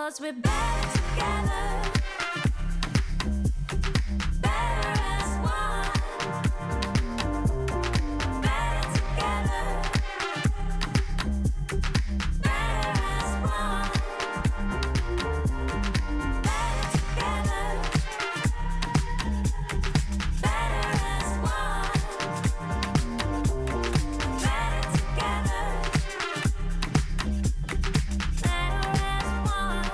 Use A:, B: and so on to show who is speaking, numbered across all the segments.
A: 'Cause we're better together, better as one, better together, better as one, better together, better as one, better together, better as one.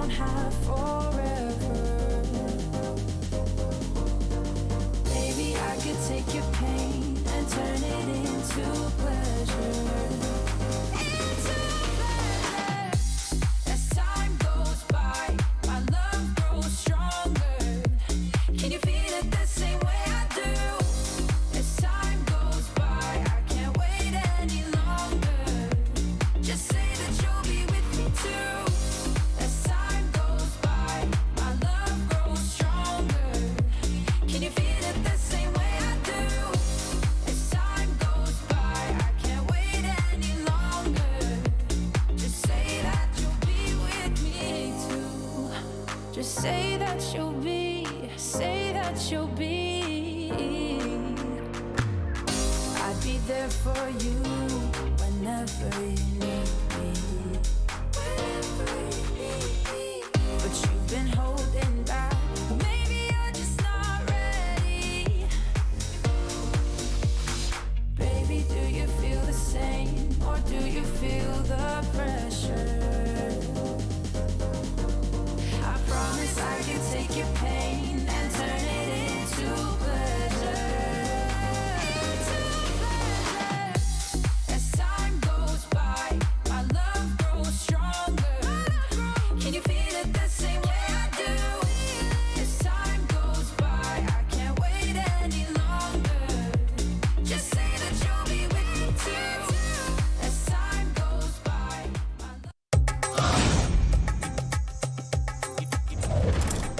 A: don't have forever. Maybe I could take your pain and turn it into pleasure. Into pleasure. As time goes by, my love grows stronger. Can you feel it the same way I do? As time goes by, I can't wait any longer. Just say that you'll be with me too. As time goes by, my love grows stronger. Can you feel it the same way I do? As time goes by, I can't wait any longer. Just say that you'll be with me too. Just say that you'll be, say that you'll be. I'd be there for you whenever you need me. Whenever you need me. But you've been holding back. Maybe you're just not ready. Baby, do you feel the same? Or do you feel the pressure? I promise I can take your pain and turn it into pleasure. Into pleasure. As time goes by, my love grows stronger. Can you feel it the same way I do? As time goes by, I can't wait any longer. Just say that you'll be with me too. As time goes by, my love.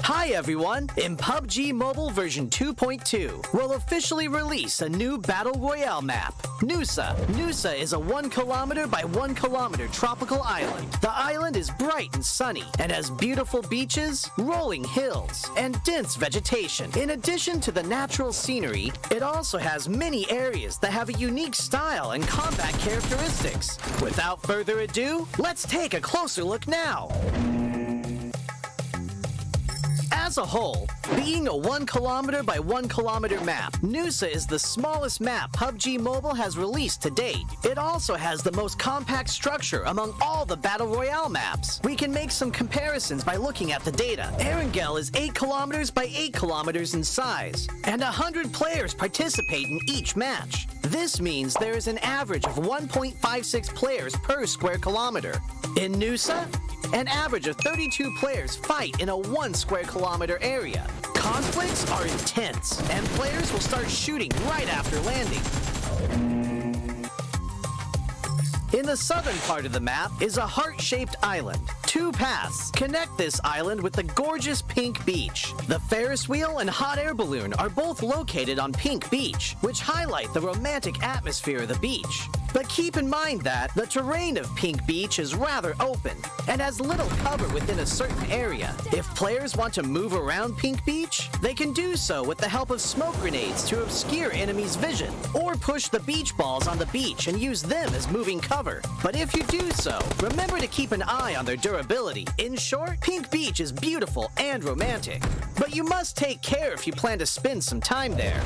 B: Hi everyone! In PUBG Mobile version 2.2, we'll officially release a new Battle Royale map, Nusa. Nusa is a 1 kilometer by 1 kilometer tropical island. The island is bright and sunny and has beautiful beaches, rolling hills, and dense vegetation. In addition to the natural scenery, it also has many areas that have a unique style and combat characteristics. Without further ado, let's take a closer look now. As a whole, being a 1 kilometer by 1 kilometer map, Nusa is the smallest map PUBG Mobile has released to date. It also has the most compact structure among all the Battle Royale maps. We can make some comparisons by looking at the data. Erangel is 8 kilometers by 8 kilometers in size, and 100 players participate in each match. This means there is an average of 1.56 players per square kilometer. In Nusa, an average of 32 players fight in a 1 square kilometer area. Conflicts are intense, and players will start shooting right after landing. In the southern part of the map is a heart-shaped island. 2 paths connect this island with the gorgeous Pink Beach. The Ferris wheel and hot air balloon are both located on Pink Beach, which highlight the romantic atmosphere of the beach. But keep in mind that the terrain of Pink Beach is rather open and has little cover within a certain area. If players want to move around Pink Beach, they can do so with the help of smoke grenades to obscure enemies' vision, or push the beach balls on the beach and use them as moving cover. But if you do so, remember to keep an eye on their durability. In short, Pink Beach is beautiful and romantic, but you must take care if you plan to spend some time there.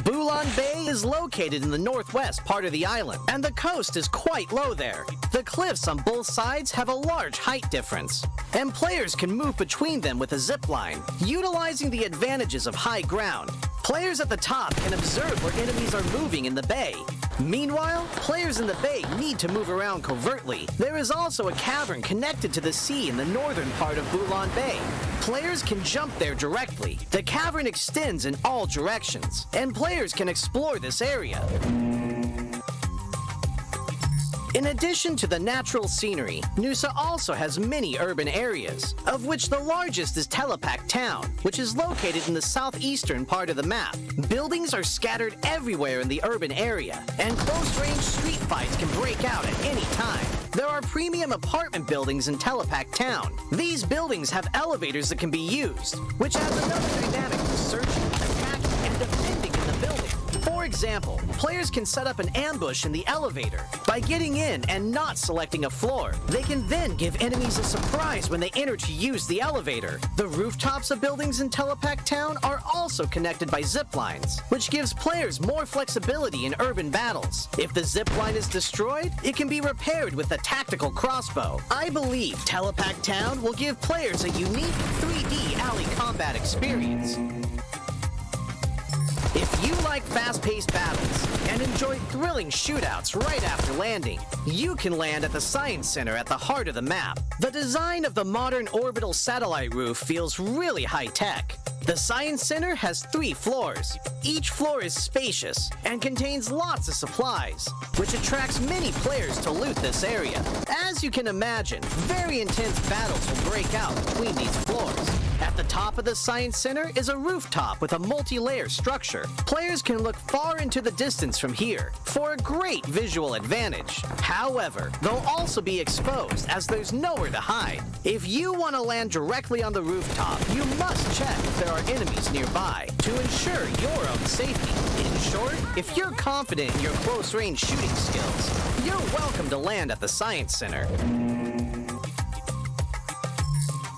B: Bulan Bay is located in the northwest part of the island, and the coast is quite low there. The cliffs on both sides have a large height difference, and players can move between them with a zip line, utilizing the advantages of high ground. Players at the top can observe where enemies are moving in the bay. Meanwhile, players in the bay need to move around covertly. There is also a cavern connected to the sea in the northern part of Bulan Bay. Players can jump there directly. The cavern extends in all directions, and players can explore this area. In addition to the natural scenery, Nusa also has many urban areas, of which the largest is Telepak Town, which is located in the southeastern part of the map. Buildings are scattered everywhere in the urban area, and close-range street fights can break out at any time. There are premium apartment buildings in Telepak Town. These buildings have elevators that can be used, which adds another dynamic to searching, attacking, and defending in the building. For example, players can set up an ambush in the elevator. By getting in and not selecting a floor, they can then give enemies a surprise when they enter to use the elevator. The rooftops of buildings in Telepack Town are also connected by zip lines, which gives players more flexibility in urban battles. If the zip line is destroyed, it can be repaired with a tactical crossbow. I believe Telepack Town will give players a unique 3D alley combat experience. If you like fast-paced battles and enjoy thrilling shootouts right after landing, you can land at the Science Center at the heart of the map. The design of the modern orbital satellite roof feels really high-tech. The Science Center has 3 floors. Each floor is spacious and contains lots of supplies, which attracts many players to loot this area. As you can imagine, very intense battles will break out between these floors. At the top of the Science Center is a rooftop with a multi-layer structure. Players can look far into the distance from here for a great visual advantage. However, they'll also be exposed as there's nowhere to hide. If you want to land directly on the rooftop, you must check if there are enemies nearby to ensure your own safety. In short, if you're confident in your close-range shooting skills, you're welcome to land at the Science Center.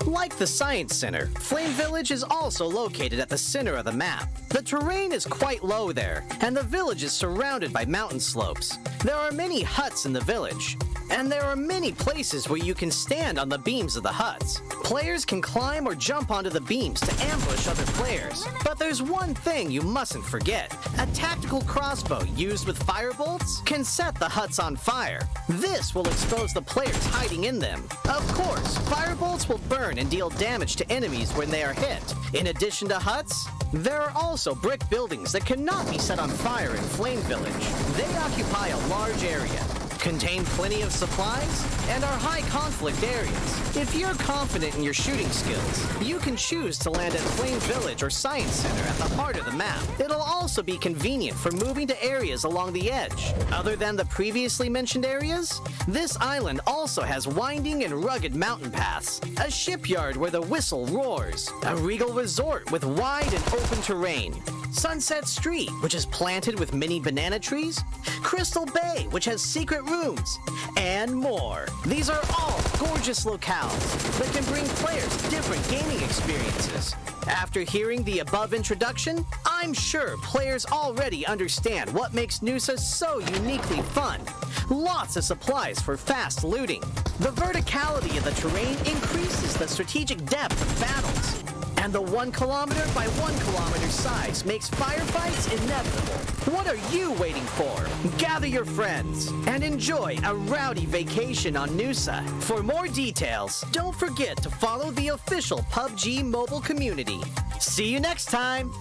B: Like the Science Center, Flame Village is also located at the center of the map. The terrain is quite low there, and the village is surrounded by mountain slopes. There are many huts in the village, and there are many places where you can stand on the beams of the huts. Players can climb or jump onto the beams to ambush other players. But there's one thing you mustn't forget. A tactical crossbow used with firebolts can set the huts on fire. This will expose the players hiding in them. Of course, firebolts will burn and deal damage to enemies when they are hit. In addition to huts, there are also brick buildings that cannot be set on fire in Flame Village. They occupy a large area, contain plenty of supplies, and are high conflict areas. If you're confident in your shooting skills, you can choose to land at Flame Village or Science Center at the heart of the map. It'll also be convenient for moving to areas along the edge. Other than the previously mentioned areas, this island also has winding and rugged mountain paths, a shipyard where the whistle roars, a regal resort with wide and open terrain, Sunset Street, which is planted with mini banana trees, Crystal Bay, which has secret rooms, and more. These are all gorgeous locales that can bring players different gaming experiences. After hearing the above introduction, I'm sure players already understand what makes Nusa so uniquely fun. Lots of supplies for fast looting. The verticality of the terrain increases the strategic depth of battles. And the 1 kilometer by 1 kilometer size makes firefights inevitable. What are you waiting for? Gather your friends and enjoy a rowdy vacation on Nusa. For more details, don't forget to follow the official PUBG Mobile community. See you next time!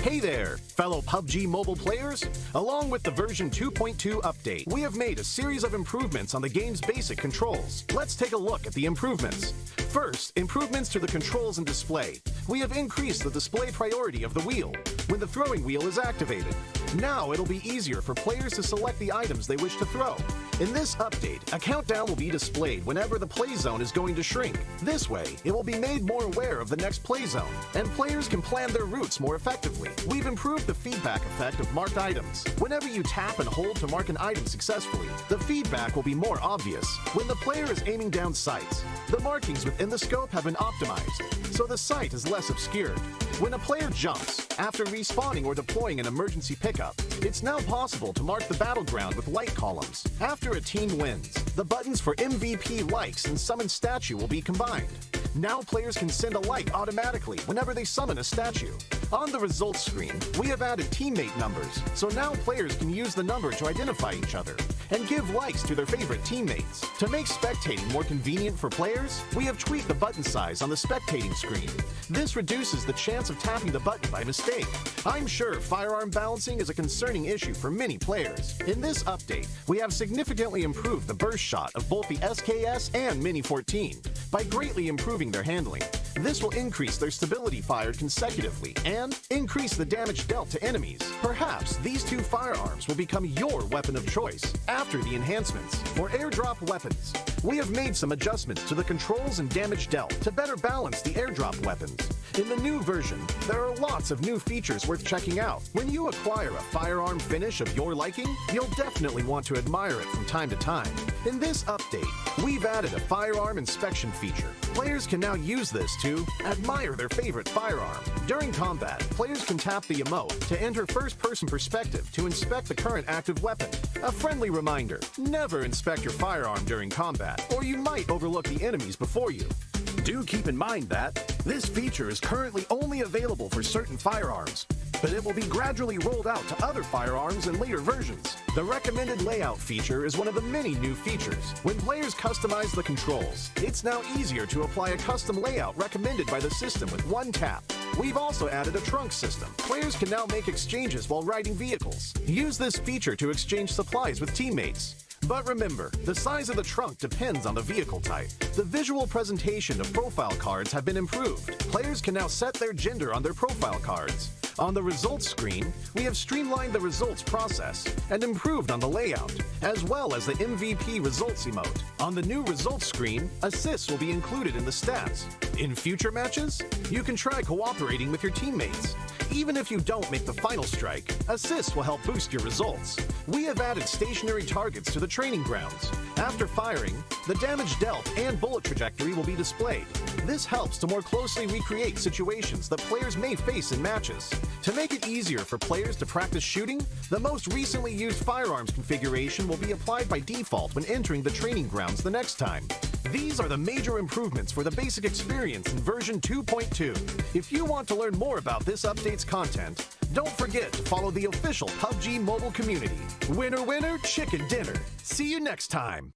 C: Hey there, fellow PUBG Mobile players! Along with the version 2.2 update, we have made a series of improvements on the game's basic controls. Let's take a look at the improvements. First, improvements to the controls and display. We have increased the display priority of the wheel when the throwing wheel is activated. Now it'll be easier for players to select the items they wish to throw. In this update, a countdown will be displayed whenever the play zone is going to shrink. This way, it will be made more aware of the next play zone, and players can plan their routes more effectively. We've improved the feedback effect of marked items. Whenever you tap and hold to mark an item successfully, the feedback will be more obvious. When the player is aiming down sights, the markings within the scope have been optimized, so the sight is less obscured. When a player jumps, after respawning or deploying an emergency pickup, it's now possible to mark the battleground with light columns. After a team wins, the buttons for MVP likes and summon statue will be combined. Now players can send a like automatically whenever they summon a statue. On the results screen, we have added teammate numbers, so now players can use the number to identify each other and give likes to their favorite teammates. To make spectating more convenient for players, we have tweaked the button size on the spectating screen. This reduces the chance of tapping the button by mistake. I'm sure firearm balancing is a concerning issue for many players. In this update, we have significantly improved the burst shot of both the SKS and Mini 14 by greatly improving their handling. This will increase their stability fired consecutively and increase the damage dealt to enemies. Perhaps these two firearms will become your weapon of choice after the enhancements. For airdrop weapons, we have made some adjustments to the controls and damage dealt to better balance the airdrop weapons. In the new version, there are lots of new features worth checking out. When you acquire a firearm finish of your liking, you'll definitely want to admire it from time to time. In this update, we've added a firearm inspection feature. Players can now use this to admire their favorite firearm. During combat, players can tap the emote to enter first-person perspective to inspect the current active weapon. A friendly reminder, never inspect your firearm during combat, or you might overlook the enemies before you. Do keep in mind that this feature is currently only available for certain firearms, but it will be gradually rolled out to other firearms in later versions. The recommended layout feature is one of the many new features. When players customize the controls, it's now easier to apply a custom layout recommended by the system with one tap. We've also added a trunk system. Players can now make exchanges while riding vehicles. Use this feature to exchange supplies with teammates. But remember, the size of the trunk depends on the vehicle type. The visual presentation of profile cards have been improved. Players can now set their gender on their profile cards. On the results screen, we have streamlined the results process and improved on the layout, as well as the MVP results emote. On the new results screen, assists will be included in the stats. In future matches, you can try cooperating with your teammates. Even if you don't make the final strike, assists will help boost your results. We have added stationary targets to the training grounds. After firing, the damage dealt and bullet trajectory will be displayed. This helps to more closely recreate situations that players may face in matches. To make it easier for players to practice shooting, the most recently used firearms configuration will be applied by default when entering the training grounds the next time. These are the major improvements for the basic experience in version 2.2. If you want to learn more about this update's content, don't forget to follow the official PUBG Mobile community. Winner, winner, chicken dinner. See you next time.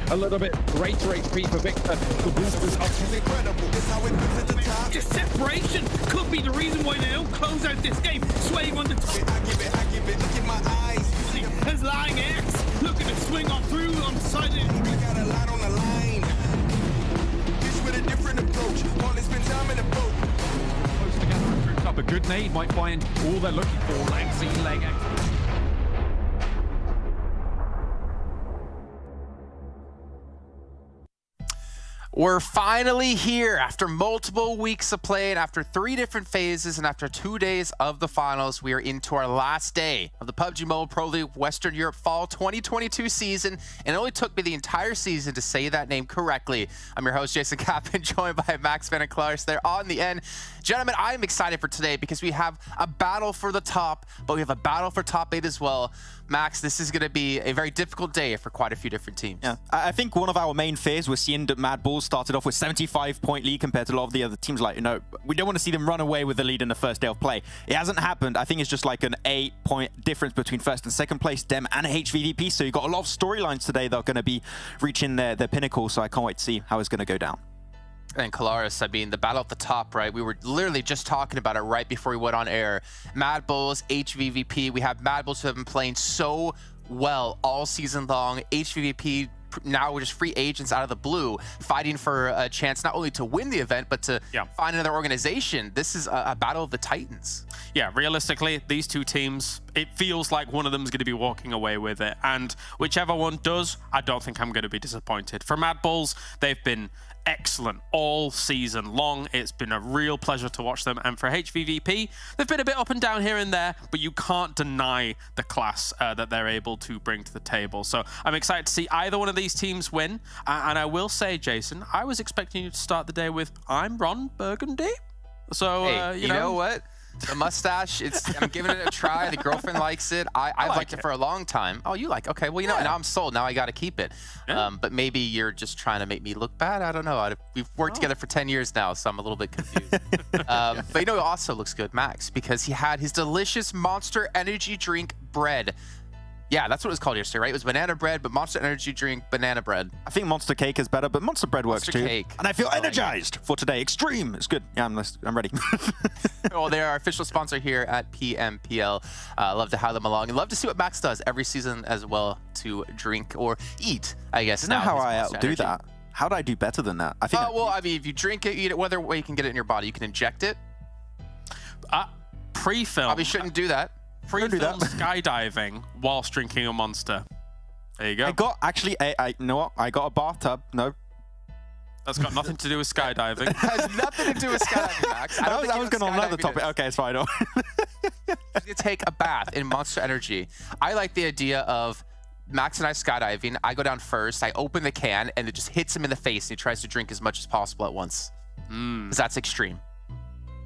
D: a little bit greater HP for Victor. The boosters are incredible.
E: Just separation could be the reason why they don't close out this game. Swaying on the top.
F: I give it, look at my eyes.
E: There's Lying X looking to swing on through on the side of the
F: I got a lot on the line. This with a different approach. Want to spend time in the boat.
D: Close together and groups up. A good nade might find all they're looking for. Leg C, leg X.
G: We're finally here after multiple weeks of play and after 3 different phases and after 2 days of the finals. We are into our last day of the PUBG Mobile Pro League Western Europe Fall 2022 season, and it only took me the entire season to say that name correctly. I'm your host, Jason Kaplan, joined by Max Van and Claris there on the end. Gentlemen, I'm excited for today because we have a battle for the top, but we have a battle for top 8 as well. Max, this is going to be a very difficult day for quite a few different teams.
H: Yeah, I think one of our main fears was seeing that MADBULLS started off with 75-point lead compared to a lot of the other teams. Like, you know, we don't want to see them run away with the lead in the first day of play. It hasn't happened. I think it's just like an 8-point difference between first and second place, Dem and HVVP. So you've got a lot of storylines today that are going to be reaching their pinnacle. So I can't wait to see how it's going to go down.
G: And Claris, I mean, the battle at the top, right? We were literally just talking about it right before we went on air. MADBULLS, HVVP. We have MADBULLS who have been playing so well all season long. HVVP now we're just free agents out of the blue, fighting for a chance not only to win the event, but to find another organization. This is a battle of the Titans.
E: Yeah, realistically, these two teams, it feels like one of them is going to be walking away with it. And whichever one does, I don't think I'm going to be disappointed. For MADBULLS, they've been excellent all season long. It's been a real pleasure to watch them. And for HVVP, they've been a bit up and down here and there, but you can't deny the class that they're able to bring to the table. So I'm excited to see either one of these teams win. And I will say, Jason, I was expecting you to start the day with, I'm Ron Burgundy. So,
G: hey, you know what? The mustache, I'm giving it a try. The girlfriend likes it. I've liked it for a long time. Oh, you like? Okay, well, you know, now I'm sold. Now I got to keep it.
E: Yeah.
G: But maybe you're just trying to make me look bad. I don't know. We've worked together for 10 years now, so I'm a little bit confused. But you know, it also looks good, Max, because he had his delicious Monster Energy drink bread. Yeah, that's what it was called yesterday, right? It was banana bread, but Monster Energy drink, banana bread.
H: I think Monster Cake is better, but Monster Bread works
G: Monster
H: too.
G: Cake.
H: And I feel energized for today. Extreme. It's good. Yeah, I'm ready.
G: Well, they're our official sponsor here at PMPL. Love to have them along and love to see what Max does every season as well to drink or eat, I guess.
H: Isn't that how I outdo that? How do I do better than that? I think.
G: Well, I mean, if you drink it, eat it, whether way you can get it in your body. You can inject it.
E: Pre-film.
G: Probably shouldn't do that.
E: Pre-film skydiving whilst drinking a Monster. There you go.
H: I got actually you know what? I got a bathtub. No.
E: That's got nothing to do with skydiving.
G: It has nothing to do with skydiving, Max.
H: I was going on another topic. Okay, it's fine.
G: You take a bath in Monster Energy. I like the idea of Max and I skydiving. I go down first. I open the can, and it just hits him in the face, and he tries to drink as much as possible at once. Because that's extreme.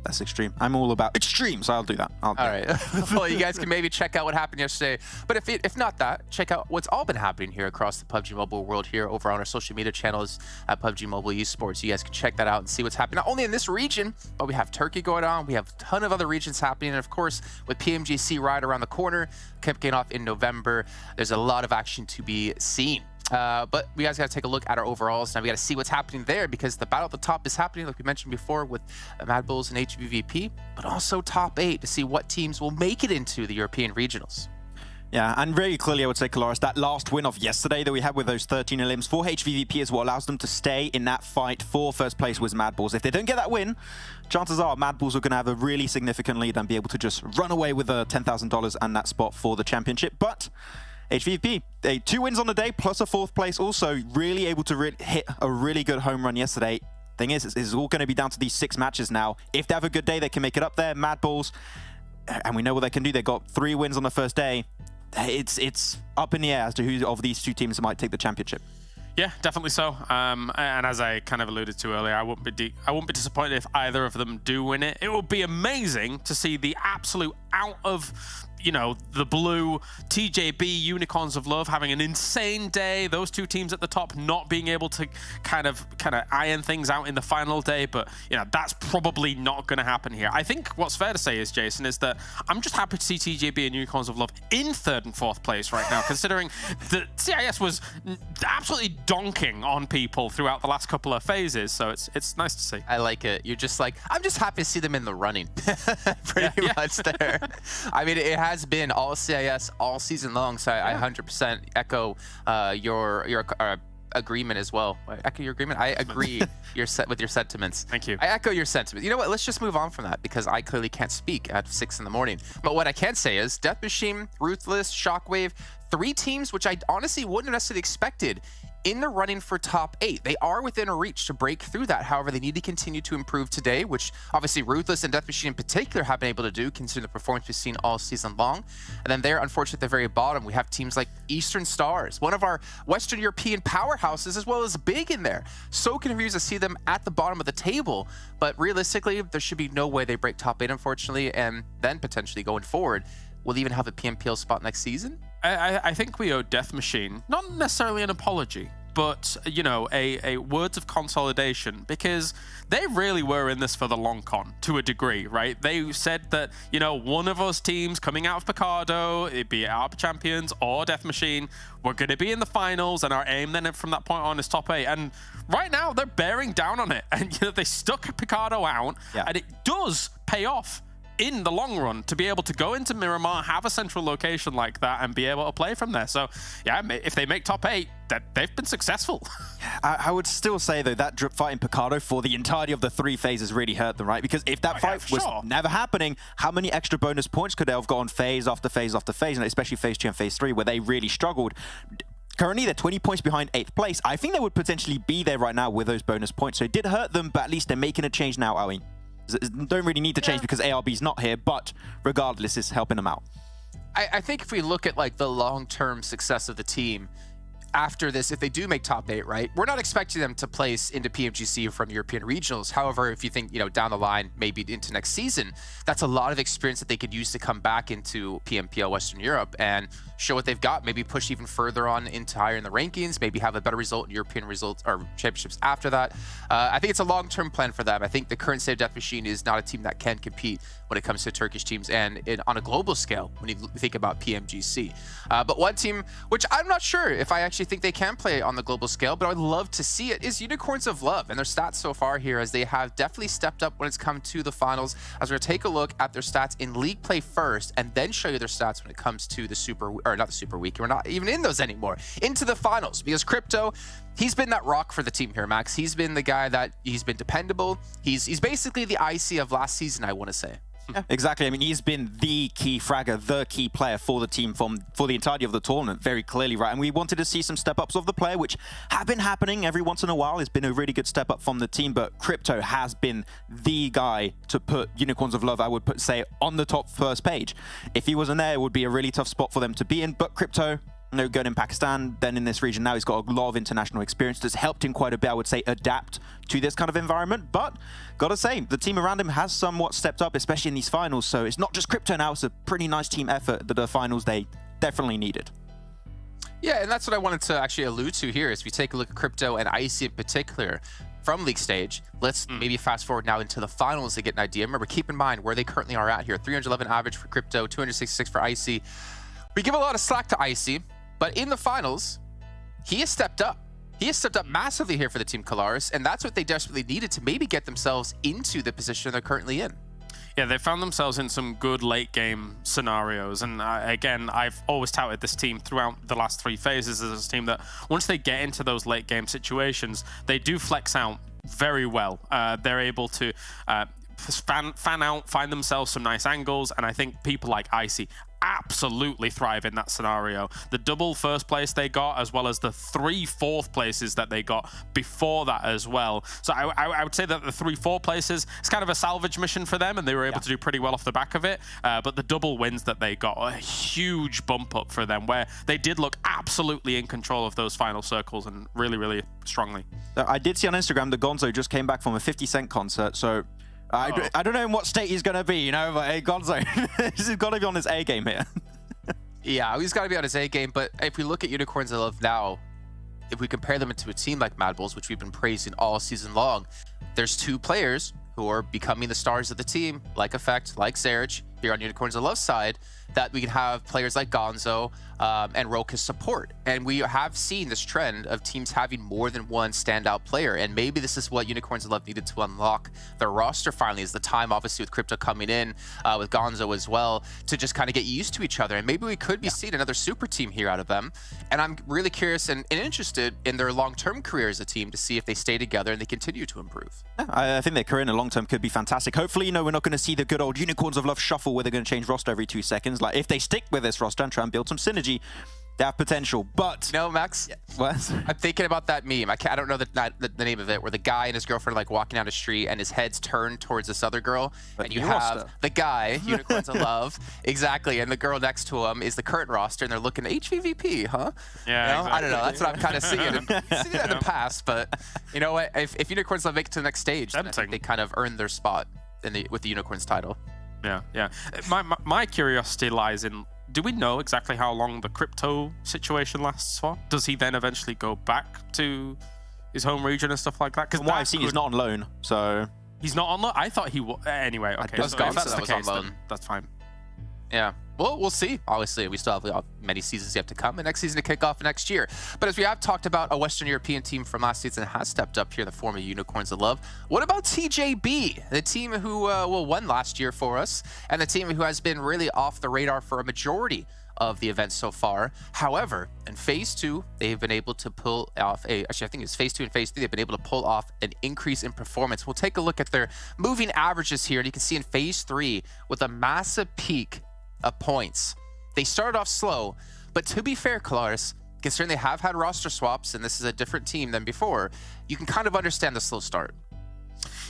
H: That's extreme. I'm all about extreme, so I'll do that.
G: All right. Well, you guys can maybe check out what happened yesterday. But if not that, check out what's all been happening here across the PUBG Mobile world here over on our social media channels at PUBG Mobile Esports. You guys can check that out and see what's happening, not only in this region, but we have Turkey going on. We have a ton of other regions happening. And, of course, with PMGC right around the corner, kicking off in November, there's a lot of action to be seen. But we guys got to take a look at our overalls. Now we got to see what's happening there because the battle at the top is happening, like we mentioned before, with MADBULLS and HVVP, but also top 8 to see what teams will make it into the European regionals.
H: Yeah, and very clearly I would say, Claris, that last win of yesterday that we had with those 13 elims for HVVP is what allows them to stay in that fight for first place with MADBULLS. If they don't get that win, chances are MADBULLS are going to have a really significant lead and be able to just run away with the $10,000 and that spot for the championship. But HVVP, 2 wins on the day, plus a 4th place, also really able to hit a really good home run yesterday. Thing is, it's all going to be down to these 6 matches now. If they have a good day, they can make it up there. MADBULLS, and we know what they can do. They got 3 wins on the first day. It's up in the air as to who of these 2 teams might take the championship.
E: Yeah, definitely so. And as I kind of alluded to earlier, I won't be disappointed if either of them do win it. It would be amazing to see the absolute out of, you know, the blue, TJB, Unicorns of Love having an insane day. Those two teams at the top not being able to kind of iron things out in the final day, but you know, that's probably not going to happen here. I think what's fair to say is, Jason, is that I'm just happy to see TJB and Unicorns of Love in 3rd and 4th place right now, considering that CIS was absolutely donking on people throughout the last couple of phases. So it's nice to see.
G: I like it. You're just like, I'm just happy to see them in the running. Pretty much there. I mean, it has been all CIS all season long, so I 100% echo your agreement as well. Echo your agreement? I agree with your sentiments.
E: Thank you.
G: I echo your sentiments. You know what? Let's just move on from that because I clearly can't speak at 6 in the morning. But what I can say is Death Machine, Ruthless, Shockwave, 3 teams which I honestly wouldn't have necessarily expected in the running for top 8. They are within a reach to break through that. However, they need to continue to improve today, which obviously Ruthless and Death Machine in particular have been able to do, considering the performance we've seen all season long. And then there, unfortunately, at the very bottom, we have teams like Eastern Stars, one of our Western European powerhouses, as well as Big in there. So confused to see them at the bottom of the table, but realistically, there should be no way they break top 8, unfortunately, and then potentially going forward, we'll even have a PMPL spot next season.
E: I think we owe Death Machine not necessarily an apology, but you know, a words of consolidation, because they really were in this for the long con to a degree, right? They said that, you know, one of us teams coming out of Picardo, it'd be our champions or Death Machine, we're going to be in the finals, and our aim then from that point on is top 8. And right now they're bearing down on it, and you know, they stuck Picardo out, and it does pay off in the long run to be able to go into Miramar, have a central location like that, and be able to play from there. So yeah, if they make top 8, they've been successful.
H: I would still say, though, that drip fight in Picardo for the entirety of the 3 phases really hurt them, right? Because if that fight was never happening, how many extra bonus points could they have gone phase after phase after phase, and especially phase 2 and phase 3, where they really struggled? Currently, they're 20 points behind 8th place. I think they would potentially be there right now with those bonus points. So it did hurt them, but at least they're making a change now, I mean. Don't really need to change because ARB's not here, but regardless, it's helping them out.
G: I think if we look at like the long-term success of the team after this, if they do make top 8, right, we're not expecting them to place into PMGC from European regionals. However, if you think, you know, down the line, maybe into next season, that's a lot of experience that they could use to come back into PMPL Western Europe and show what they've got, maybe push even further on into higher in the rankings, maybe have a better result in European results or championships after that. I think it's a long-term plan for them. I think the current state of Death Machine is not a team that can compete when it comes to Turkish teams and on a global scale when you think about PMGC. But one team, which I'm not sure if I actually think they can play on the global scale, but I would love to see it, is Unicorns of Love. And their stats so far here, as they have definitely stepped up when it's come to the finals, as we're going to take a look at their stats in league play first, and then show you their stats when it comes to the not the Super Week, we're not even in those anymore, into the finals, because Crypto, he's been that rock for the team here, Max. He's been the guy that he's been dependable. He's basically the IC of last season, I want to say.
H: Yeah, exactly. I mean, he's been the key fragger, the key player for the team for the entirety of the tournament, very clearly, right? And we wanted to see some step-ups of the player, which have been happening every once in a while. It's been a really good step-up from the team, but Crypto has been the guy to put Unicorns of Love, I would say, on the top first page. If he wasn't there, it would be a really tough spot for them to be in, but Crypto, you know, going in Pakistan, then in this region now, he's got a lot of international experience that's helped him quite a bit, I would say, adapt to this kind of environment. But gotta say, the team around him has somewhat stepped up, especially in these finals. So it's not just Crypto now, it's a pretty nice team effort that the finals they definitely needed.
G: Yeah, and that's what I wanted to actually allude to here, is we take a look at Crypto and IC in particular from league stage. Let's maybe fast forward now into the finals to get an idea. Remember, keep in mind where they currently are at here. 311 average for Crypto, 266 for IC. We give a lot of slack to IC, but in the finals, he has stepped up. He has stepped up massively here for the Team Kalaris, and that's what they desperately needed to maybe get themselves into the position they're currently in.
E: Yeah, they found themselves in some good late game scenarios. And again, I've always touted this team throughout the last 3 phases as a team that once they get into those late game situations, they do flex out very well. They're able to fan out, find themselves some nice angles. And I think people like Icy absolutely thrive in that scenario. The double first place they got, as well as the 3 fourth places that they got before that as well. So I would say that the 3 4 places, it's kind of a salvage mission for them, and they were able to do pretty well off the back of it. But the double wins that they got, a huge bump up for them, where they did look absolutely in control of those final circles, and really, really strongly.
H: I did see on Instagram that Gonzo just came back from a 50 Cent concert, so I don't know in what state he's going to be, you know, but hey, Gonzo, he's got to be on his A game here.
G: Yeah, he's got to be on his A game, but if we look at Unicorns of Love now, if we compare them to a team like MADBULLS, which we've been praising all season long, there's two players who are becoming the stars of the team, like Effect, like Zerich, here on Unicorns of Love side, that we can have players like Gonzo and Rokas support. And we have seen this trend of teams having more than one standout player. And maybe this is what Unicorns of Love needed to unlock their roster finally, is the time, obviously, with Crypto coming in, with Gonzo as well, to just kind of get used to each other. And maybe we could be seeing another super team here out of them. And I'm really curious and interested in their long-term career as a team to see if they stay together and they continue to improve.
H: Yeah, I think their career in the long term could be fantastic. Hopefully, you know, we're not going to see the good old Unicorns of Love shuffle where they're going to change roster every 2 seconds. Like, if they stick with this roster and try and build some synergy, they have potential. But
G: you know, Max,
H: what?
G: I'm thinking about that meme. I don't know the name of it, where the guy and his girlfriend are like walking down the street and his head's turned towards this other girl, and you have the guy, Unicorns of Love, exactly, and the girl next to him is the current roster, and they're looking at HVVP, huh?
E: Yeah,
G: you know?
E: exactly.
G: I don't know. That's what I'm kind of seeing. Seen it in the past, but you know what? If Unicorns Love make it to the next stage, then I think they kind of earned their spot with the Unicorns title.
E: Yeah, yeah. My curiosity lies in, do we know exactly how long the Crypto situation lasts for? Does he then eventually go back to his home region and stuff like that? Because
H: what I've seen, he's not on loan, so...
E: He's not on loan? I thought he was. Anyway, okay. So if that's the case, then that's fine.
G: Yeah. Well, we'll see. Obviously, we still have many seasons yet to come, and next season to kick off next year. But as we have talked about, a Western European team from last season has stepped up here in the form of Unicorns of Love. What about TJB, the team who won last year for us, and the team who has been really off the radar for a majority of the events so far? However, in Phase 2, they've been able to pull off actually, I think it's Phase 2 and Phase 3, they've been able to pull off an increase in performance. We'll take a look at their moving averages here, and you can see in Phase 3, with a massive peak of points. They started off slow, but to be fair, Kalaris, considering they have had roster swaps and this is a different team than before, you can kind of understand the slow start.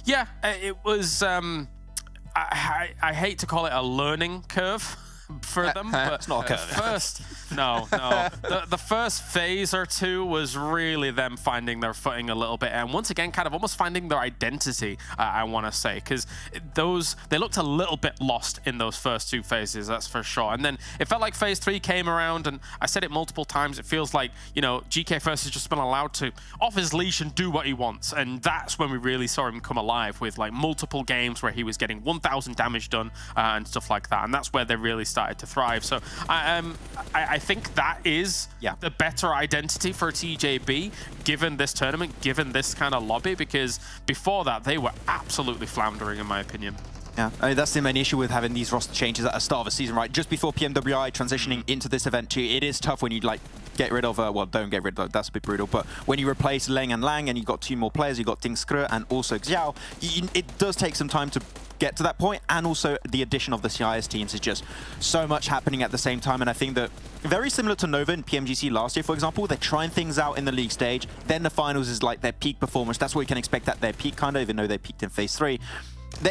E: Yeah, it was, I hate to call it a learning curve for them, but
H: it's not a curve.
E: The first phase or two was really them finding their footing a little bit, and once again kind of almost finding their identity, I want to say, because they looked a little bit lost in those first two phases, that's for sure. And then it felt like Phase 3 came around, and I said it multiple times, it feels like, you know, GK First has just been allowed to off his leash and do what he wants, and that's when we really saw him come alive with like multiple games where he was getting 1,000 damage done and stuff like that, and that's where they really started to thrive. So I think that is the better identity for TJB given this tournament, given this kind of lobby, because before that they were absolutely floundering in my opinion.
H: Yeah, I mean, that's the main issue with having these roster changes at the start of a season, right? Just before PMWI transitioning into this event too, it is tough when you like get rid of, well, don't get rid of, that's a bit brutal, but when you replace Leng and Lang and you've got two more players, you've got Dingskre and also Xiao, it does take some time to get to that point, and also the addition of the CIS teams is just so much happening at the same time. And I think that very similar to Nova and PMGC last year, for example, they're trying things out in the league stage, then the finals is like their peak performance. That's what you can expect at their peak, kind of, even though they peaked in Phase 3.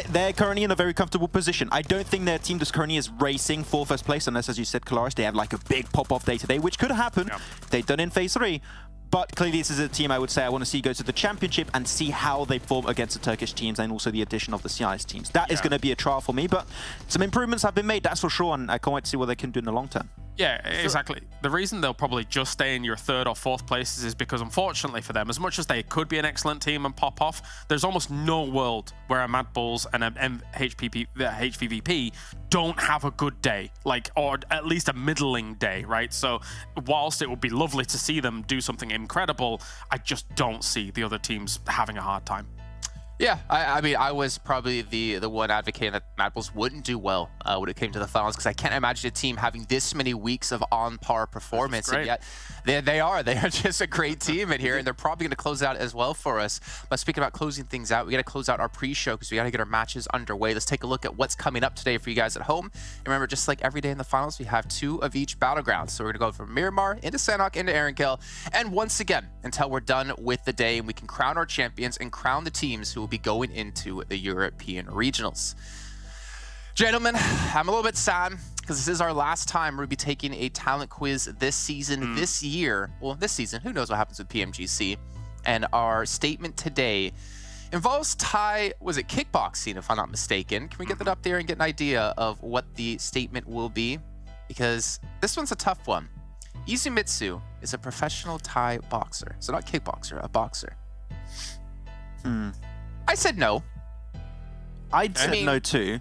H: They're currently in a very comfortable position. I don't think their team just currently is racing for first place, unless, as you said, Kalaris, they have like a big pop-off day today, which could happen. Yeah. They've done in Phase 3. But clearly this is a team I would say I want to see go to the championship and see how they perform against the Turkish teams, and also the addition of the CIS teams. That is going to be a trial for me, but some improvements have been made, that's for sure, and I can't wait to see what they can do in the long term.
E: Yeah, exactly. The reason they'll probably just stay in your third or fourth places is because, unfortunately for them, as much as they could be an excellent team and pop off, there's almost no world where a MADBULLS and a HVVP don't have a good day, like, or at least a middling day, right? So whilst it would be lovely to see them do something incredible, I just don't see the other teams having a hard time.
G: Yeah, I mean, I was probably the one advocating that MADBULLS wouldn't do well when it came to the finals, because I can't imagine a team having this many weeks of on-par performance, and yet they are just a great team in here, and they're probably going to close out as well for us. But speaking about closing things out, we got to close out our pre-show because we got to get our matches underway. Let's take a look at what's coming up today for you guys at home. And remember, just like every day in the finals, we have 2 of each battleground. So we're going to go from Miramar into Sanhok into Erangel, and once again, until we're done with the day and we can crown our champions and crown the teams who will be going into the European Regionals. Gentlemen, I'm a little bit sad because this is our last time we'll be taking a talent quiz this season, this year. Well, this season, who knows what happens with PMGC. And our statement today Involves Thai, was it kickboxing, if I'm not mistaken. Can we get that up there and get an idea of what the statement will be? Because this one's a tough one. Izumitsu is a professional Thai boxer. So not kickboxer, a boxer. I said no.
H: I'd say no too.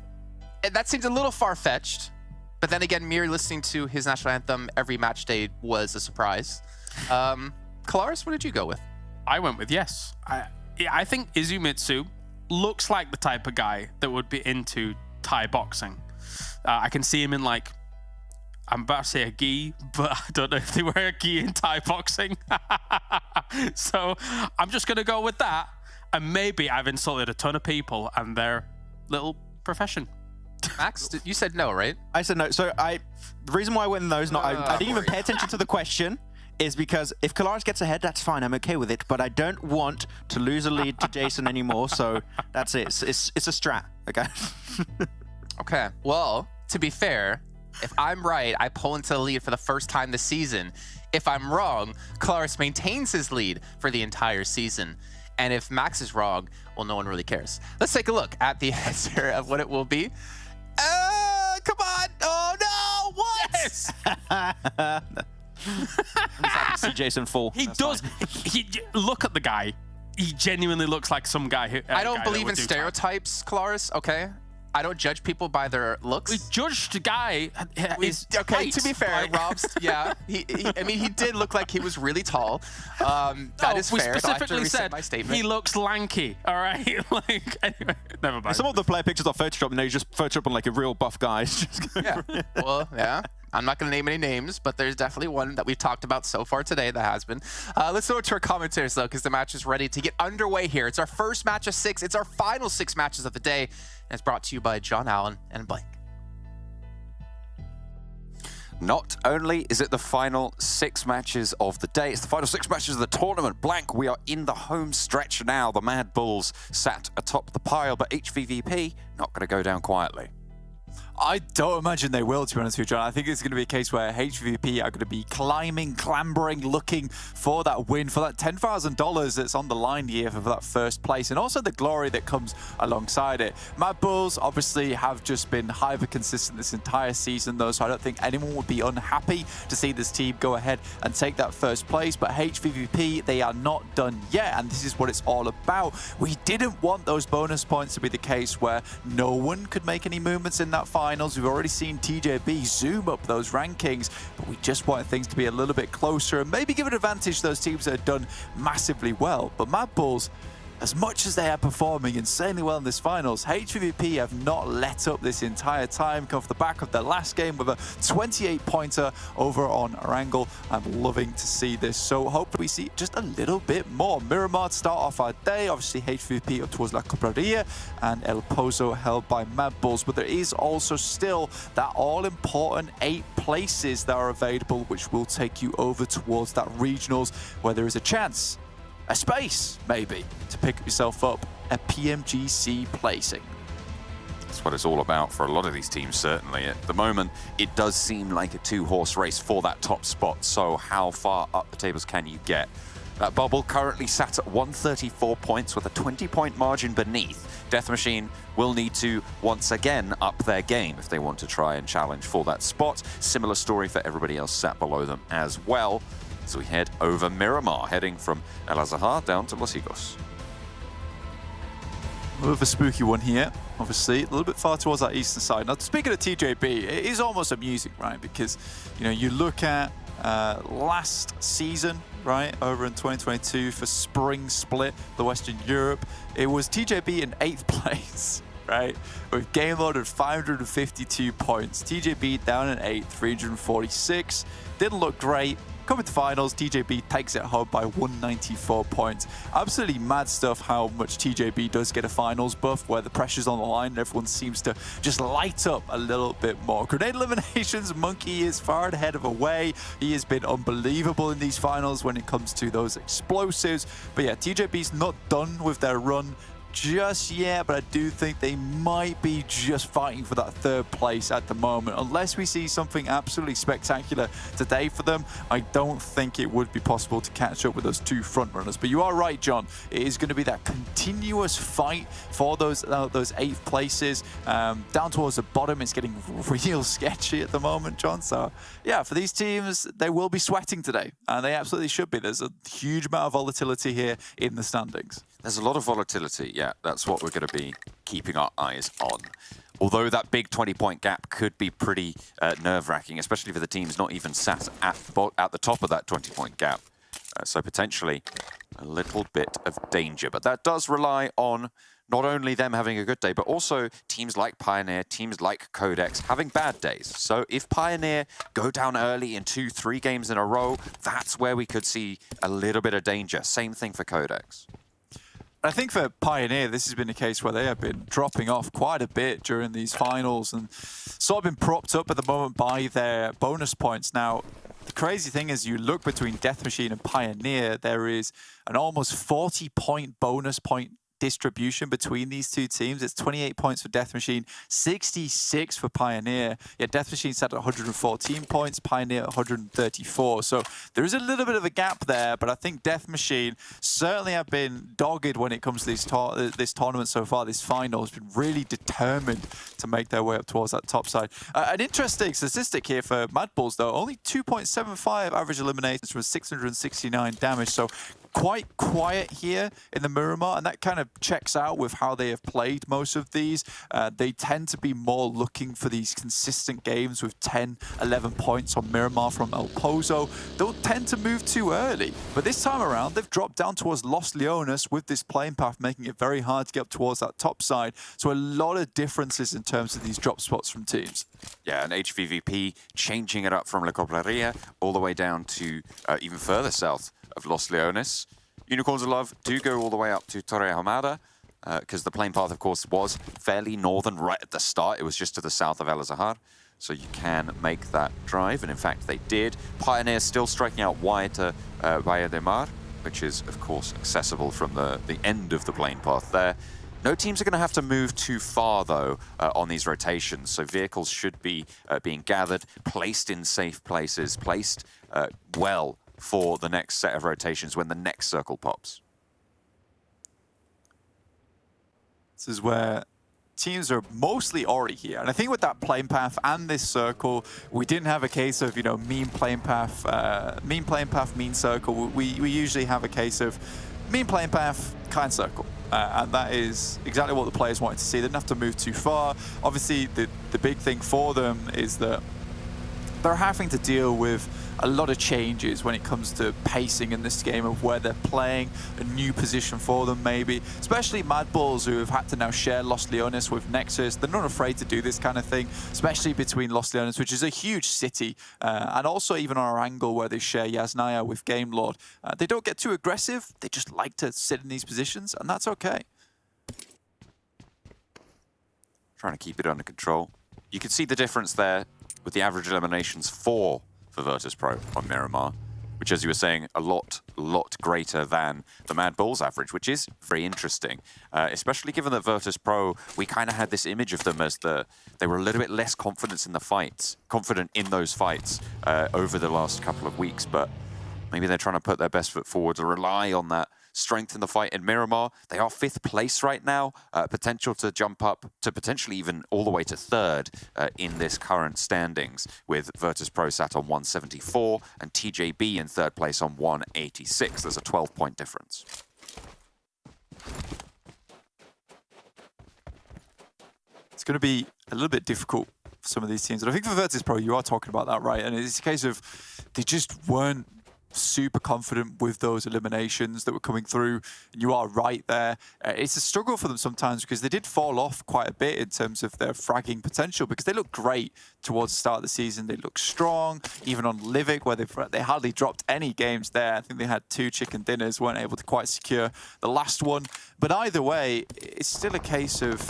G: That seems a little far-fetched. But then again, mere listening to his national anthem every match day was a surprise. Kalaris, what did you go with?
E: I went with yes. I think Izumitsu looks like the type of guy that would be into Thai boxing. I can see him in, like, I'm about to say a gi, but I don't know if they wear a gi in Thai boxing. So I'm just going to go with that. And maybe I've insulted a ton of people and their little profession.
G: Max, you said no, right?
H: I said no. So the reason why I went no is not. I didn't even pay attention to the question. Is because if Kalaris gets ahead, that's fine. I'm okay with it. But I don't want to lose a lead to Jason anymore. So that's it. It's a strat. Okay.
G: Okay. Well, to be fair, if I'm right, I pull into the lead for the first time this season. If I'm wrong, Kalaris maintains his lead for the entire season. And if Max is wrong, well, no one really cares. Let's take a look at the answer of what it will be. Come on. Oh, no. What?
E: Yes.
H: I'm happy to see Jason fall.
E: He does. He look at the guy. He genuinely looks like some guy who.
G: I don't believe in stereotypes, Kalaris. Okay, I don't judge people by their looks.
E: We judged the guy.
G: Okay,
E: height,
G: to be fair,
E: like...
G: Rob's. Yeah, I mean, he did look like he was really tall. That is fair.
E: We specifically said
G: my statement.
E: he looks lanky. All right, like anyway, never mind.
H: Some of the player pictures are Photoshop, and they just Photoshop on like a real buff guy.
G: Yeah. Well, yeah. I'm not going to name any names, but there's definitely one that we've talked about so far today that has been. Let's go to our commentators, though, because the match is ready to get underway here. It's our first match of 6. It's our final 6 matches of the day, and it's brought to you by John Allen and Blake.
I: Not only is it the final 6 matches of the day, it's the final 6 matches of the tournament. Blank, we are in the home stretch now. The Mad Bulls sat atop the pile, but HVVP not going to go down quietly.
J: I don't imagine they will, to be honest with you, John. I think it's going to be a case where HVVP are going to be climbing, clambering, looking for that win, for that $10,000 that's on the line here for that first place, and also the glory that comes alongside it. MADBULLS obviously have just been hyper consistent this entire season, though, so I don't think anyone would be unhappy to see this team go ahead and take that first place. But HVVP, they are not done yet, and this is what it's all about. We didn't want those bonus points to be the case where no one could make any movements in that final. We've already seen TJB zoom up those rankings, but we just wanted things to be a little bit closer and maybe give an advantage to those teams that have done massively well. But MADBULLS, as much as they are performing insanely well in this finals, HVVP have not let up this entire time. Come off the back of their last game with a 28-pointer over on Erangel. I'm loving to see this, so hopefully we see just a little bit more. Miramar to start off our day, obviously HVVP up towards La Cobraria, and El Pozo held by MADBULLS, but there is also still that all-important 8 places that are available, which will take you over towards that regionals, where there is a chance, a space, maybe, to pick yourself up a PMGC placing.
I: That's what it's all about for a lot of these teams, certainly. At the moment, it does seem like a 2-horse race for that top spot, so how far up the tables can you get? That bubble currently sat at 134 points with a 20-point margin beneath. Death Machine will need to once again up their game if they want to try and challenge for that spot. Similar story for everybody else sat below them as well. So we head over Miramar, heading from El Azahar down to Los Higos.
J: A bit of a spooky one here, obviously, a little bit far towards that eastern side. Now, speaking of TJB, it is almost amusing, right? Because, you know, you look at last season, right, over in 2022 for Spring Split, the Western Europe, it was TJB in 8th place, right? With game loaded 552 points. TJB down in 8th, 346. Didn't look great. Coming to finals, TJB takes it home by 194 points. Absolutely mad stuff how much TJB does get a finals buff, where the pressure's on the line and everyone seems to just light up a little bit more. Grenade eliminations, Monkey is far ahead of away. He has been unbelievable in these finals when it comes to those explosives. But yeah, TJB's not done with their run. just yet, but I do think they might be just fighting for that third place at the moment. Unless we see something absolutely spectacular today for them, I don't think it would be possible to catch up with those two front runners. But you are right, John. It is going to be that continuous fight for those 8th places. Down towards the bottom, it's getting real sketchy at the moment, John. So yeah, for these teams, they will be sweating today, and they absolutely should be. There's a huge amount of volatility here in the standings.
I: There's a lot of volatility, yeah. That's what we're going to be keeping our eyes on. Although that big 20-point gap could be pretty nerve-wracking, especially for the teams not even sat at the top of that 20-point gap. So potentially a little bit of danger. But that does rely on not only them having a good day, but also teams like Pioneer, teams like QODEX having bad days. So if Pioneer go down early in 2-3 games in a row, that's where we could see a little bit of danger. Same thing for QODEX.
J: I think for Pioneer, this has been a case where they have been dropping off quite a bit during these finals and sort of been propped up at the moment by their bonus points. Now, the crazy thing is you look between Death Machine and Pioneer, there is an almost 40-point bonus point distribution between these two teams. It's 28 points for Death Machine, 66 for Pioneer. Yet Death Machine sat at 114 points, Pioneer 134. So there is a little bit of a gap there, but I think Death Machine certainly have been dogged when it comes to this tournament so far. This final has been really determined to make their way up towards that top side. An interesting statistic here for MADBULLS, though. Only 2.75 average eliminations from 669 damage. So quite quiet here in the Miramar, and that kind of checks out with how they have played most of these. They tend to be more looking for these consistent games with 10, 11 points on Miramar from El Pozo. Don't tend to move too early, but this time around, they've dropped down towards Los Leones with this playing path, making it very hard to get up towards that top side. So a lot of differences in terms of these drop spots from teams.
I: Yeah, and HVVP changing it up from La Copleria all the way down to even further south of Los Leones. Unicorns of Love do go all the way up to Torre Ahumada, because the playing path, of course, was fairly northern right at the start. It was just to the south of El Azahar, so you can make that drive, and in fact they did. Pioneer still striking out wide to Valle de Mar, which is, of course, accessible from the end of the playing path there. No teams are going to have to move too far, though, on these rotations, so vehicles should be being gathered, placed in safe places, placed well for the next set of rotations when the next circle pops.
J: This is where teams are mostly already here. And I think with that playing path and this circle, we didn't have a case of, you know, mean playing path, mean circle. We usually have a case of mean playing path, kind circle. And that is exactly what the players wanted to see. They didn't have to move too far. Obviously, the big thing for them is that they're having to deal with a lot of changes when it comes to pacing in this game of where they're playing, a new position for them maybe, especially MADBULLS, who have had to now share Los Leones with NEXUS. They're not afraid to do this kind of thing, especially between Los Leones, which is a huge city, and also even on Erangel, where they share Yasnaya with Game Lord. They don't get too aggressive, they just like to sit in these positions, and that's okay.
I: Trying to keep it under control. You can see the difference there with the average eliminations for VIRTUS.PRO on Miramar, which, as you were saying, a lot greater than the MADBULLS average, which is very interesting, especially given that VIRTUS.PRO, we kind of had this image of them as they were a little bit less confident in those fights over the last couple of weeks, but maybe they're trying to put their best foot forward to rely on that strength in the fight in Miramar. They are 5th place right now, potential to jump up to potentially even all the way to 3rd in this current standings, with VIRTUS.PRO sat on 174 and TJB in 3rd place on 186. There's a 12-point difference.
J: It's going to be a little bit difficult for some of these teams. And I think for VIRTUS.PRO, you are talking about that, right? And it's a case of they just weren't super confident with those eliminations that were coming through. And you are right there. It's a struggle for them sometimes because they did fall off quite a bit in terms of their fragging potential, because they look great towards the start of the season. They look strong, even on Livic, where they hardly dropped any games there. I think they had 2 chicken dinners, weren't able to quite secure the last one. But either way, it's still a case of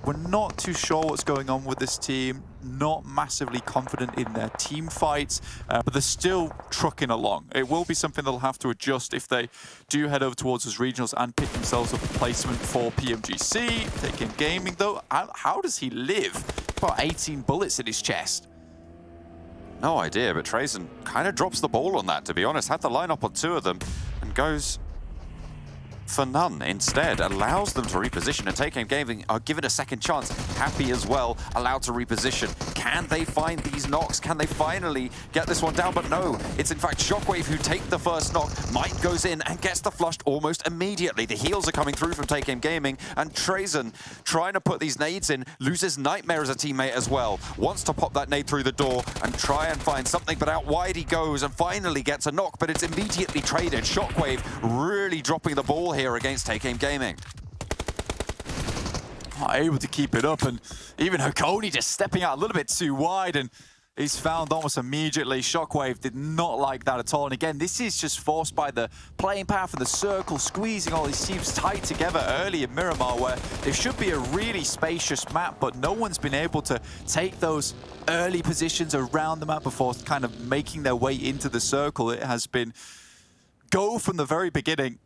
J: We're not too sure what's going on with this team, not massively confident in their team fights, but they're still trucking along. It will be something they'll have to adjust if they do head over towards those regionals and pick themselves up a placement for PMGC. Taking gaming though, how does he live? About 18 bullets in his chest.
I: No idea, but Trazen kind of drops the ball on that, to be honest. Had the lineup on 2 of them and goes for none instead. Allows them to reposition, and Taking Gaming are given a second chance. Happy as well, allowed to reposition. Can they find these knocks? Can they finally get this one down? But no, it's in fact Shockwave who take the first knock. Mike goes in and gets the flushed almost immediately. The heals are coming through from Taking Gaming, and Trazen trying to put these nades in, loses Nightmare as a teammate as well. Wants to pop that nade through the door and try and find something, but out wide he goes and finally gets a knock, but it's immediately traded. Shockwave really dropping the ball here against Taking Gaming.
J: Not able to keep it up, and even Hakoni just stepping out a little bit too wide, and he's found almost immediately. Shockwave did not like that at all, and again, this is just forced by the playing path of the circle, squeezing all these teams tight together early in Miramar, where it should be a really spacious map, but no one's been able to take those early positions around the map before kind of making their way into the circle. It has been go from the very beginning.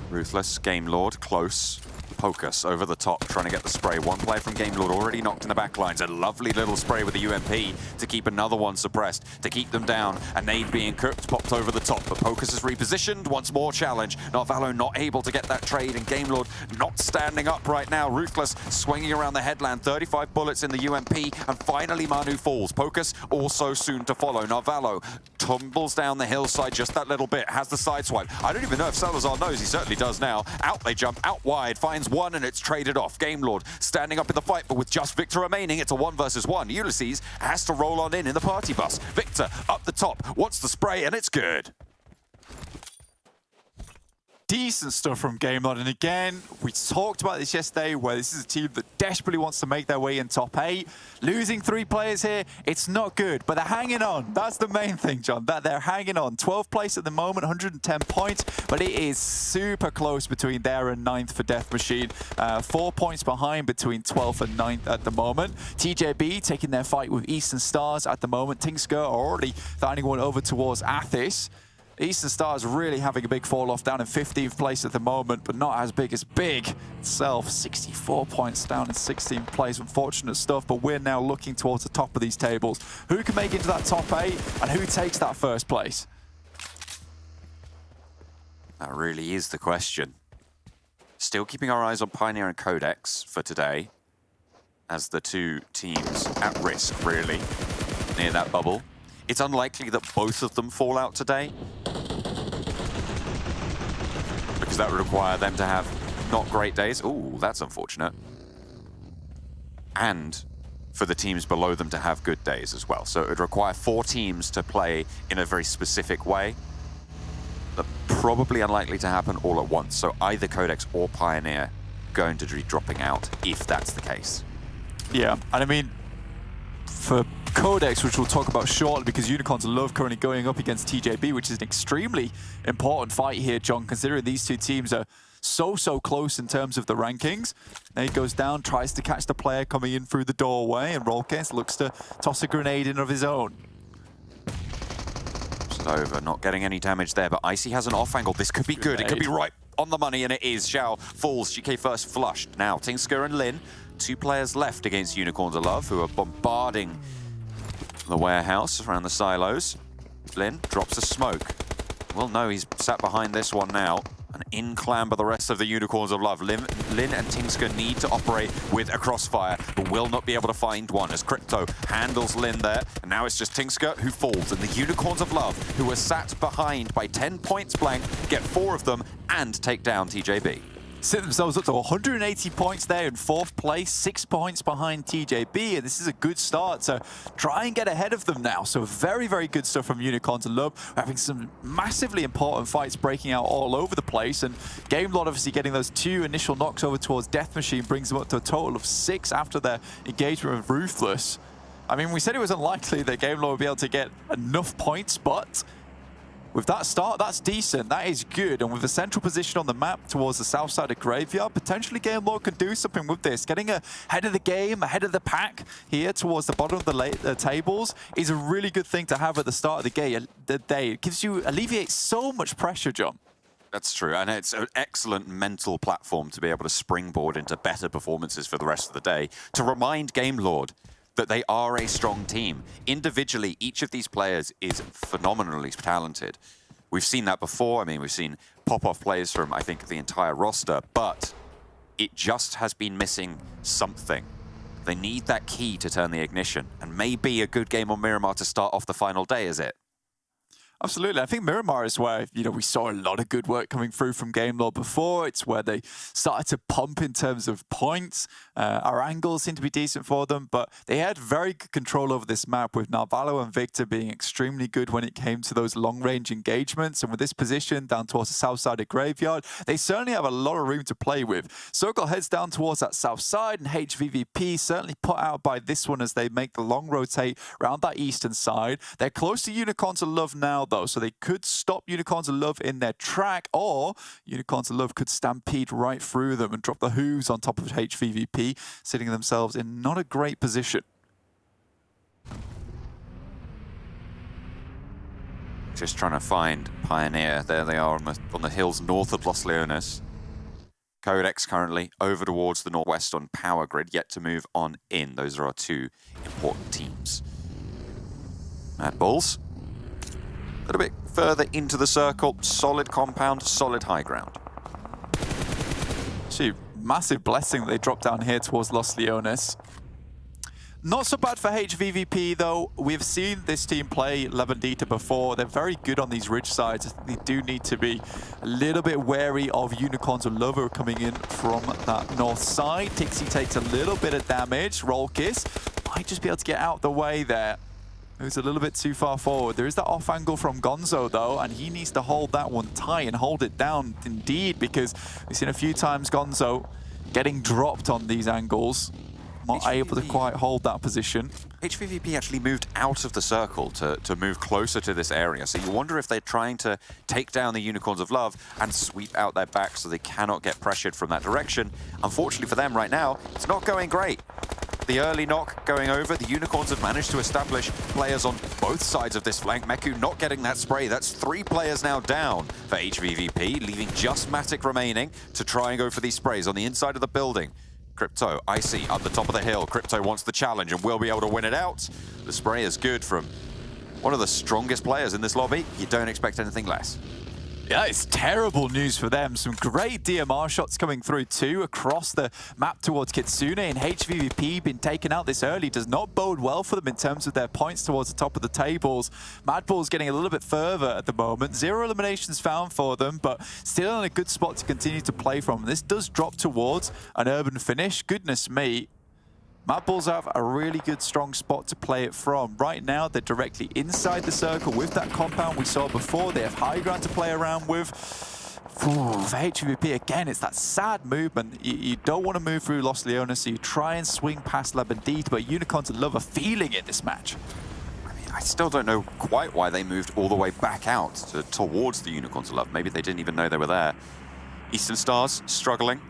I: Ruthless, Game Lord, close. Pocus over the top, trying to get the spray. One player from Game Lord already knocked in the back lines. A lovely little spray with the UMP to keep another one suppressed, to keep them down. A nade being cooked, popped over the top, but Pocus is repositioned. Once more challenge. Narvalo not able to get that trade, and Game Lord not standing up right now. Ruthless swinging around the headland. 35 bullets in the UMP, and finally Manu falls. Pocus also soon to follow. Narvalo tumbles down the hillside just that little bit, has the side swipe. I don't even know if Salazar knows, he certainly does now. Out they jump, out wide, finds one, and it's traded off. Game Lord standing up in the fight, but with just Victor remaining, it's a 1 versus 1. Ulysses has to roll on in the party bus. Victor up the top, wants the spray, and it's good.
J: Decent stuff from Game Lord, and again, we talked about this yesterday, where this is a team that desperately wants to make their way in top 8. Losing 3 players here, it's not good, but they're hanging on. That's the main thing, John, that they're hanging on. 12th place at the moment, 110 points, but it is super close between there and 9th for Death Machine. 4 points behind between 12th and 9th at the moment. TJB taking their fight with Eastern Stars at the moment. Tingsker are already finding one over towards Athis. Eastern Stars really having a big fall off, down in 15th place at the moment, but not as big as Big itself. 64 points down in 16th place. Unfortunate stuff, but we're now looking towards the top of these tables. Who can make it into that top 8, and who takes that first place?
I: That really is the question. Still keeping our eyes on Pioneer and QODEX for today, as the 2 teams at risk, really, near that bubble. It's unlikely that both of them fall out today, because that would require them to have not great days. Ooh, that's unfortunate. And for the teams below them to have good days as well. So it would require 4 teams to play in a very specific way. That's probably unlikely to happen all at once. So either QODEX or Pioneer going to be dropping out if that's the case.
J: Yeah, and I mean, for QODEX, which we'll talk about shortly, because Unicorns love currently going up against TJB, which is an extremely important fight here, John, considering these 2 teams are so close in terms of the rankings. Nade goes down, tries to catch the player coming in through the doorway, and Rollcase looks to toss a grenade in of his own.
I: It's over, not getting any damage there, but Icy has an off angle. This could be good. It could be right on the money, and it is. Xiao falls. GK first flushed. Now Tingsker and Lin, 2 players left against Unicorns of Love, who are bombarding the warehouse around the silos. Lin drops a smoke. Well, no, he's sat behind this one now. And in clamber the rest of the Unicorns of Love. Lin and Tingsker need to operate with a crossfire, but will not be able to find one as Crypto handles Lin there. And now it's just Tingsker who falls, and the Unicorns of Love, who are sat behind by 10 points blank, get 4 of them and take down TJB.
J: Set themselves up to 180 points there in 4th place, 6 points behind TJB, and this is a good start to try and get ahead of them now. So very good stuff from Unicorns of Love. We're having some massively important fights breaking out all over the place, and Game Lord obviously getting those 2 initial knocks over towards Death Machine brings them up to a total of 6 after their engagement with Ruthless. I mean, we said it was unlikely that Game Lord would be able to get enough points, but with that start, that's decent. That is good. And with a central position on the map towards the south side of Graveyard, potentially Game Lord can do something with this. Getting ahead of the game, ahead of the pack here towards the bottom of the tables is a really good thing to have at the start of the day. It gives you, alleviates so much pressure, John.
I: That's true, and it's an excellent mental platform to be able to springboard into better performances for the rest of the day, to remind Game Lord that they are a strong team. Individually, each of these players is phenomenally talented. We've seen that before. I mean, we've seen pop-off plays from, I think, the entire roster, but it just has been missing something. They need that key to turn the ignition, and maybe a good game on Miramar to start off the final day, is it?
J: Absolutely. I think Miramar is where, we saw a lot of good work coming through from Game Lord before. It's where they started to pump in terms of points. Our angles seem to be decent for them, but they had very good control over this map, with Narvalo and Victor being extremely good when it came to those long-range engagements. And with this position down towards the south side of Graveyard, they certainly have a lot of room to play with. Circle heads down towards that south side, and HVVP certainly put out by this one as they make the long rotate around that eastern side. They're close to Unicorns of Love now, though, so they could stop Unicorns of Love in their track, or Unicorns of Love could stampede right through them and drop the hooves on top of HVVP, sitting themselves in not a great position.
I: Just trying to find Pioneer. There they are on the hills north of Los Leones. QODEX currently over towards the northwest on Power Grid, yet to move on in. Those are our two important teams. MADBULLS a little bit further into the circle. Solid compound, solid high ground.
J: Actually, massive blessing that they dropped down here towards Los Leones. Not so bad for HVVP, though. We've seen this team play Levandita before. They're very good on these ridge sides. They do need to be a little bit wary of Unicorns of Love coming in from that north side. Tixie takes a little bit of damage. Roll Kiss might just be able to get out the way there. Moves a little bit too far forward. There is that off angle from Gonzo, though, and he needs to hold that one tight and hold it down indeed, because we've seen a few times Gonzo getting dropped on these angles. Not able to quite hold that position.
I: HVVP actually moved out of the circle to move closer to this area. So you wonder if they're trying to take down the Unicorns of Love and sweep out their back so they cannot get pressured from that direction. Unfortunately for them right now, it's not going great. The early knock going over, the Unicorns have managed to establish players on both sides of this flank. Meku not getting that spray. That's 3 players now down for HVVP, leaving just Matic remaining to try and go for these sprays on the inside of the building. Crypto, Icy up the top of the hill. Crypto wants the challenge and will be able to win it out. The spray is good from one of the strongest players in this lobby. You don't expect anything less.
J: Yeah, it's terrible news for them. Some great DMR shots coming through too across the map towards Kitsune, and HVVP being taken out this early does not bode well for them in terms of their points towards the top of the tables. MADBULLS getting a little bit further at the moment. 0 eliminations found for them, but still in a good spot to continue to play from. This does drop towards an urban finish. Goodness me. MADBULLS have a really good, strong spot to play it from. Right now, they're directly inside the circle with that compound we saw before. They have high ground to play around with. For HVVP, again, it's that sad movement. You don't want to move through Los Leones, so you try and swing past Labandit, but Unicorns of Love are feeling it this match.
I: I mean, I still don't know quite why they moved all the way back out towards the Unicorns of Love. Maybe they didn't even know they were there. Eastern Stars struggling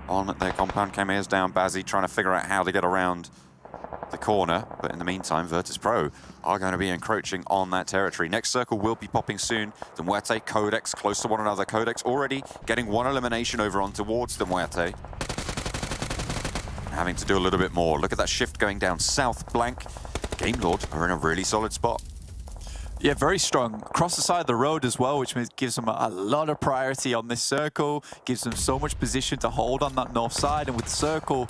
I: on their compound. Kameha's down. Bazzi trying to figure out how to get around the corner. But in the meantime, VIRTUS.PRO are going to be encroaching on that territory. Next circle will be popping soon. The MUERTE, QODEX close to one another. QODEX already getting 1 elimination over on towards the MUERTE. Having to do a little bit more. Look at that shift going down south blank. Game Lord are in a really solid spot.
J: Yeah, very strong. Across the side of the road as well, which gives them a lot of priority on this circle, gives them so much position to hold on that north side. And with the circle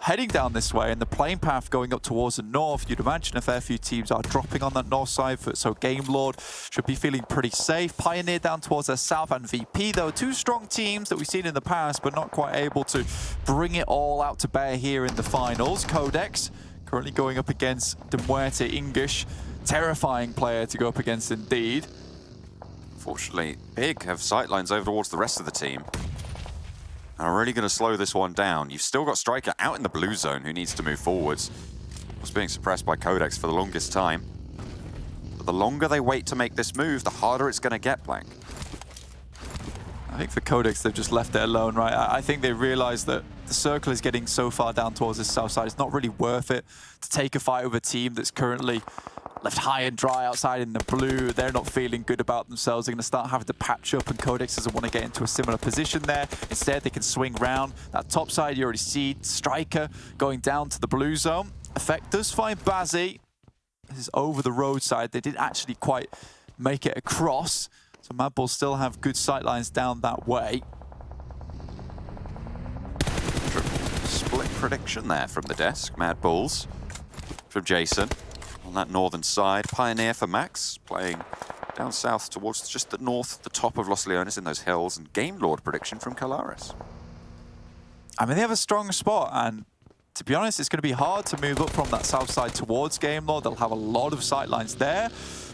J: heading down this way and the plane path going up towards the north, you'd imagine a fair few teams are dropping on that north side. So Game Lord should be feeling pretty safe. Pioneer down towards their south, and VP, though. 2 strong teams that we've seen in the past, but not quite able to bring it all out to bear here in the finals. QODEX currently going up against the MUERTE English. Terrifying player to go up against indeed.
I: Fortunately, Big have sightlines over towards the rest of the team. And are really going to slow this one down. You've still got Striker out in the blue zone who needs to move forwards. Was being suppressed by QODEX for the longest time. the longer they wait to make this move, the harder it's going to get, Blank.
J: I think for QODEX, they've just left it alone, right? I think they realize that the circle is getting so far down towards the south side, it's not really worth it to take a fight with a team that's currently left high and dry outside in the blue. They're not feeling good about themselves. They're going to start having to patch up, and QODEX doesn't want to get into a similar position there. Instead, they can swing round. That top side, you already see Striker going down to the blue zone. Effect does find Bazzi. This is over the roadside. They didn't actually quite make it across. So MADBULLS still have good sightlines down that way.
I: Split prediction there from the desk. MADBULLS from Jason on that northern side. Pioneer for Max, playing down south towards just the north, the top of Los Leones in those hills. And Game Lord prediction from Calaris.
J: I mean, they have a strong spot, and to be honest, it's going to be hard to move up from that south side towards Game Lord. They'll have a lot of sightlines there.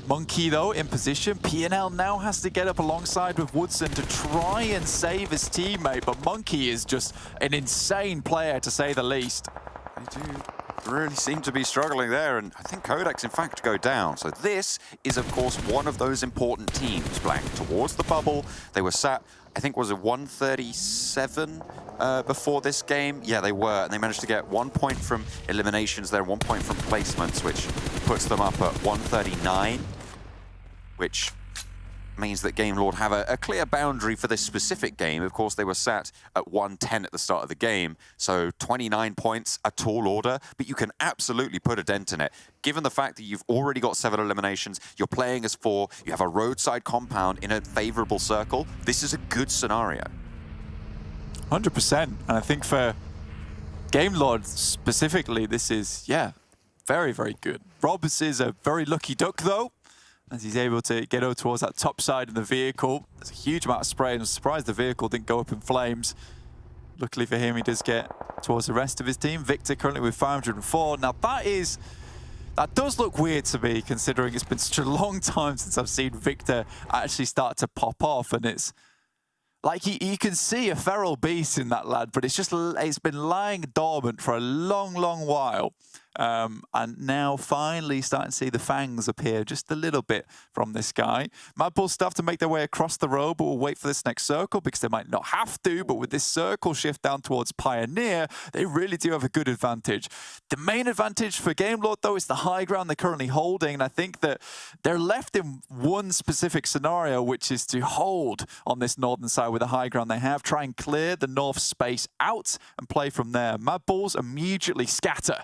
J: Monkey, though, in position. PNL now has to get up alongside with Woodson to try and save his teammate, but Monkey is just an insane player, to say the least.
I: They do really seem to be struggling there, and I think QODEX, in fact, go down. So this is, of course, one of those important teams, Blank, towards the bubble. They were sat, I think, was it 137 before this game? Yeah, they were, and they managed to get 1 point from eliminations there, 1 point from placements, which puts them up at 139, which means that Game Lord have a clear boundary for this specific game. Of course, they were sat at 110 at the start of the game, so 29 points, a tall order, but you can absolutely put a dent in it. Given the fact that you've already got 7 eliminations, you're playing as 4, you have a roadside compound in a favorable circle, this is a good scenario.
J: 100%, and I think for Game Lord specifically, this is, yeah, very, very good. Robs is a very lucky duck, though, as he's able to get over towards that top side of the vehicle. There's a huge amount of spray, and I'm surprised the vehicle didn't go up in flames. Luckily for him, he does get towards the rest of his team. Victor currently with 504. Now that does look weird to me, considering it's been such a long time since I've seen Victor actually start to pop off, and it's like you can see a feral beast in that lad, but it's been lying dormant for a long, long while. And now finally starting to see the fangs appear just a little bit from this guy. MADBULLS still have to make their way across the road, but we'll wait for this next circle because they might not have to. But with this circle shift down towards Pioneer, they really do have a good advantage. The main advantage for Game Lord, though, is the high ground they're currently holding. And I think that they're left in one specific scenario, which is to hold on this northern side with the high ground they have, try and clear the north space out and play from there. MADBULLS immediately scatter.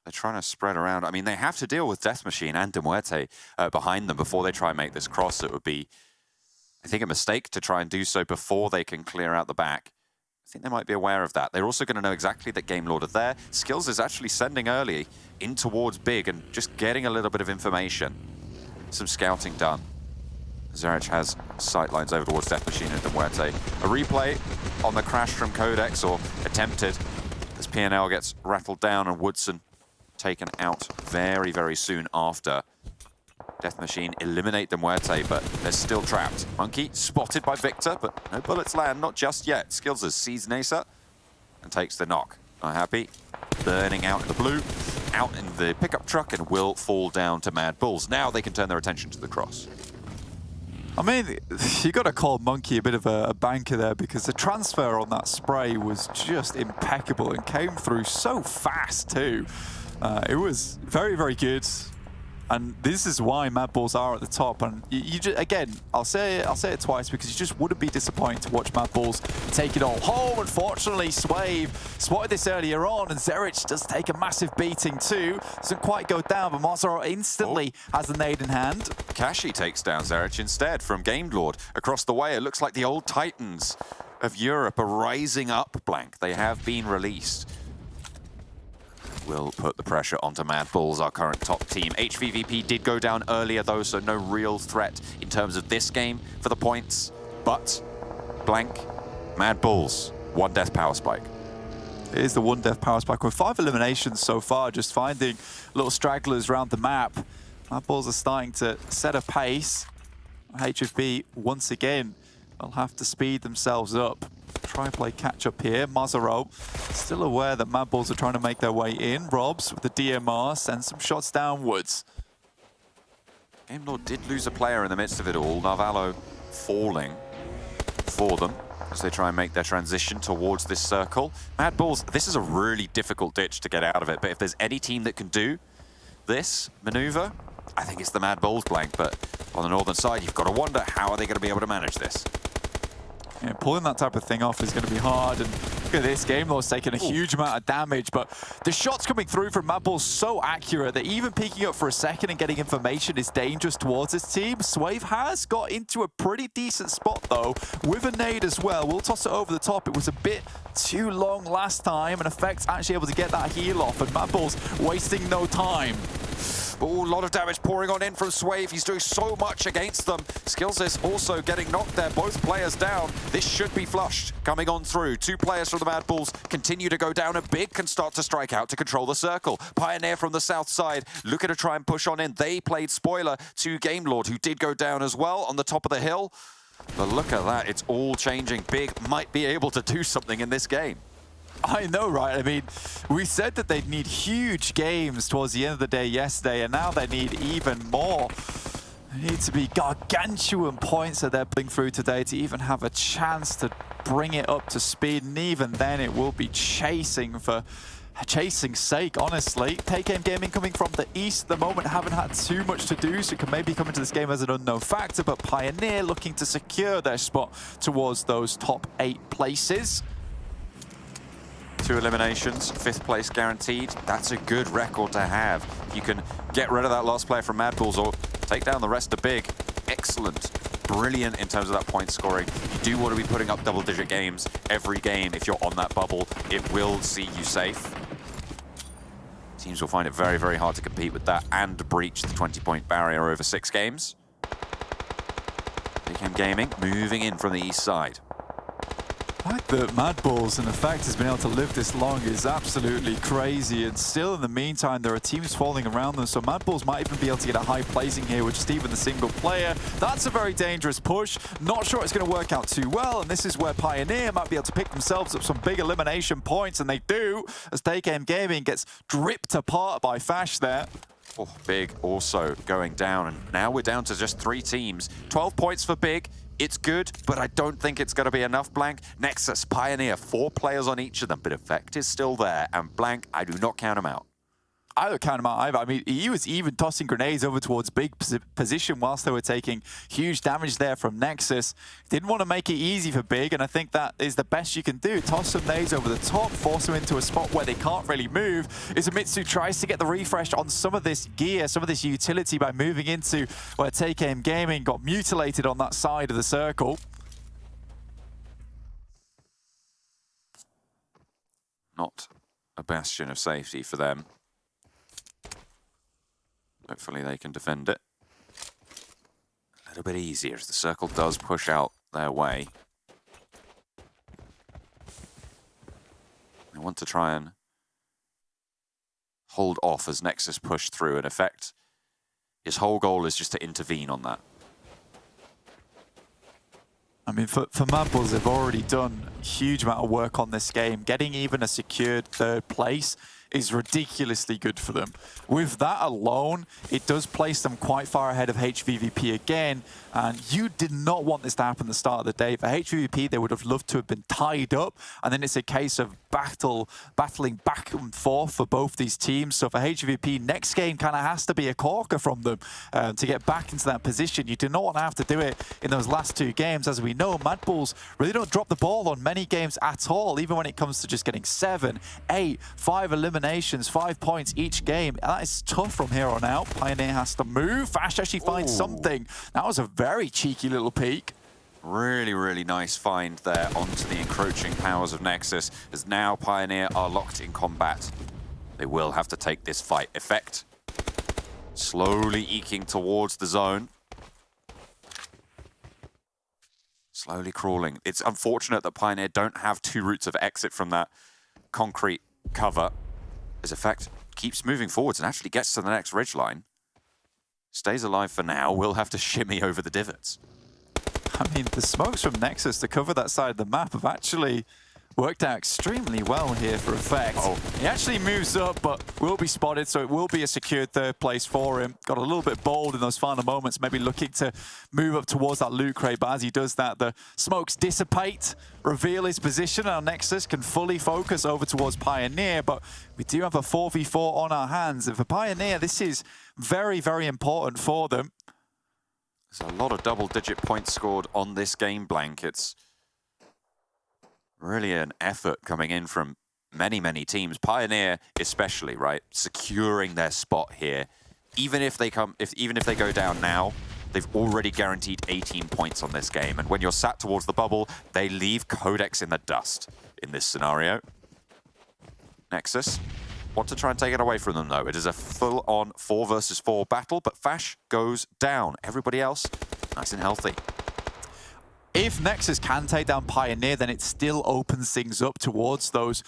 I: They're trying to spread around. I mean, they have to deal with Death Machine and MUERTE behind them before they try and make this cross. It would be, I think, a mistake to try and do so before they can clear out the back. I think they might be aware of that. They're also going to know exactly that Game Lord are there. Skills is actually sending early in towards Big and just getting a little bit of information. Some scouting done. Zerich has sightlines over towards Death Machine and MUERTE. A replay on the crash from QODEX, or attempted, as PNL gets rattled down and Woodson taken out very, very soon after. Death Machine eliminate the MUERTE, but they're still trapped. Monkey spotted by Victor, but no bullets land, not just yet. Skillz sees Nasa and takes the knock. Not happy. Burning out in the blue, out in the pickup truck, and will fall down to MADBULLS. Now they can turn their attention to the cross.
J: I mean, you got to call Monkey a bit of a banker there, because the transfer on that spray was just impeccable and came through so fast too. It was very, very good, and this is why MADBULLS are at the top. And you just, again, I'll say it twice, because you just wouldn't be disappointed to watch MADBULLS take it all home. Unfortunately, SHOCKWAVE spotted this earlier on, and Zerich does take a massive beating too. Doesn't quite go down, but Mazzaro instantly has the nade in hand.
I: Kashi takes down Zerich instead from Game Lord across the way. It looks like the old Titans of Europe are rising up, Blank. They have been released. Will put the pressure onto MADBULLS, our current top team. HVVP did go down earlier though, so no real threat in terms of this game for the points. But, Blank, MADBULLS, 1 death power spike.
J: It is the 1 death power spike with 5 eliminations so far, just finding little stragglers around the map. MADBULLS are starting to set a pace. HVP, once again, they'll have to speed themselves up. Try and play catch up here. Mazzaro still aware that MADBULLS are trying to make their way in. Robs with the DMR sends some shots downwards.
I: Game Lord did lose a player in the midst of it all. Narvalo falling for them as they try and make their transition towards this circle. MADBULLS, this is a really difficult ditch to get out of it, but if there's any team that can do this maneuver, I think it's the MADBULLS, Blank. But on the northern side, you've got to wonder, how are they going to be able to manage this?
J: Yeah, pulling that type of thing off is going to be hard, and look at this, Game Lord's taking a huge amount of damage, but the shots coming through from MADBULLS so accurate that even peeking up for a second and getting information is dangerous towards his team. SHOCKWAVE has got into a pretty decent spot though, with a nade as well. We'll toss it over the top. It was a bit too long last time, and Effect's actually able to get that heal off, and MADBULLS wasting no time.
I: Oh, a lot of damage pouring on in from SHOCKWAVE. He's doing so much against them. Skillsys also getting knocked there. Both players down. This should be flushed. Coming on through. 2 players from the MADBULLS continue to go down, and Big can start to strike out to control the circle. Pioneer from the south side looking to try and push on in. They played spoiler to Game Lord, who did go down as well on the top of the hill. But look at that. It's all changing. Big might be able to do something in this game.
J: I know, right? I mean, we said that they'd need huge games towards the end of the day yesterday, and now they need even more. They need to be gargantuan points that they're putting through today to even have a chance to bring it up to speed, and even then it will be chasing for chasing's sake, honestly. Take Aim Gaming coming from the east at the moment, haven't had too much to do, so can maybe come into this game as an unknown factor, but Pioneer looking to secure their spot towards those top 8 places.
I: 2 eliminations, 5th place guaranteed. That's a good record to have. You can get rid of that last player from MADBULLS or take down the rest of Big. Excellent. Brilliant in terms of that point scoring. You do want to be putting up double-digit games every game if you're on that bubble. It will see you safe. Teams will find it very, very hard to compete with that and breach the 20-point barrier over 6 games. Big Aim Gaming moving in from the east side.
J: The fact that MADBULLS in effect has been able to live this long is absolutely crazy, and still in the meantime there are teams falling around them, so MADBULLS might even be able to get a high placing here with just even the single player. That's a very dangerous push. Not sure it's going to work out too well, and this is where Pioneer might be able to pick themselves up some big elimination points, and they do, as Take Aim Gaming gets ripped apart by Fash there.
I: Oh, Big also going down, and now we're down to just 3 teams. 12 points for Big. It's good, but I don't think it's going to be enough, Blank. Nexus, Pioneer, 4 players on each of them, but Effect is still there, and Blank, I do not count him out.
J: I don't count him out either. I mean, he was even tossing grenades over towards Big position whilst they were taking huge damage there from Nexus. Didn't want to make it easy for Big, and I think that is the best you can do. Toss some nades over the top, force them into a spot where they can't really move. Izumitsu tries to get the refresh on some of this gear, some of this utility by moving into where Take Aim Gaming got mutilated on that side of the circle.
I: Not a bastion of safety for them. Hopefully they can defend it a little bit easier as the circle does push out their way. They want to try and hold off as Nexus push through. In effect, his whole goal is just to intervene on that.
J: I mean, for MADBULLS, they've already done a huge amount of work on this game. Getting even a secured 3rd place is ridiculously good for them. With that alone, it does place them quite far ahead of HVVP again, and you did not want this to happen at the start of the day. For HVVP, they would have loved to have been tied up, and then it's a case of battling back and forth for both these teams. So for HVVP, next game kind of has to be a corker from them to get back into that position. You do not want to have to do it in those last 2 games. As we know, MADBULLS really don't drop the ball on many games at all, even when it comes to just getting 7, 8, 5 eliminations, 5 points each game. And that is tough from here on out. Pioneer has to move. Fash actually finds something. That was a very cheeky little peek.
I: Really, really nice find there onto the encroaching powers of Nexus, as now Pioneer are locked in combat. They will have to take this fight. Effect slowly eking towards the zone. Slowly crawling. It's unfortunate that Pioneer don't have 2 routes of exit from that concrete cover, as Effect keeps moving forwards and actually gets to the next ridgeline. Stays alive for now, will have to shimmy over the divots.
J: I mean, the smokes from Nexus to cover that side of the map have actually worked out extremely well here for Effect. He actually moves up, but will be spotted, so it will be a secured third place for him. Got a little bit bold in those final moments, maybe looking to move up towards that loot crate, but as he does that, the smokes dissipate, reveal his position, and NEXUS can fully focus over towards Pioneer, but we do have a 4v4 on our hands, and for Pioneer, this is very, very important for them.
I: There's a lot of double-digit points scored on this game blank. It's really an effort coming in from many, many teams. Pioneer especially, right? Securing their spot here. Even if they go down now, they've already guaranteed 18 points on this game. And when you're sat towards the bubble, they leave QODEX in the dust in this scenario. NEXUS want to try and take it away from them, though. It is a full-on 4 versus 4 battle, but Fash goes down. Everybody else, nice and healthy.
J: If NEXUS can take down Pioneer, then it still opens things up towards those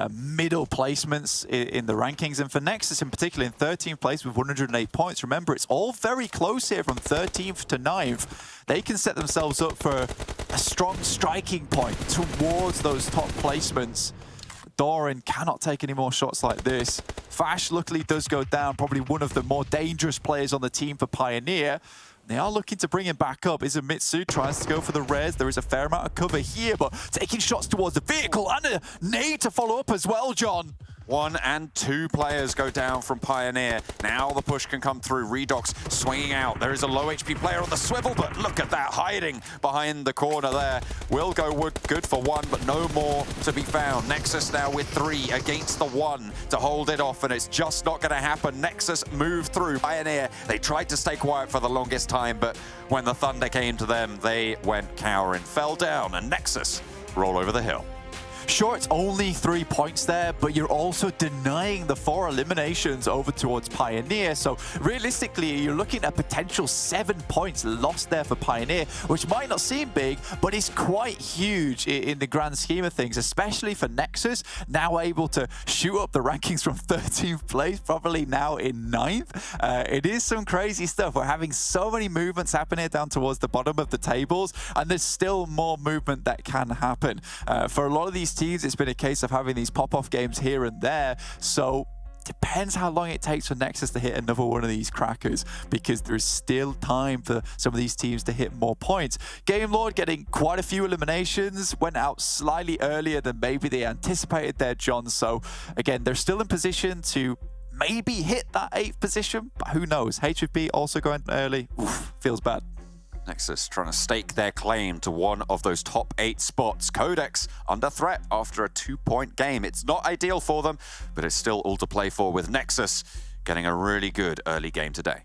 J: middle placements in the rankings. And for NEXUS in particular, in 13th place with 108 points, remember, it's all very close here from 13th to 9th. They can set themselves up for a strong striking point towards those top placements. Doran cannot take any more shots like this. Fash luckily does go down, probably one of the more dangerous players on the team for Pioneer. They are looking to bring him back up. Izumitsu tries to go for the res. There is a fair amount of cover here, but taking shots towards the vehicle and a nade to follow up as well, John.
I: 1 and 2 players go down from Pioneer. Now the push can come through. Redox swinging out. There is a low HP player on the swivel, but look at that, hiding behind the corner there. Will go good for 1, but no more to be found. NEXUS now with 3 against the 1 to hold it off, and it's just not going to happen. NEXUS move through. Pioneer, they tried to stay quiet for the longest time, but when the thunder came to them, they went cowering, fell down, and NEXUS roll over the hill.
J: Sure, it's only 3 points there, but you're also denying the 4 eliminations over towards Pioneer. So realistically, you're looking at potential 7 points lost there for Pioneer, which might not seem big, but it's quite huge in the grand scheme of things, especially for NEXUS, now able to shoot up the rankings from 13th place, probably now in 9th. It is some crazy stuff. We're having so many movements happening down towards the bottom of the tables, and there's still more movement that can happen. For a lot of these teams, it's been a case of having these pop-off games here and there, so depends how long it takes for NEXUS to hit another one of these crackers, because there's still time for some of these teams to hit more points. Game Lord getting quite a few eliminations, went out slightly earlier than maybe they anticipated there, John, so again, they're still in position to maybe hit that 8th position, but who knows. HVVP also going early. Oof, feels bad.
I: NEXUS trying to stake their claim to one of those top 8 spots. QODEX under threat after a 2-point game. It's not ideal for them, but it's still all to play for, with NEXUS getting a really good early game today.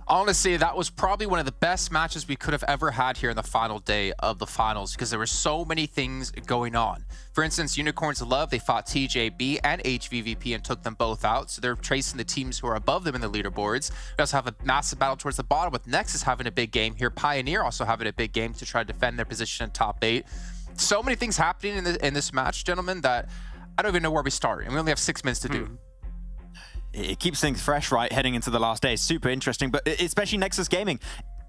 G: Honestly, that was probably one of the best matches we could have ever had here in the final day of the finals, because there were so many things going on. For instance, Unicorns Love, they fought TJB and HVVP and took them both out, so they're tracing the teams who are above them in the leaderboards. We also have a massive battle towards the bottom with NEXUS having a big game here, Pioneer also having a big game to try to defend their position in top 8. So many things happening in this match, gentlemen, that I don't even know where we start, and we only have 6 minutes to do.
H: It keeps things fresh, right, heading into the last day. It's super interesting, but especially NEXUS Gaming.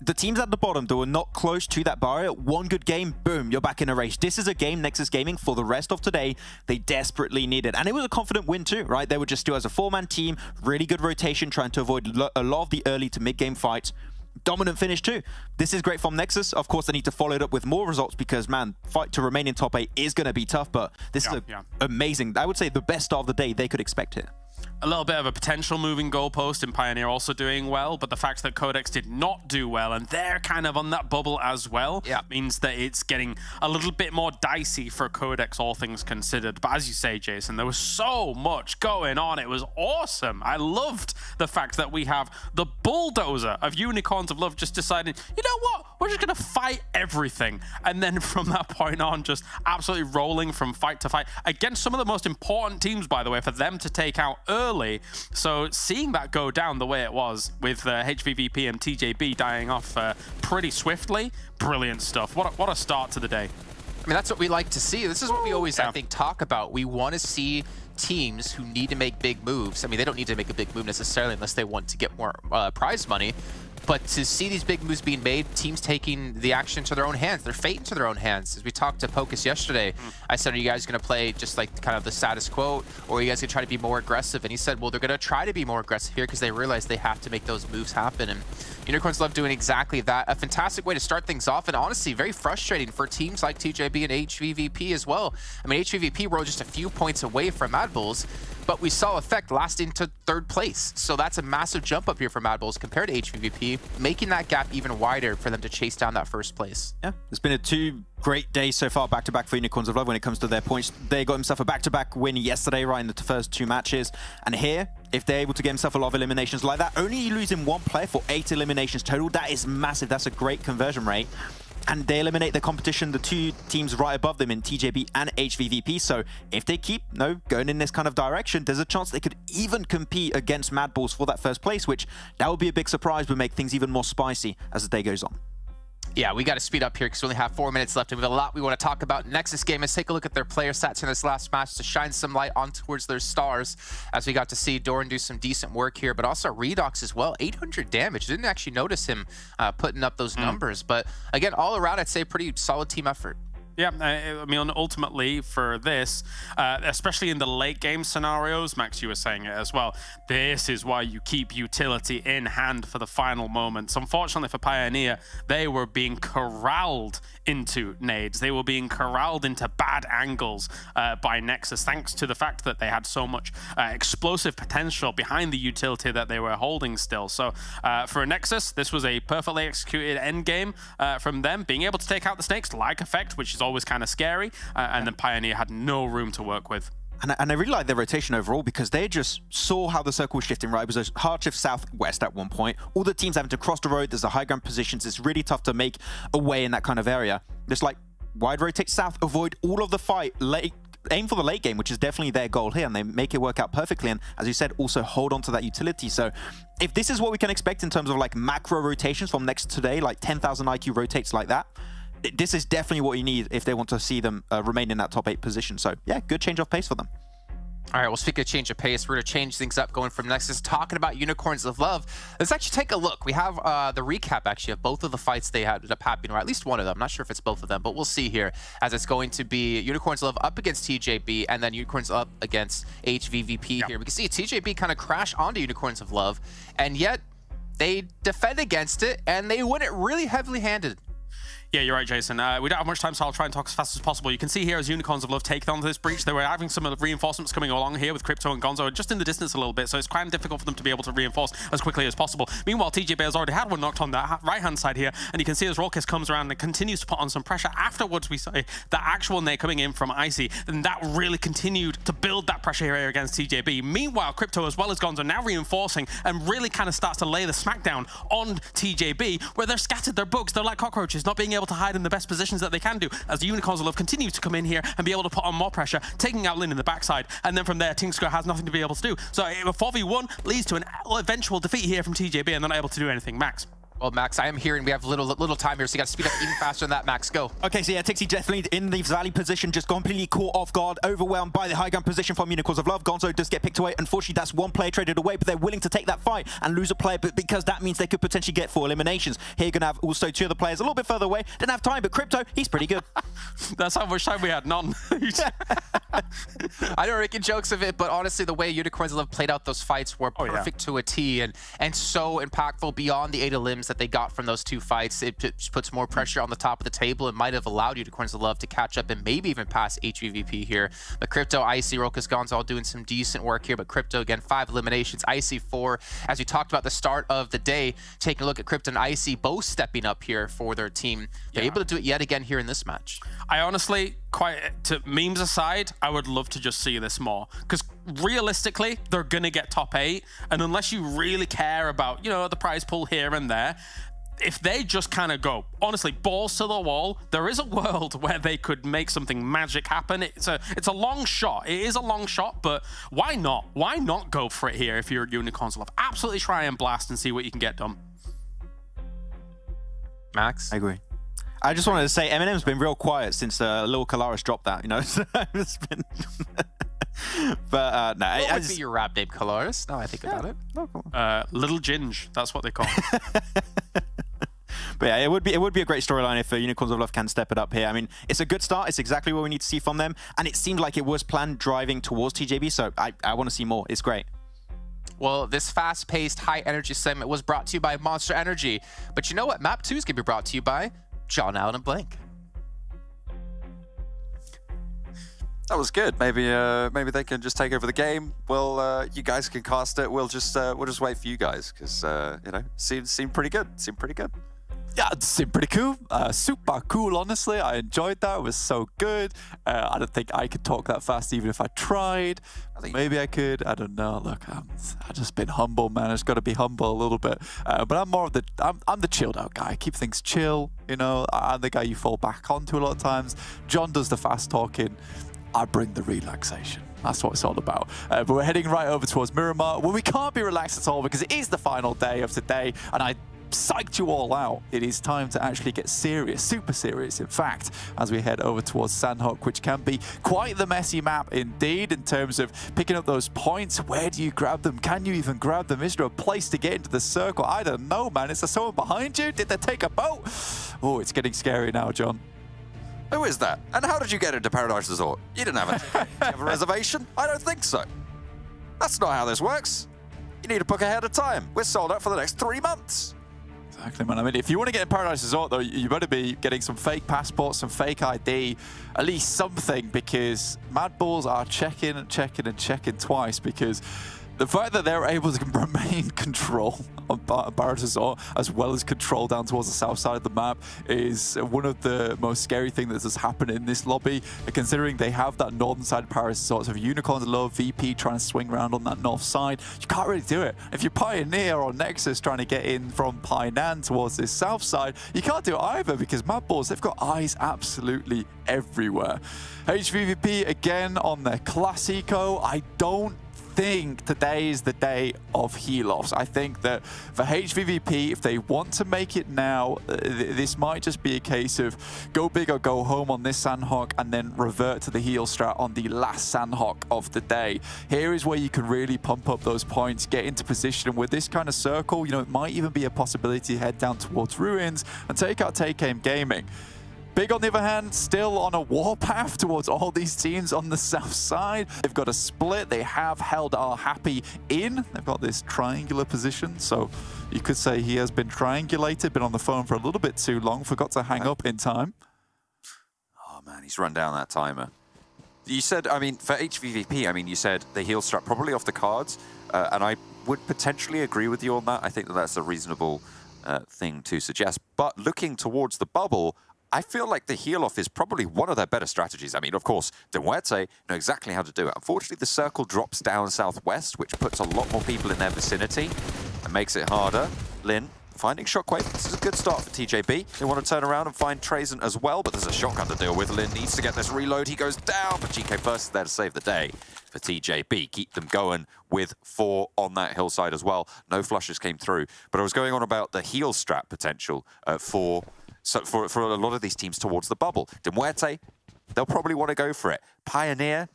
H: The teams at the bottom that were not close to that barrier, one good game, boom, you're back in a race. This is a game NEXUS Gaming for the rest of today they desperately needed. And it was a confident win too, right? They were just still as a 4-man team, really good rotation, trying to avoid a lot of the early to mid-game fights. Dominant finish too. This is great from NEXUS. Of course, they need to follow it up with more results because, man, fight to remain in top 8 is going to be tough, but this is amazing. I would say the best start of the day they could expect here.
E: A little bit of a potential moving goalpost in Pioneer also doing well, but the fact that QODEX did not do well and they're kind of on that bubble as well means that it's getting a little bit more dicey for QODEX, all things considered. But as you say, Jason, there was so much going on. It was awesome. I loved the fact that we have the bulldozer of Unicorns of Love just deciding, you know what, we're just going to fight everything. And then from that point on, just absolutely rolling from fight to fight against some of the most important teams, by the way, for them to take out early. So seeing that go down the way it was with HVVP and TJB dying off pretty swiftly, brilliant stuff. What a start to the day.
G: I mean, that's what we like to see. This is what we always, I think, talk about. We want to see teams who need to make big moves. I mean, they don't need to make a big move necessarily unless they want to get more prize money. But to see these big moves being made, teams taking the action into their own hands, their fate into their own hands. As we talked to Pocus yesterday, I said, are you guys going to play just like kind of the status quo, or are you guys going to try to be more aggressive? And he said, well, they're going to try to be more aggressive here because they realize they have to make those moves happen. And Unicorns love doing exactly that. A fantastic way to start things off, and honestly, very frustrating for teams like TJB and HVVP as well. I mean, HVVP were just a few points away from MADBULLS, but we saw Effect lasting to 3rd place. So that's a massive jump up here for MADBULLS compared to HVVP, making that gap even wider for them to chase down that 1st place.
H: Yeah, it's been a 2 great days so far, back-to-back for Unicorns of Love when it comes to their points. They got himself a back-to-back win yesterday, right in the first 2 matches. And here, if they're able to get himself a lot of eliminations like that, only losing 1 player for 8 eliminations total, that is massive. That's a great conversion rate. And they eliminate the competition, the 2 teams right above them in TJB and HVVP. So if they keep going in this kind of direction, there's a chance they could even compete against MADBULLS for that 1st place, which that would be a big surprise, would make things even more spicy as the day goes on.
G: Yeah, we got to speed up here because we only have 4 minutes left, and we have a lot we want to talk about. Nexus game, let's take a look at their player stats in this last match to shine some light on towards their stars, as we got to see Doran do some decent work here, but also Redox as well. 800 damage. Didn't actually notice him putting up those numbers, but again, all around, I'd say pretty solid team effort.
E: Yeah, I mean, ultimately for this, especially in the late game scenarios, Max, you were saying it as well, this is why you keep utility in hand for the final moments. Unfortunately for Pioneer, they were being corralled into nades. They were being corralled into bad angles by Nexus, thanks to the fact that they had so much explosive potential behind the utility that they were holding still. So for a Nexus, this was a perfectly executed end game from them, being able to take out the snakes like Effect, which is always kind of scary, and then Pioneer had no room to work with.
H: And I really like their rotation overall because they just saw how the circle was shifting, right? It was a hard shift southwest at one point. All the teams having to cross the road. There's a high ground positions. It's really tough to make a way in that kind of area. Just like wide rotate south, avoid all of the fight, aim for the late game, which is definitely their goal here, and they make it work out perfectly. And as you said, also hold on to that utility. So if this is what we can expect in terms of like macro rotations from next today, like 10,000 IQ rotates like that, this is definitely what you need if they want to see them remain in that top 8 position. So yeah, good change of pace for them.
G: All right, well, speaking of change of pace, we're going to change things up going from Nexus, talking about Unicorns of Love. Let's actually take a look. We have the recap, actually, of both of the fights they had up happening, or at least one of them. I'm not sure if it's both of them, but we'll see here, as it's going to be Unicorns of Love up against TJB, and then Unicorns up against HVVP here. We can see TJB kind of crash onto Unicorns of Love, and yet they defend against it, and they win it really heavily handed.
E: Yeah, you're right, Jason. We don't have much time, so I'll try and talk as fast as possible. You can see here as Unicorns of Love take on this breach, they were having some of the reinforcements coming along here with Crypto and Gonzo just in the distance a little bit, so it's quite difficult for them to be able to reinforce as quickly as possible. Meanwhile, TJB has already had one knocked on that right-hand side here, and you can see as Raucous comes around and continues to put on some pressure. Afterwards, we say that actual nade coming in from Icy, and that really continued to build that pressure here against TJB. Meanwhile, Crypto as well as Gonzo now reinforcing and really kind of starts to lay the smackdown on TJB, where they're scattered, they're bugs, they're like cockroaches, not being able to hide in the best positions that they can do, as the Unicorns of Love continue to come in here and be able to put on more pressure, taking out Lin in the backside, and then from there, Tinkscrew has nothing to be able to do. So a 4v1 leads to an eventual defeat here from TJB, and they're not able to do anything. Max.
G: Well, Max, I am hearing we have little time here, so you got to speed up even faster than that, Max. Go.
H: Okay, so yeah, Tixie definitely in the Valley position, just completely caught off guard, overwhelmed by the high ground position from Unicorns of Love. Gonzo does get picked away. Unfortunately, that's one player traded away, but they're willing to take that fight and lose a player, but because that means they could potentially get 4 eliminations. Here, you're going to have also 2 other players a little bit further away. Didn't have time, but Crypto, he's pretty good.
E: That's how much time we had, none.
G: I know we're making jokes of it, but honestly, the way Unicorns of Love played out those fights were perfect to a T, and so impactful beyond the 8 elims that they got from those 2 fights. It just puts more pressure on the top of the table and might have allowed Unicorns of Love to catch up and maybe even pass HVVP here. But Crypto, Icy, Raucous, Gonzo all doing some decent work here, but Crypto, again, 5 eliminations, Icy 4. As we talked about the start of the day, taking a look at Crypto and Icy, both stepping up here for their team. They're able to do it yet again here in this match.
E: I honestly, to memes aside, I would love to just see this more, because realistically, they're going to get top 8, and unless you really care about, the prize pool here and there, if they just kind of go, honestly, balls to the wall, there is a world where they could make something magic happen. It's a long shot. It is a long shot, but why not? Why not go for it here if you're Unicorns of Love? Absolutely try and blast and see what you can get done.
G: Max?
H: I agree. I just wanted to say Eminem's been real quiet since Lil Kalaris dropped that, It's been But no,
G: What would be your rap name, Coloris? Now I think about it.
E: Little Ginge, that's what they call.
H: But yeah, it would be a great storyline if Unicorns of Love can step it up here. I mean, it's a good start. It's exactly what we need to see from them, and it seemed like it was planned driving towards TJB. So I want to see more. It's great.
G: Well, this fast-paced, high-energy segment was brought to you by Monster Energy. But you know what? Map 2 is going to be brought to you by John Allen and Blank.
I: That was good. Maybe they can just take over the game. Well, you guys can cast it. We'll just wait for you guys because you know, seemed pretty good. Seemed pretty good.
J: Yeah, it seemed pretty cool. Super cool, honestly. I enjoyed that. It was so good. I don't think I could talk that fast even if I tried. Maybe I could. I don't know. Look, I've just been humble, man. I just got to be humble a little bit. But I'm more of the... I'm the chilled out guy. I keep things chill, you know. I'm the guy you fall back onto a lot of times. John does the fast talking. I bring the relaxation. That's what it's all about. But we're heading right over towards Miramar, where we can't be relaxed at all because it is the final day of today, and I psyched you all out. It is time to actually get serious, super serious, in fact, as we head over towards Sanhok, which can be quite the messy map indeed in terms of picking up those points. Where do you grab them? Can you even grab them? Is there a place to get into the circle? I don't know, man. Is there someone behind you? Did they take a boat? Oh, it's getting scary now, John.
I: Who is that? And how did you get into Paradise Resort? You didn't have a ticket. Did you have a reservation? I don't think so. That's not how this works. You need to book ahead of time. We're sold out for the next 3 months.
J: Exactly, man. I mean, if you want to get in Paradise Resort, though, you better be getting some fake passports, some fake ID, at least something, because MADBULLS are checking and checking and checking twice, because the fact that they're able to remain control on Paradise Resort as well as control down towards the south side of the map is one of the most scary things that has happened in this lobby, considering they have that northern side of Paradise Resort. So if Unicorns Love VP trying to swing around on that north side, you can't really do it. If you're Pioneer or Nexus trying to get in from Painan towards this south side, you can't do it either because MADBULLS, they've got eyes absolutely everywhere. HVVP again on their Classico. I don't think today is the day of heal-offs. I think that for HVVP, if they want to make it now, this might just be a case of go big or go home on this Sanhok and then revert to the heal strat on the last Sanhok of the day. Here is where you can really pump up those points, get into position, and with this kind of circle, you know, it might even be a possibility to head down towards Ruins and take out Take Aim Gaming. Big, on the other hand, still on a warpath towards all these teams on the south side. They've got a split. They have held our Happy in. They've got this triangular position, so you could say he has been triangulated, been on the phone for a little bit too long, forgot to hang up in time.
I: Oh, man, he's run down that timer. You said, I mean, for HVVP, I mean, you said the heal strat probably off the cards, and I would potentially agree with you on that. I think that that's a reasonable thing to suggest. But looking towards the bubble, I feel like the heal-off is probably one of their better strategies. I mean, of course, MUERTE know exactly how to do it. Unfortunately, the circle drops down southwest, which puts a lot more people in their vicinity and makes it harder. Lin finding Shockwave. This is a good start for TJB. They want to turn around and find Trazen as well, but there's a shotgun to deal with. Lin needs to get this reload. He goes down, but GK First is there to save the day for TJB. Keep them going with 4 on that hillside as well. No flushes came through, but I was going on about the heal strat potential for a lot of these teams towards the bubble. MUERTE, they'll probably want to go for it. Pioneer,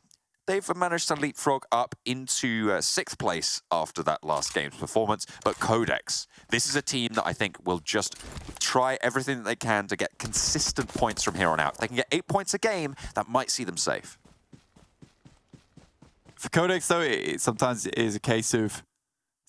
I: they've managed to leapfrog up into 6th place after that last game's performance. But QODEX, this is a team that I think will just try everything that they can to get consistent points from here on out. If they can get 8 points a game, that might see them safe.
J: For QODEX, though, it sometimes is a case of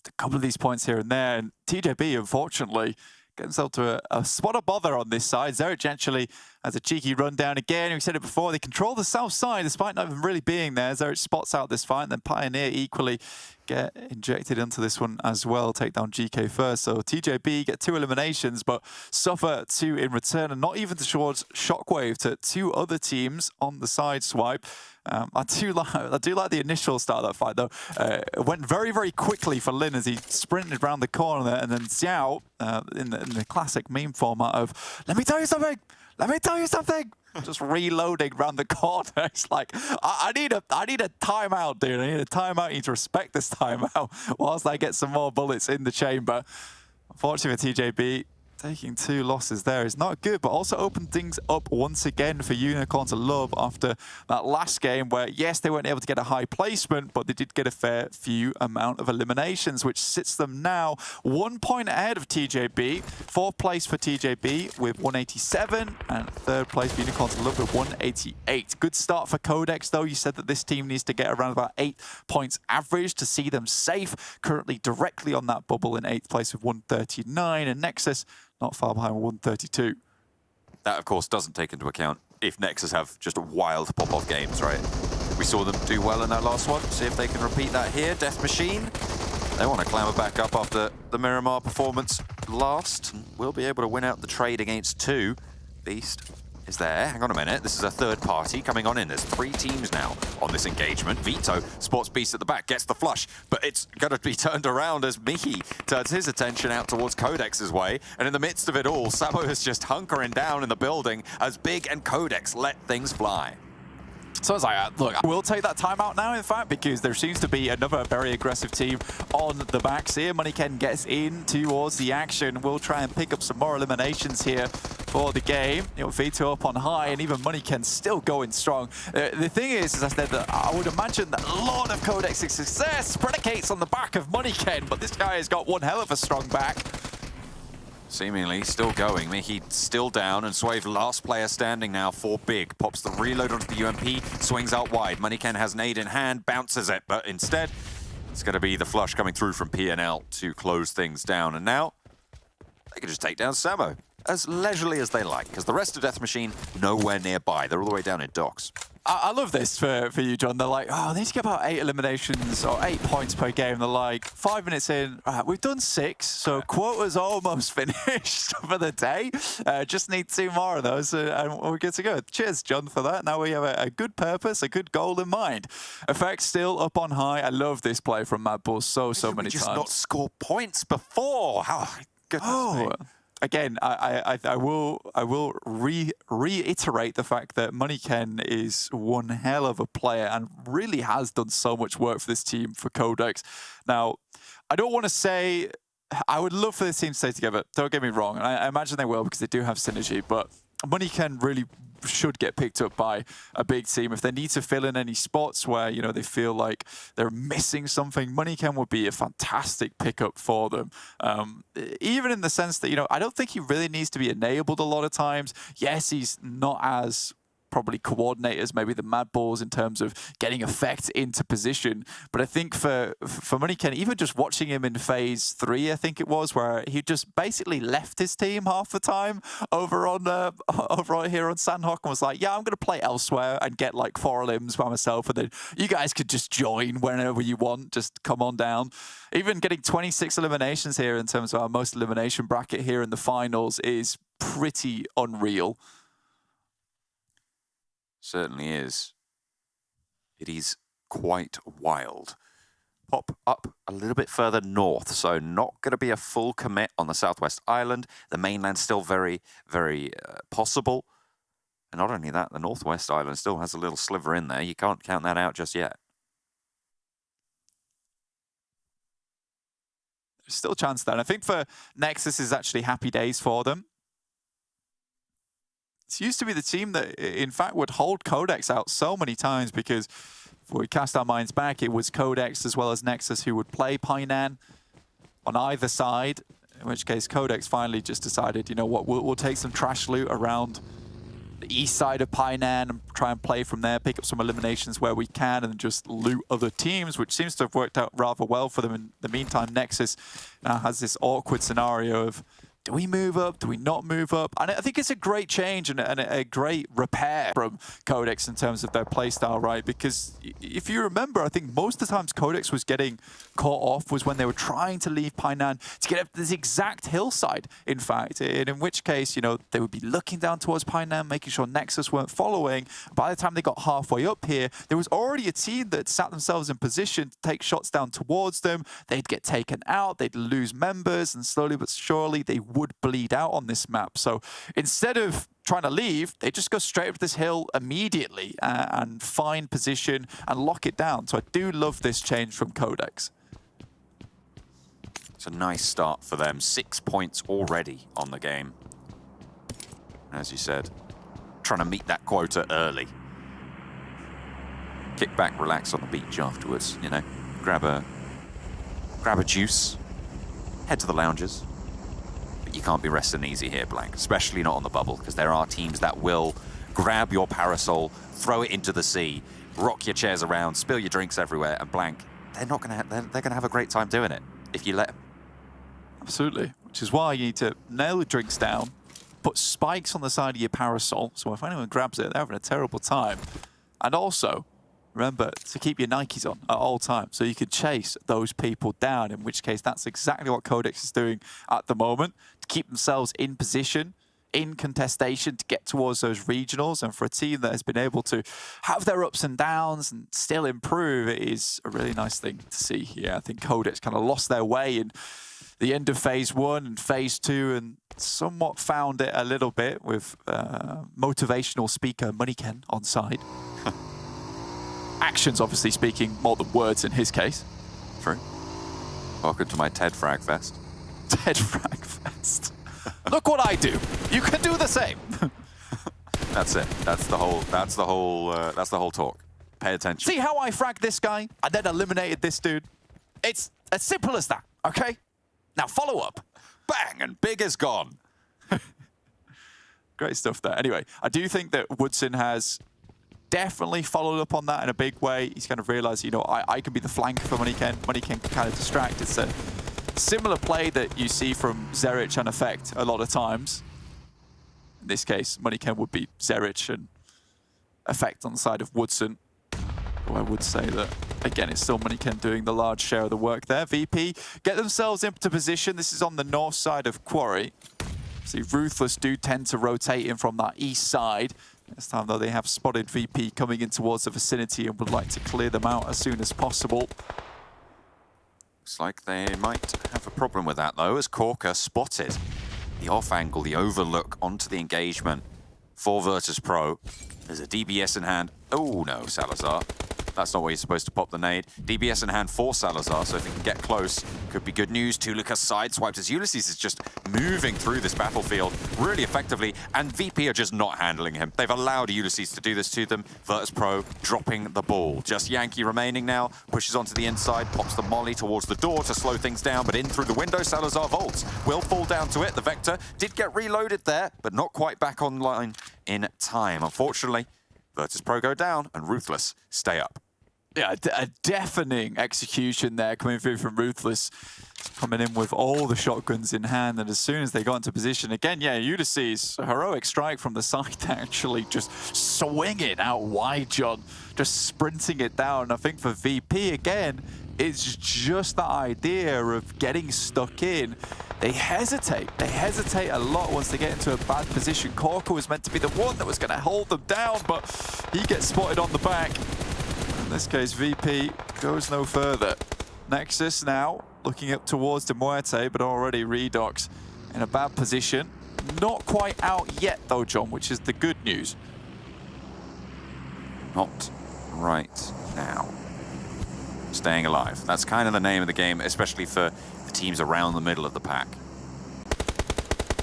J: a couple of these points here and there. And TJB, unfortunately, get himself to a spot of bother on this side. Zerich gently has a cheeky run down again. We said it before, they control the south side despite not even really being there. Zerich spots out this fight, and then Pioneer equally get injected into this one as well. Take down GK First. So TJB get 2 eliminations, but suffer 2 in return, and not even towards Shockwave, to 2 other teams on the side swipe. I do like the initial start of that fight, though. It went very, very quickly for Lin as he sprinted around the corner there, and then Xiao, in the classic meme format of, let me tell you something! Let me tell you something! Just reloading around the corner. It's like, I need a timeout, dude. I need a timeout. You need to respect this timeout whilst I get some more bullets in the chamber. Unfortunately for TJB, Taking 2 losses there is not good, but also opened things up once again for Unicorn to love after that last game where, yes, they weren't able to get a high placement, but they did get a fair few amount of eliminations, which sits them now 1 point ahead of TJB. 4th place for TJB with 187, and 3rd place for Unicorn to love with 188. Good start for QODEX, though. You said that this team needs to get around about 8 points average to see them safe. Currently directly on that bubble in 8th place with 139, and NEXUS not far behind 132.
I: That, of course, doesn't take into account if NEXUS have just wild pop-off games, right? We saw them do well in that last one. See if they can repeat that here. Death Machine, they want to clamber back up after the Miramar performance last. We'll be able to win out the trade against 2. Beast is there. Hang on a minute. This is a 3rd party coming on in. There's 3 teams now on this engagement. Vito, Sports Beast at the back, gets the flush, but it's going to be turned around as Mihi turns his attention out towards QODEX's way. And in the midst of it all, Samo is just hunkering down in the building as Big and QODEX let things fly.
J: So I was like, look, we'll take that timeout now, in fact, because there seems to be another very aggressive team on the backs here. Moneyken gets in towards the action. We'll try and pick up some more eliminations here for the game. You know, Vito up on high, and even Moneyken still going strong. The thing is, as I said, that I would imagine that a lot of QODEX's success predicates on the back of Moneyken, but this guy has got one hell of a strong back.
I: Seemingly still going. Mihi still down, and SHOCKWAVE last player standing now for Big. Pops the reload onto the UMP, swings out wide. Moneyken has nade in hand, bounces it, but instead it's going to be the flush coming through from PNL to close things down. And now they can just take down Samo as leisurely as they like, because the rest of Death Machine nowhere nearby. They're all the way down in docks.
J: I love this for you, John. They're like, oh, they need to get about 8 eliminations or 8 points per game. They're like, 5 minutes in, we've done 6, so quota's almost finished for the day. Just need 2 more of those, and we're good to go. Cheers, John, for that. Now we have a good purpose, a good goal in mind. Effects still up on high. I love this play from MADBULLS so many times.
I: Just not score points before. Oh, goodness me.
J: Again, I will reiterate the fact that Moneyken is one hell of a player and really has done so much work for this team, for QODEX. Now, I don't want to say I would love for this team to stay together. Don't get me wrong, and I imagine they will because they do have synergy. But Moneyken really should get picked up by a big team. If they need to fill in any spots where, you know, they feel like they're missing something, Moneyken would be a fantastic pickup for them. Even in the sense that, you know, I don't think he really needs to be enabled a lot of times. Yes, he's not as probably coordinators, maybe the MADBULLS in terms of getting effect into position. But I think for Moneyken, even just watching him in phase 3, I think it was, where he just basically left his team half the time over on here on Sanhok and was like, yeah, I'm going to play elsewhere and get like 4 limbs by myself, and then you guys could just join whenever you want, just come on down. Even getting 26 eliminations here in terms of our most elimination bracket here in the finals is pretty unreal.
I: Certainly is. It is quite wild. Pop up a little bit further north, so not going to be a full commit on the Southwest Island. The mainland's still very, very possible. And not only that, the Northwest Island still has a little sliver in there. You can't count that out just yet.
J: There's still a chance there. And I think for NEXUS is actually happy days for them. It used to be the team that, in fact, would hold QODEX out so many times, because if we cast our minds back, it was QODEX as well as NEXUS who would play PIONER on either side, in which case QODEX finally just decided, you know what, we'll take some trash loot around the east side of PIONER and try and play from there, pick up some eliminations where we can, and just loot other teams, which seems to have worked out rather well for them. In the meantime, NEXUS now has this awkward scenario of, do we move up? Do we not move up? And I think it's a great change and a great repair from QODEX in terms of their playstyle, right? Because if you remember, I think most of the times QODEX was getting caught off was when they were trying to leave Painan to get up this exact hillside, in fact. And in which case, you know, they would be looking down towards Painan, making sure NEXUS weren't following. By the time they got halfway up here, there was already a team that sat themselves in position to take shots down towards them. They'd get taken out, they'd lose members, and slowly but surely they would bleed out on this map. So instead of trying to leave, they just go straight up this hill immediately and find position and lock it down. So I do love this change from QODEX.
I: It's a nice start for them. 6 points already on the game. As you said, trying to meet that quota early. Kick back, relax on the beach afterwards, you know. Grab a juice, head to the lounges. But you can't be resting easy here, Blank, especially not on the bubble, because there are teams that will grab your parasol, throw it into the sea, rock your chairs around, spill your drinks everywhere, and Blank, they're gonna have a great time doing it if you let them.
J: Absolutely, which is why you need to nail the drinks down, put spikes on the side of your parasol, so if anyone grabs it, they're having a terrible time. And also, remember to keep your Nikes on at all times so you can chase those people down, in which case that's exactly what QODEX is doing at the moment, to keep themselves in position, in contestation, to get towards those regionals. And for a team that has been able to have their ups and downs and still improve, it is a really nice thing to see here. I think QODEX kind of lost their way in the end of phase 1 and phase 2 and somewhat found it a little bit with motivational speaker Moneyken on side. Actions obviously speaking more than words in his case.
I: True. Welcome to my TED Frag Fest.
J: TED Frag Fest. Look what I do. You can do the same.
I: That's it. That's the whole talk. Pay attention.
J: See how I fragged this guy and then eliminated this dude? It's as simple as that, okay? Now follow up.
I: Bang, and big is gone.
J: Great stuff there. Anyway, I do think that Woodson has definitely followed up on that in a big way. He's kind of realized, you know, I can be the flank for Moneyken. Moneyken can kind of distract. It's a similar play that you see from Zerich and Effect a lot of times. In this case, Moneyken would be Zerich and Effect on the side of Woodson. Though I would say that, again, it's still Moneyken doing the large share of the work there. VP get themselves into position. This is on the north side of Quarry. See, Ruthless do tend to rotate in from that east side. This time, though, they have spotted VP coming in towards the vicinity and would like to clear them out as soon as possible.
I: Looks like they might have a problem with that, though, as Corker spotted the off angle, the overlook onto the engagement for VIRTUS.PRO. There's a DBS in hand. Oh, no, Salazar. That's not where you're supposed to pop the nade. DBS in hand for Salazar, so if he can get close, could be good news. Tuluka sideswiped as Ulysses is just moving through this battlefield really effectively, and VP are just not handling him. They've allowed Ulysses to do this to them. VIRTUS.PRO dropping the ball. Just Yankee remaining now, pushes onto the inside, pops the molly towards the door to slow things down, but in through the window, Salazar vaults. Will fall down to it. The Vector did get reloaded there, but not quite back online in time. Unfortunately, VIRTUS.PRO go down, and Ruthless stay up.
J: Yeah, a deafening execution there coming through from Ruthless. Coming in with all the shotguns in hand, and as soon as they got into position, again, yeah, Ulysses, a heroic strike from the side, actually just swinging out wide, John. Just sprinting it down. I think for VP, again, it's just that idea of getting stuck in. They hesitate. They hesitate a lot once they get into a bad position. Corker was meant to be the one that was going to hold them down, but he gets spotted on the back. In this case, VP goes no further. NEXUS now looking up towards the MUERTE, but already Redox in a bad position. Not quite out yet, though, John, which is the good news.
I: Not right now. Staying alive. That's kind of the name of the game, especially for the teams around the middle of the pack.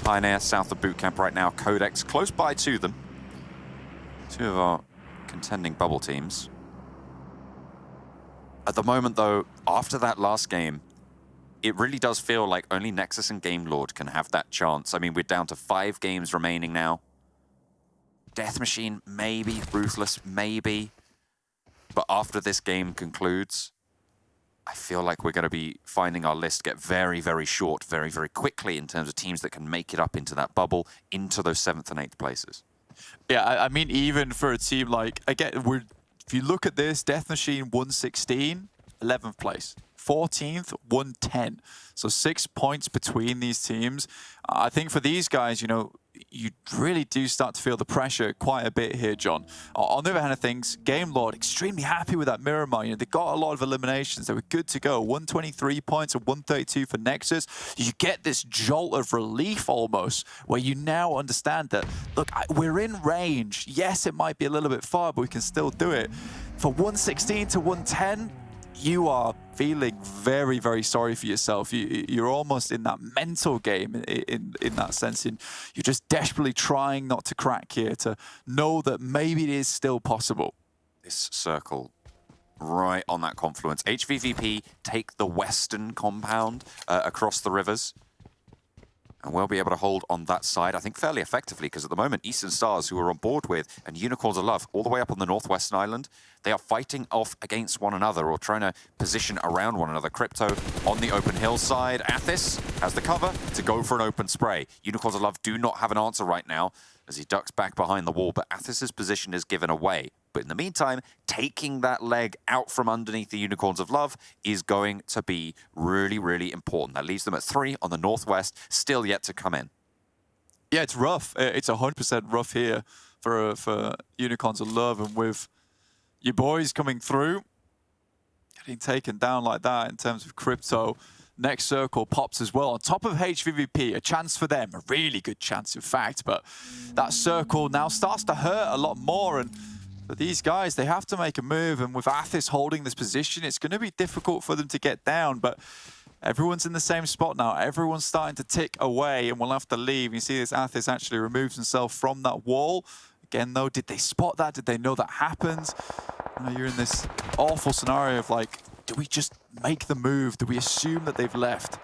I: Pioneer south of boot camp right now. QODEX close by to them. Two of our contending bubble teams. At the moment, though, after that last game, it really does feel like only NEXUS and Game Lord can have that chance. I mean, we're down to 5 games remaining now. Death Machine, maybe. Ruthless, maybe. But after this game concludes, I feel like we're going to be finding our list get very, very short, very, very quickly in terms of teams that can make it up into that bubble, into those 7th and 8th places.
J: Yeah, I mean, even for a team like, again, if you look at this, Death Machine 116, 11th place. 14th, 110. So 6 points between these teams. I think for these guys, you know, you really do start to feel the pressure quite a bit here, John. On the other hand of things, Game Lord extremely happy with that Miramar. You know, they got a lot of eliminations. They were good to go. 123 points and 132 for NEXUS. You get this jolt of relief almost, where you now understand that, look, we're in range. Yes, it might be a little bit far, but we can still do it. For 116 to 110, you are feeling very, very sorry for yourself. You're almost in that mental game in that sense. And you're just desperately trying not to crack here, to know that maybe it is still possible.
I: This circle right on that confluence. HVVP take the western compound across the rivers. And we'll be able to hold on that side, I think, fairly effectively, because at the moment, Eastern Stars, who are on board with, and Unicorns of Love, all the way up on the northwestern island, they are fighting off against one another or trying to position around one another. Crypto on the open hillside. Athis has the cover to go for an open spray. Unicorns of Love do not have an answer right now as he ducks back behind the wall, but Athis's position is given away. But in the meantime, taking that leg out from underneath the Unicorns of Love is going to be really, really important. That leaves them at 3 on the northwest, still yet to come in.
J: Yeah, it's rough. It's 100% rough here for Unicorns of Love, and with your boys coming through, getting taken down like that in terms of Crypto. Next circle pops as well. On top of HVVP, a chance for them, a really good chance in fact, but that circle now starts to hurt a lot more, and for these guys, they have to make a move, and with Athis holding this position, it's going to be difficult for them to get down, but everyone's in the same spot now. Everyone's starting to tick away, and we'll have to leave. You see this Athis actually removes himself from that wall. Again, though, did they spot that? Did they know that happened? You're in this awful scenario of like, do we just make the move? Do we assume that they've left?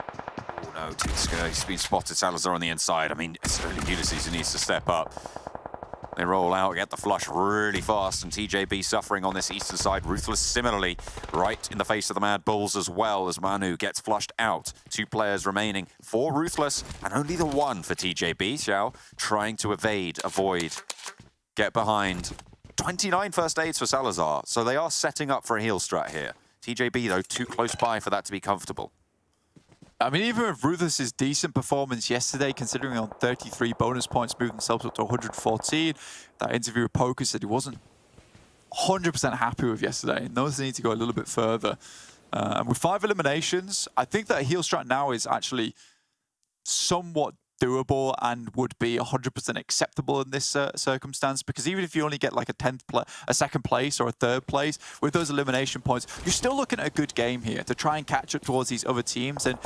I: Oh no, he's been spotted. Salazar on the inside. I mean, it's really Ulysses who needs to step up. They roll out, get the flush really fast, and TJB suffering on this eastern side. Ruthless similarly, right in the face of the MADBULLS as well, as Manu gets flushed out. 2 players remaining for Ruthless, and only the 1 for TJB. Xiao trying to evade, avoid, get behind. 29 first aids for Salazar, so they are setting up for a heal strat here. TJB, though, too close by for that to be comfortable.
J: I mean, even with Ruthless's decent performance yesterday, considering on 33 bonus points, moved themselves up to 114. That interview with Poker said he wasn't 100% happy with yesterday. Knows they need to go a little bit further. And with 5 eliminations, I think that a heal strat now is actually somewhat doable and would be 100% acceptable in this circumstance, because even if you only get like a second place or a third place with those elimination points, you're still looking at a good game here to try and catch up towards these other teams. And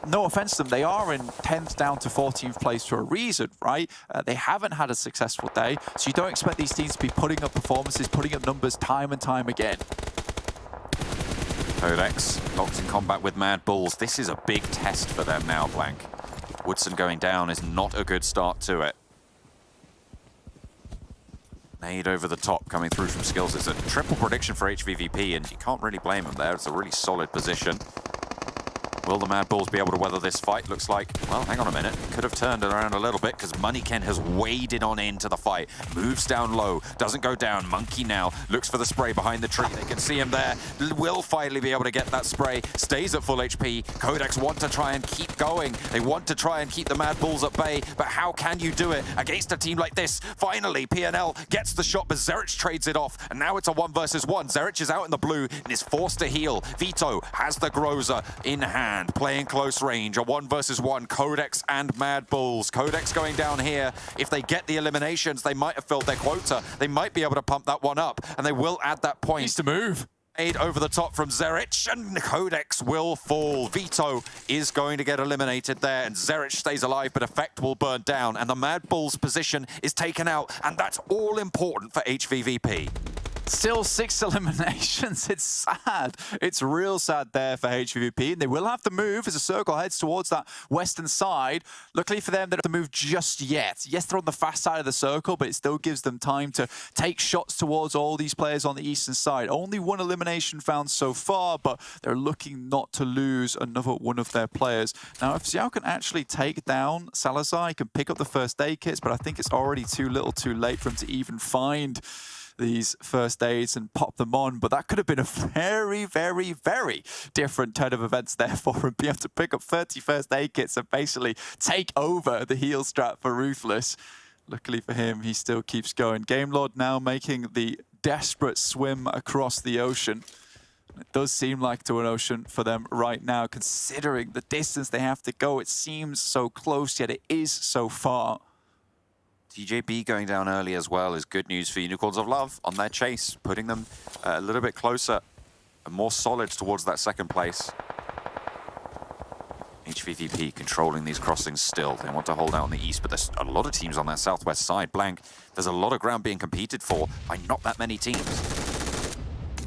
J: no offense to them, they are in 10th down to 14th place for a reason, right? They haven't had a successful day, so you don't expect these teams to be putting up performances, putting up numbers time and time again.
I: QODEX locked in combat with MADBULLS. This is a big test for them now, Blank. Woodson going down is not a good start to it. Nade over the top coming through from Skills. It's a triple prediction for HVVP, and you can't really blame them there. It's a really solid position. Will the MADBULLS be able to weather this fight? Looks like, well, hang on a minute. Could have turned it around a little bit because Moneyken has waded on into the fight. Moves down low, doesn't go down. Monkey now looks for the spray behind the tree. They can see him there. Will finally be able to get that spray. Stays at full HP. QODEX want to try and keep going. They want to try and keep the MADBULLS at bay, but how can you do it against a team like this? Finally, PNL gets the shot, but Zerich trades it off, and now it's a 1 versus 1. Zerich is out in the blue and is forced to heal. Vito has the Groza in hand. Playing close range, a 1 versus 1, QODEX and MADBULLS. QODEX going down here. If they get the eliminations, they might have filled their quota. They might be able to pump that one up, and they will add that point.
J: Needs to move.
I: Aid over the top from Zerich, and QODEX will fall. Vito is going to get eliminated there, and Zerich stays alive, but Effect will burn down, and the MADBULLS position is taken out, and that's all important for HVVP.
J: Still 6 eliminations. It's sad. It's real sad there for HVVP. And they will have to move as the circle heads towards that western side. Luckily for them, they don't have to move just yet. Yes, they're on the fast side of the circle, but it still gives them time to take shots towards all these players on the eastern side. Only 1 elimination found so far, but they're looking not to lose another one of their players. Now, if Xiao can actually take down Salazar, he can pick up the first aid kits, but I think it's already too little too late for him to even find these first aids and pop them on, but that could have been a very, very, very different turn of events there for him. Be able to pick up 30 first aid kits and basically take over the heal strat for Ruthless. Luckily for him, he still keeps going. Gamelord now making the desperate swim across the ocean. It does seem like to an ocean for them right now, considering the distance they have to go. It seems so close, yet it is so far.
I: TJB going down early as well is good news for Unicorns of Love on their chase, putting them a little bit closer more solid towards that second place. HVVP controlling these crossings still. They want to hold out on the east, but there's a lot of teams on that southwest side. Blank, there's a lot of ground being competed for by not that many teams.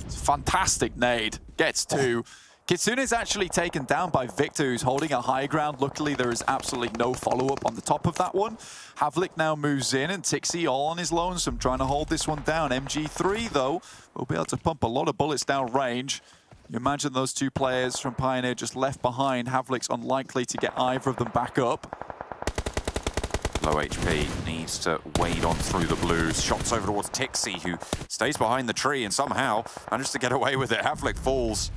J: It's a fantastic nade. Gets two. Kitsune is actually taken down by Victor, who's holding a high ground. Luckily, there is absolutely no follow-up on the top of that one. Havlik now moves in, and Tixi all on his lonesome, trying to hold this one down. MG3, though, will be able to pump a lot of bullets down range. You imagine those two players from Pioneer just left behind. Havlik's unlikely to get either of them back up.
I: Low HP, needs to wade on through the blues. Shots over towards Tixi, who stays behind the tree and somehow manages to get away with it. Havlik falls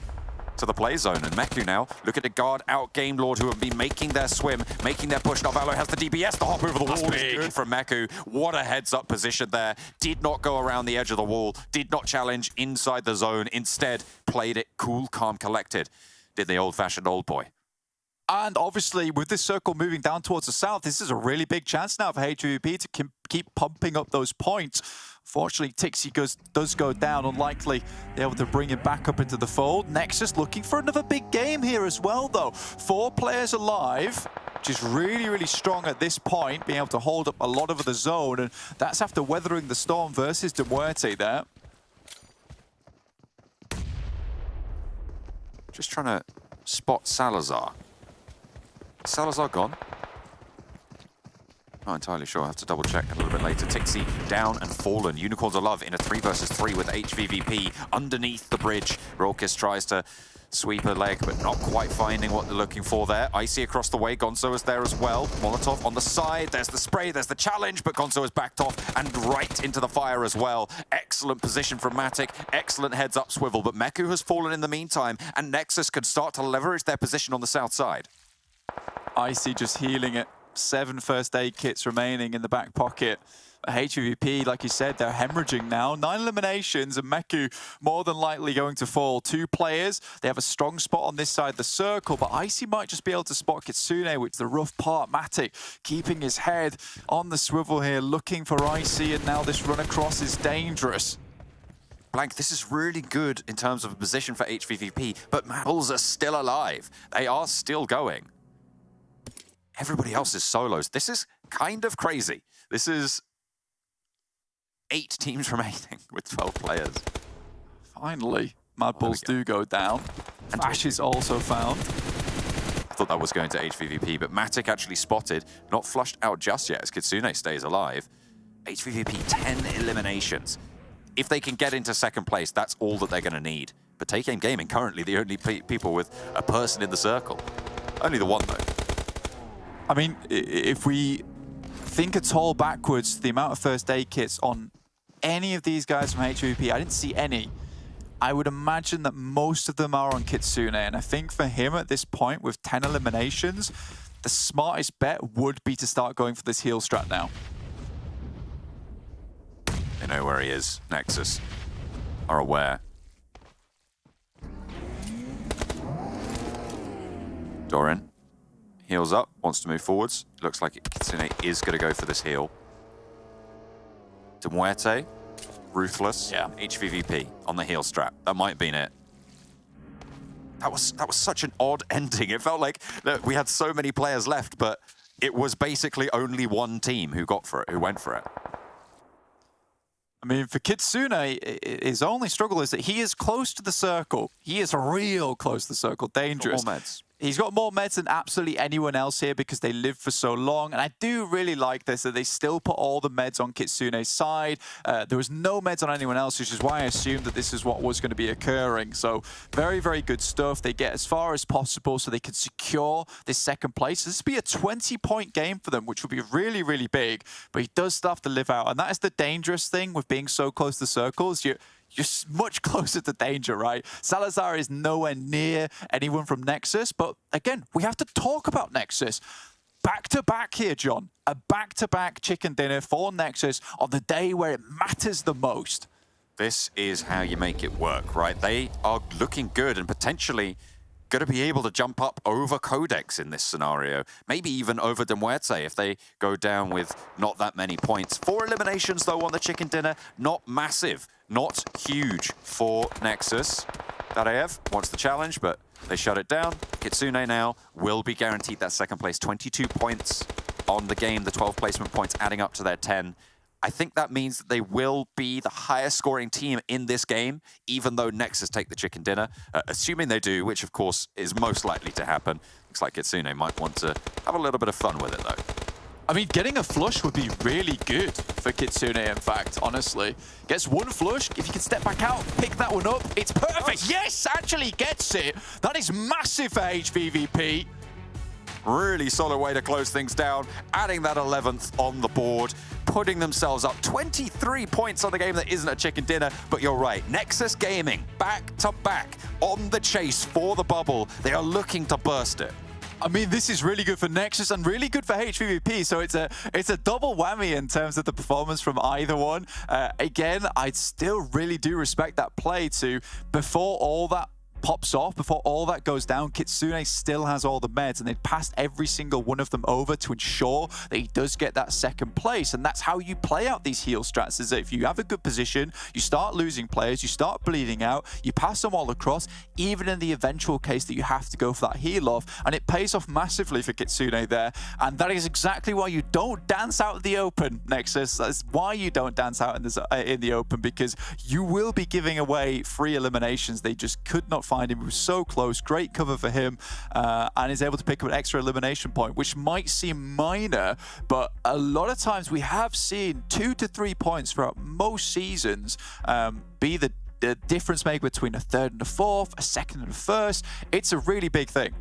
I: to the play zone, and Meku now looking to guard out Game Lord, who have been making their swim, making their push. Now Valo has the DBS to hop over the wall. Is good from Meku. What a heads-up position there. Did not go around the edge of the wall, did not challenge inside the zone. Instead, played it cool, calm, collected. Did the old-fashioned old boy.
J: And obviously, with this circle moving down towards the south, this is a really big chance now for HVVP to keep pumping up those points. Fortunately, Tixi does go down, unlikely they're able to bring him back up into the fold. Nexus looking for another big game here as well, though. 4 players alive, which is really, really strong at this point, being able to hold up a lot of the zone, and that's after weathering the storm versus MUERTE there.
I: Just trying to spot Salazar. Salazar gone? Not entirely sure. I'll have to double check a little bit later. Tixi down and fallen. Unicorns of Love in a 3 versus 3 with HVVP underneath the bridge. Rorkis tries to sweep a leg, but not quite finding what they're looking for there. Icy across the way. Gonzo is there as well. Molotov on the side. There's the spray. There's the challenge, but Gonzo is backed off and right into the fire as well. Excellent position from Matic. Excellent heads-up swivel, but Meku has fallen in the meantime, and Nexus can start to leverage their position on the south side.
J: Icy just healing it. 7 first aid kits remaining in the back pocket. HVVP, like you said, they're hemorrhaging now. 9 eliminations, and Meku more than likely going to fall. 2 players. They have a strong spot on this side of the circle, but Icy might just be able to spot Kitsune, which is the rough part. Matic keeping his head on the swivel here, looking for Icy, and now this run across is dangerous.
I: Blank, this is really good in terms of a position for HVVP, but MADBULLS are still alive. They are still going. Everybody else is solos. This is kind of crazy. This is 8 teams remaining with 12 players.
J: Finally, MADBULLS do go down. Flash is also found.
I: I thought that was going to HVVP, but Matic actually spotted. Not flushed out just yet as Kitsune stays alive. HVVP, 10 eliminations. If they can get into second place, that's all that they're going to need. But Take Aim Gaming, currently the only people with a person in the circle. Only the one, though.
J: I mean, if we think at all backwards, the amount of first aid kits on any of these guys from HVVP, I didn't see any. I would imagine that most of them are on Kitsune, and I think for him at this point, with 10 eliminations, the smartest bet would be to start going for this heal strat now.
I: They know where he is. Nexus are aware. Doran heals up, wants to move forwards. Looks like Kitsune is going to go for this heal. MUERTE, Ruthless,
J: yeah.
I: HVVP on the heal strat. That might have been it. That was such an odd ending. It felt like we had so many players left, but it was basically only one team who went for it.
J: I mean, for Kitsune, his only struggle is that he is close to the circle. He is real close to the circle. Dangerous.
I: More meds.
J: He's got more meds than absolutely anyone else here because they live for so long. And I do really like this, that they still put all the meds on Kitsune's side. There was no meds on anyone else, which is why I assumed that this is what was going to be occurring. So very, very good stuff. They get as far as possible so they can secure this second place. This would be a 20-point game for them, which would be really, really big. But he does still have to live out. And that is the dangerous thing with being so close to circles. You're much closer to danger, right? Salazar is nowhere near anyone from Nexus, but again, we have to talk about Nexus. Back-to-back here, John. A back-to-back chicken dinner for Nexus on the day where it matters the most.
I: This is how you make it work, right? They are looking good and potentially going to be able to jump up over QODEX in this scenario. Maybe even over MUERTE if they go down with not that many points. 4 eliminations, though, on the chicken dinner. Not massive, not huge for Nexus. Daraev wants the challenge, but they shut it down. Kitsune now will be guaranteed that second place. 22 points on the game, the 12 placement points adding up to their 10. I think that means that they will be the highest scoring team in this game, even though Nexus take the chicken dinner. Assuming they do, which of course is most likely to happen. Looks like Kitsune might want to have a little bit of fun with it though.
J: I mean, getting a flush would be really good for Kitsune, in fact, honestly. Gets one flush, if you can step back out, pick that one up, it's perfect. Yes, actually gets it. That is massive for HVVP.
I: Really solid way to close things down, adding that 11th on the board, putting themselves up 23 points on the game that isn't a chicken dinner. But you're right, Nexus Gaming, back to back, on the chase for the bubble. They are looking to burst it.
J: I mean, this is really good for Nexus and really good for HVVP, so it's a double whammy in terms of the performance from either one. Again, I still really do respect that play to, before all that pops off, before all that goes down, Kitsune still has all the meds, and they've passed every single one of them over to ensure that he does get that second place. And that's how you play out these heal strats, is that if you have a good position, you start losing players, you start bleeding out, you pass them all across, even in the eventual case that you have to go for that heal off, and it pays off massively for Kitsune there. And that is exactly why you don't dance out in the open, Nexus. That's why you don't dance out in the open, because you will be giving away free eliminations. They just could not find him. He was so close. Great cover for him, and is able to pick up an extra elimination point, which might seem minor, but a lot of times we have seen 2 to 3 points throughout most seasons be the difference maker between a third and a fourth, a second and a first. It's a really big thing.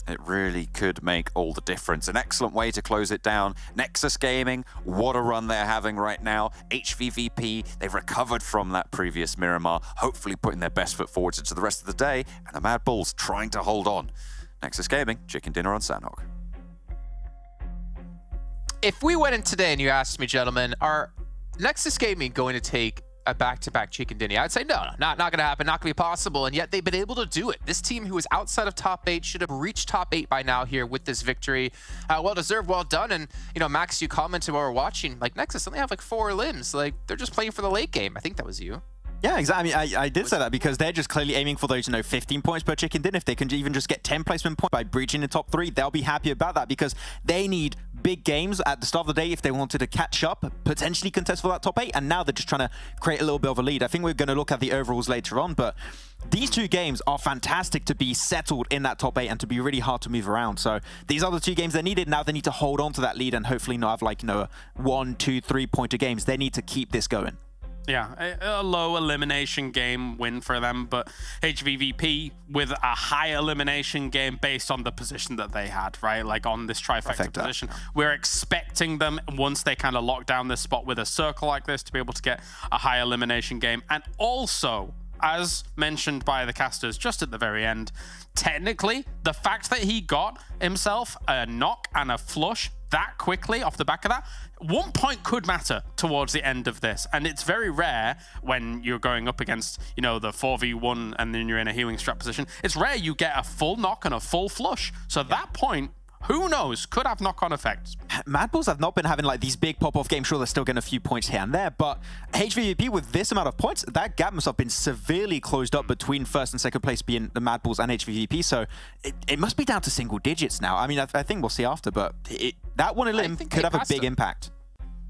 I: It really could make all the difference. An excellent way to close it down. Nexus Gaming, what a run they're having right now. HVVP, they've recovered from that previous Miramar, hopefully putting their best foot forward into the rest of the day, and the MADBULLS trying to hold on. Nexus Gaming, chicken dinner on Sanhok.
G: If we went in today and you asked me, gentlemen, are Nexus Gaming going to take a back-to-back chicken dinner? I'd say no, not going to happen, not going to be possible, and yet they've been able to do it. This team who was outside of top 8 should have reached top 8 by now here with this victory. Well deserved, well done, and you know, Max, you commented while we were watching, like Nexus only have like 4 limbs, like they're just playing for the late game. I think that was you.
H: Yeah, exactly. I mean, I did say that because they're just clearly aiming for those, 15 points per chicken dinner. If they can even just get 10 placement points by breaching the top 3, they'll be happy about that, because they need big games at the start of the day if they wanted to catch up, potentially contest for that top 8, and now they're just trying to create a little bit of a lead. I think we're going to look at the overalls later on, but these 2 games are fantastic to be settled in that top 8 and to be really hard to move around. So these are the 2 games they needed. Now they need to hold on to that lead and hopefully not have like, a 1, 2, 3 pointer games. They need to keep this going.
E: Yeah, a low elimination game win for them, but HVVP with a high elimination game based on the position that they had, right? Like on this trifecta position. We're expecting them, once they kind of lock down this spot with a circle like this, to be able to get a high elimination game. And also, as mentioned by the casters just at the very end, technically, the fact that he got himself a knock and a flush that quickly off the back of that, 1 point could matter towards the end of this. And it's very rare when you're going up against, the 4v1 and then you're in a healing strat position. It's rare you get a full knock and a full flush. So that point, who knows, could have knock-on effects.
H: MADBULLS have not been having like these big pop-off games. Sure, they're still getting a few points here and there, but HVVP with this amount of points, that gap must have been severely closed up between first and second place being the MADBULLS and HVVP. So it must be down to single digits now. I mean, I think we'll see after, but that one elim could have a big impact.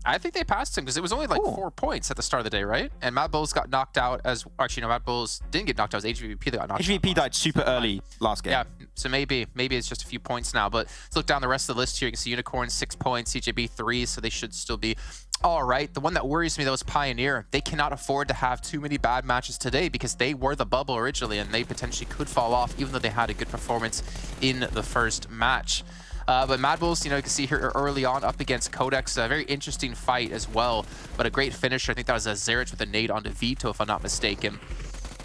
G: I think they passed him because it was only like 4 points at the start of the day, right? And MADBULLS got knocked out as... Actually, no, MADBULLS didn't get knocked out. It was HVVP that got knocked out.
H: HVVP died super early last game.
G: Yeah, so maybe it's just a few points now. But let's look down the rest of the list here. You can see Unicorn 6 points, CJB 3, so they should still be all right. The one that worries me, though, is Pioneer. They cannot afford to have too many bad matches today because they were the bubble originally, and they potentially could fall off even though they had a good performance in the first match. But MADBULLS, you can see here early on up against QODEX, a very interesting fight as well, but a great finisher. I think that was a Zerich with a nade onto Vito, if I'm not mistaken.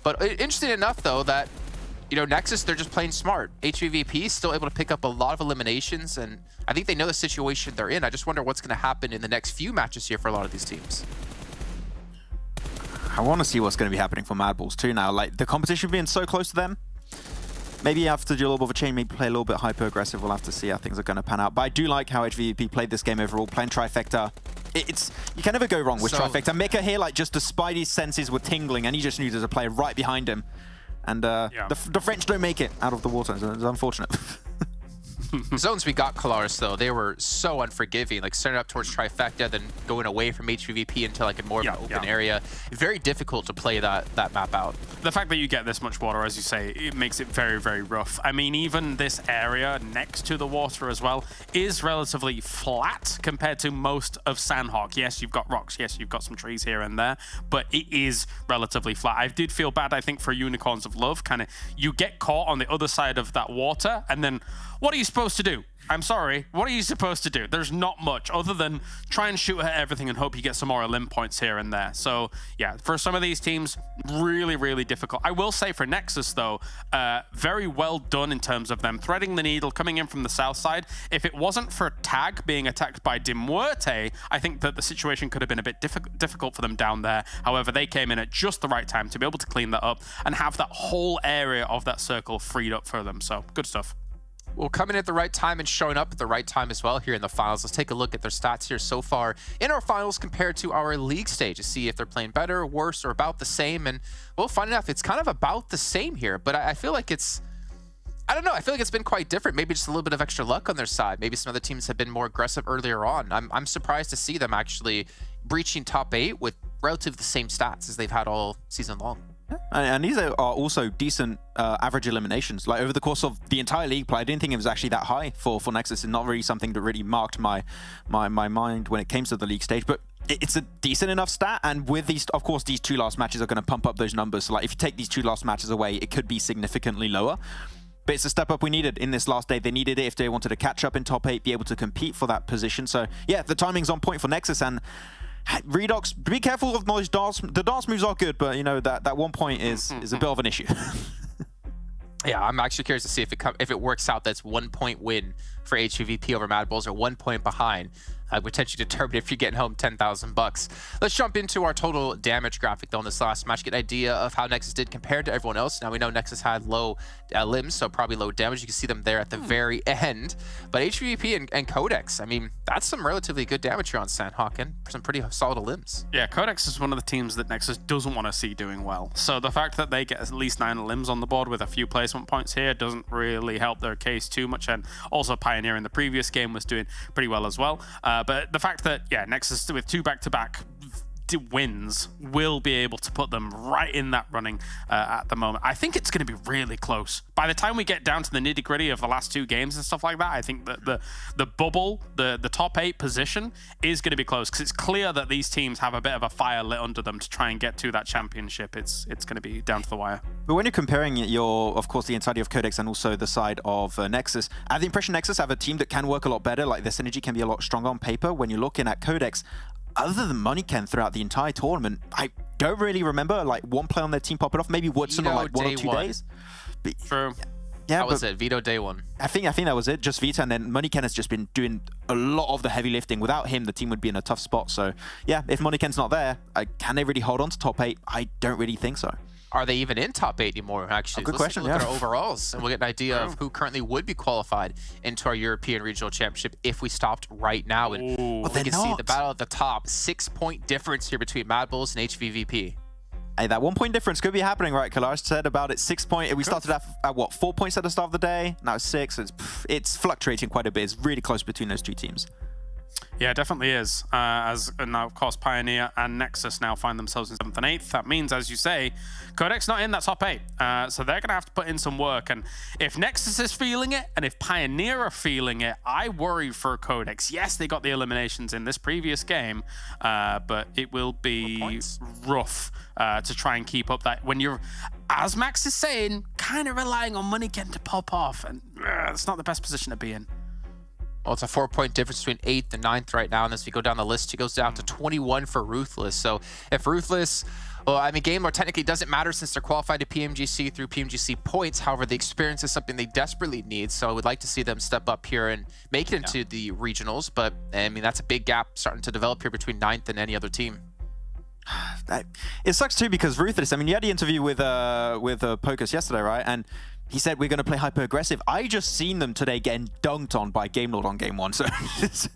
G: But interesting enough, though, that, Nexus, they're just playing smart. HVVP is still able to pick up a lot of eliminations, and I think they know the situation they're in. I just wonder what's going to happen in the next few matches here for a lot of these teams.
H: I want to see what's going to be happening for MADBULLS too now. Like, the competition being so close to them, maybe you have to do a little bit of a change, maybe play a little bit hyper-aggressive. We'll have to see how things are going to pan out. But I do like how HVVP played this game overall, playing Trifecta. You can never go wrong with Trifecta. Mika here, like, just the Spidey senses were tingling, and he just knew there's a player right behind him. And the French don't make it out of the water. It's unfortunate.
G: The zones we got, Kalaris, though, they were so unforgiving. Like, starting up towards Trifecta, then going away from HVVP into like a more of an open area. Very difficult to play that map out.
E: The fact that you get this much water, as you say, it makes it very, very rough. I mean, even this area next to the water as well is relatively flat compared to most of Sanhok. Yes, you've got rocks. Yes, you've got some trees here and there, but it is relatively flat. I did feel bad, I think, for Unicorns of Love. Kind of, you get caught on the other side of that water, and then what are you supposed to do? I'm sorry, what are you supposed to do? There's not much other than try and shoot at everything and hope you get some more elim points here and there. So yeah, for some of these teams, really, really difficult. I will say for Nexus though, very well done in terms of them threading the needle, coming in from the south side. If it wasn't for Tag being attacked by MUERTE, I think that the situation could have been a bit difficult for them down there. However, they came in at just the right time to be able to clean that up and have that whole area of that circle freed up for them. So good stuff.
G: Well, coming at the right time and showing up at the right time as well here in the finals. Let's take a look at their stats here so far in our finals compared to our league stage to see if they're playing better, worse, or about the same. And well, fun enough, it's kind of about the same here, but I feel like it's, I don't know, I feel like it's been quite different. Maybe just a little bit of extra luck on their side. Maybe some other teams have been more aggressive earlier on. I'm surprised to see them actually breaching top 8 with relatively the same stats as they've had all season long.
H: And these are also decent average eliminations. Like over the course of the entire league play, I didn't think it was actually that high for Nexus, and not really something that really marked my mind when it came to the league stage. But it's a decent enough stat, and with these, of course, these 2 last matches are going to pump up those numbers. So like if you take these 2 last matches away, it could be significantly lower. But it's a step up we needed in this last day. They needed it if they wanted to catch up in top 8, be able to compete for that position. So yeah, the timing's on point for Nexus, and Redox, be careful of those dance. The dance moves are good, but you know that 1 point is a bit of an issue.
G: Yeah, I'm actually curious to see if it works out. That's 1 point win for HVVP over MADBULLS, or 1 point behind. Potentially determine if you're getting home $10,000. Let's jump into our total damage graphic though in this last match, get an idea of how Nexus did compared to everyone else. Now we know Nexus had low limbs, so probably low damage. You can see them there at the very end. But HVVP and QODEX, I mean, that's some relatively good damage here on Sanhok and some pretty solid limbs.
E: Yeah, QODEX is one of the teams that Nexus doesn't want to see doing well. So the fact that they get at least 9 limbs on the board with a few placement points here doesn't really help their case too much. And also Pioneer in the previous game was doing pretty well as well. But the fact that, yeah, Nexus with 2 back-to-back wins will be able to put them right in that running at the moment. I think it's going to be really close. By the time we get down to the nitty-gritty of the last 2 games and stuff like that, I think that the bubble, the top 8 position is going to be close, because it's clear that these teams have a bit of a fire lit under them to try and get to that championship. It's going to be down to the wire.
H: But when you're comparing of course, the entirety of QODEX and also the side of Nexus, I have the impression Nexus have a team that can work a lot better. Like, their synergy can be a lot stronger on paper. When you're looking at QODEX, other than MoneyKen throughout the entire tournament, I don't really remember like one play on their team popping off. Maybe Woodson on like 1 or 2 days.
E: True.
H: Yeah,
G: that was it. Vito day 1.
H: I think that was it. Just Vito, and then MoneyKen has just been doing a lot of the heavy lifting. Without him, the team would be in a tough spot. So yeah, if MoneyKen's not there, can they really hold on to top 8? I don't really think so.
G: Are they even in top 8 anymore, actually?
H: Good question,
G: Let's look at our overalls, and we'll get an idea of who currently would be qualified into our European Regional Championship if we stopped right now. And we can see the battle at the top. 6-point difference here between MADBULLS and HVVP.
H: Hey, that 1 point difference could be happening, right? Kalash said about it. 6 point. We started at what, 4 points at the start of the day? Now it's 6. It's fluctuating quite a bit. It's really close between those 2 teams.
E: Yeah, it definitely is. And now, of course, Pioneer and Nexus now find themselves in 7th and 8th. That means, as you say, QODEX not in that top 8. So they're going to have to put in some work. And if Nexus is feeling it, and if Pioneer are feeling it, I worry for QODEX. Yes, they got the eliminations in this previous game, but it will be rough to try and keep up that. When you're, as Max is saying, kind of relying on MoneyKen to pop off. And it's not the best position to be in.
G: Well, it's a 4-point difference between 8th and 9th right now. And as we go down the list, it goes down to 21 for RUTHLESS. So if RUTHLESS, well, I mean, game mode technically doesn't matter since they're qualified to PMGC through PMGC points. However, the experience is something they desperately need. So I would like to see them step up here and make it into the regionals. But I mean, that's a big gap starting to develop here between 9th and any other team.
H: It sucks too, because RUTHLESS, I mean, you had the interview with Pocus yesterday, right? And he said we're going to play hyper aggressive. I just seen them today getting dunked on by GameLord on game 1. So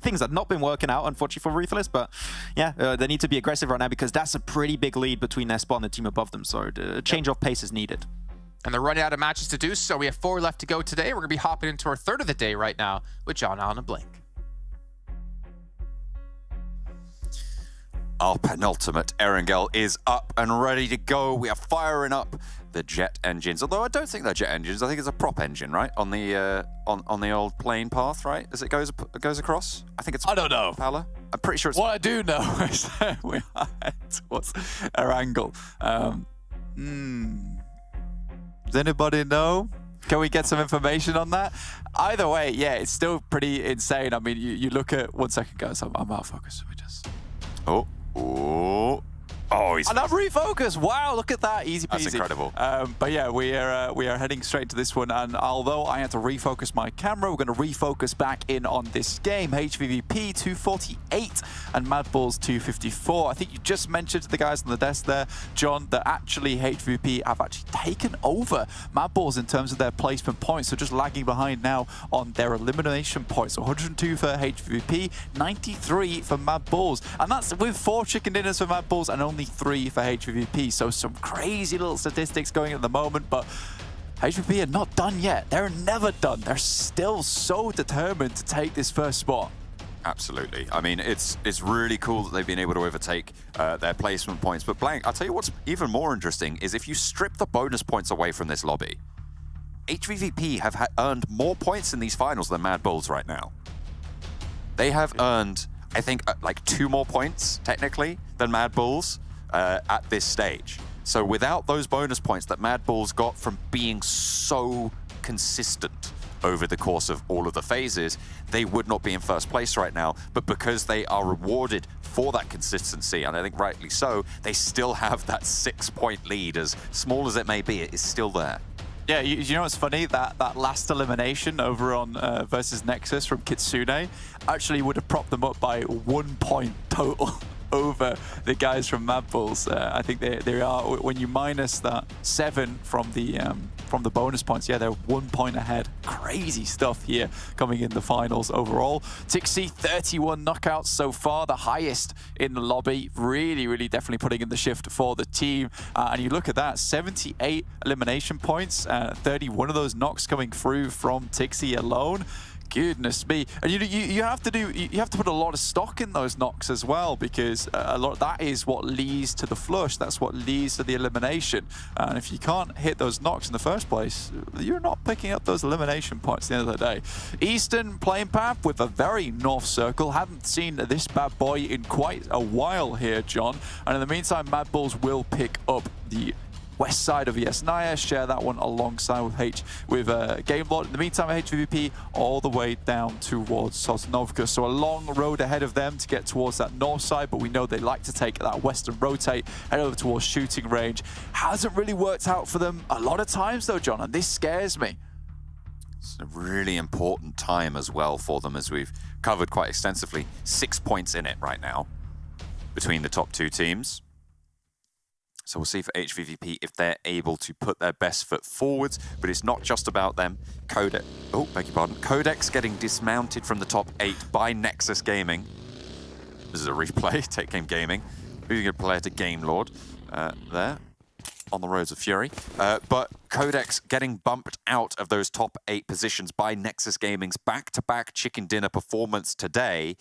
H: things have not been working out, unfortunately, for RUTHLESS. But yeah, they need to be aggressive right now, because that's a pretty big lead between their spot and the team above them. So a change of pace is needed.
G: And they're running out of matches to do so. We have 4 left to go today. We're going to be hopping into our 3rd of the day right now with John Allen and Blink.
I: Our penultimate Erangel is up and ready to go. We are firing up the jet engines, although I don't think they're jet engines. I think it's a prop engine, right? On the on the old plane path, right? As it goes across. I think it's.
J: I don't know.
I: Propeller. I'm pretty sure it's.
J: What I do know is that we are towards Erangel. Does anybody know? Can we get some information on that? Either way, yeah, it's still pretty insane. I mean, you look at 1 second, guys. I'm out of focus. We just.
I: Oh. He's.
J: And I'm refocused. Wow, look at that. Easy peasy.
I: That's incredible.
J: But yeah, we are heading straight to this one. And although I had to refocus my camera, we're going to refocus back in on this game. HVVP 248 and MADBULLS 254. I think you just mentioned to the guys on the desk there, John, that actually HVVP have actually taken over MADBULLS in terms of their placement points. So just lagging behind now on their elimination points. So 102 for HVVP, 93 for MADBULLS. And that's with 4 chicken dinners for MADBULLS and only 3 for HVVP. So some crazy little statistics going at the moment, but HVVP are not done yet. They're never done. They're still so determined to take this first spot.
I: Absolutely. I mean, it's really cool that they've been able to overtake their placement points. But Blank, I'll tell you what's even more interesting is if you strip the bonus points away from this lobby, HVVP have earned more points in these finals than MADBULLS right now. They have earned, I think, like 2 more points, technically, than MADBULLS at this stage. So without those bonus points that MADBULLS got from being so consistent over the course of all of the phases, they would not be in first place right now. But because they are rewarded for that consistency, and I think rightly so, they still have that 6-point lead. As small as it may be, it is still there.
J: Yeah, you know what's funny? That last elimination over on versus Nexus from Kitsune actually would have propped them up by 1 point total over the guys from MADBULLS. I think they are, when you minus that 7 from the bonus points, yeah, they're 1 point ahead. Crazy stuff here coming in the finals overall. Tixi, 31 knockouts so far, the highest in the lobby. Really, really definitely putting in the shift for the team. And you look at that, 78 elimination points, 31 of those knocks coming through from Tixi alone. Goodness me. And you have to put a lot of stock in those knocks as well, because a lot of that is what leads to the flush. That's what leads to the elimination. And if you can't hit those knocks in the first place, you're not picking up those elimination points at the end of the day. Eastern playing path with a very north circle. Haven't seen this bad boy in quite a while here, John. And in the meantime, MADBULLS will pick up the west side of Yasnaya, share that one alongside with Gamelord. In the meantime, HVVP all the way down towards Sosnovka. So a long road ahead of them to get towards that north side, but we know they like to take that western rotate, head over towards shooting range. Hasn't really worked out for them a lot of times though, John, and this scares me.
I: It's a really important time as well for them, as we've covered quite extensively. 6 points in it right now between the top 2 teams. So we'll see for HVVP if they're able to put their best foot forwards, but it's not just about them. QODEX getting dismounted from the top 8 by Nexus Gaming. This is a replay, Take Game Gaming. Who's going to play to Gamelord there on the roads of Fury. But QODEX getting bumped out of those top 8 positions by Nexus Gaming's back-to-back chicken dinner performance today.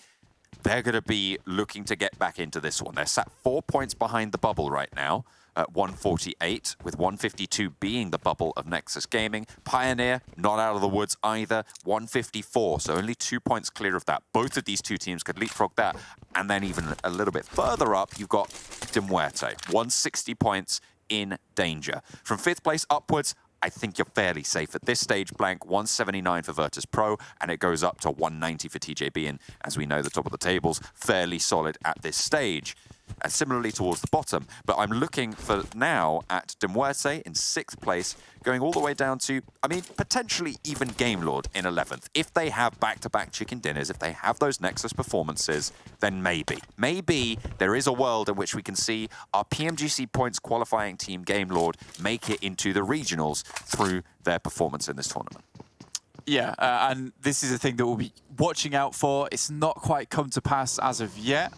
I: They're going to be looking to get back into this one. They're sat 4 points behind the bubble right now at 148, with 152 being the bubble of Nexus Gaming. Pioneer, not out of the woods either, 154, so only 2 points clear of that. Both of these 2 teams could leapfrog that. And then even a little bit further up, you've got MUERTE, 160 points in danger. From 5th place upwards, I think you're fairly safe at this stage. Blank, 179 for VIRTUS.PRO, and it goes up to 190 for TJB. And as we know, the top of the table's fairly solid at this stage. And similarly towards the bottom. But I'm looking for now at MUERTE in 6th place, going all the way down to, I mean, potentially even Gamelord in 11th. If they have back-to-back chicken dinners, if they have those Nexus performances, then maybe there is a world in which we can see our PMGC points qualifying team Gamelord make it into the regionals through their performance in this tournament.
J: Yeah, and this is a thing that we'll be watching out for. It's not quite come to pass as of yet.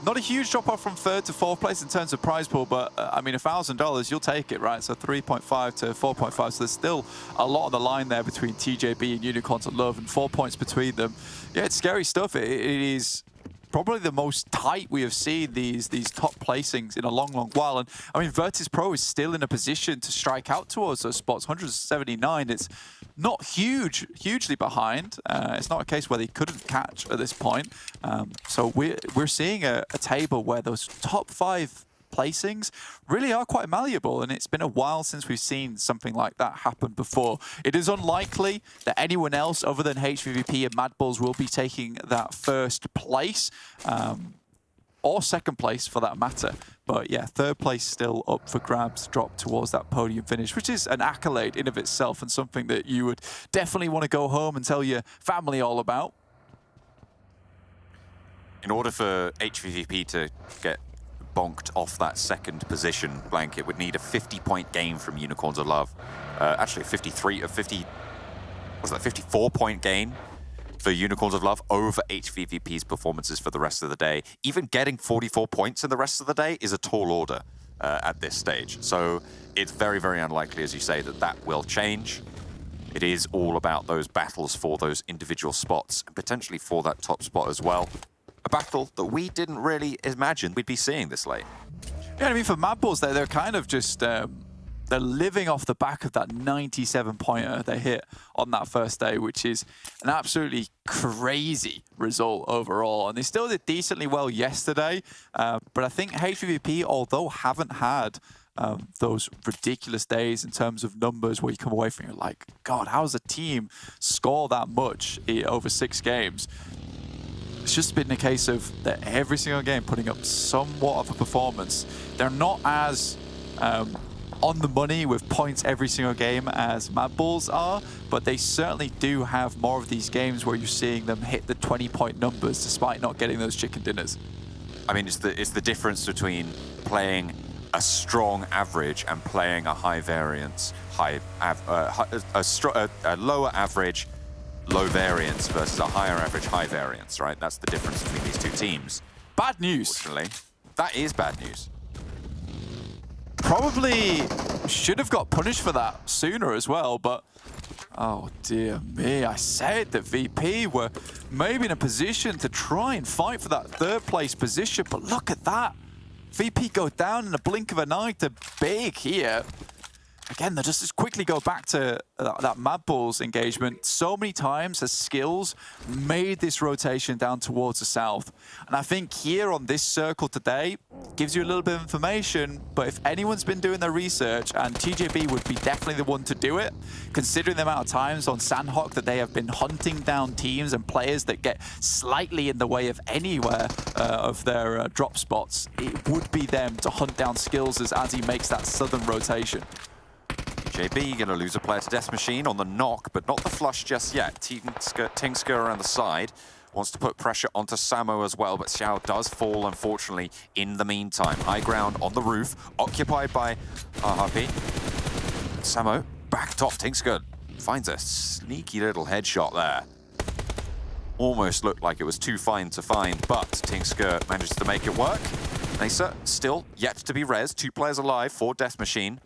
J: Not a huge drop off from 3rd to 4th place in terms of prize pool, but I mean, $1,000, you'll take it, right? So 3.5 to 4.5. So there's still a lot on the line there between TJB and Unicorns of Love, and 4 points between them. Yeah, it's scary stuff. It is probably the most tight we have seen these top placings in a long, long while. And I mean, VIRTUS.PRO is still in a position to strike out towards those spots. 179, it's not hugely behind. It's not a case where they couldn't catch at this point. So we're seeing a table where those top 5 placings really are quite malleable, and it's been a while since we've seen something like that happen before. It is unlikely that anyone else other than HVVP and MADBULLS will be taking that 1st place, or 2nd place for that matter. But yeah, 3rd place still up for grabs, drop towards that podium finish, which is an accolade in of itself and something that you would definitely want to go home and tell your family all about.
I: In order for HVVP to get bonked off that 2nd position blanket, would need a 50-point game from Unicorns of Love. Actually, 54-point gain for Unicorns of Love over HVVP's performances for the rest of the day. Even getting 44 points in the rest of the day is a tall order at this stage. So it's very, very unlikely, as you say, that that will change. It is all about those battles for those individual spots, and potentially for that top spot as well. A battle that we didn't really imagine we'd be seeing this late.
J: Yeah, I mean, for MADBULLS, they're kind of just, they're living off the back of that 97-pointer they hit on that first day, which is an absolutely crazy result overall. And they still did decently well yesterday, but I think HVVP, although haven't had those ridiculous days in terms of numbers where you come away from, you're like, God, how does a team score that much over 6 games? It's just been a case of that every single game putting up somewhat of a performance. They're not as on the money with points every single game as MADBULLS are, but they certainly do have more of these games where you're seeing them hit the 20-point numbers despite not getting those chicken dinners.
I: I mean, it's the difference between playing a strong average and playing a high variance, a lower average, low variance versus a higher average, high variance, right? That's the difference between these two teams.
J: Bad news.
I: Unfortunately, that is bad news.
J: Probably should have got punished for that sooner as well, but oh dear me, I said that VP were maybe in a position to try and fight for that 3rd place position, but look at that. VP go down in a blink of an eye to Big here. Again, they'll just quickly go back to that MADBULLS engagement. So many times has skills made this rotation down towards the south. And I think here on this circle today, gives you a little bit of information, but if anyone's been doing their research, and TJB would be definitely the one to do it, considering the amount of times on Sanhok that they have been hunting down teams and players that get slightly in the way of anywhere of their drop spots, it would be them to hunt down skills as he makes that southern rotation.
I: JB going to lose a player to Death Machine on the knock, but not the flush just yet. Tingsker around the side. Wants to put pressure onto Samo as well, but Xiao does fall, unfortunately, in the meantime. High ground on the roof, occupied by RHP. Samo backed off. Tingsker finds a sneaky little headshot there. Almost looked like it was too fine to find, but Tingsker manages to make it work. NEXUS still yet to be res. 2 players alive for Death Machine.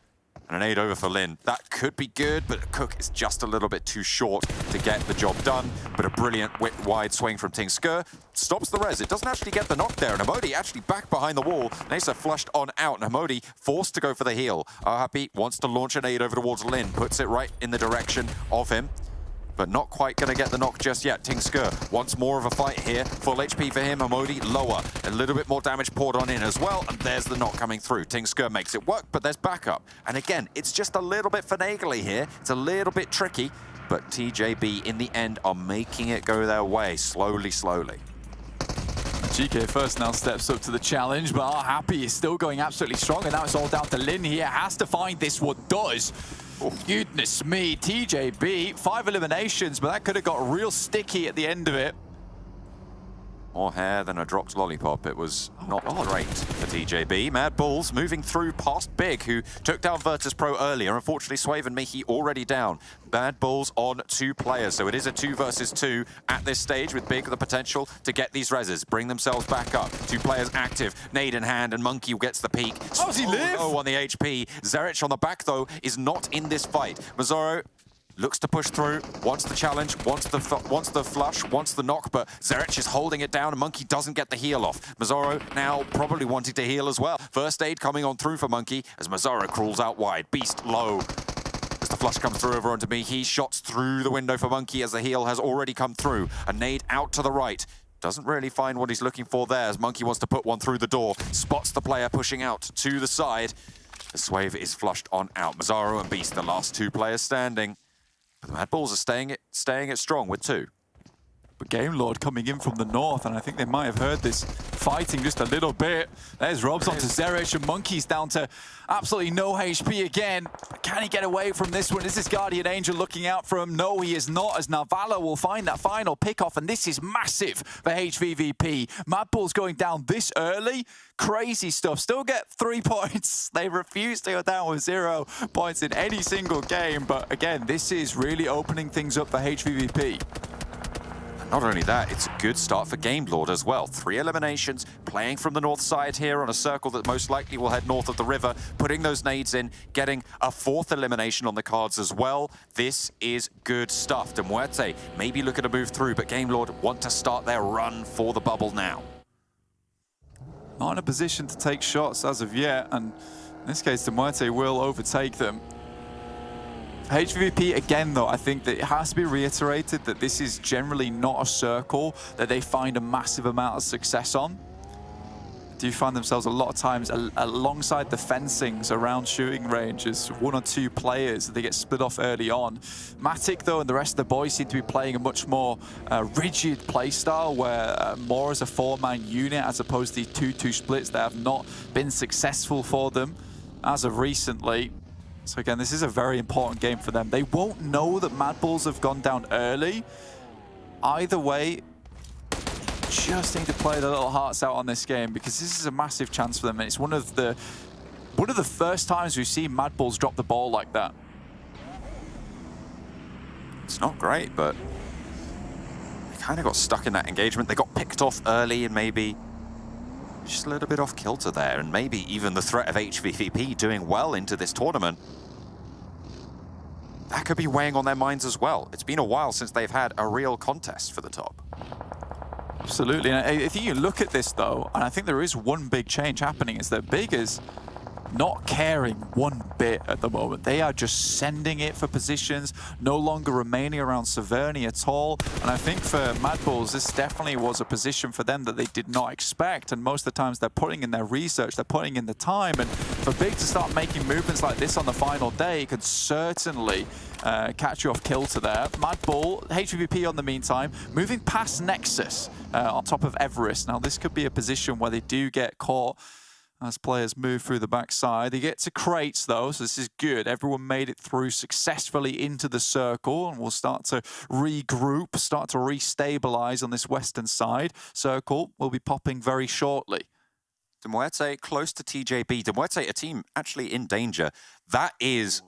I: And an 8 over for Lin. That could be good, but Cook is just a little bit too short to get the job done. But a brilliant wide swing from Tingsker stops the res. It doesn't actually get the knock there, and Hamodi actually back behind the wall. NEXUS flushed on out, and Hamodi forced to go for the heal. RHP wants to launch an 8 over towards Lin, puts it right in the direction of him, but not quite going to get the knock just yet. Tingsker wants more of a fight here. Full HP for him. Hamodi lower. A little bit more damage poured on in as well. And there's the knock coming through. Tingsker makes it work, but there's backup. And again, it's just a little bit finagly here. It's a little bit tricky. But TJB, in the end, are making it go their way. Slowly, slowly.
J: GK first now steps up to the challenge, but RHP is still going absolutely strong. And now it's all down to Lin here. Has to find this one. Does. Oh, goodness me, TJB, 5 eliminations, but that could have got real sticky at the end of it.
I: more hair than a dropped lollipop. It was not great for TJB. MADBULLS moving through past Big, who took down VIRTUS.PRO earlier. Unfortunately, Swave and Mihi already down. MADBULLS on 2 players, so it is a 2 versus 2 at this stage, with Big the potential to get these reses, bring themselves back up. 2 players active, nade in hand, and Monkey gets the peak.
J: How does he live?
I: Oh, on the HP. Zerich on the back, though, is not in this fight. Mazzaro looks to push through, wants the challenge, wants the flush, wants the knock, but Zerich is holding it down and Monkey doesn't get the heal off. Mazzaro now probably wanting to heal as well. First aid coming on through for Monkey as Mazzaro crawls out wide. Beast low. As the flush comes through over onto me, he shots through the window for Monkey as the heal has already come through. A nade out to the right. Doesn't really find what he's looking for there as Monkey wants to put one through the door. Spots the player pushing out to the side. The Swave is flushed on out. Mazzaro and Beast, the last 2 players standing. But the MADBULLS are staying it strong with 2.
J: But Game Lord coming in from the north, and I think they might have heard this fighting just a little bit. There's Robs onto Zerich, and Monkey's down to absolutely no HP again. But can he get away from this one? Is this Guardian Angel looking out for him? No, he is not, as Navala will find that final pick-off, and this is massive for HVVP. MADBULLS going down this early. Crazy stuff. Still get 3 points. They refuse to go down with 0 points in any single game. But again, this is really opening things up for HVVP.
I: Not only that, it's a good start for Game Lord as well. 3 eliminations, playing from the north side here on a circle that most likely will head north of the river, putting those nades in, getting a 4th elimination on the cards as well. This is good stuff. MUERTE maybe looking to move through, but Game Lord want to start their run for the bubble now.
J: Not in a position to take shots as of yet, and in this case, MUERTE will overtake them. HVVP, again, though, I think that it has to be reiterated that this is generally not a circle that they find a massive amount of success on. They do find themselves a lot of times alongside the fencings around shooting ranges, 1 or 2 players, they get split off early on. Matic, though, and the rest of the boys seem to be playing a much more rigid playstyle, where more as a 4-man unit as opposed to the 2-2 splits that have not been successful for them as of recently. So again, this is a very important game for them. They won't know that MADBULLS have gone down early. Either way, just need to play their little hearts out on this game, because this is a massive chance for them, and it's one of the first times we've seen MADBULLS drop the ball like that.
I: It's not great, but they kind of got stuck in that engagement. They got picked off early and maybe just a little bit off kilter there, and maybe even the threat of HVVP doing well into this tournament. That could be weighing on their minds as well. It's been a while since they've had a real contest for the top.
J: Absolutely, and I think you look at this though, and I think there is one big change happening, is that Big is not caring one bit at the moment. They are just sending it for positions, no longer remaining around Severny at all. And I think for MADBULLS, this definitely was a position for them that they did not expect. And most of the times they're putting in their research, they're putting in the time. And for Big to start making movements like this on the final day could certainly catch you off kilter there. MADBULL, HVVP on the meantime, moving past NEXUS on top of Everest. Now this could be a position where they do get caught as players move through the backside. They get to crates though, so this is good. Everyone made it through successfully into the circle, and we'll start to regroup, start to restabilize on this western side. Circle will be popping very shortly.
I: MUERTE close to TJB. MUERTE, a team actually in danger. That is,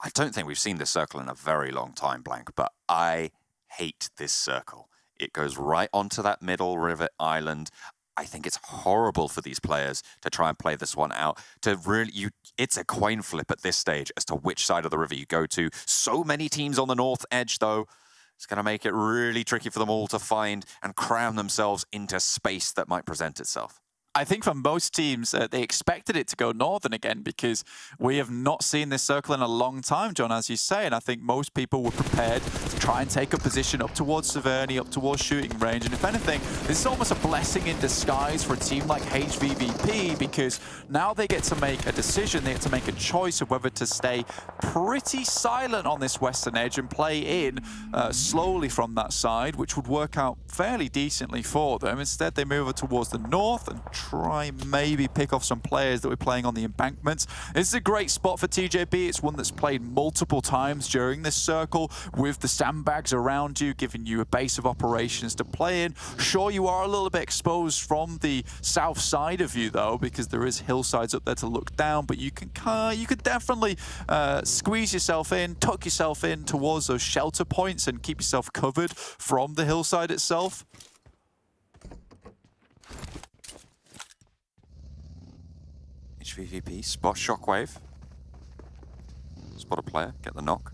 I: I don't think we've seen this circle in a very long time, Blank, but I hate this circle. It goes right onto that middle river island. I think it's horrible for these players to try and play this one out. To really, it's a coin flip at this stage as to which side of the river you go to. So many teams on the north edge, though. It's going to make it really tricky for them all to find and cram themselves into space that might present itself.
J: I think for most teams, they expected it to go northern again, because we have not seen this circle in a long time, John, as you say. And I think most people were prepared to try and take a position up towards Severny, up towards shooting range. And if anything, this is almost a blessing in disguise for a team like HVVP, because now they get to make a decision, they get to make a choice of whether to stay pretty silent on this western edge and play in slowly from that side, which would work out fairly decently for them. Instead, they move towards the north and try maybe pick off some players that we're playing on the embankments. This is a great spot for TJB. It's one that's played multiple times during this circle with the sandbags around you, giving you a base of operations to play in. Sure, you are a little bit exposed from the south side of you though, because there is hillsides up there to look down, but you could definitely squeeze yourself in, tuck yourself in towards those shelter points and keep yourself covered from the hillside itself.
I: HVVP, spot Shockwave. Spot a player, get the knock.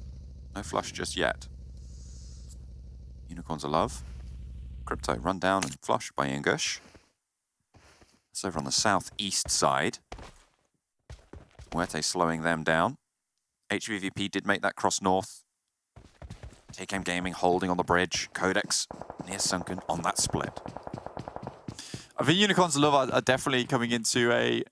I: No flush just yet. Unicorns of Love. Crypto run down and flush by Ingush. It's over on the southeast side. MUERTE slowing them down. HVVP did make that cross north. TakeAim Gaming holding on the bridge. QODEX near sunken on that split.
J: I think Unicorns of Love are definitely coming into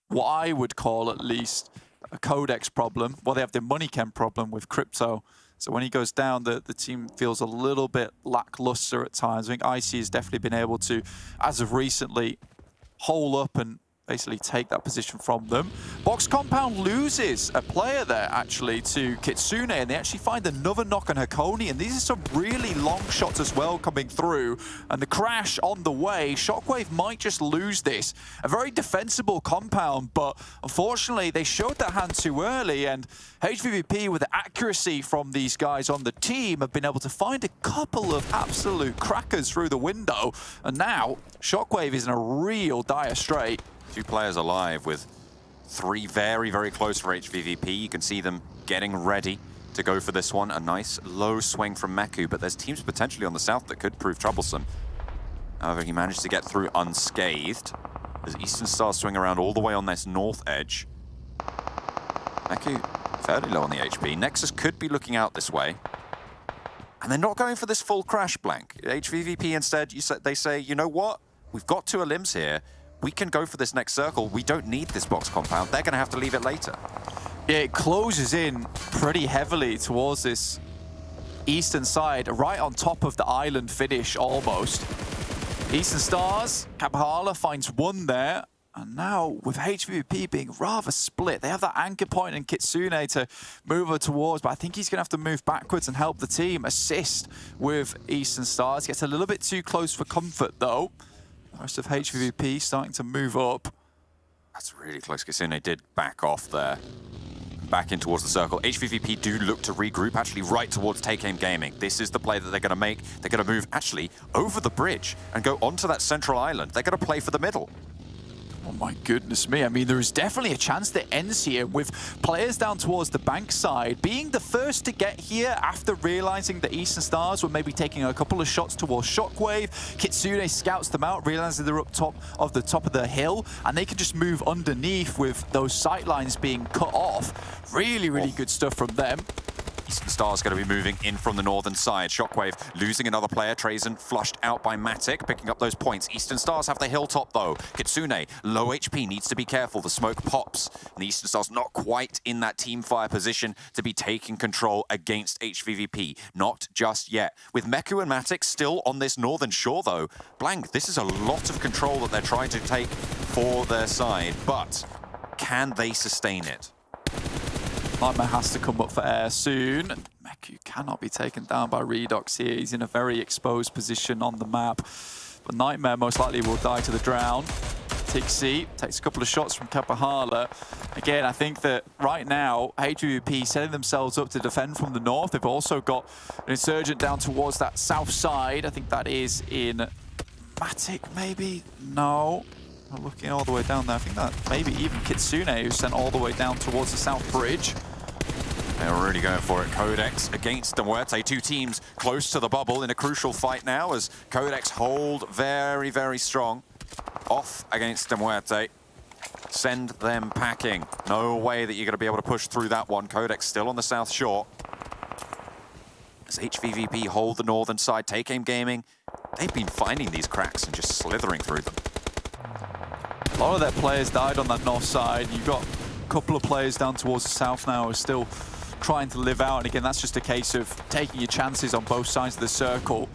J: what I would call at least a QODEX problem. Well, they have the money chem problem with crypto. So when he goes down, the team feels a little bit lackluster at times. I think IC has definitely been able to, as of recently, hole up and basically take that position from them. Box Compound loses a player there, actually, to Kitsune, and they actually find another knock on Hakoni, and these are some really long shots as well coming through, and the crash on the way. Shockwave might just lose this. A very defensible Compound, but unfortunately, they showed that hand too early, and HVVP, with the accuracy from these guys on the team, have been able to find a couple of absolute crackers through the window, and now Shockwave is in a real dire strait.
I: 2 players alive with 3 very, very close for HVVP. You can see them getting ready to go for this one. A nice low swing from Meku, but there's teams potentially on the south that could prove troublesome. However, he managed to get through unscathed. As Eastern Stars swing around all the way on this north edge. Meku fairly low on the HP. NEXUS could be looking out this way. And they're not going for this full crash blank. HVVP instead, they say, you know what? We've got 2 limbs here. We can go for this next circle. We don't need this box compound. They're going to have to leave it later.
J: Yeah, it closes in pretty heavily towards this eastern side, right on top of the island finish almost. Eastern Stars, Kaphala finds 1 there. And now, with HVVP being rather split, they have that anchor point in Kitsune to move her towards, but I think he's going to have to move backwards and help the team assist with Eastern Stars. Gets a little bit too close for comfort, though. The rest of HVVP starting to move up.
I: That's really close. Kitsune did back off there. Back in towards the circle. HVVP do look to regroup, actually right towards TakeAim Gaming. This is the play that they're going to make. They're going to move, actually, over the bridge and go onto that central island. They're going to play for the middle.
J: Oh my goodness me. I mean, there is definitely a chance that ends here with players down towards the bank side being the first to get here after realizing that Eastern Stars were maybe taking a couple of shots towards Shockwave. Kitsune scouts them out, realizing they're up top of the hill, and they can just move underneath with those sight lines being cut off. Really, really good stuff from them.
I: Eastern Stars going to be moving in from the northern side. Shockwave losing another player. Trazen flushed out by Matic, picking up those points. Eastern Stars have the hilltop though. Kitsune, low HP, needs to be careful. The smoke pops. And the Eastern Stars not quite in that team fire position to be taking control against HVVP. Not just yet. With Meku and Matic still on this northern shore though, Blank, this is a lot of control that they're trying to take for their side. But can they sustain it?
J: Nightmare has to come up for air soon. Meku cannot be taken down by Redox here. He's in a very exposed position on the map. But Nightmare most likely will die to the drown. Tixi takes a couple of shots from Kaphala. Again, I think that right now, HVVP setting themselves up to defend from the north. They've also got an insurgent down towards that south side. I think that is in Matic, maybe? No. We're looking all the way down there. I think that maybe even Kitsune, who's sent all the way down towards the south bridge.
I: They're really going for it. QODEX against the MUERTE. 2 teams close to the bubble in a crucial fight now as QODEX hold very, very strong. Off against the MUERTE. Send them packing. No way that you're going to be able to push through that one. QODEX still on the south shore. As HVVP hold the northern side. TakeAim Gaming, they've been finding these cracks and just slithering through them.
J: A lot of their players died on that north side. You've got a couple of players down towards the south now who are still trying to live out. And again, that's just a case of taking your chances on both sides of the circle.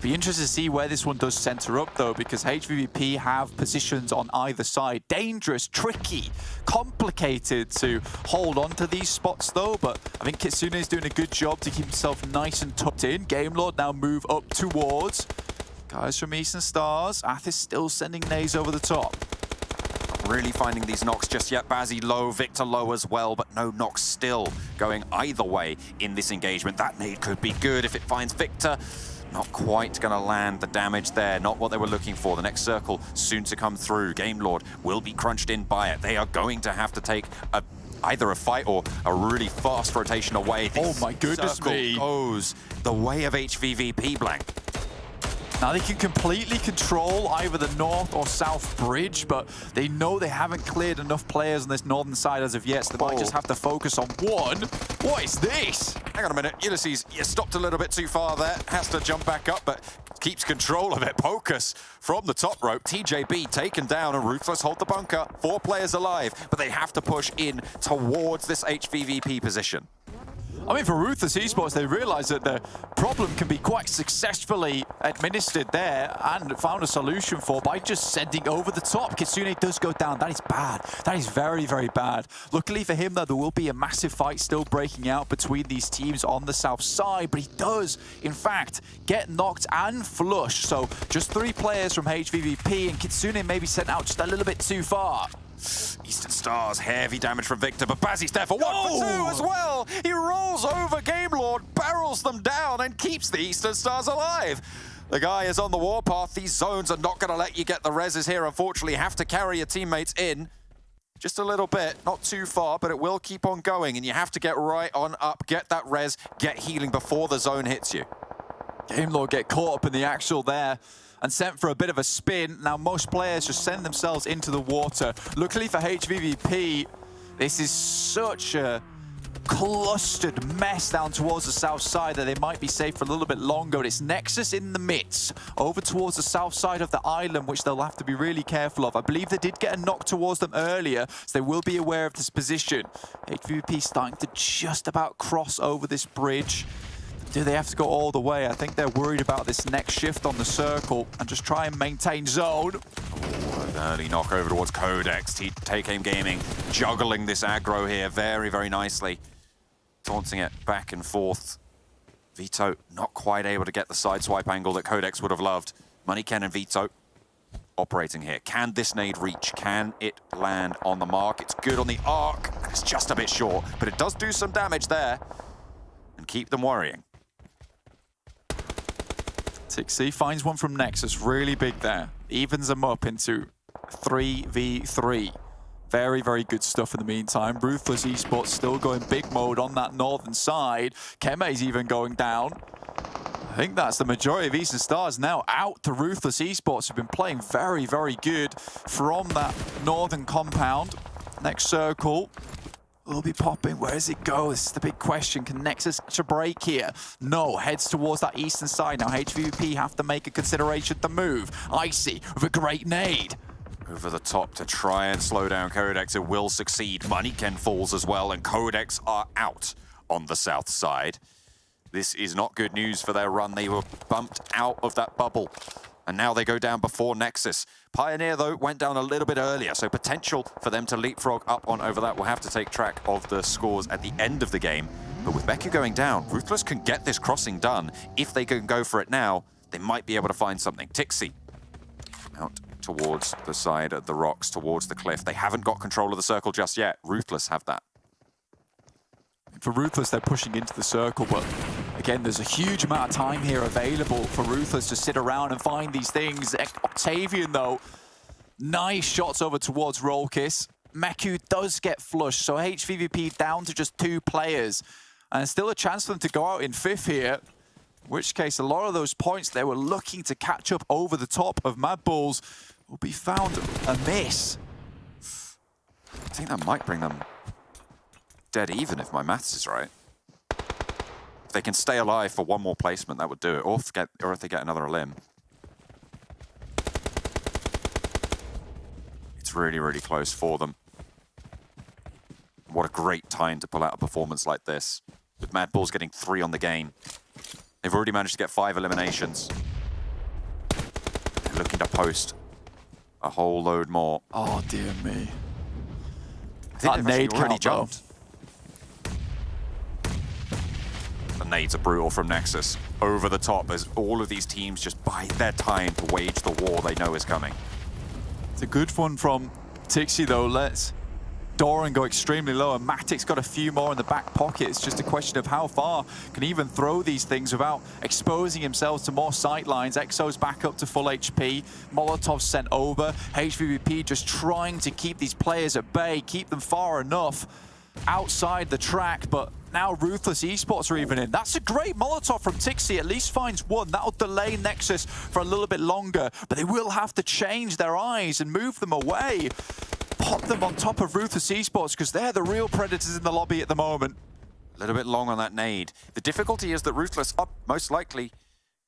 J: Be interested to see where this one does center up, though, because HVVP have positions on either side. Dangerous, tricky, complicated to hold on to these spots, though. But I think Kitsune is doing a good job to keep himself nice and tucked in. GameLord now move up towards guys from Eastern Stars. Ath is still sending nades over the top.
I: Not really finding these knocks just yet. Bazzi low, Victor low as well, but no knocks still going either way in this engagement. That nade could be good if it finds Victor. Not quite going to land the damage there. Not what they were looking for. The next circle soon to come through. GameLord will be crunched in by it. They are going to have to take either a fight or a really fast rotation away.
J: Oh my goodness
I: circle
J: me.
I: goes the way of HVVP, Blank.
J: Now they can completely control either the north or south bridge, but they know they haven't cleared enough players on this northern side as of yet, so they might just have to focus on one. What is this?
I: Hang on a minute, Ulysses, you stopped a little bit too far there. Has to jump back up, but keeps control of it. Pocus from the top rope. TJB taken down and Ruthless hold the bunker. 4 players alive, but they have to push in towards this HVVP position.
J: I mean, for Ruthless Esports, they realize that the problem can be quite successfully administered there and found a solution for by just sending over the top. Kitsune does go down. That is bad. That is very, very bad. Luckily for him, though, there will be a massive fight still breaking out between these teams on the south side, but he does, in fact, get knocked and flush. So just 3 players from HVVP, and Kitsune may be sent out just a little bit too far.
I: Eastern Stars, heavy damage from Victor, but Bazzi's there for 1 for 2 as well. He rolls over GameLord, barrels them down, and keeps the Eastern Stars alive. The guy is on the warpath. These zones are not going to let you get the reses here. Unfortunately, have to carry your teammates in. Just a little bit, not too far, but it will keep on going, and you have to get right on up, get that res, get healing before the zone hits you.
J: GameLord get caught up in the actual there and sent for a bit of a spin. Now, most players just send themselves into the water. Luckily for HVVP, this is such a clustered mess down towards the south side that they might be safe for a little bit longer. It's Nexus in the midst, over towards the south side of the island, which they'll have to be really careful of. I believe they did get a knock towards them earlier, so they will be aware of this position. HVVP starting to just about cross over this bridge. Do they have to go all the way? I think they're worried about this next shift on the circle and just try and maintain zone.
I: An early knock over towards QODEX. Take Aim Gaming juggling this aggro here very, very nicely. Taunting it back and forth. Vito not quite able to get the side swipe angle that QODEX would have loved. Moneyken and Vito operating here. Can this nade reach? Can it land on the mark? It's good on the arc. It's just a bit short, but it does do some damage there and keep them worrying.
J: Tixie finds one from Nexus, really big there. Evens them up into 3v3. Very, very good stuff in the meantime. Ruthless Esports still going big mode on that northern side. Keme's even going down. I think that's the majority of Eastern Stars now out to Ruthless Esports, who've been playing very, very good from that northern compound. Next circle will be popping. Where does it go? This is the big question. Can Nexus catch a break here? No. Heads towards that eastern side. Now HVVP have to make a consideration to move. Icy with a great nade.
I: Over the top to try and slow down QODEX. It will succeed. Moneyken falls as well, and QODEX are out on the south side. This is not good news for their run. They were bumped out of that bubble, and now they go down before Nexus. Pioneer, though, went down a little bit earlier, so potential for them to leapfrog up on over that. We'll have to take track of the scores at the end of the game. But with Beku going down, Ruthless can get this crossing done. If they can go for it now, they might be able to find something. Tixie out towards the side of the rocks, towards the cliff. They haven't got control of the circle just yet. Ruthless have that.
J: For Ruthless, they're pushing into the circle, but again, there's a huge amount of time here available for Ruthless to sit around and find these things. Octavian, though, nice shots over towards Rollkiss. Meku does get flushed, so HVVP down to just 2 players. And still a chance for them to go out in 5th here, in which case a lot of those points they were looking to catch up over the top of MADBULLS will be found amiss.
I: I think that might bring them dead even if my maths is right. If they can stay alive for 1 more placement, that would do it. Or if they get another limb. It's really, really close for them. What a great time to pull out a performance like this. With MADBULLS getting 3 on the game. They've already managed to get 5 eliminations. looking to post a whole load more.
J: Oh, dear me.
I: I think
J: That
I: they've actually
J: nade
I: already
J: count, though.
I: jumped. The nades are brutal from Nexus. Over the top as all of these teams just bide their time to wage the war they know is coming.
J: It's a good one from Tixi, though. Let's Doran go extremely low, and Matic's got a few more in the back pocket. It's just a question of how far can he even throw these things without exposing himself to more sight lines. Exo's back up to full HP. Molotov's sent over. HVVP just trying to keep these players at bay, keep them far enough outside the track, but now Ruthless Esports are even in. That's a great Molotov from Tixi, at least finds one. That'll delay Nexus for a little bit longer, but they will have to change their eyes and move them away. Pop them on top of Ruthless Esports because they're the real predators in the lobby at the moment.
I: A little bit long on that nade. The difficulty is that Ruthless are most likely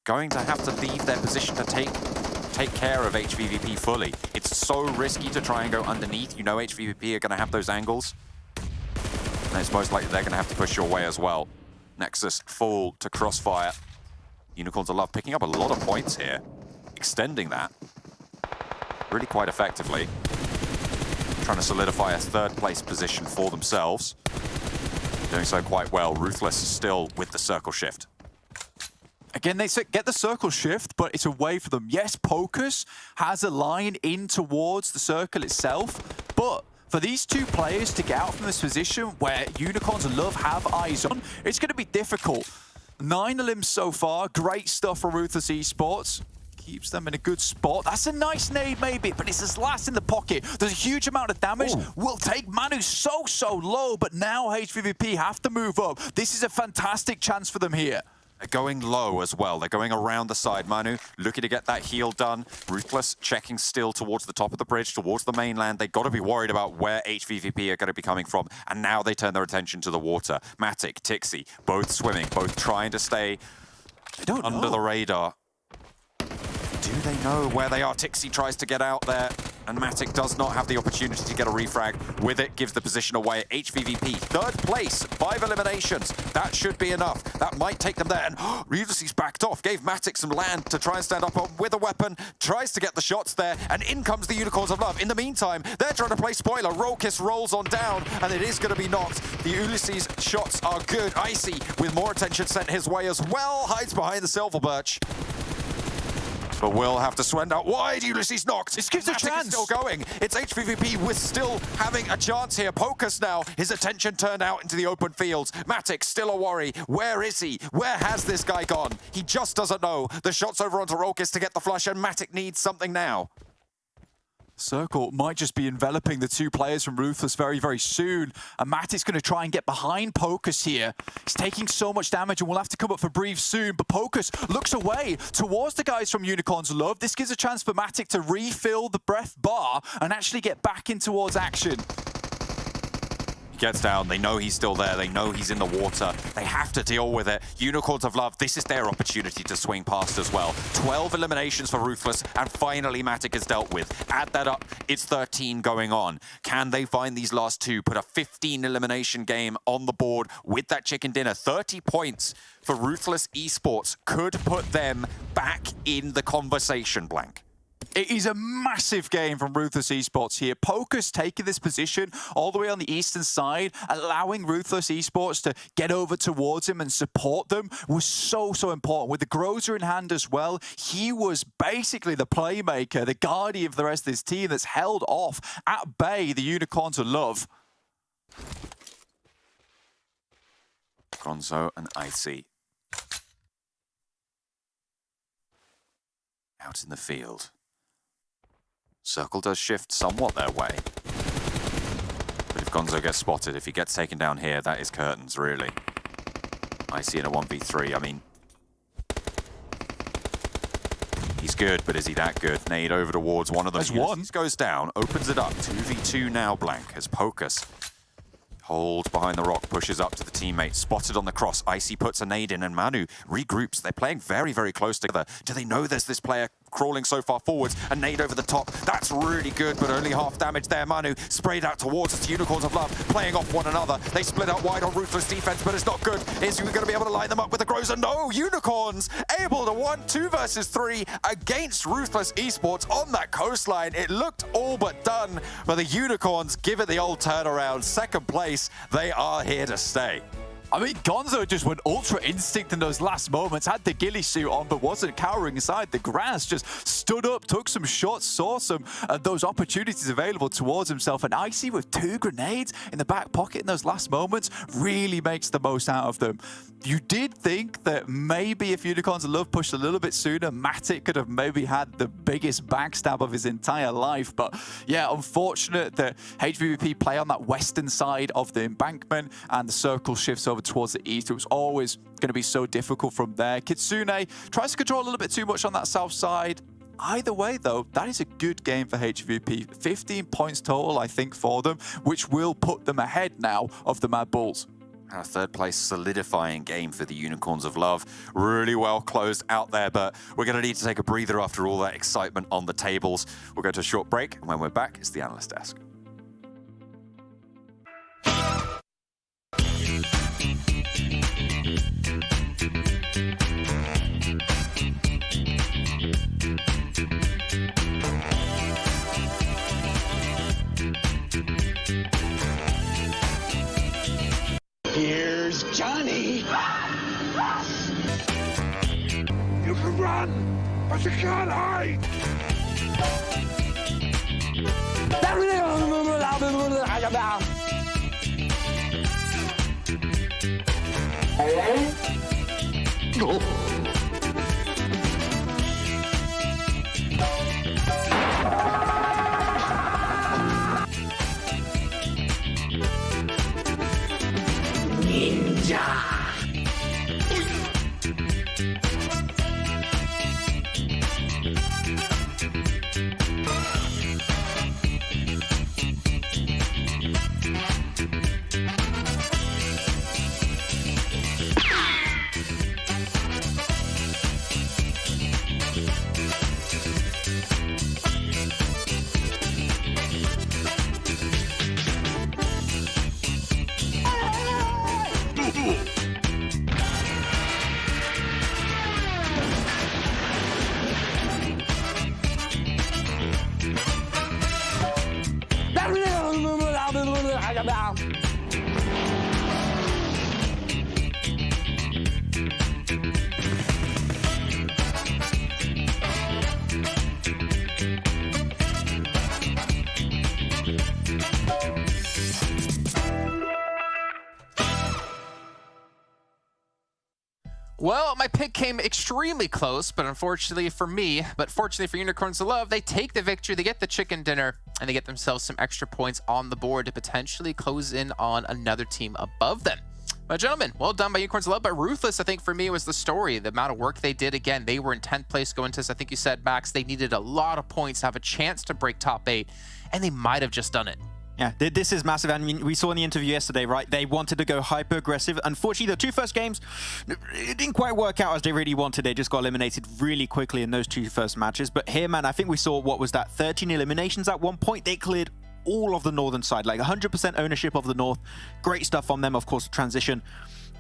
I: going to have to leave their position to take care of HVVP fully. It's so risky to try and go underneath. You know HVVP are going to have those angles. And it's most likely they're going to have to push your way as well. Nexus full to Crossfire. Unicorns of Love picking up a lot of points here. Extending that really quite effectively. Trying to solidify a third place position for themselves. Doing so quite well. Ruthless is still with the circle shift.
J: Again, they get the circle shift, but it's away for them. Yes, Pocus has a line in towards the circle itself, but for these two players to get out from this position where Unicorns of Love have eyes on, it's going to be difficult. 9 limbs so far. Great stuff for Ruthless Esports. Keeps them in a good spot. That's a nice nade maybe, but it's his last in the pocket. There's a huge amount of damage. Will take Manu so low, but now HVVP have to move up. This is a fantastic chance for them here.
I: They're going low as well. They're going around the side. Manu looking to get that heal done. Ruthless checking still towards the top of the bridge, towards the mainland. They've got to be worried about where HVVP are going to be coming from. And now they turn their attention to the water. Matic, Tixi, both swimming, both trying to stay under the radar. Do they know where they are? Tixi tries to get out there, and Matic does not have the opportunity to get a refrag. With it, gives the position away. HVVP, third place, 5 eliminations. That should be enough. That might take them there. And Ruthless backed off, gave Matic some land to try and stand up on with a weapon, tries to get the shots there, and in comes the Unicorns of Love. In the meantime, they're trying to play spoiler. Rolkis rolls on down, and it is going to be knocked. The Ulysses shots are good. Icy, with more attention sent his way as well, hides behind the Silver Birch. But will have to swend out wide. Ulysses knocked.
J: This gives a chance.
I: Is still going. It's HVVP with still having a chance here. Pocus now. His attention turned out into the open fields. Matic still a worry. Where is he? Where has this guy gone? He just doesn't know. The shot's over onto Rolkis to get the flush, and Matic needs something now.
J: Circle might just be enveloping the two players from Ruthless very soon. And Matic's going to try and get behind Pocus here. He's taking so much damage and will have to come up for breathe soon. But Pocus looks away towards the guys from Unicorns of Love. This gives a chance for Matic to refill the breath bar and actually get back in towards action.
I: Gets down. They know he's still there. They know he's in the water. They have to deal with it. Unicorns of Love, this is their opportunity to swing past as well. 12 eliminations for Ruthless, and finally Matic is dealt with. Add that up, it's 13 going on. Can they find these last two, put a 15 elimination game on the board with that chicken dinner? 30 points for Ruthless Esports could put them back in the conversation, Blank.
J: It is a massive game from Ruthless Esports here. Pocus taking this position all the way on the eastern side, allowing Ruthless Esports to get over towards him and support them was so important. With the Grozer in hand as well, he was basically the playmaker, the guardian of the rest of this team that's held off at bay the Unicorns of Love.
I: Gonzo and Icy out in the field. Circle does shift somewhat their way. But if Gonzo gets spotted, if he gets taken down here, that is curtains, really. Icy in a 1v3, I mean... He's good, but is he that good? Nade over towards one of them. Ulysses goes down, opens it up. 2v2 now, Blank, as Pocus holds behind the rock, pushes up to the teammate, spotted on the cross. Icy puts a nade in, and Manu regroups. They're playing very close together. Do they know there's this player crawling so far forwards. A nade over the top. That's really good, but only half damage there. Manu sprayed out towards us. Unicorns of Love playing off one another. They split out wide on Ruthless defense, but it's not good. Is you going to be able to line them up with the Groza? No! Unicorns able to 1 2 versus 3 against Ruthless Esports on that coastline. It looked all but done, but the Unicorns give it the old turnaround. Second place, they are here to stay.
J: I mean, Gonzo just went Ultra Instinct in those last moments, had the ghillie suit on, but wasn't cowering inside the grass, just stood up, took some shots, saw some those opportunities available towards himself, and Icy with 2 grenades in the back pocket in those last moments really makes the most out of them. You did think that maybe if Unicorns of Love pushed a little bit sooner, Matic could have maybe had the biggest backstab of his entire life, but yeah, unfortunate that HVVP play on that western side of the embankment and the circle shifts over towards the east. It was always going to be so difficult from there. Kitsune tries to control a little bit too much on that south side. Either way, though, that is a good game for HVVP. 15 points total, I think, for them, which will put them ahead now of the MADBULLS.
I: A third place solidifying game for the Unicorns of Love. Really well closed out there, but we're going to need to take a breather after all that excitement on the tables. We'll go to a short break, and when we're back, it's the Analyst Desk.
K: Here's Johnny. You can run, but you can't hide. Ninja.
G: Well, my pick came extremely close, but unfortunately for me, but fortunately for Unicorns of Love, they take the victory, they get the chicken dinner, and they get themselves some extra points on the board to potentially close in on another team above them. But gentlemen, well done by Unicorns of Love, but Ruthless, I think for me, was the story. The amount of work they did, again, they were in 10th place going to this. I think you said, Max, they needed a lot of points to have a chance to break top 8, and they might have just done it.
H: Yeah, this is massive. I mean, we saw in the interview yesterday, right? They wanted to go hyper-aggressive. Unfortunately, the 2 first games, it didn't quite work out as they really wanted. They just got eliminated really quickly in those 2 first matches. But here, man, I think we saw, what was that, 13 eliminations at one point. They cleared all of the northern side, like 100% ownership of the north. Great stuff on them, of course, transition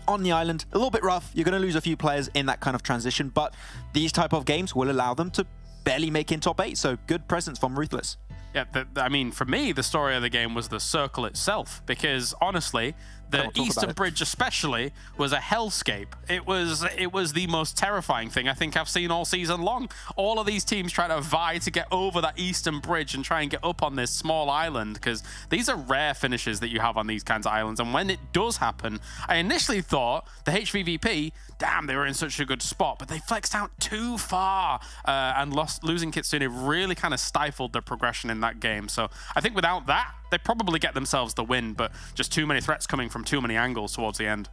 H: on the island. A little bit rough. You're going to lose a few players in that kind of transition, but these type of games will allow them to barely make in top 8. So good presence from Ruthless.
E: Yeah, I mean, for me, the story of the game was the circle itself, because honestly, the Eastern Bridge especially was a hellscape. It was the most terrifying thing I think I've seen all season long. All of these teams trying to vie to get over that Eastern Bridge and try and get up on this small island, because these are rare finishes that you have on these kinds of islands. And when it does happen, I initially thought the HVVP, damn, they were in such a good spot, but they flexed out too far and losing Kitsune really kind of stifled their progression in that game. So I think without that, they probably get themselves the win, but just too many threats coming from too many angles towards the end.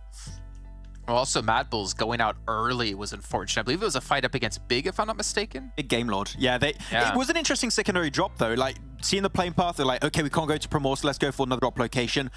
G: Well, also, MADBULLS going out early was unfortunate. I believe it was a fight up against Big, if I'm not mistaken.
H: Big Game Lord. Yeah, it was an interesting secondary drop, though. Like, seeing the playing path, they're like, okay, we can't go to Promor, so let's go for another drop location.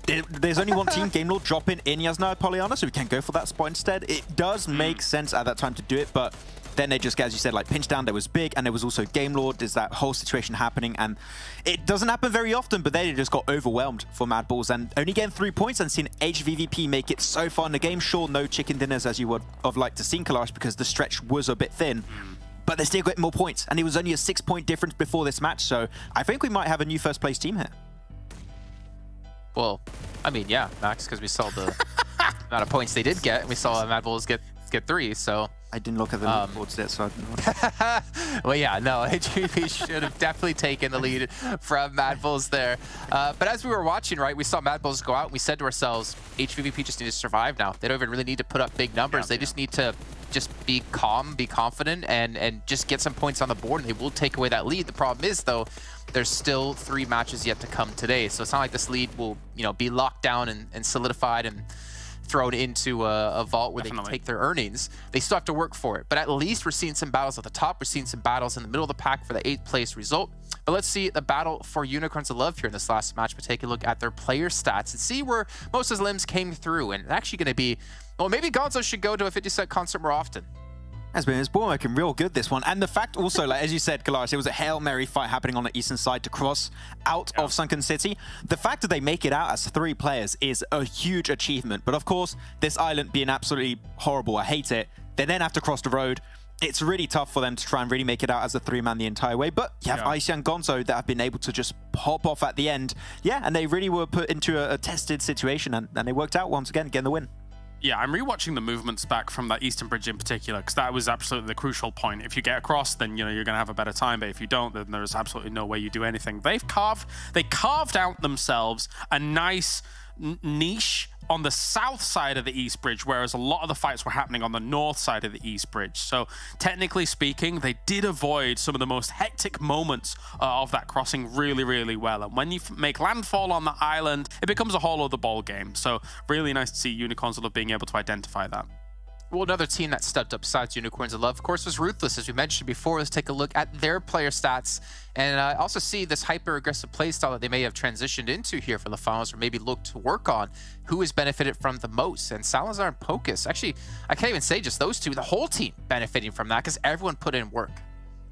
H: There's only one team, Game Lord, dropping in Yasna Polyana, so we can go for that spot instead. It does make sense at that time to do it, but then they just, as you said, like pinch down. There was Big, and there was also Game Lord. There's that whole situation happening, and it doesn't happen very often, but they just got overwhelmed for MADBULLS, and only getting 3 points and seeing HVVP make it so far in the game. Sure, no chicken dinners as you would have liked to see Kalash because the stretch was a bit thin, but they still got more points, and it was only a 6-point difference before this match, so I think we might have a new first place team here.
G: Well, I mean, yeah, Max, because we saw the amount of points they did get, and we saw MADBULLS get 3, so...
H: I didn't look at the leaderboards yet, so I don't know.
G: Well, yeah, no, HVVP should have definitely taken the lead from MADBULLS there. But as we were watching, right, we saw MADBULLS go out, and we said to ourselves, HVVP just need to survive now. They don't even really need to put up big numbers. They just need to just be calm, be confident, and just get some points on the board, and they will take away that lead. The problem is, though, there's still 3 matches yet to come today, so it's not like this lead will, you know, be locked down and solidified and thrown into a vault where they can take their earnings. They still have to work for it, but at least we're seeing some battles at the top. We're seeing some battles in the middle of the pack for the 8th place result. But let's see the battle for Unicorns of Love here in this last match. But take a look at their player stats and see where most of his limbs came through. And it's actually going to be, well, maybe Gonzo should go to a 50-Cent concert more often.
H: It's been working real good, this one. And the fact also, like as you said, Kalash, it was a Hail Mary fight happening on the eastern side to cross out of Sunken City. The fact that they make it out as 3 players is a huge achievement. But of course, this island being absolutely horrible, I hate it. They then have to cross the road. It's really tough for them to try and really make it out as a 3-man the entire way. But you have Icy and Gonzo that have been able to just pop off at the end. Yeah, and they really were put into a tested situation, and they worked out once again, getting the win.
E: Yeah, I'm rewatching the movements back from that Eastern Bridge in particular, because that was absolutely the crucial point. If you get across, then you're going to have a better time, but if you don't, then there's absolutely no way you do anything. They carved out themselves a nice niche on the south side of the East Bridge, whereas a lot of the fights were happening on the north side of the East Bridge. So technically speaking, they did avoid some of the most hectic moments of that crossing really, really well. And when you make landfall on the island, it becomes a whole other ball game. So really nice to see Unicorns of Love being able to identify that.
G: Well, another team that stepped up besides Unicorns of Love, of course, was Ruthless, as we mentioned before. Let's take a look at their player stats and also see this hyper-aggressive playstyle that they may have transitioned into here for the finals, or maybe look to work on. Who has benefited from the most? And Salazar and Pocus. Actually, I can't even say just those two. The whole team benefiting from that because everyone put in work.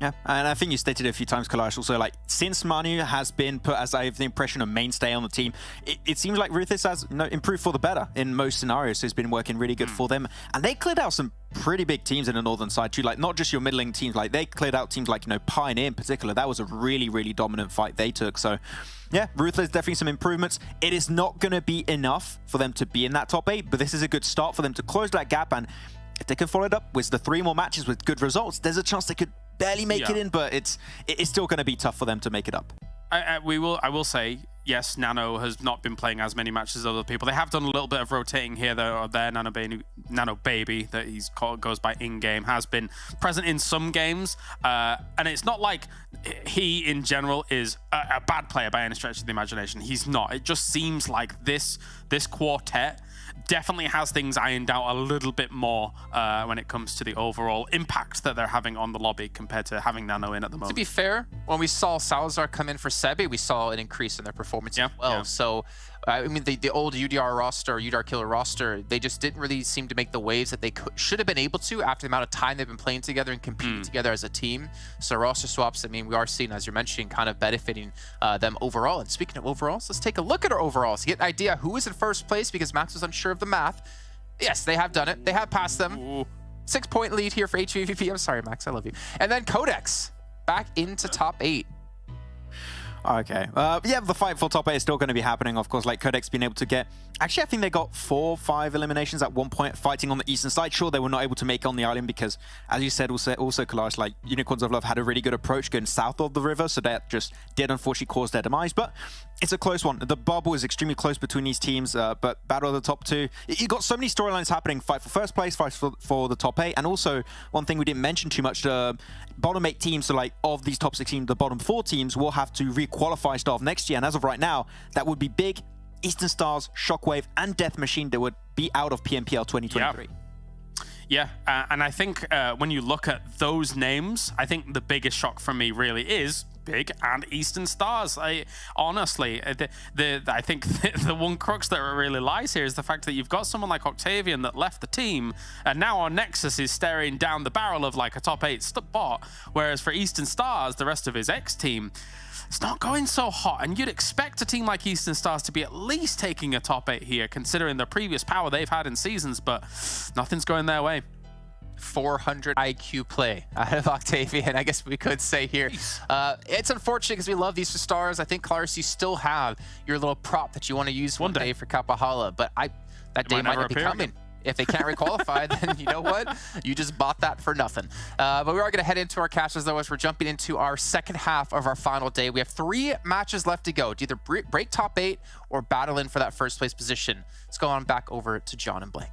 H: Yeah, and I think you stated it a few times, Kalash, also, like, since Manu has been put, as I have the impression, a mainstay on the team, it seems like Ruthless has improved for the better in most scenarios, so it's been working really good for them. And they cleared out some pretty big teams in the northern side too, like, not just your middling teams, like, they cleared out teams like, Pioneer in particular. That was a really, really dominant fight they took, so... Yeah, Ruthless, definitely some improvements. It is not going to be enough for them to be in that top 8, but this is a good start for them to close that gap, and if they can follow it up with the 3 more matches with good results, there's a chance they could barely make it in, but it's still going to be tough for them to make it up. I
E: will say, yes, Nano has not been playing as many matches as other people. They have done a little bit of rotating here, though. Their Nano Baby, that he's called, goes by in-game, has been present in some games. And it's not like he, in general, is a bad player by any stretch of the imagination. He's not. It just seems like this quartet definitely has things ironed out a little bit more when it comes to the overall impact that they're having on the lobby compared to having Nano in at the moment.
G: To be fair, when we saw Salazar come in for Sebi, we saw an increase in their performance as well. Yeah. So, I mean, the old UDR roster, or UDR Killer roster, they just didn't really seem to make the waves that they should have been able to after the amount of time they've been playing together and competing together as a team. So roster swaps, I mean, we are seeing, as you're mentioning, kind of benefiting them overall. And speaking of overalls, let's take a look at our overalls to get an idea who is in first place, because Max was unsure of the math. Yes, they have done it. They have passed them. Ooh. 6-point lead here for HVVP. I'm sorry, Max, I love you. And then QODEX back into top 8.
H: Okay. Yeah, the fight for top 8 is still going to be happening, of course, like QODEX being able to get... Actually, I think they got 4 or 5 eliminations at one point fighting on the eastern side. Sure, they were not able to make it on the island because, as you said, also Kalash, like, Unicorns of Love had a really good approach going south of the river, so that just did unfortunately cause their demise. But it's a close one. The bubble is extremely close between these teams, but battle of the top 2. You got so many storylines happening. Fight for first place, fight for the top 8. And also, one thing we didn't mention too much, the bottom 8 teams, so like of these top 16, the bottom 4 teams will have to re-qualify start of next year. And as of right now, that would be Big, Eastern Stars, Shockwave, and Death Machine that would be out of PMPL 2023.
E: Yeah, and I think when you look at those names, I think the biggest shock for me really is Big and Eastern Stars. Honestly, I think the one crux that really lies here is the fact that you've got someone like Octavian that left the team, and now on NEXUS is staring down the barrel of like a top 8 spot, whereas for Eastern Stars, the rest of his ex-team, it's not going so hot, and you'd expect a team like Eastern Stars to be at least taking a top 8 here, considering the previous power they've had in seasons, but nothing's going their way.
G: 400 IQ play out of Octavian, I guess we could say here. It's unfortunate because we love these stars. I think, Clarus, you still have your little prop that you want to use one day for Kapahala, but that day might not be coming. Again. If they can't requalify, then you know what? You just bought that for nothing. But we are going to head into our catches, though, as we're jumping into our second half of our final day. We have 3 matches left to go to either break top 8 or battle in for that first place position. Let's go on back over to John and Blake.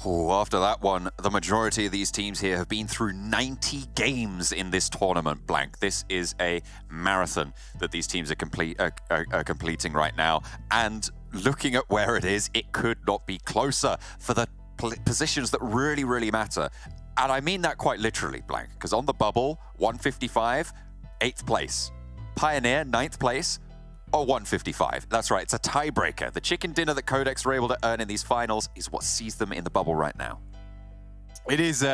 I: Oh, after that one, the majority of these teams here have been through 90 games in this tournament, Blank. This is a marathon that these teams are completing right now. And looking at where it is, it could not be closer for the positions that really, really matter. And I mean that quite literally, Blank, because on the bubble, 155, 8th place. Pioneer, 9th place, or 155. That's right, it's a tiebreaker. The chicken dinner that QODEX were able to earn in these finals is what sees them in the bubble right now.
J: It is,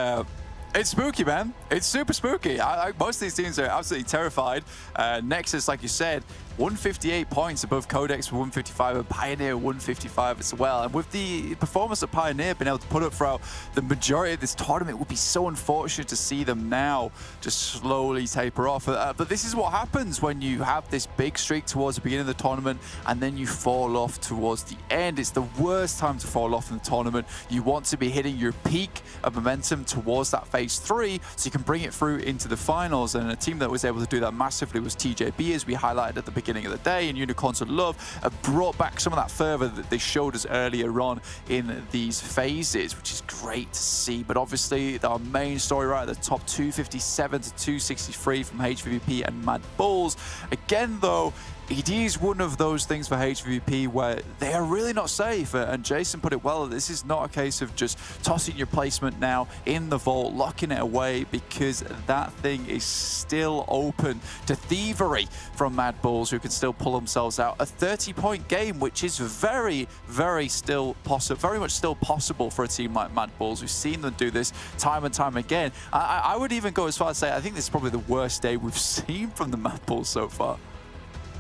J: it's spooky, man. It's super spooky. Most of these teams are absolutely terrified. NEXUS, like you said, 158 points above QODEX for 155 and Pioneer 155 as well. And with the performance of Pioneer being able to put up throughout the majority of this tournament, it would be so unfortunate to see them now just slowly taper off. But this is what happens when you have this big streak towards the beginning of the tournament and then you fall off towards the end. It's the worst time to fall off in the tournament. You want to be hitting your peak of momentum towards that phase 3 so you can bring it through into the finals. And a team that was able to do that massively was TJB, as we highlighted at the beginning of the day, and Unicorns of Love have brought back some of that fervor that they showed us earlier on in these phases, which is great to see. But obviously our main story right at the top, 257 to 263 from HVVP and MADBULLS. Again though, it is one of those things for HVVP where they are really not safe, and Jason put it well. This is not a case of just tossing your placement now in the vault, locking it away, because that thing is still open to thievery from MADBULLS, who can still pull themselves out. A 30-point game, which is very, very much still possible for a team like MADBULLS. We've seen them do this time and time again. I would even go as far as say I think this is probably the worst day we've seen from the MADBULLS so far.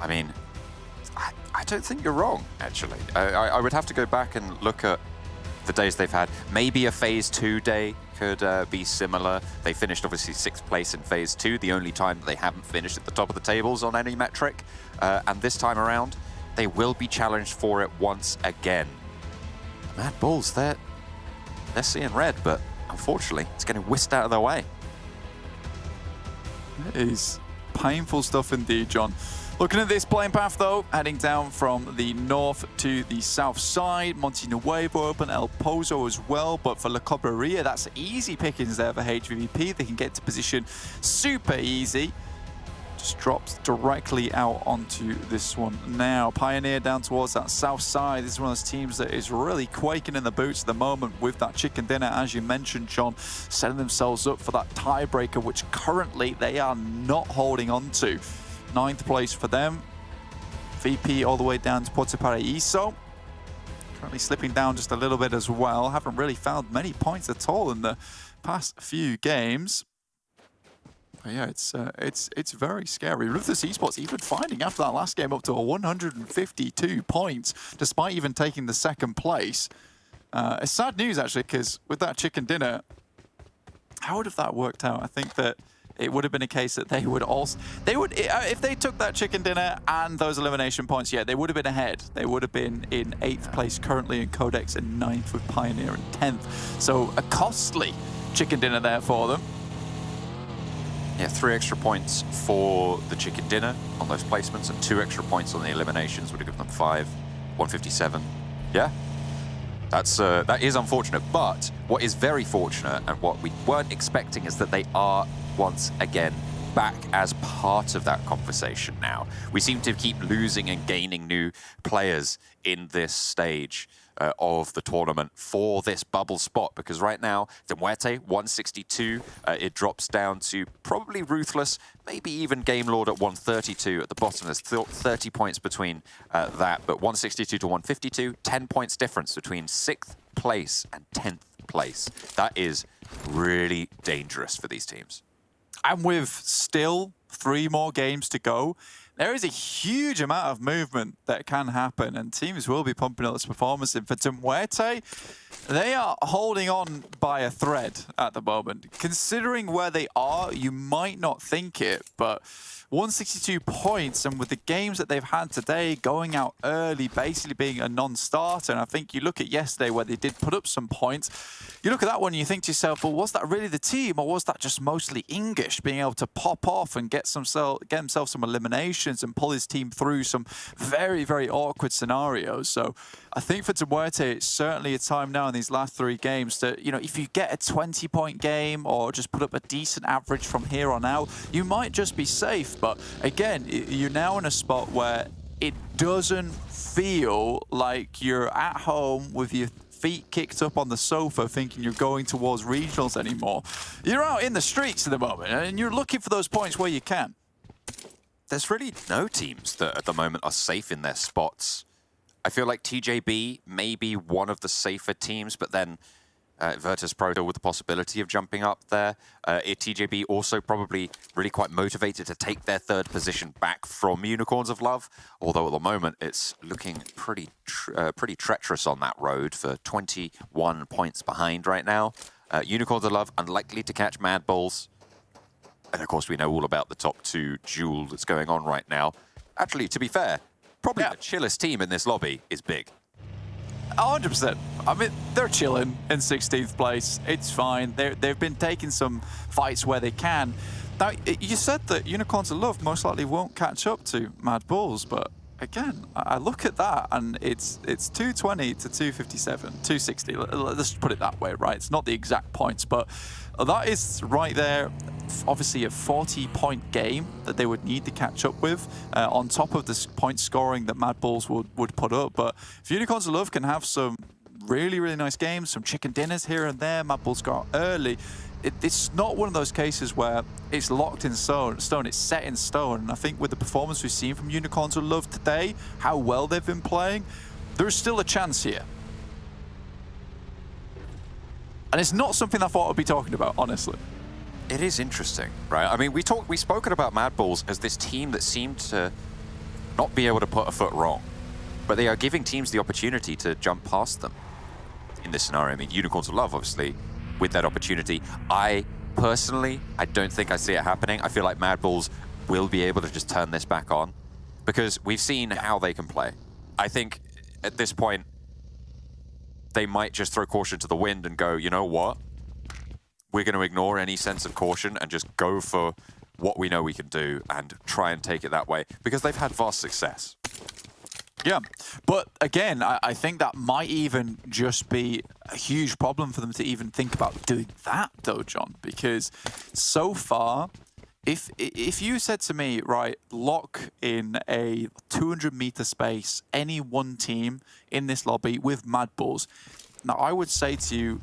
I: I mean, I don't think you're wrong, actually. I would have to go back and look at the days they've had. Maybe a phase 2 day could be similar. They finished obviously 6th place in phase 2, the only time that they haven't finished at the top of the tables on any metric. And this time around, they will be challenged for it once again. MADBULLS, they're seeing red, but unfortunately, it's getting whisked out of their way.
J: It is painful stuff indeed, John. Looking at this playing path though, heading down from the north to the south side, Monte Nuevo open, El Pozo as well, but for La Cobreria, that's easy pickings there for HVVP. They can get to position super easy. Just drops directly out onto this one now. Pioneer down towards that south side. This is one of those teams that is really quaking in the boots at the moment with that chicken dinner, as you mentioned, John, setting themselves up for that tiebreaker, which currently they are not holding on to. 9th place for them. VP all the way down to Puerto Paraíso. Currently slipping down just a little bit as well. Haven't really found many points at all in the past few games. But yeah, it's very scary. Ruthless Esports even finding after that last game up to a 152 points, despite even taking the 2nd place. It's sad news actually, because with that chicken dinner, how would have that worked out? I think that it would have been a case that they would also, if they took that chicken dinner and those elimination points, yeah, they would have been ahead. They would have been in 8th place currently in QODEX and 9th with Pioneer and 10th. So a costly chicken dinner there for them.
I: Yeah, 3 extra points for the chicken dinner on those placements and 2 extra points on the eliminations would have given them 5, 157. Yeah, that is unfortunate. But what is very fortunate and what we weren't expecting is that they are once again back as part of that conversation now. We seem to keep losing and gaining new players in this stage of the tournament for this bubble spot, because right now, the MUERTE 162, it drops down to probably Ruthless, maybe even Game Lord at 132 at the bottom. There's 30 points between that, but 162 to 152, 10 points difference between 6th place and 10th place. That is really dangerous for these teams.
J: And with still 3 more games to go, there is a huge amount of movement that can happen, and teams will be pumping up this performance. And for MUERTE, they are holding on by a thread at the moment. Considering where they are, you might not think it, but 162 points, and with the games that they've had today going out early, basically being a non-starter, and I think you look at yesterday where they did put up some points, you look at that one and you think to yourself, well, was that really the team, or was that just mostly English being able to pop off and get himself some eliminations and pull his team through some very, very awkward scenarios? So I think for MUERTE, it's certainly a time now in these last 3 games that, you know, if you get a 20-point game or just put up a decent average from here on out, you might just be safe. But again, you're now in a spot where it doesn't feel like you're at home with your feet kicked up on the sofa thinking you're going towards regionals anymore. You're out in the streets at the moment and you're looking for those points where you can.
I: There's really no teams that at the moment are safe in their spots. I feel like TJB may be one of the safer teams, but then VIRTUS.PRO with the possibility of jumping up there. TJB also probably really quite motivated to take their 3rd position back from Unicorns of Love, although at the moment it's looking pretty treacherous on that road for 21 points behind right now. Unicorns of Love unlikely to catch MADBULLS. And of course we know all about the top 2 duel that's going on right now. Actually, to be fair, probably the chillest team in this lobby is Big.
J: 100%. I mean, they're chilling in 16th place. It's fine. They've been taking some fights where they can. Now, you said that Unicorns of Love most likely won't catch up to MADBULLS, but again, I look at that and it's 220 to 257, 260. Let's put it that way, right? It's not the exact points, but that is right there. Obviously a 40-point game that they would need to catch up with on top of the point scoring that MADBULLS would put up. But if Unicorns of Love can have some really, really nice games, some chicken dinners here and there, MADBULLS go out early, it's not one of those cases where it's locked in stone, it's set in stone. And I think with the performance we've seen from Unicorns of Love today, how well they've been playing, there's still a chance here. And it's not something I thought I'd be talking about, honestly.
I: It is interesting, right? I mean, we've spoken about MADBULLS as this team that seemed to not be able to put a foot wrong, but they are giving teams the opportunity to jump past them in this scenario. I mean, Unicorns of Love, obviously, with that opportunity. I personally don't think I see it happening. I feel like MADBULLS will be able to just turn this back on because we've seen how they can play. I think at this point, they might just throw caution to the wind and go, you know what? We're going to ignore any sense of caution and just go for what we know we can do and try and take it that way because they've had vast success.
J: Yeah, but again, I think that might even just be a huge problem for them to even think about doing that though, John, because so far, if you said to me, right, lock in a 200-meter space, any one team in this lobby with MADBULLS, now I would say to you,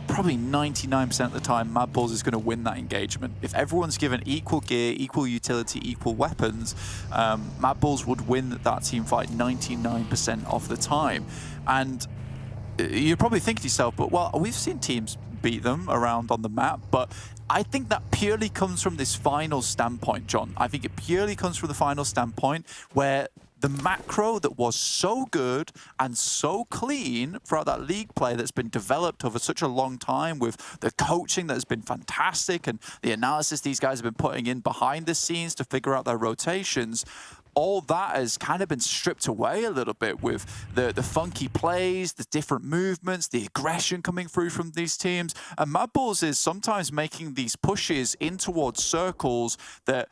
J: probably 99% of the time, MADBULLS is going to win that engagement. If everyone's given equal gear, equal utility, equal weapons, MADBULLS would win that team fight 99% of the time. And you're probably thinking to yourself, but well, we've seen teams beat them around on the map, but I think that purely comes from this final standpoint, John. I think it purely comes from the final standpoint where the macro that was so good and so clean throughout that league play that's been developed over such a long time with the coaching that has been fantastic and the analysis these guys have been putting in behind the scenes to figure out their rotations, all that has kind of been stripped away a little bit with the funky plays, the different movements, the aggression coming through from these teams. And MADBULLS is sometimes making these pushes in towards circles that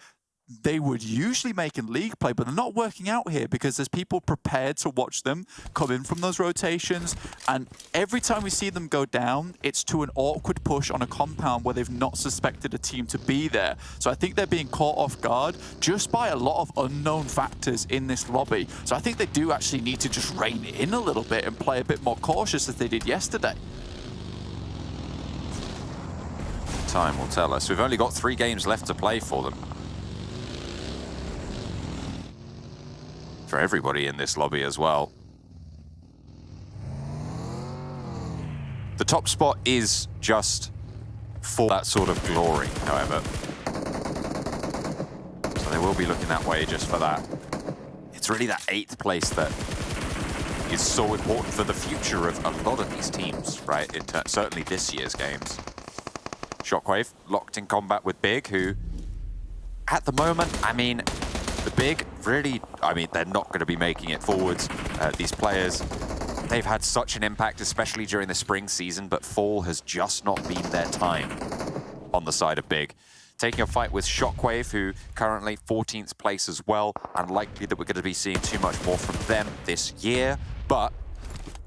J: they would usually make in league play, but they're not working out here because there's people prepared to watch them come in from those rotations, and every time we see them go down, it's to an awkward push on a compound where they've not suspected a team to be there. So I think they're being caught off guard just by a lot of unknown factors in this lobby. So I think they do actually need to just rein in a little bit and play a bit more cautious as they did yesterday.
I: Time will tell us. We've only got 3 games left to play for them. For everybody in this lobby as well. The top spot is just for that sort of glory, however. So they will be looking that way just for that. It's really that 8th place that is so important for the future of a lot of these teams, right? Certainly this year's games. SHOCKWAVE locked in combat with Big, who at the moment, I mean, the Big really, I mean, they're not going to be making it forwards. These players, they've had such an impact, especially during the spring season, but fall has just not been their time on the side of Big. Taking a fight with SHOCKWAVE, who currently 14th place as well. Unlikely that we're going to be seeing too much more from them this year, but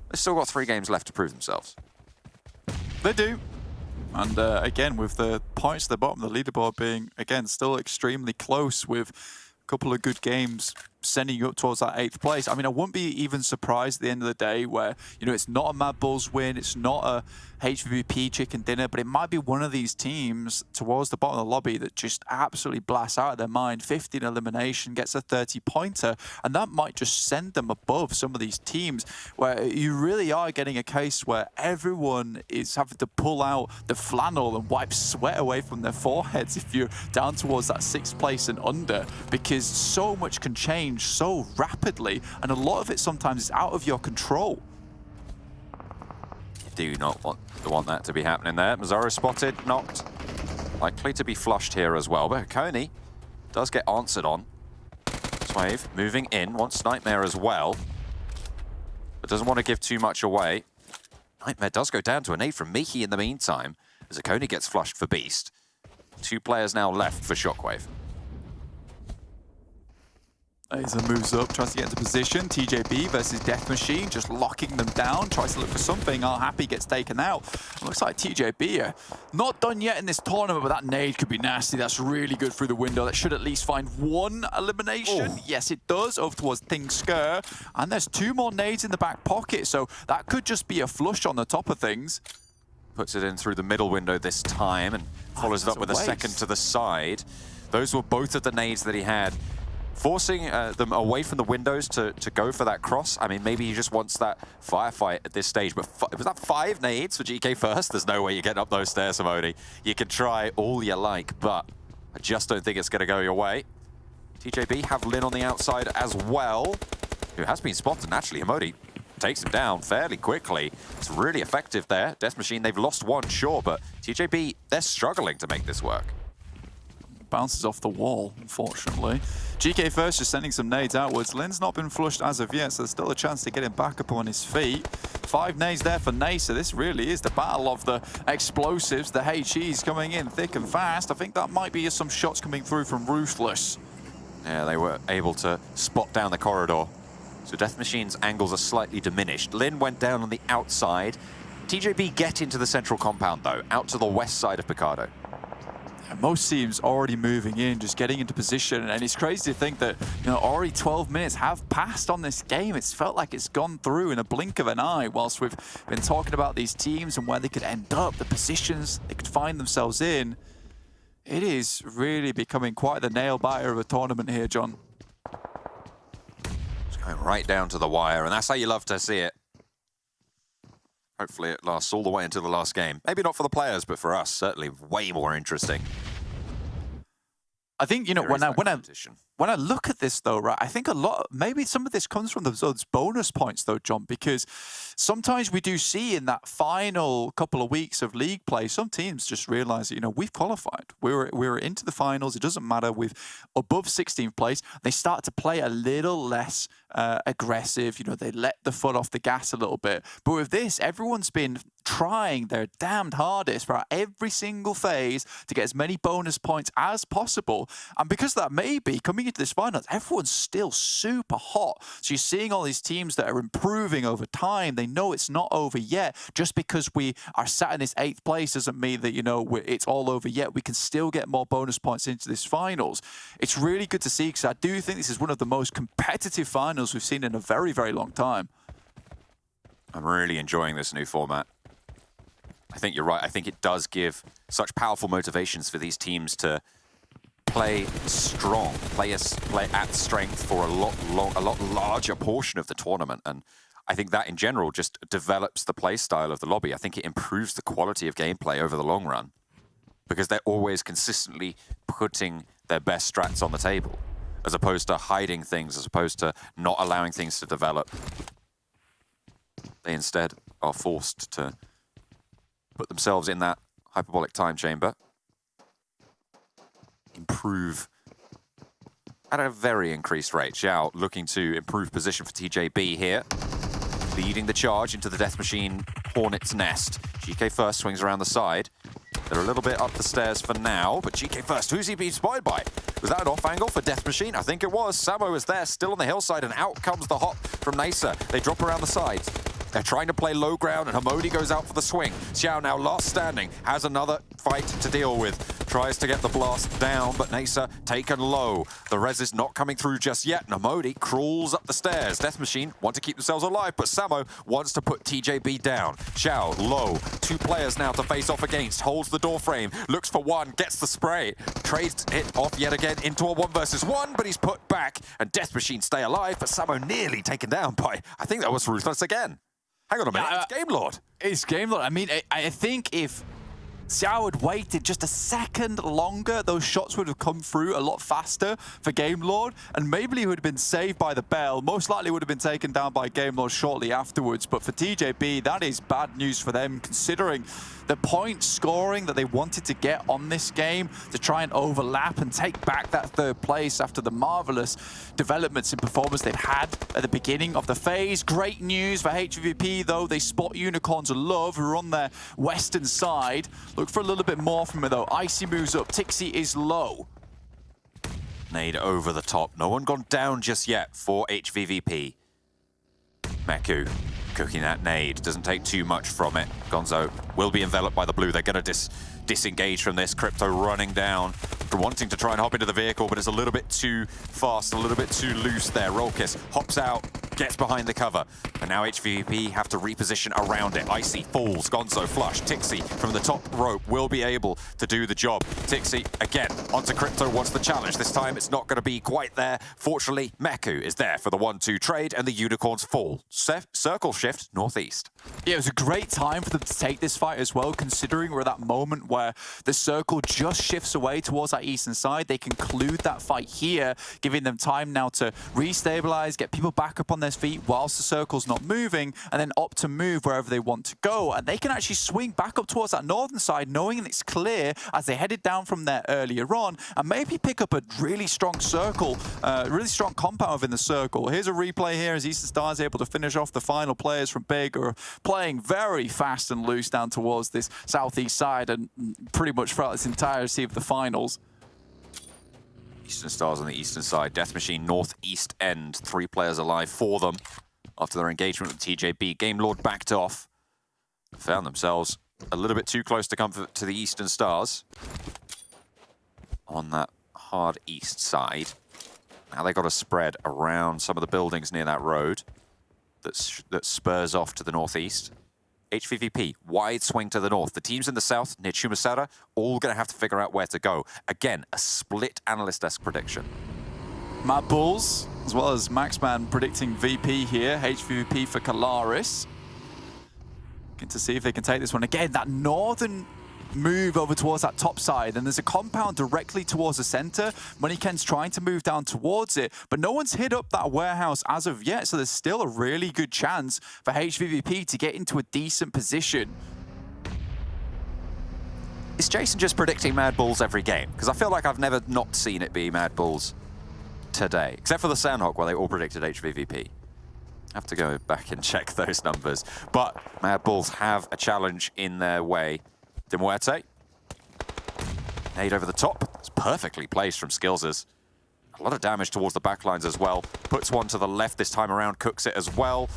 I: they've still got 3 games left to prove themselves.
J: They do. And again, with the points at the bottom of the leaderboard being, again, still extremely close with a couple of good games sending you up towards that 8th place. I mean, I wouldn't be even surprised at the end of the day where, you know, it's not a MADBULLS win, it's not a HVVP chicken dinner, but it might be one of these teams towards the bottom of the lobby that just absolutely blasts out of their mind. 15 elimination, gets a 30-pointer, and that might just send them above some of these teams where you really are getting a case where everyone is having to pull out the flannel and wipe sweat away from their foreheads if you're down towards that 6th place and under, because so much can change so rapidly, and a lot of it sometimes is out of your control.
I: You do not want that to be happening there. Mazzaro spotted, knocked. Likely to be flushed here as well, but Coney does get answered on. Swave moving in, wants Nightmare as well, but doesn't want to give too much away. Nightmare does go down to a nade from Miki in the meantime, as Coney gets flushed for Beast. 2 players now left for SHOCKWAVE.
J: Laser moves up, tries to get into position. TJB versus Death Machine, just locking them down, tries to look for something. All Happy gets taken out. Looks like TJB not done yet in this tournament, but that nade could be nasty. That's really good through the window. That should at least find 1 elimination. Oh. Yes, it does, over towards Thingsker. And there's 2 more nades in the back pocket, so that could just be a flush on the top of things.
I: Puts it in through the middle window this time and follows it up with a second to the side. Those were both of the nades that he had, forcing them away from the windows to go for that cross. I mean, maybe he just wants that firefight at this stage, but was that 5 nades for GK first? There's no way you're getting up those stairs, Simone. You can try all you like, but I just don't think it's going to go your way. TJB have Lin on the outside as well, who has been spotted. Naturally, Hamodi takes him down fairly quickly. It's really effective there. Death Machine, they've lost 1, sure, but TJB, they're struggling to make this work.
J: Bounces off the wall, unfortunately. GK first just sending some nades outwards. Lin's not been flushed as of yet, so there's still a chance to get him back up on his feet. 5 nades there for NEXUS. This really is the battle of the explosives. The HE's coming in thick and fast. I think that might be some shots coming through from RUTHLESS.
I: Yeah, they were able to spot down the corridor. So Death Machine's angles are slightly diminished. Lin went down on the outside. TJB get into the central compound, though, out to the west side of Picardo.
J: Most teams already moving in, just getting into position, and it's crazy to think that, you know, already 12 minutes have passed on this game. It's felt like it's gone through in a blink of an eye whilst we've been talking about these teams and where they could end up, the positions they could find themselves in. It is really becoming quite the nail-biter of a tournament here, John.
I: It's going right down to the wire, and that's how you love to see it. Hopefully it lasts all the way into the last game. Maybe not for the players, but for us, certainly way more interesting.
J: I think, you know, when I when I look at this, though, right, I think maybe some of this comes from those bonus points, though, John, because sometimes we do see in that final couple of weeks of league play, some teams just realize that, you know, we've qualified. We're into the finals. It doesn't matter. We've above 16th place. They start to play a little less aggressive. You know, they let the foot off the gas a little bit. But with this, everyone's been trying their damned hardest for every single phase to get as many bonus points as possible. And because of that, maybe coming into this finals, everyone's still super hot. So you're seeing all these teams that are improving over time. They know it's not over yet. Just because we are sat in this 8th place doesn't mean that, you know, it's all over yet. We can still get more bonus points into this finals. It's really good to see, because I do think this is one of the most competitive finals we've seen in a very, very long time.
I: I'm really enjoying this new format. I think you're right. I think it does give such powerful motivations for these teams to play strong, play at strength for a lot larger portion of the tournament. And I think that in general just develops the play style of the lobby. I think it improves the quality of gameplay over the long run, because they're always consistently putting their best strats on the table, as opposed to hiding things, as opposed to not allowing things to develop. They instead are forced to put themselves in that hyperbolic time chamber, improve at a very increased rate. Xiao looking to improve position for TJB here, leading the charge into the Death Machine Hornet's nest. GK first swings around the side. They're a little bit up the stairs for now, but GK first, who's he being spied by? Was that an off angle for Death Machine? I think it was. Samo is there, still on the hillside, and out comes the hop from NEXUS. They drop around the sides. They're trying to play low ground, and Hamodi goes out for the swing. Xiao now last standing, has another fight to deal with. Tries to get the blast down, but NEXUS taken low. The res is not coming through just yet. Hamodi crawls up the stairs. Death Machine want to keep themselves alive, but Samo wants to put TJB down. Xiao low. 2 players now to face off against. Holds the door frame, looks for one, gets the spray. Trades it off yet again into a 1 versus 1, but he's put back, and Death Machine stay alive, but Samo nearly taken down by, I think that was Ruthless again. Hang on a minute, it's Game Lord.
J: It's Game Lord. I mean, I think if Xiao had waited just a second longer, those shots would have come through a lot faster for Game Lord, and maybe he would have been saved by the bell. Most likely would have been taken down by Game Lord shortly afterwards, but for TJB, that is bad news for them, considering the point scoring that they wanted to get on this game to try and overlap and take back that 3rd place after the marvelous developments in performance they've had at the beginning of the phase. Great news for HVVP, though. They spot Unicorns of Love, who are on their western side. Look for a little bit more from it, though. Icy moves up. Tixi is low.
I: Nade over the top. No one gone down just yet for HVVP. Meku cooking that nade. Doesn't take too much from it. Gonzo will be enveloped by the blue. They're going to disengage from this. Crypto running down, wanting to try and hop into the vehicle, but it's a little bit too fast, a little bit too loose there. Rollkiss hops out, gets behind the cover, and now HVVP have to reposition around it. Icy falls, Gonzo flush. Tixi from the top rope will be able to do the job. Tixi again onto Crypto, wants the challenge. This time it's not going to be quite there. Fortunately, Meku is there for the 1-2 trade, and the Unicorns fall. Circle shift northeast.
J: Yeah, it was a great time for them to take this fight as well, considering we're at that moment where the circle just shifts away towards that eastern side. They conclude that fight here, giving them time now to restabilize, get people back up on their feet whilst the circle's not moving, and then opt to move wherever they want to go. And they can actually swing back up towards that northern side, knowing it's clear as they headed down from there earlier on, and maybe pick up a really strong circle, really strong compound within the circle. Here's a replay here as Eastern Stars able to finish off the final players from Big, who are playing very fast and loose down towards this southeast side, and pretty much throughout this entirety of the finals.
I: Eastern Stars on the eastern side. Death Machine northeast end. 3 players alive for them after their engagement with TJB. Game Lord backed off. Found themselves a little bit too close to comfort to the Eastern Stars on that hard east side. Now they got to spread around some of the buildings near that road that spurs off to the northeast. HVVP, wide swing to the north. The teams in the south, near Chumasara, all going to have to figure out where to go. Again, a split analyst-esque prediction.
J: MADBULLS, as well as Maxman predicting VP here. HVVP for Kalaris. Looking to see if they can take this one. Again, that northern move over towards that top side, and there's a compound directly towards the center. Moneyken's trying to move down towards it, but no one's hit up that warehouse as of yet, so there's still a really good chance for HVVP to get into a decent position.
I: Is Jason just predicting MADBULLS every game? Because I feel like I've never not seen it be MADBULLS today, except for the Sanhok where they all predicted HVVP. I have to go back and check those numbers. But MADBULLS have a challenge in their way. MUERTE. Nade over the top. It's perfectly placed from Skills's. A lot of damage towards the backlines as well. Puts one to the left this time around, cooks it as well.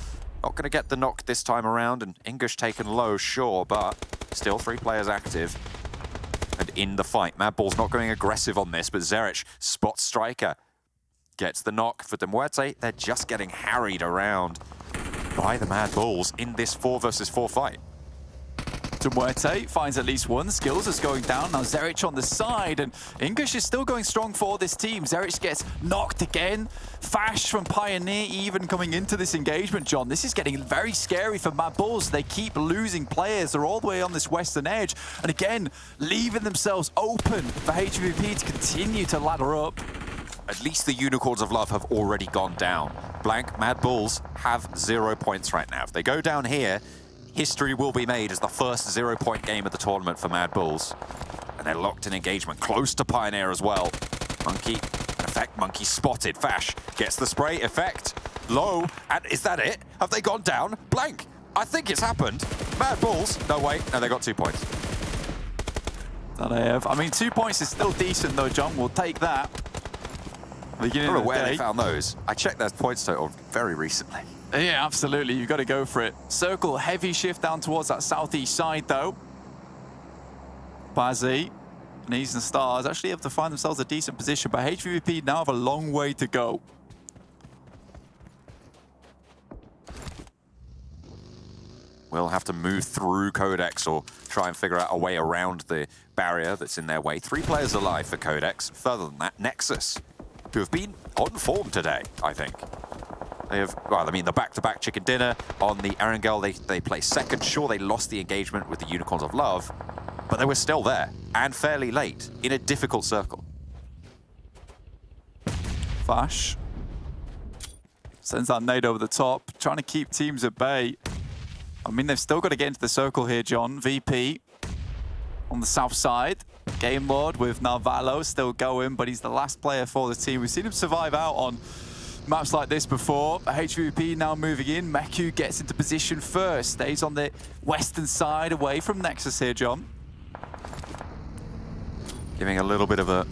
I: Not going to get the knock this time around, and English taken low, sure, but still 3 players active. And in the fight, MADBULLS not going aggressive on this, but Zerich spots Striker. Gets the knock for MUERTE. They're just getting harried around by the MADBULLS in this 4 versus 4 fight.
J: MUERTE finds at least one. Skills is going down. Now Zerich on the side, and English is still going strong for this team. Zerich gets knocked again. Fash from Pioneer even coming into this engagement, John. This is getting very scary for MADBULLS. They keep losing players. They're all the way on this western edge. And again, leaving themselves open for HVVP to continue to ladder up.
I: At least the Unicorns of Love have already gone down. Blank MADBULLS have 0 points right now. If they go down here, history will be made as the first 0-point game of the tournament for MADBULLS. And they're locked in engagement, close to Pioneer as well. Monkey, in effect, Monkey spotted. Fash gets the spray, effect, low, and is that it? Have they gone down? Blank, I think it's happened. MADBULLS, no wait, no, they got 2 points.
J: That I have. I mean, 2 points is still decent though, John. We'll take that.
I: I don't know where they found those. I checked their points total very recently.
J: Yeah, absolutely. You've got to go for it. Circle, heavy shift down towards that southeast side, though. Bazzi, Knees and Stars actually have to find themselves a decent position, but HVVP now have a long way to go.
I: We'll have to move through QODEX or try and figure out a way around the barrier that's in their way. 3 players alive for QODEX. Further than that, NEXUS, who have been on form today, I think. They have, well, I mean, the back-to-back chicken dinner on the Erangel, they placed second. Sure, they lost the engagement with the Unicorns of Love, but they were still there, and fairly late, in a difficult circle.
J: Fash sends that nade over the top, trying to keep teams at bay. I mean, they've still got to get into the circle here, John. VP on the south side. Game Lord with Narvalo still going, but he's the last player for the team. We've seen him survive out on maps like this before. HVVP now moving in. Meku gets into position first. Stays on the western side away from NEXUS here, John.
I: Giving a little bit of a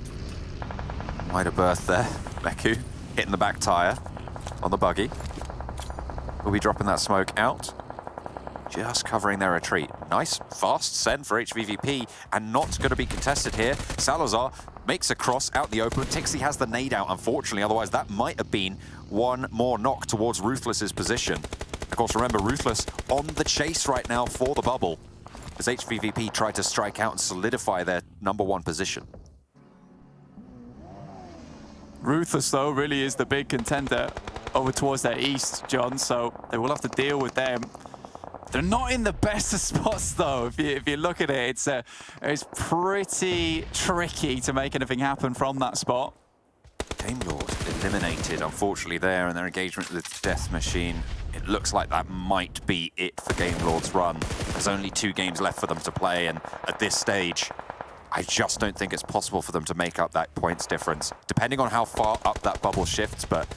I: wider berth there. Meku hitting the back tire on the buggy. Will be dropping that smoke out. Just covering their retreat. Nice, fast send for HVVP, and not going to be contested here. Salazar makes a cross out the open. Tixi has the nade out, unfortunately. Otherwise, that might have been one more knock towards Ruthless's position. Of course, remember, Ruthless on the chase right now for the bubble, as HVVP tried to strike out and solidify their #1 position.
J: Ruthless, though, really is the big contender over towards their east, John, so they will have to deal with them. They're not in the best of spots, though. If you look at it, it's pretty tricky to make anything happen from that spot.
I: Game Lord eliminated, unfortunately, there, and their engagement with Death Machine. It looks like that might be it for Game Lord's run. There's only 2 games left for them to play, and at this stage, I just don't think it's possible for them to make up that points difference, depending on how far up that bubble shifts, but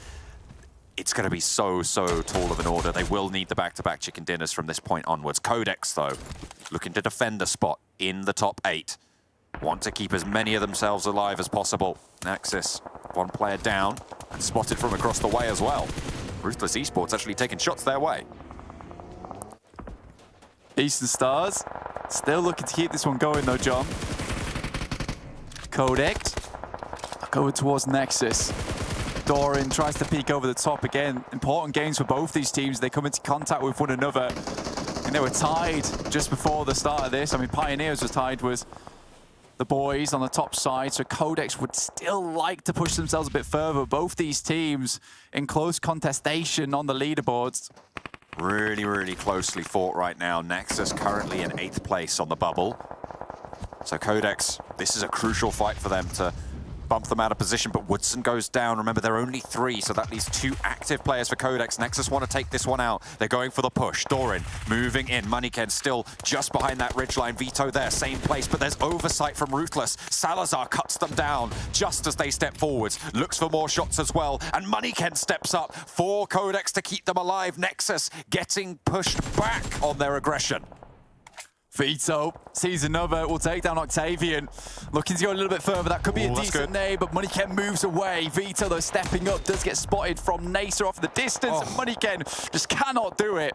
I: it's going to be so tall of an order. They will need the back-to-back chicken dinners from this point onwards. QODEX, though, looking to defend a spot in the top 8. Want to keep as many of themselves alive as possible. NEXUS, 1 player down, and spotted from across the way as well. Ruthless Esports actually taking shots their way.
J: Eastern Stars still looking to keep this one going, though, John. QODEX going towards NEXUS. Doran tries to peek over the top again. Important games for both these teams. They come into contact with one another. And they were tied just before the start of this. I mean, Pioneers was tied with the boys on the top side, so QODEX would still like to push themselves a bit further. Both these teams in close contestation on the leaderboards.
I: Really closely fought right now. NEXUS currently in 8th place on the bubble. So QODEX, this is a crucial fight for them to bump them out of position, but Woodson goes down. Remember, they're only 3, so that leaves 2 active players for QODEX. Nexus want to take this one out. They're going for the push. Doran moving in. Moneyken still just behind that ridgeline. Vito there, same place, but there's oversight from Ruthless. Salazar cuts them down just as they step forwards. Looks for more shots as well, and Moneyken steps up for QODEX to keep them alive. Nexus getting pushed back on their aggression.
J: Vito sees another, will take down Octavian. Looking to go a little bit further, that could be a decent nade, but Moneyken moves away. Vito, though, stepping up, does get spotted from NEXUS off the distance.
I: Oh.
J: Moneyken just cannot do it.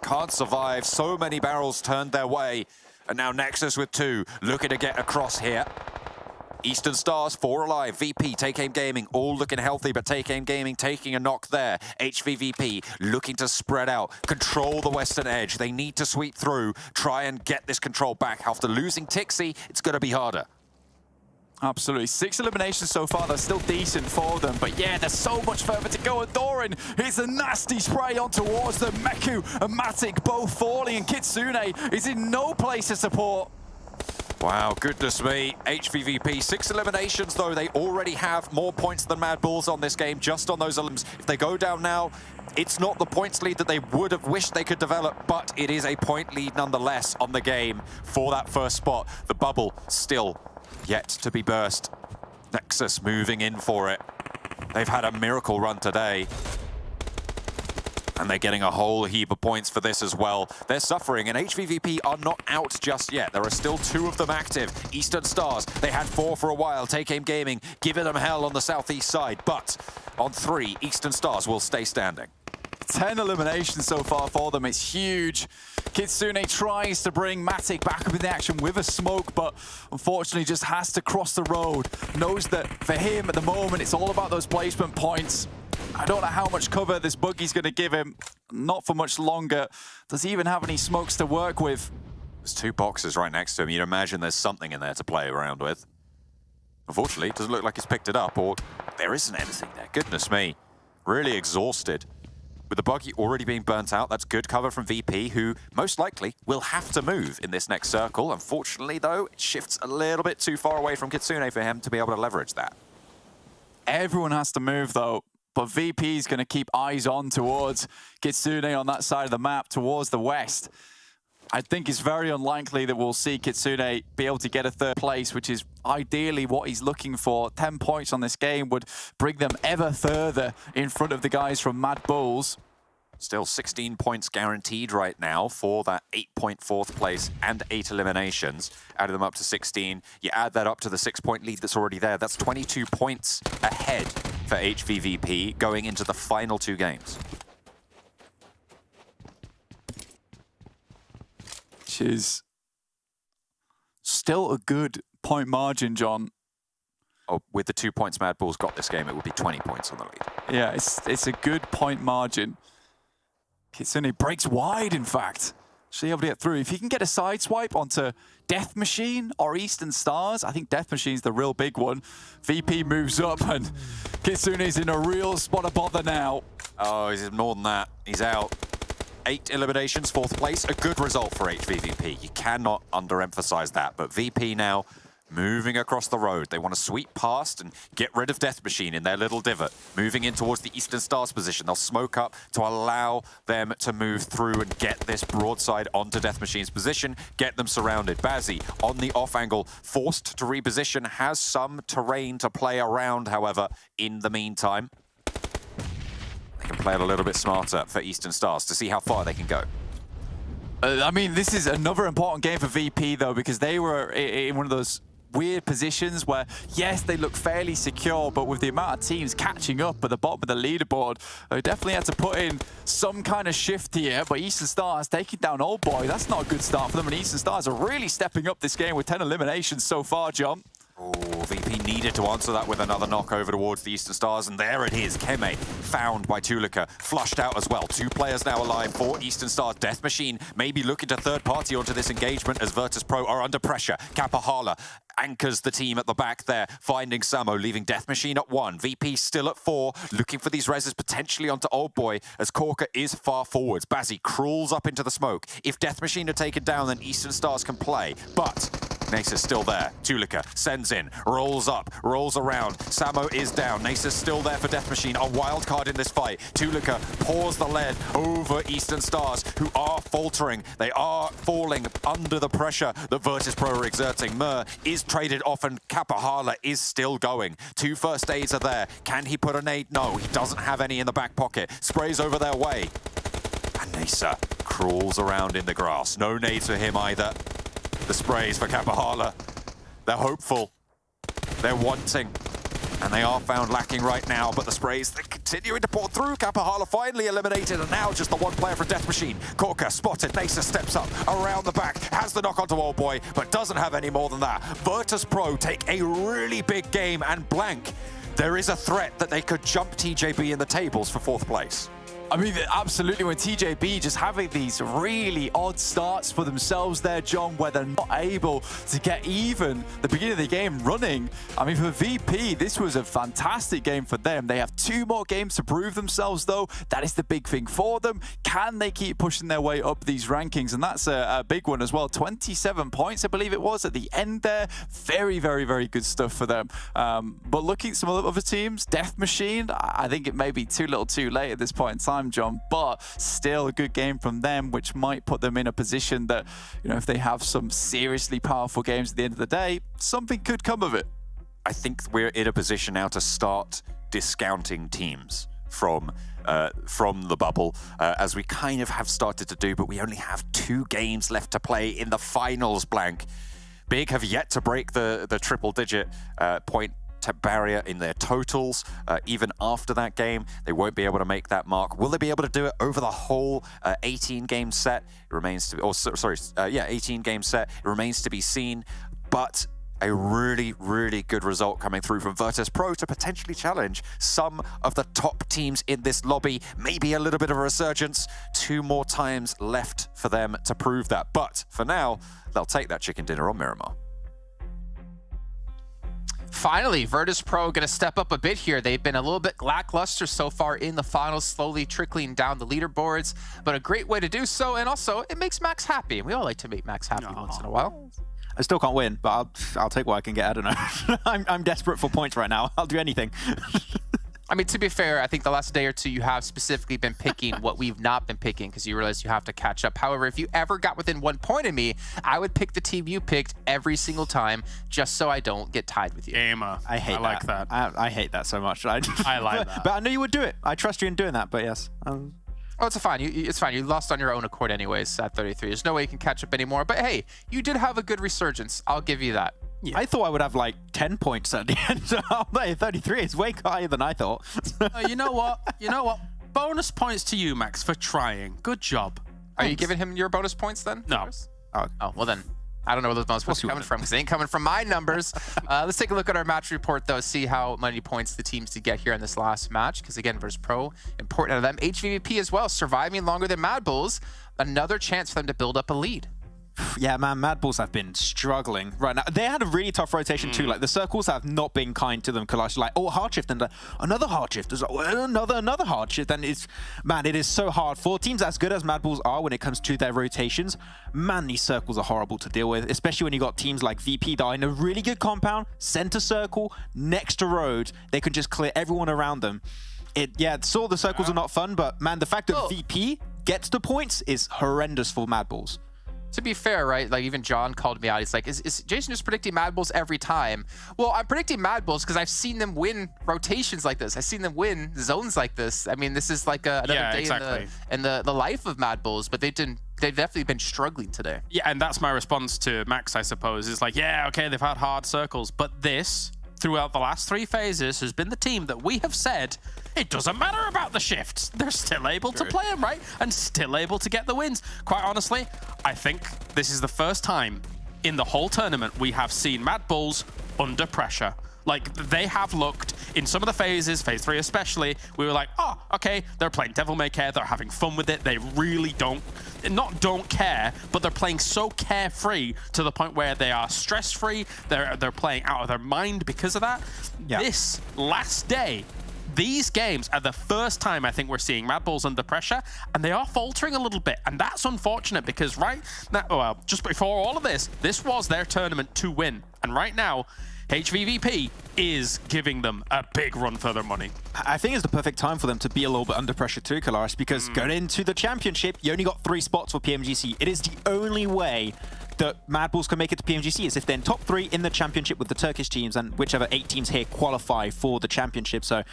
I: Can't survive, so many barrels turned their way. And now Nexus with 2, looking to get across here. Eastern Stars, 4 alive. VP, Take Aim Gaming, all looking healthy, but Take Aim Gaming taking a knock there. HVVP looking to spread out, control the western edge. They need to sweep through, try and get this control back. After losing Tixi, it's going to be harder.
J: Absolutely. 6 eliminations so far. That's still decent for them. But yeah, there's so much further to go. And Doran hits a nasty spray on towards them. Meku and Matic both falling. And Kitsune is in no place to support.
I: Wow, goodness me. HVVP, 6 eliminations, though. They already have more points than MADBULLS on this game, just on those elims. If they go down now, it's not the points lead that they would have wished they could develop, but it is a point lead nonetheless on the game for that first spot. The bubble still yet to be burst. Nexus moving in for it. They've had a miracle run today. And they're getting a whole heap of points for this as well. They're suffering, and HVVP are not out just yet. There are still 2 of them active. Eastern Stars, they had 4 for a while. Take Aim Gaming giving them hell on the southeast side. But on 3, Eastern Stars will stay standing.
J: 10 eliminations so far for them. It's huge. Kitsune tries to bring Matic back up in the action with a smoke, but unfortunately just has to cross the road. Knows that for him at the moment, it's all about those placement points. I don't know how much cover this buggy's going to give him. Not for much longer. Does he even have any smokes to work with?
I: There's 2 boxes right next to him. You'd imagine there's something in there to play around with. Unfortunately, it doesn't look like he's picked it up, or there isn't anything there. Goodness me. Really exhausted. With the buggy already being burnt out, that's good cover from VP, who most likely will have to move in this next circle. Unfortunately, though, it shifts a little bit too far away from Kitsune for him to be able to leverage that.
J: Everyone has to move, though. But VP is going to keep eyes on towards Kitsune on that side of the map, towards the west. I think it's very unlikely that we'll see Kitsune be able to get a 3rd place, which is ideally what he's looking for. 10 points on this game would bring them ever further in front of the guys from MADBULLS.
I: Still 16 points guaranteed right now for that 8-point 4th place and 8 eliminations. Added them up to 16. You add that up to the 6-point lead that's already there. That's 22 points ahead for HVVP going into the final 2 games.
J: Which is still a good point margin, John.
I: Oh, with the 2 points MADBULLS got this game, it would be 20 points on the lead.
J: Yeah, it's a good point margin. Kitsune breaks wide, in fact. Should be able to get through. If he can get a side swipe onto Death Machine or Eastern Stars, I think Death Machine's the real big one. VP moves up and Kitsune's in a real spot of bother now.
I: Oh, he's more than that. He's out. 8 eliminations, 4th place. A good result for HVVP. You cannot underemphasize that. But VP now moving across the road. They want to sweep past and get rid of Death Machine in their little divot. Moving in towards the Eastern Stars position. They'll smoke up to allow them to move through and get this broadside onto Death Machine's position, get them surrounded. Bazzi on the off angle, forced to reposition, has some terrain to play around, however, in the meantime. They can play it a little bit smarter for Eastern Stars to see how far they can go.
J: I mean, this is another important game for VP, though, because they were in one of those weird positions where, yes, they look fairly secure, but with the amount of teams catching up at the bottom of the leaderboard, they definitely had to put in some kind of shift here. But Eastern Stars taking down Old Boy, that's not a good start for them, and Eastern Stars are really stepping up this game with 10 eliminations so far, John.
I: Oh, VP needed to answer that with another knock over towards the Eastern Stars, and there it is. Keme found by Tulika, flushed out as well. 2 players now alive for Eastern Stars. Death Machine maybe looking to third party onto this engagement as VIRTUS.PRO are under pressure. Kapahala anchors the team at the back there, finding Samo, leaving Death Machine at 1. VP still at 4, looking for these reses potentially onto Old Boy as Corker is far forwards. Bazzi crawls up into the smoke. If Death Machine are taken down, then Eastern Stars can play, but NEXUS still there. Tulika sends in, rolls up, rolls around. Samo is down. NEXUS still there for Death Machine. A wild card in this fight. Tulika pours the lead over Eastern Stars, who are faltering. They are falling under the pressure that VIRTUS.PRO are exerting. Mur is traded off and Kapahala is still going. 2 first aids are there. Can he put a nade? No, he doesn't have any in the back pocket. Sprays over their way. And Nasa crawls around in the grass. No nades for him either. The sprays for Kapahala. They're hopeful. They're wanting. And they are found lacking right now, but the sprays, they're continuing to pour through. Kapahala finally eliminated, and now just the one player for Death Machine. Korka spotted. Nasa steps up around the back, has the knock onto Old Boy, but doesn't have any more than that. VIRTUS.PRO take a really big game, and blank. There is a threat that they could jump TJB in the tables for 4th place.
J: I mean, absolutely, when TJB just having these really odd starts for themselves there, John, where they're not able to get even the beginning of the game running. I mean, for VP, this was a fantastic game for them. They have 2 more games to prove themselves, though. That is the big thing for them. Can they keep pushing their way up these rankings? And that's a big one as well. 27 points, I believe it was, at the end there. Very, very, very good stuff for them. But looking at some of the other teams, Death Machine, I think it may be too little too late at this point in time, John, but still a good game from them, which might put them in a position that, you know, if they have some seriously powerful games at the end of the day, something could come of it.
I: I think we're in a position now to start discounting teams from the bubble, as we kind of have started to do, but we only have 2 games left to play in the finals, blank. Big have yet to break the triple-digit point barrier in their totals. Even after that game, they won't be able to make that mark. Will they be able to do it over the whole 18-game set? It remains to be, 18-game set. It remains to be seen, but a really, really good result coming through from VIRTUS.PRO to potentially challenge some of the top teams in this lobby. Maybe a little bit of a resurgence. 2 more times left for them to prove that. But for now, they'll take that chicken dinner on Miramar.
G: Finally, VIRTUS.PRO going to step up a bit here. They've been a little bit lackluster so far in the finals, slowly trickling down the leaderboards, but a great way to do so, and also it makes Max happy. We all like to make Max happy once in a while.
H: I still can't win, but I'll take what I can get. I don't know. I'm desperate for points right now. I'll do anything.
G: I mean, to be fair, I think the last day or 2 you have specifically been picking what we've not been picking because you realize you have to catch up. However, if you ever got within 1 point of me, I would pick the team you picked every single time just so I don't get tied with you.
E: Gamer.
H: I hate
E: like that.
H: I hate that so much.
E: I like that.
H: But I knew you would do it. I trust you in doing that, but yes.
G: Oh, it's fine. It's fine. You lost on your own accord anyways at 33. There's no way you can catch up anymore. But hey, you did have a good resurgence. I'll give you that.
H: Yeah. I thought I would have like 10 points at the end. So 33 is way higher than I thought.
E: You know what? You know what? Bonus points to you, Max, for trying. Good job.
G: Are you giving him your bonus points then?
E: No.
G: Oh, well then. I don't know where those bonus points are coming from because they ain't coming from my numbers. Let's take a look at our match report, though, see how many points the teams did get here in this last match. Because, again, VIRTUS.PRO, important to them. HVVP as well, surviving longer than MADBULLS. Another chance for them to build up a lead.
H: Yeah, man, MADBULLS have been struggling right now. They had a really tough rotation too. Like, the circles have not been kind to them. Kalash, like, oh, hard shift, and another hard shift. There's another hard shift. And it's, man, it is so hard. For teams as good as MADBULLS are when it comes to their rotations, man, these circles are horrible to deal with, especially when you got teams like VP that are in a really good compound, center circle, next to road. They can just clear everyone around them. So the circles are not fun, but man, the fact that VP gets the points is horrendous for MADBULLS.
G: To be fair, right, like even John called me out. He's like, is Jason just predicting MADBULLS every time? Well, I'm predicting MADBULLS because I've seen them win rotations like this. I've seen them win zones like this. I mean, this is like another day in the life of MADBULLS, but they've definitely been struggling today. Yeah,
E: and that's my response to Max, I suppose, is like, yeah, okay, they've had hard circles, but this, throughout the last 3 phases, has been the team that we have said, it doesn't matter about the shifts. They're still able to play them, right? And still able to get the wins. Quite honestly, I think this is the first time in the whole tournament we have seen MADBULLS under pressure. Like, they have looked, in some of the phases, phase 3 especially, we were like, oh, okay, they're playing Devil May Care, they're having fun with it, they really don't care, but they're playing so carefree to the point where they are stress-free, they're playing out of their mind because of that. Yeah. This last day, these games are the first time I think we're seeing MADBULLS under pressure, and they are faltering a little bit, and that's unfortunate because right now, well, just before all of this was their tournament to win, and right now, HVVP is giving them a big run for their money.
H: I think it's the perfect time for them to be a little bit under pressure too, Kalaris, because going into the championship, you only got 3 spots for PMGC. It is the only way that MADBULLS can make it to PMGC is if they're in top 3 in the championship with the Turkish teams, and whichever 8 teams here qualify for the championship. So,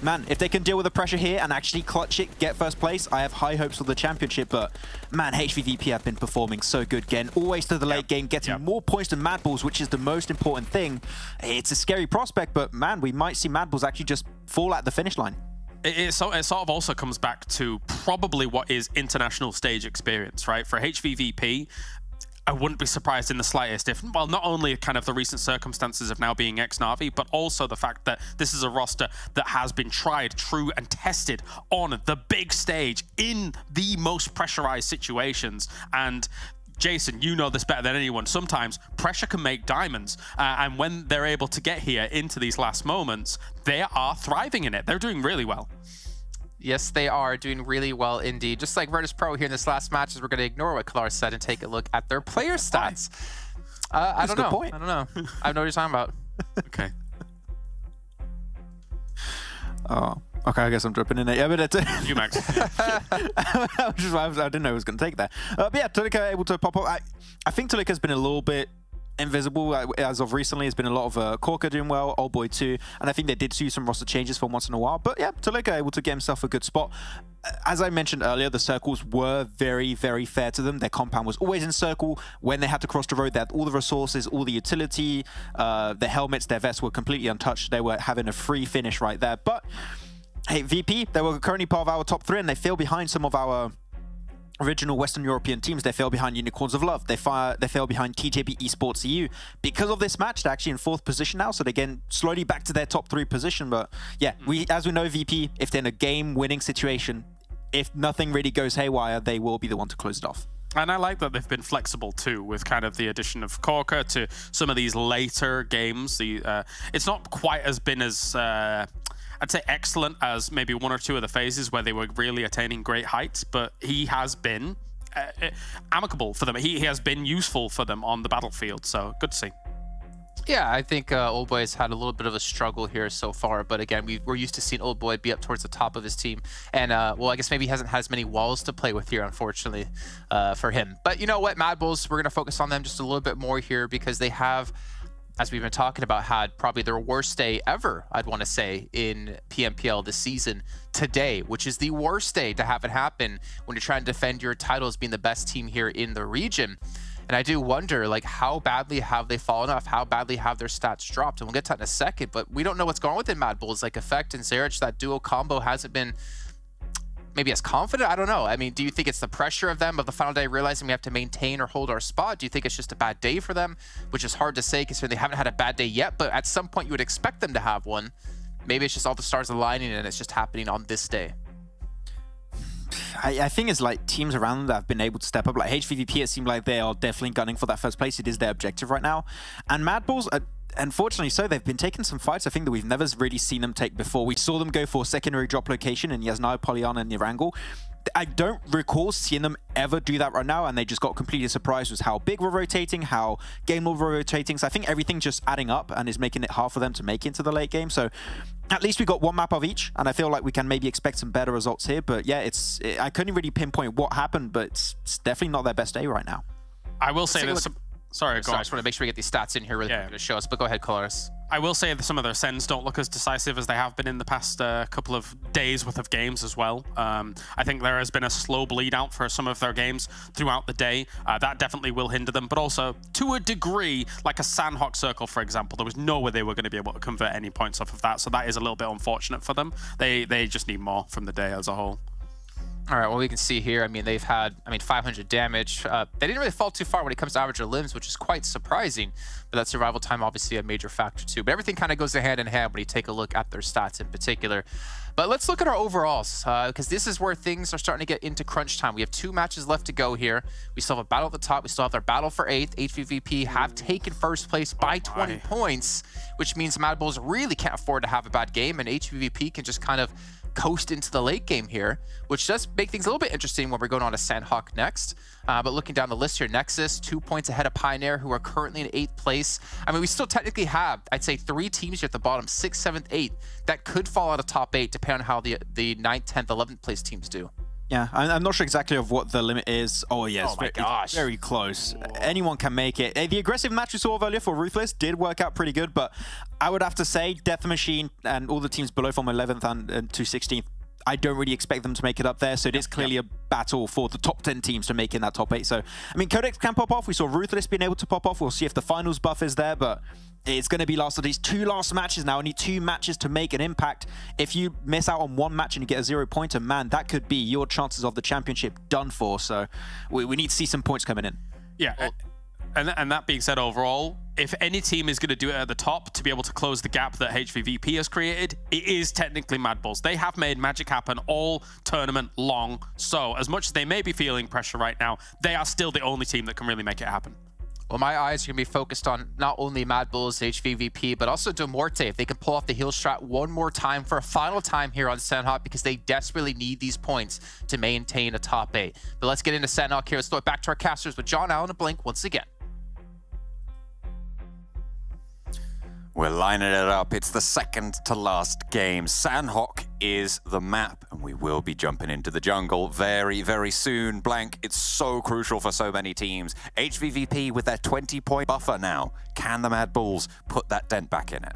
H: man, if they can deal with the pressure here and actually clutch it, get first place, I have high hopes for the championship. But, man, HVVP have been performing so good, getting always to the late game, getting more points than MADBULLS, which is the most important thing. It's a scary prospect, but, man, we might see MADBULLS actually just fall at the finish line.
E: It sort of also comes back to probably what is international stage experience, right? For HVVP, I wouldn't be surprised in the slightest if, well, not only kind of the recent circumstances of now being ex-Na'Vi, but also the fact that this is a roster that has been tried, true, and tested on the big stage in the most pressurized situations. And Jason, you know this better than anyone. Sometimes pressure can make diamonds, and when they're able to get here into these last moments, they are thriving in it. They're doing really well.
G: Yes, they are doing really well indeed. Just like VIRTUS.PRO here in this last match, as we're going to ignore what Kalaris said and take a look at their player stats. I don't know. I don't know. I don't know what you're talking about.
E: Okay.
H: Oh, okay. I guess I'm dropping in it. Yeah, but it's
E: you, Max.
H: I didn't know it was going to take that. But yeah, Tulika able to pop up. I think Tulika's been a little bit invisible as of recently. It's been a lot of Corker doing well, Old Boy too, and I think they did see some roster changes for once in a while. But yeah, Tulika able to get himself a good spot. As I mentioned earlier, the circles were very, very fair to them. Their compound was always in circle. When they had to cross the road, they had all the resources, all the utility, their helmets, their vests were completely untouched. They were having a free finish right there. But hey, VP, they were currently part of our top 3, and they fell behind some of our original Western European teams. They fell behind Unicorns of Love. They fell behind TJP Esports EU. Because of this match, they're actually in 4th position now, so they're getting slowly back to their top 3 position. But yeah, as we know, VP, if they're in a game-winning situation, if nothing really goes haywire, they will be the one to close it off.
E: And I like that they've been flexible too, with kind of the addition of Corker to some of these later games. It's not quite as been as I'd say excellent as maybe 1 or 2 of the phases where they were really attaining great heights, but he has been amicable for them. He has been useful for them on the battlefield, so good to see.
G: Yeah, I think Old Boy has had a little bit of a struggle here so far, but again, we're used to seeing Old Boy be up towards the top of his team, and well, I guess maybe he hasn't had as many walls to play with here, unfortunately, for him. But you know what, MADBULLS, we're going to focus on them just a little bit more here because they have, as we've been talking about, had probably their worst day ever, I'd want to say, in PMPL this season today, which is the worst day to have it happen when you're trying to defend your title as being the best team here in the region. And I do wonder, like, how badly have they fallen off? How badly have their stats dropped? And we'll get to that in a second, but we don't know what's going on within MADBULLS. Like, Effect and Zerich, that duo combo hasn't been maybe as confident. I don't know. I mean, do you think it's the pressure of them of the final day realizing we have to maintain or hold our spot? Do you think it's just a bad day for them? Which is hard to say considering they haven't had a bad day yet, but at some point you would expect them to have one. Maybe it's just all the stars aligning and it's just happening on this day.
H: I think it's like teams around them that have been able to step up. Like HVVP, it seemed like they are definitely gunning for that first place. It is their objective right now. And MADBULLS, unfortunately so, they've been taking some fights I think that we've never really seen them take before. We saw them go for a secondary drop location in Yasnaya, Polyana, and Erangel. I don't recall seeing them ever do that right now, and they just got completely surprised with how big we're rotating, how game mode we're rotating. So I think everything's just adding up and is making it hard for them to make into the late game. So at least we got 1 map of each, and I feel like we can maybe expect some better results here. But yeah, I couldn't really pinpoint what happened, but it's definitely not their best day right now.
E: I will say this. Sorry, go on.
G: I just want to make sure we get these stats in here really quick to show us, but go ahead, Kalaris.
E: I will say that some of their sends don't look as decisive as they have been in the past couple of days worth of games as well. I think there has been a slow bleed out for some of their games throughout the day. That definitely will hinder them, but also to a degree, like a Sanhok circle, for example, there was no way they were going to be able to convert any points off of that, so that is a little bit unfortunate for them. They just need more from the day as a whole.
G: All right, well, we can see here, I mean, they've had, 500 damage. They didn't really fall too far when it comes to average of limbs, which is quite surprising. But that survival time, obviously, a major factor, too. But everything kind of goes hand in hand when you take a look at their stats in particular. But let's look at our overalls, because this is where things are starting to get into crunch time. We have 2 matches left to go here. We still have a battle at the top. We still have their battle for 8th. HVVP have taken first place by 20 points, which means MADBULLS really can't afford to have a bad game, and HVVP can just kind of coast into the late game here, which does make things a little bit interesting when we're going on to Sanhok next. But looking down the list here, NEXUS 2 points ahead of PIONER, who are currently in 8th place. I mean, we still technically have, I'd say, 3 teams here at the bottom, 6th, 7th, 8th, that could fall out of top 8 depending on how the 9th, 10th, 11th place teams do.
H: Yeah, I'm not sure exactly of what the limit is. Oh, yes,
G: oh my gosh,
H: very close. Anyone can make it. The aggressive match we saw earlier for Ruthless did work out pretty good, but I would have to say Death Machine and all the teams below from 11th and to 16th, I don't really expect them to make it up there, so it is clearly a battle for the top 10 teams to make in that top 8. So, I mean, QODEX can pop off. We saw Ruthless being able to pop off. We'll see if the finals buff is there, but it's going to be last of these 2 last matches now. Only 2 matches to make an impact. If you miss out on 1 match and you get a 0-pointer, man, that could be your chances of the championship done for. So we need to see some points coming in.
E: Yeah. And that being said, overall, if any team is going to do it at the top to be able to close the gap that HVVP has created, it is technically MADBULLS. They have made magic happen all tournament long. So as much as they may be feeling pressure right now, they are still the only team that can really make it happen.
G: Well, my eyes are going to be focused on not only MADBULLS, HVVP, but also MUERTE. If they can pull off the heel strat one more time for a final time here on Sanhok, because they desperately need these points to maintain a top 8. But let's get into Sanhok here. Let's throw it back to our casters with John Allen and Blink once again.
I: We're lining it up. It's the second to last game. Sanhok is the map, and we will be jumping into the jungle very, very soon. Blank, it's so crucial for so many teams. HVVP with their 20-point buffer now. Can the MADBULLS put that dent back in it?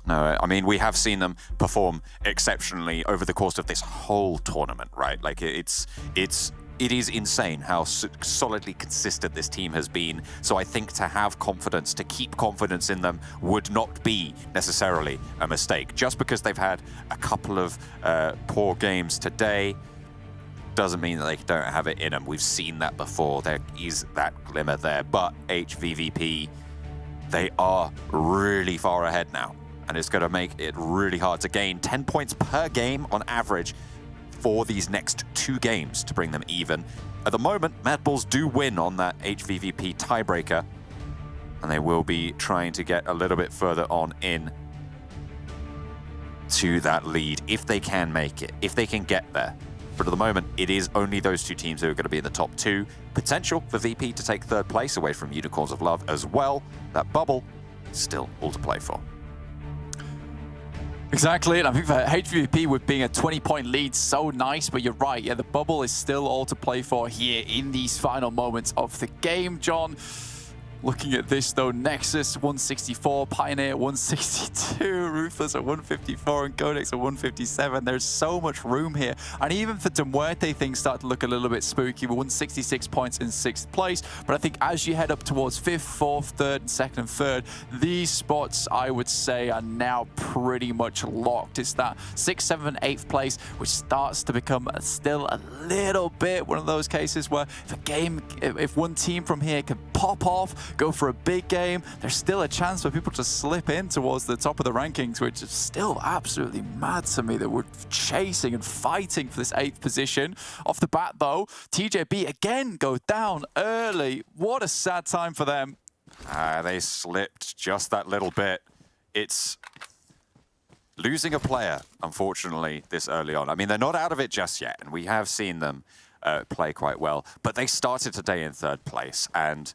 I: No, I mean, we have seen them perform exceptionally over the course of this whole tournament, right? Like, it is insane how solidly consistent this team has been. So I think to have confidence, to keep confidence in them would not be necessarily a mistake. Just because they've had a couple of poor games today doesn't mean that they don't have it in them. We've seen that before. There is that glimmer there. But HVVP, they are really far ahead now. And it's going to make it really hard to gain 10 points per game on average for these next 2 games to bring them even. At the moment, MADBULLS do win on that HVVP tiebreaker, and they will be trying to get a little bit further on in to that lead if they can make it, if they can get there. But at the moment, it is only those 2 teams who are going to be in the top 2. Potential for VP to take 3rd place away from Unicorns of Love as well. That bubble is still all to play for.
J: Exactly, and I think for HVVP with being a 20-point lead, so nice, but you're right, yeah, the bubble is still all to play for here in these final moments of the game, John. Looking at this though, NEXUS 164, PIONER 162, Ruthless at 154, and QODEX at 157. There's so much room here. And even for MUERTE, things start to look a little bit spooky. We're 166 points in 6th place. But I think as you head up towards 5th, 4th, 3rd, and 2nd and 3rd, these spots, I would say, are now pretty much locked. It's that 6th, 7th, and 8th place, which starts to become still a little bit one of those cases where if one team from here can pop off, go for a big game, there's still a chance for people to slip in towards the top of the rankings, which is still absolutely mad to me that we're chasing and fighting for this 8th position. Off the bat though, TJB again go down early. What a sad time for them.
I: They slipped just that little bit. It's losing a player, unfortunately, this early on. I mean, they're not out of it just yet, and we have seen them play quite well, but they started today in 3rd place, and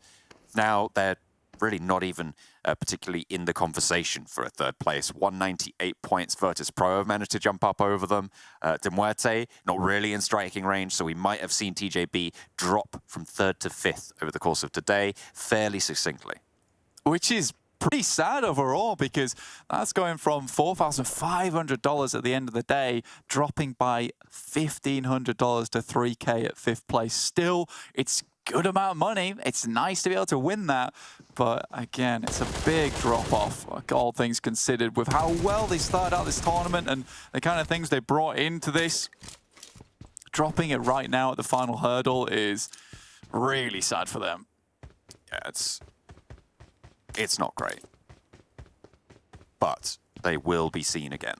I: now they're really not even particularly in the conversation for a 3rd place. 198 points. VIRTUS.PRO have managed to jump up over them. MUERTE, not really in striking range, so we might have seen TJB drop from 3rd to 5th over the course of today fairly succinctly.
J: Which is pretty sad overall, because that's going from $4,500 at the end of the day, dropping by $1,500 to 3K at 5th place. Still, it's good amount of money. It's nice to be able to win that, but again, it's a big drop-off, all things considered, with how well they started out this tournament and the kind of things they brought into this. Dropping it right now at the final hurdle is really sad for them.
I: Yeah, it's not great. But they will be seen again.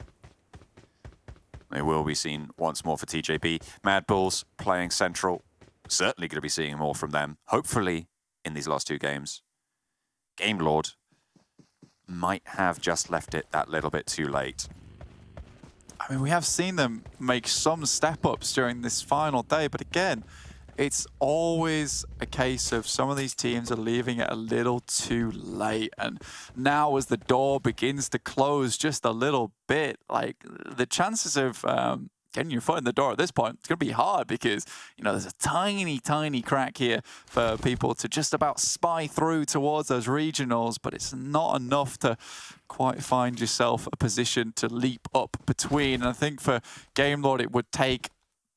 I: They will be seen once more for TJP. MADBULLS playing Central. Certainly going to be seeing more from them. Hopefully in these last 2 games. Game Lord might have just left it that little bit too late.
J: I mean, we have seen them make some step-ups during this final day, but again, it's always a case of some of these teams are leaving it a little too late. And now as the door begins to close just a little bit, like the chances of getting your foot in the door at this point, it's going to be hard because, you know, there's a tiny, tiny crack here for people to just about spy through towards those regionals, but it's not enough to quite find yourself a position to leap up between. And I think for Game Lord, it would take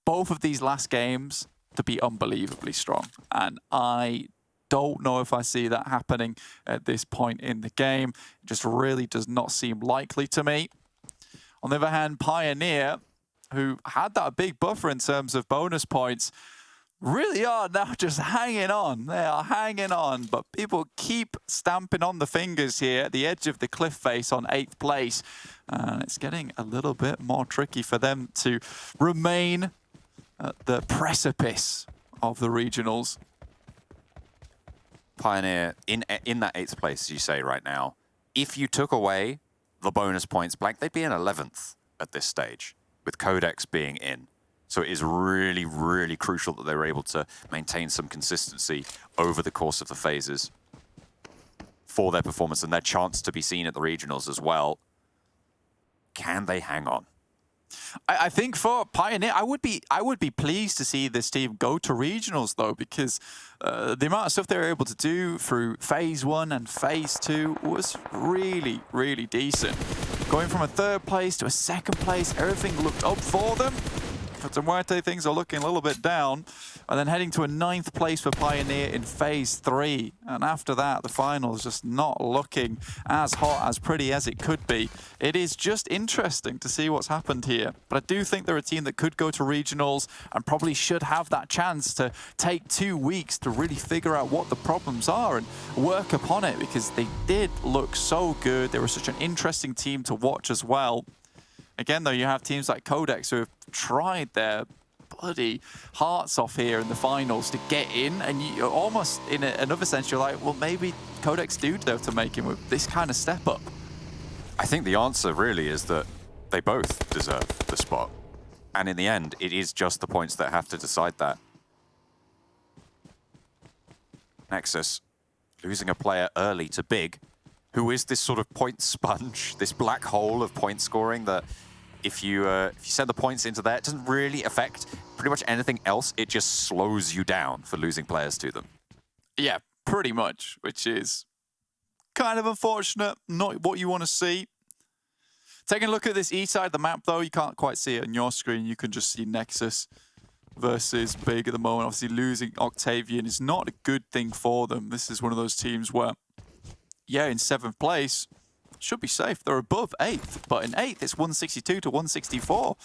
J: both of these last games to be unbelievably strong. And I don't know if I see that happening at this point in the game. It just really does not seem likely to me. On the other hand, Pioneer, who had that big buffer in terms of bonus points, really are now just hanging on. They are hanging on, but people keep stamping on the fingers here at the edge of the cliff face on 8th place. And it's getting a little bit more tricky for them to remain at the precipice of the regionals.
I: Pioneer in that 8th place, as you say right now. If you took away the bonus points blank, they'd be in 11th at this stage, with QODEX being in. So it is really, really crucial that they were able to maintain some consistency over the course of the phases for their performance and their chance to be seen at the regionals as well. Can they hang on?
J: I think for Pioneer, I would be pleased to see this team go to regionals though, because the amount of stuff they were able to do through phase 1 and phase 2 was really, really decent. Going from a 3rd place to a 2nd place, everything looked up for them. For MUERTE, things are looking a little bit down. And then heading to a 9th place for Pioneer in phase 3. And after that, the finals just not looking as hot, as pretty as it could be. It is just interesting to see what's happened here. But I do think they're a team that could go to regionals and probably should have that chance to take 2 weeks to really figure out what the problems are and work upon it, because they did look so good. They were such an interesting team to watch as well. Again, though, you have teams like QODEX who have tried their bloody hearts off here in the finals to get in, and you almost, in another sense, you're like, well, maybe QODEX do deserve to make him with this kind of step up.
I: I think the answer really is that they both deserve the spot. And in the end, it is just the points that have to decide that. NEXUS losing a player early to Big, who is this sort of point sponge, this black hole of point scoring that if you send the points into there, it doesn't really affect pretty much anything else. It just slows you down for losing players to them.
J: Yeah, pretty much, which is kind of unfortunate, not what you want to see. Taking a look at this east side of the map, though, you can't quite see it on your screen. You can just see NEXUS versus Big at the moment. Obviously, losing Octavian is not a good thing for them. This is one of those teams where, yeah, in 7th place, should be safe. They're above 8th, but in 8th, it's 162 to 164.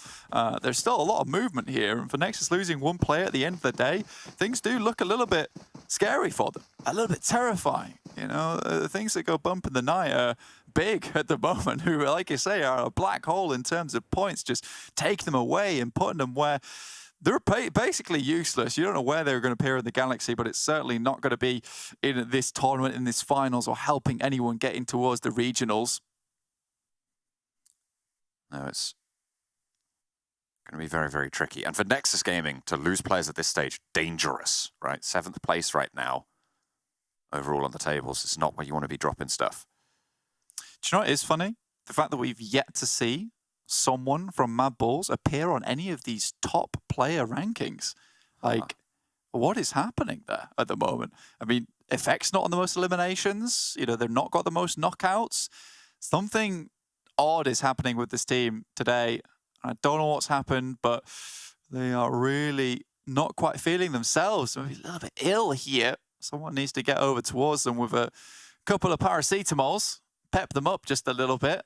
J: There's still a lot of movement here, and for NEXUS losing 1 player at the end of the day, things do look a little bit scary for them, a little bit terrifying. You know, the things that go bump in the night are Big at the moment, who, like you say, are a black hole in terms of points, just take them away and putting them where they're basically useless. You don't know where they're going to appear in the galaxy, but it's certainly not going to be in this tournament, in this finals, or helping anyone get in towards the regionals.
I: No, it's going to be very, very tricky. And for NEXUS Gaming to lose players at this stage, dangerous, right? 7th place right now, overall on the tables. It's not where you want to be dropping stuff.
J: Do you know what is funny? The fact that we've yet to see someone from MADBULLS appear on any of these top player rankings. Like, What is happening there at the moment? I mean, Effect's not on the most eliminations. You know, they've not got the most knockouts. Something odd is happening with this team today. I don't know what's happened, but they are really not quite feeling themselves. Maybe a little bit ill here. Someone needs to get over towards them with a couple of paracetamols, pep them up just a little bit.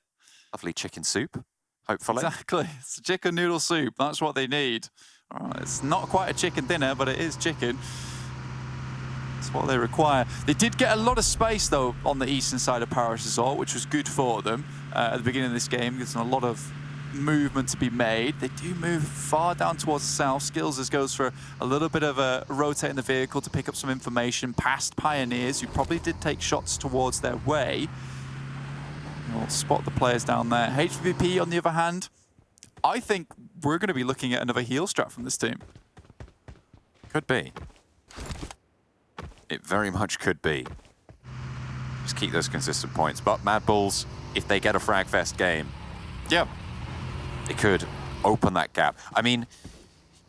I: Lovely chicken soup, hopefully.
J: Exactly. It's chicken noodle soup. That's what they need. It's not quite a chicken dinner, but it is chicken. That's what they require. They did get a lot of space, though, on the eastern side of Paris Resort, which was good for them at the beginning of this game. There's a lot of movement to be made. They do move far down towards the south. Skills goes for a little bit of a rotating the vehicle to pick up some information past Pioneers, who probably did take shots towards their way. We'll spot the players down there. HVVP, on the other hand, I think we're going to be looking at another heal strat from this team.
I: Could be. It very much could be. Just keep those consistent points. But MADBULLS, if they get a Fragfest game,
J: yeah,
I: it could open that gap. I mean,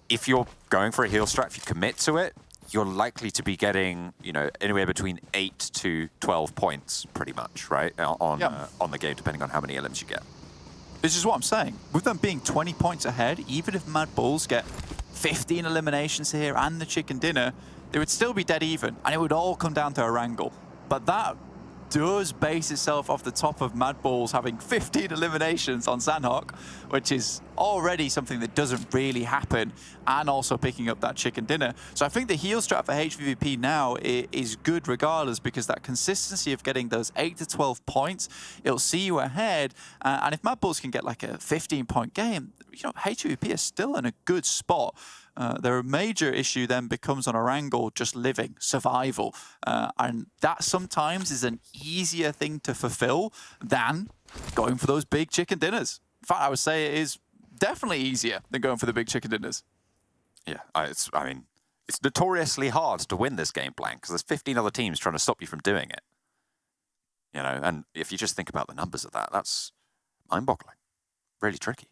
I: if you're going for a heal strat, if you commit to it, you're likely to be getting, you know, anywhere between 8 to 12 points, pretty much, right, on the game, depending on how many elims you get.
J: This is what I'm saying. With them being 20 points ahead, even if MADBULLS get 15 eliminations here and the chicken dinner, they would still be dead even, and it would all come down to Erangel. But that does base itself off the top of MADBULLS having 15 eliminations on Sanhok, which is already something that doesn't really happen, and also picking up that chicken dinner. So I think the heal strat for HVVP now is good regardless, because that consistency of getting those 8 to 12 points, it'll see you ahead. And if MADBULLS can get like a 15-point game, you know, HVVP is still in a good spot. Their major issue then becomes on Erangel just living, survival. And that sometimes is an easier thing to fulfill than going for those big chicken dinners. In fact, I would say it is definitely easier than going for the big chicken dinners.
I: Yeah, I mean, it's notoriously hard to win this game blank because there's 15 other teams trying to stop you from doing it. You know, and if you just think about the numbers of that, that's mind-boggling. Really tricky.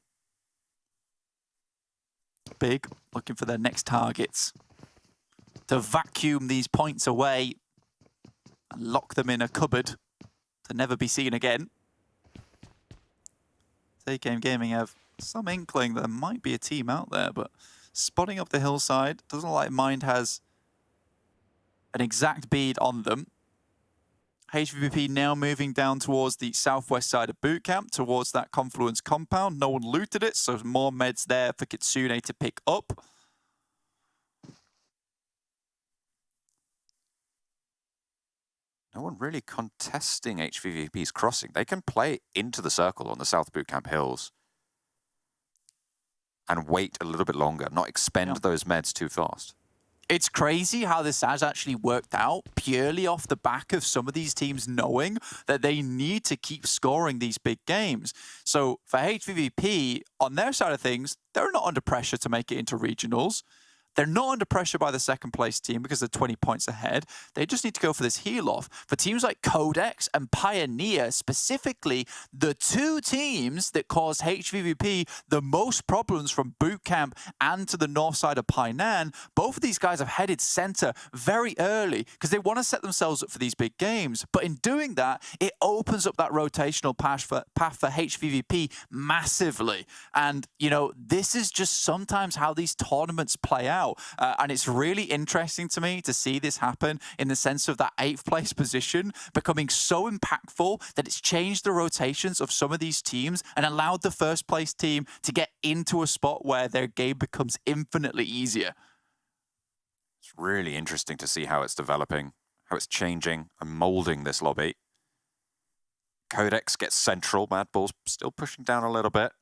J: Big, looking for their next targets to vacuum these points away and lock them in a cupboard to never be seen again. TakeAim Gaming have some inkling there might be a team out there, but spotting up the hillside, doesn't look like Mind has an exact bead on them. HVVP now moving down towards the southwest side of boot camp, towards that Confluence compound. No one looted it, so more meds there for Kitsune to pick up.
I: No one really contesting HVVP's crossing. They can play into the circle on the South Boot Camp Hills and wait a little bit longer, not expend those meds too fast.
J: It's crazy how this has actually worked out purely off the back of some of these teams knowing that they need to keep scoring these big games. So for HVVP, on their side of things, they're not under pressure to make it into regionals. They're not under pressure by the second place team because they're 20 points ahead. They just need to go for this heal off. For teams like QODEX and Pioneer, specifically, the two teams that caused HVVP the most problems from boot camp and to the north side of Painan, both of these guys have headed center very early because they want to set themselves up for these big games. But in doing that, it opens up that rotational path for HVVP massively. And, you know, this is just sometimes how these tournaments play out. And it's really interesting to me to see this happen in the sense of that 8th place position becoming so impactful that it's changed the rotations of some of these teams and allowed the first place team to get into a spot where their game becomes infinitely easier.
I: It's really interesting to see how it's developing, how it's changing and molding this lobby. QODEX gets central, MADBULLS still pushing down a little bit.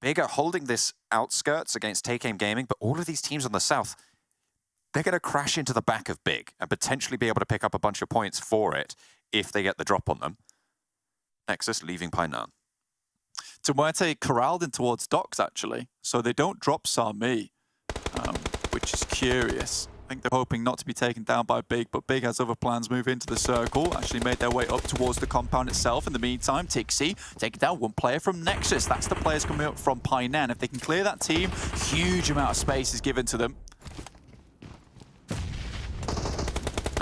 I: Big are holding this outskirts against TakeAim Gaming, but all of these teams on the south, they're going to crash into the back of Big and potentially be able to pick up a bunch of points for it if they get the drop on them. NEXUS leaving Painan.
J: MUERTE corralled in towards docks, actually, so they don't drop Sami, which is curious. I think they're hoping not to be taken down by Big, but Big has other plans. Move into the circle, actually made their way up towards the compound itself. In the meantime, Tixi taking down one player from NEXUS. That's the players coming up from Painan. If they can clear that team, huge amount of space is given to them.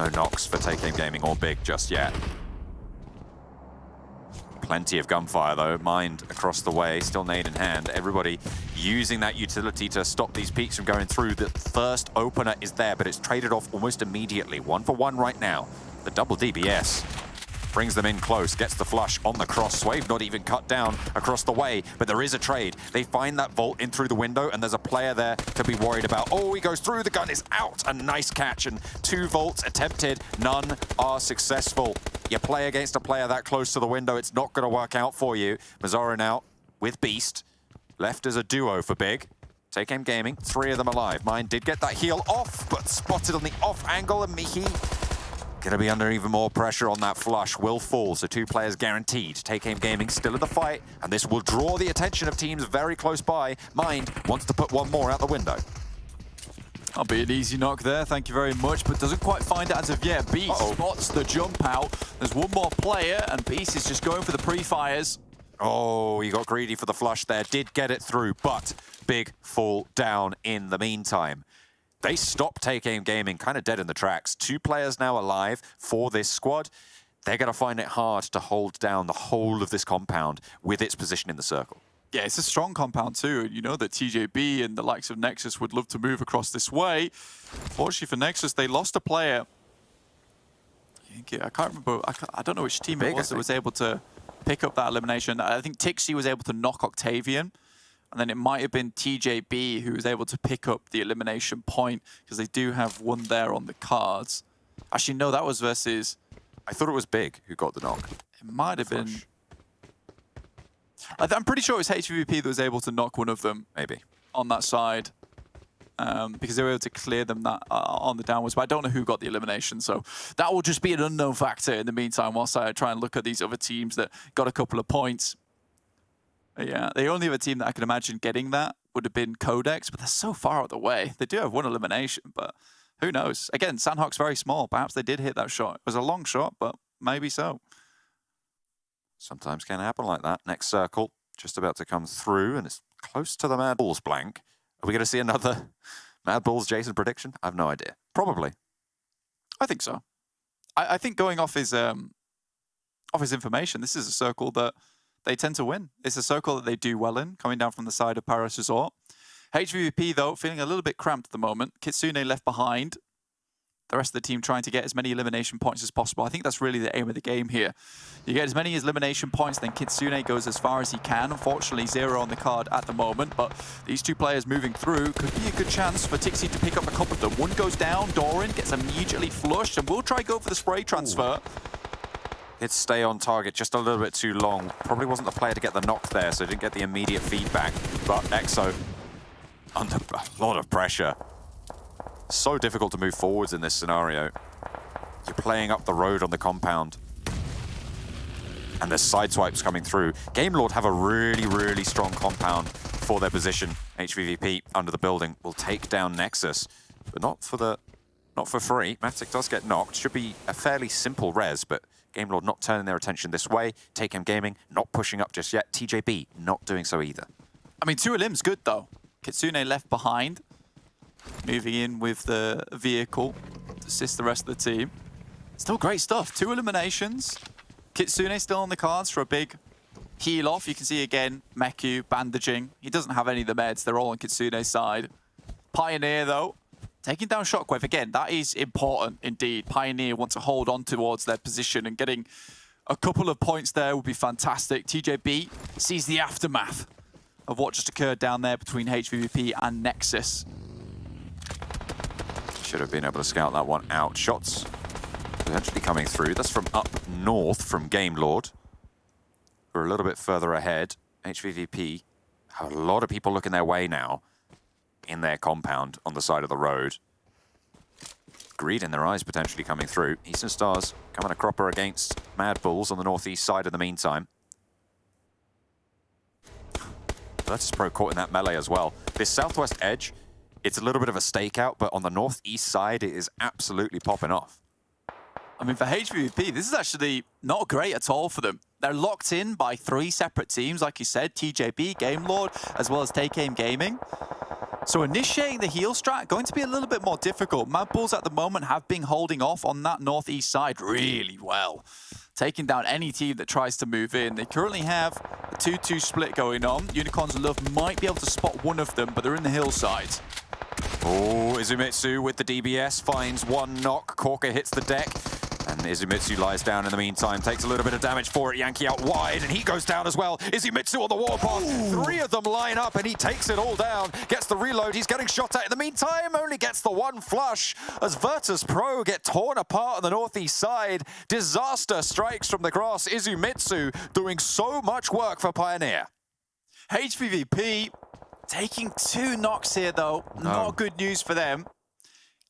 I: No knocks for Take Aim Gaming or Big just yet. Plenty of gunfire though, Mind across the way, still nade in hand. Everybody using that utility to stop these peaks from going through. The first opener is there, but it's traded off almost immediately. 1 for 1 right now. The double DBS brings them in close, gets the flush on the cross. SHOCKWAVE not even cut down across the way, but there is a trade. They find that vault in through the window, and there's a player there to be worried about. Oh, he goes through, the gun is out. A nice catch, and 2 vaults attempted. None are successful. You play against a player that close to the window, it's not going to work out for you. Mazorin out with Beast. Left as a duo for Big. Take Aim Gaming, 3 of them alive. Mine did get that heal off, but spotted on the off angle, and Mihi gonna be under even more pressure on that flush. Will fall, so 2 players guaranteed. Take Aim Gaming still in the fight, and this will draw the attention of teams very close by. Mind wants to put 1 more out the window.
J: That'll be an easy knock there, thank you very much, but doesn't quite find it as of yet. Beast spots the jump out. There's 1 more player, and Beast is just going for the pre-fires.
I: Oh, he got greedy for the flush there. Did get it through, but Big fall down in the meantime. They stop Take Aim Gaming kind of dead in the tracks. 2 players now alive for this squad. They're going to find it hard to hold down the whole of this compound with its position in the circle.
J: Yeah, it's a strong compound too. You know that TJB and the likes of Nexus would love to move across this way. Fortunately for Nexus, they lost a player. I can't remember. I don't know which team it was that was able to pick up that elimination. I think Tixi was able to knock Octavian. And then it might have been TJB who was able to pick up the elimination point, because they do have 1 there on the cards. Actually, no, that was versus...
I: I thought it was Big who got the knock.
J: It might have been... I'm pretty sure it was HVVP that was able to knock 1 of them.
I: Maybe.
J: On that side. Because they were able to clear them that on the downwards. But I don't know who got the elimination, so that will just be an unknown factor in the meantime whilst I try and look at these other teams that got a couple of points. Yeah, the only other team that I can imagine getting that would have been QODEX, but they're so far out of the way. They do have 1 elimination, but who knows? Again, Sanhok's very small. Perhaps they did hit that shot. It was a long shot, but maybe so.
I: Sometimes can happen like that. Next circle, just about to come through, and it's close to the MADBULLS blank. Are we going to see another MADBULLS Jason prediction? I have no idea. Probably.
J: I think so. I think going off his information, this is a circle that they tend to win. It's a circle that they do well in, coming down from the side of Paris Resort. HVVP, though, feeling a little bit cramped at the moment. Kitsune left behind. The rest of the team trying to get as many elimination points as possible. I think that's really the aim of the game here. You get as many elimination points, then Kitsune goes as far as he can. Unfortunately, 0 on the card at the moment, but these 2 players moving through could be a good chance for Tixi to pick up a couple of them. 1 goes down, Doran gets immediately flushed, and we'll try go for the spray transfer.
I: Did stay on target just a little bit too long. Probably wasn't the player to get the knock there, so didn't get the immediate feedback. But EXO under a lot of pressure. So difficult to move forwards in this scenario. You're playing up the road on the compound. And there's side swipes coming through. Gamelord have a really, really strong compound for their position. HVVP under the building will take down Nexus, but not for free. Matic does get knocked. Should be a fairly simple res, but Gamelord not turning their attention this way. Take Aim Gaming not pushing up just yet. TJB not doing so either.
J: I mean, 2 elim's good though. Kitsune left behind, moving in with the vehicle to assist the rest of the team. Still great stuff. 2 eliminations. Kitsune still on the cards for a big heal off. You can see again, Meku bandaging. He doesn't have any of the meds. They're all on Kitsune's side. Pioneer though, taking down Shockwave. Again, that is important indeed. Pioneer want to hold on towards their position, and getting a couple of points there would be fantastic. TJB sees the aftermath of what just occurred down there between HVVP and Nexus.
I: Should have been able to scout that one out. Shots potentially coming through. That's from up north from Gamelord. We're a little bit further ahead. HVVP have a lot of people looking their way now in their compound on the side of the road. Greed in their eyes potentially coming through. Eastern Stars coming a cropper against MADBULLS on the northeast side in the meantime. VIRTUS.PRO caught in that melee as well. This southwest edge, it's a little bit of a stakeout, but on the northeast side, it is absolutely popping off.
J: I mean, for HVVP, this is actually not great at all for them. They're locked in by 3 separate teams, like you said, TJB, Gamelord, as well as Take Aim Gaming. So initiating the heal strat, going to be a little bit more difficult. MADBULLS at the moment have been holding off on that northeast side really well, taking down any team that tries to move in. They currently have a 2-2 split going on. Unicorns of Love might be able to spot one of them, but they're in the hillside.
I: Oh, Izumitsu with the DBS finds one knock. Corker hits the deck. And Izumitsu lies down in the meantime, takes a little bit of damage for it. Yankee out wide, and he goes down as well. Izumitsu on the warpath. Ooh. 3 of them line up, and he takes it all down. Gets the reload, he's getting shot at in the meantime. Only gets the one flush as VIRTUS.PRO get torn apart on the northeast side. Disaster strikes from the grass. Izumitsu doing so much work for Pioneer.
J: HVVP taking 2 knocks here, though. No. Not good news for them.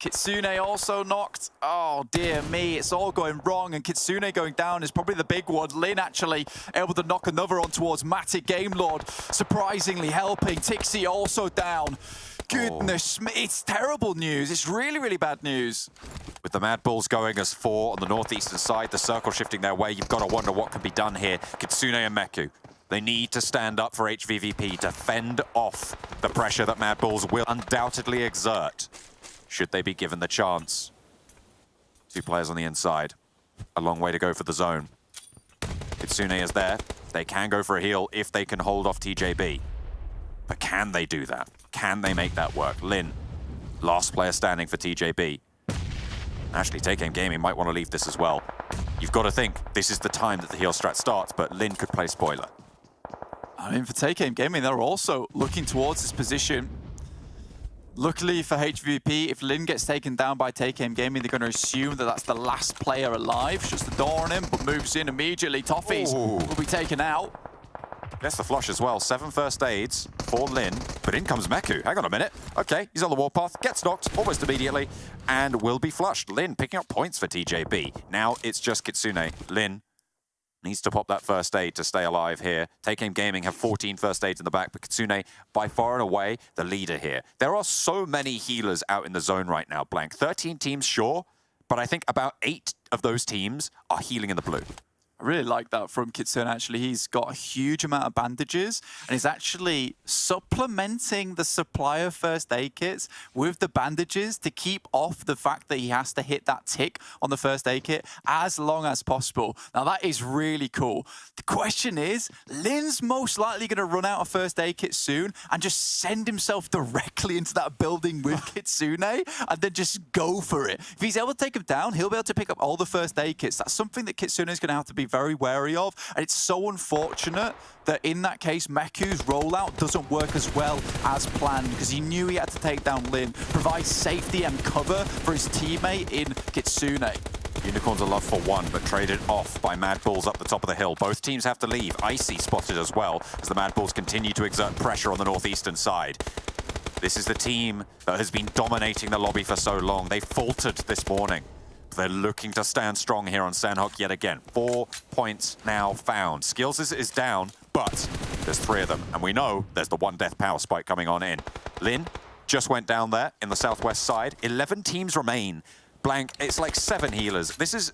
J: Kitsune also knocked. Oh, dear me. It's all going wrong, and Kitsune going down is probably the big one. Lin actually able to knock another on towards Matic Gamelord, surprisingly helping. Tixie also down. Goodness me, it's terrible news. It's really, really bad news.
I: With the MADBULLS going as 4 on the northeastern side, the circle shifting their way, you've got to wonder what can be done here. Kitsune and Meku, they need to stand up for HVVP to fend off the pressure that MADBULLS will undoubtedly exert, should they be given the chance. 2 players on the inside. A long way to go for the zone. Kitsune is there. They can go for a heal if they can hold off TJB. But can they do that? Can they make that work? Lin, last player standing for TJB. Actually, Take Aim Gaming might want to leave this as well. You've got to think this is the time that the heal strat starts, but Lin could play spoiler.
J: I mean, for Take Aim Gaming, they're also looking towards this position. Luckily for HVVP, if Lin gets taken down by Take Aim Gaming, they're going to assume that that's the last player alive. Shuts the door on him, but moves in immediately. Toffees will be taken out.
I: Gets the flush as well. 7 first aids for Lin, but in comes Meku. Hang on a minute. Okay, he's on the warpath, gets knocked almost immediately, and will be flushed. Lin picking up points for TJB. Now it's just Kitsune. Lin needs to pop that first aid to stay alive here. Take Aim Gaming have 14 first aids in the back, but Kitsune, by far and away, the leader here. There are so many healers out in the zone right now, Blank. 13 teams, sure, but I think about 8 of those teams are healing in the blue.
J: I really like that from Kitsune, actually. He's got a huge amount of bandages, and he's actually supplementing the supply of first aid kits with the bandages to keep off the fact that he has to hit that tick on the first aid kit as long as possible. Now, that is really cool. The question is, Lin's most likely going to run out of first aid kits soon and just send himself directly into that building with Kitsune and then just go for it. If he's able to take him down, he'll be able to pick up all the first aid kits. That's something that Kitsune is going to have to be very wary of, and it's so unfortunate that in that case Meku's rollout doesn't work as well as planned, because he knew he had to take down Lin, provide safety and cover for his teammate in Kitsune.
I: Unicorns are love for 1, but traded off by MADBULLS up the top of the hill. Both teams have to leave. Icy spotted as well as the MADBULLS continue to exert pressure on the northeastern side. This is the team that has been dominating the lobby for so long. They faltered this morning. They're looking to stand strong here on Sanhok yet again. 4 points now found. Skills is down, but there's 3 of them. And we know there's the 1 death power spike coming on in. Lin just went down there in the southwest side. 11 teams remain. Blank, it's like 7 healers. This is,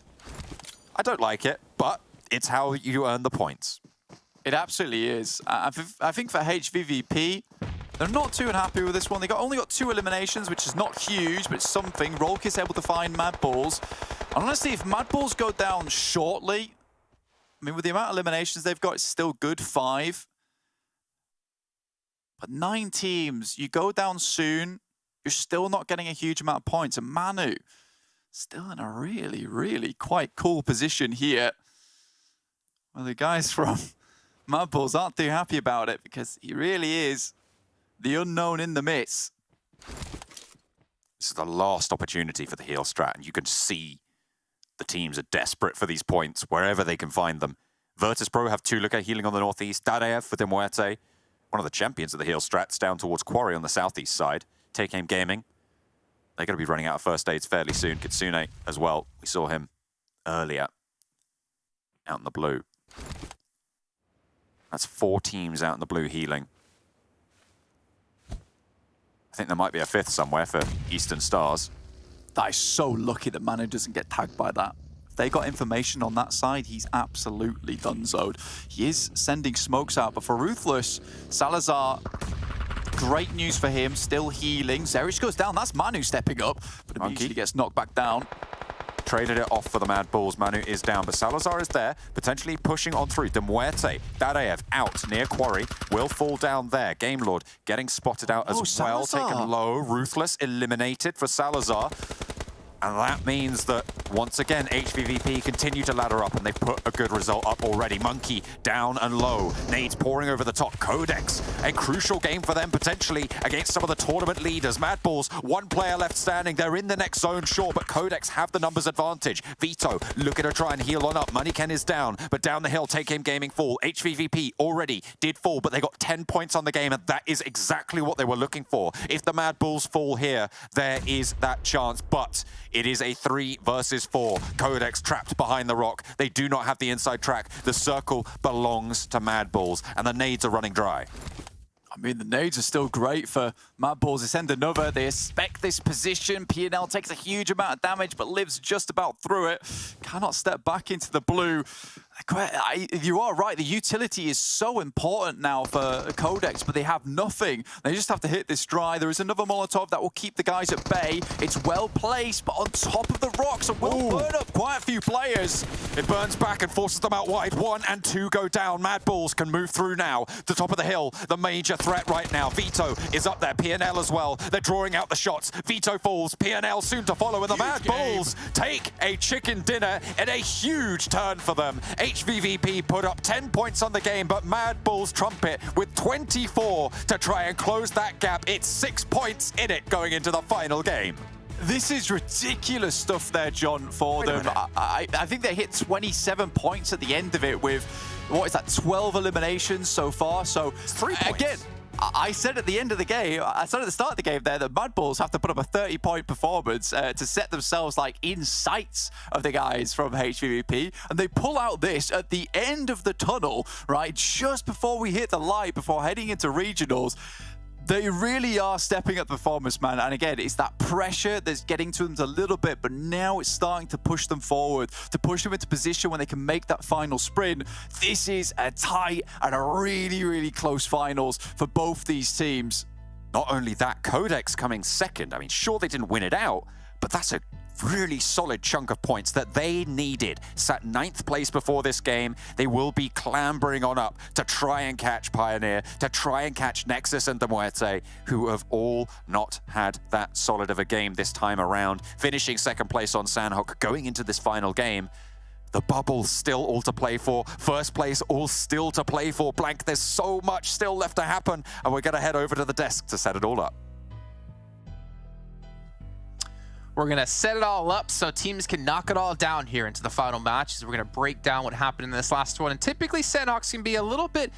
I: I don't like it, but it's how you earn the points.
J: It absolutely is. I think for HVVP, they're not too unhappy with this one. They only got 2 eliminations, which is not huge, but it's something. Rolkis able to find MADBULLS. And honestly, if MADBULLS go down shortly, I mean, with the amount of eliminations they've got, it's still good, 5. But 9 teams, you go down soon, you're still not getting a huge amount of points. And Manu, still in a really, really quite cool position here. Well, the guys from MADBULLS aren't too happy about it, because he really is the unknown in the midst.
I: This is the last opportunity for the heal strat, and you can see the teams are desperate for these points wherever they can find them. VIRTUS.PRO have Tuluka healing on the northeast, Darev with MUERTE, one of the champions of the heal strats, down towards Quarry on the southeast side. Take Aim Gaming, they're going to be running out of first aids fairly soon. Kitsune as well, we saw him earlier out in the blue. That's 4 teams out in the blue healing. I think there might be a 5th somewhere for Eastern Stars.
J: That is so lucky that Manu doesn't get tagged by that. If they got information on that side, he's absolutely donezoed. He is sending smokes out, but for Ruthless, Salazar Great news for him, still healing. Zerish goes down, that's Manu stepping up, but immediately gets knocked back down.
I: Traded it off for the MADBULLS. Manu is down, but Salazar is there, potentially pushing on through. MUERTE, Dadaev out near Quarry, will fall down there. Game Lord getting spotted out as well,
J: Salazar.
I: taken low. Ruthless eliminated for Salazar. And that means that, once again, HVVP continue to ladder up, and they've put a good result up already. Monkey down and low. Nades pouring over the top. QODEX, a crucial game for them, potentially, against some of the tournament leaders. MADBULLS, one player left standing. They're in the next zone, sure, but QODEX have the numbers advantage. Vito looking to try and heal on up. Moneyken is down, but down the hill, Take Aim Gaming fall. HVVP already did fall, but they got 10 points on the game, and that is exactly what they were looking for. If the MADBULLS fall here, there is that chance, but it is a 3 versus 4. QODEX trapped behind the rock. They do not have the inside track. The circle belongs to MADBULLS, and the nades are running dry.
J: I mean, the nades are still great for MADBULLS. They send another. They expect this position. PNL takes a huge amount of damage, but lives just about through it. Cannot step back into the blue. You are right. The utility is so important now for QODEX, but they have nothing. They just have to hit this dry. There is another Molotov that will keep the guys at bay. It's well placed, but on top of the rocks, and will burn up quite a few players.
I: It burns back and forces them out wide. 1 and 2 go down. MADBULLS can move through now. The top of the hill, the major threat right now. Vito is up there. PNL as well. They're drawing out the shots. Vito falls. PNL soon to follow, and the MADBULLS take a chicken dinner and a huge turn for them. HVVP put up 10 points on the game, but MADBULLS trumpet with 24 to try and close that gap. It's 6 points in it going into the final game.
J: This is ridiculous stuff there, John, for them. I think they hit 27 points at the end of it with, what is that, 12 eliminations so far. So,
I: 3 points.
J: Again, I said at the end of the game, I said at the start of the game there that MADBULLS have to put up a 30-point performance to set themselves like in sights of the guys from HVVP, and they pull out this at the end of the tunnel, right, just before we hit the light, before heading into regionals. They really are stepping up the performance, man. And again, it's that pressure that's getting to them a little bit, but now it's starting to push them forward, to push them into position when they can make that final sprint. This is a tight and a really, really close finals for both these teams.
I: Not only that, QODEX coming second. I mean, sure, they didn't win it out, but that's a really solid chunk of points that they needed. Sat 9th place before this game. They will be clambering on up to try and catch PIONER, to try and catch NEXUS and MUERTE, who have all not had that solid of a game this time around. Finishing 2nd place on Sanhok, going into this final game. The bubble still all to play for. 1st place all still to play for. Blank, there's so much still left to happen, and we're going to head over to the desk to set it all up.
G: We're going to set it all up so teams can knock it all down here into the final matches. We're going to break down what happened in this last one. And typically, Sanhok's can be a little bit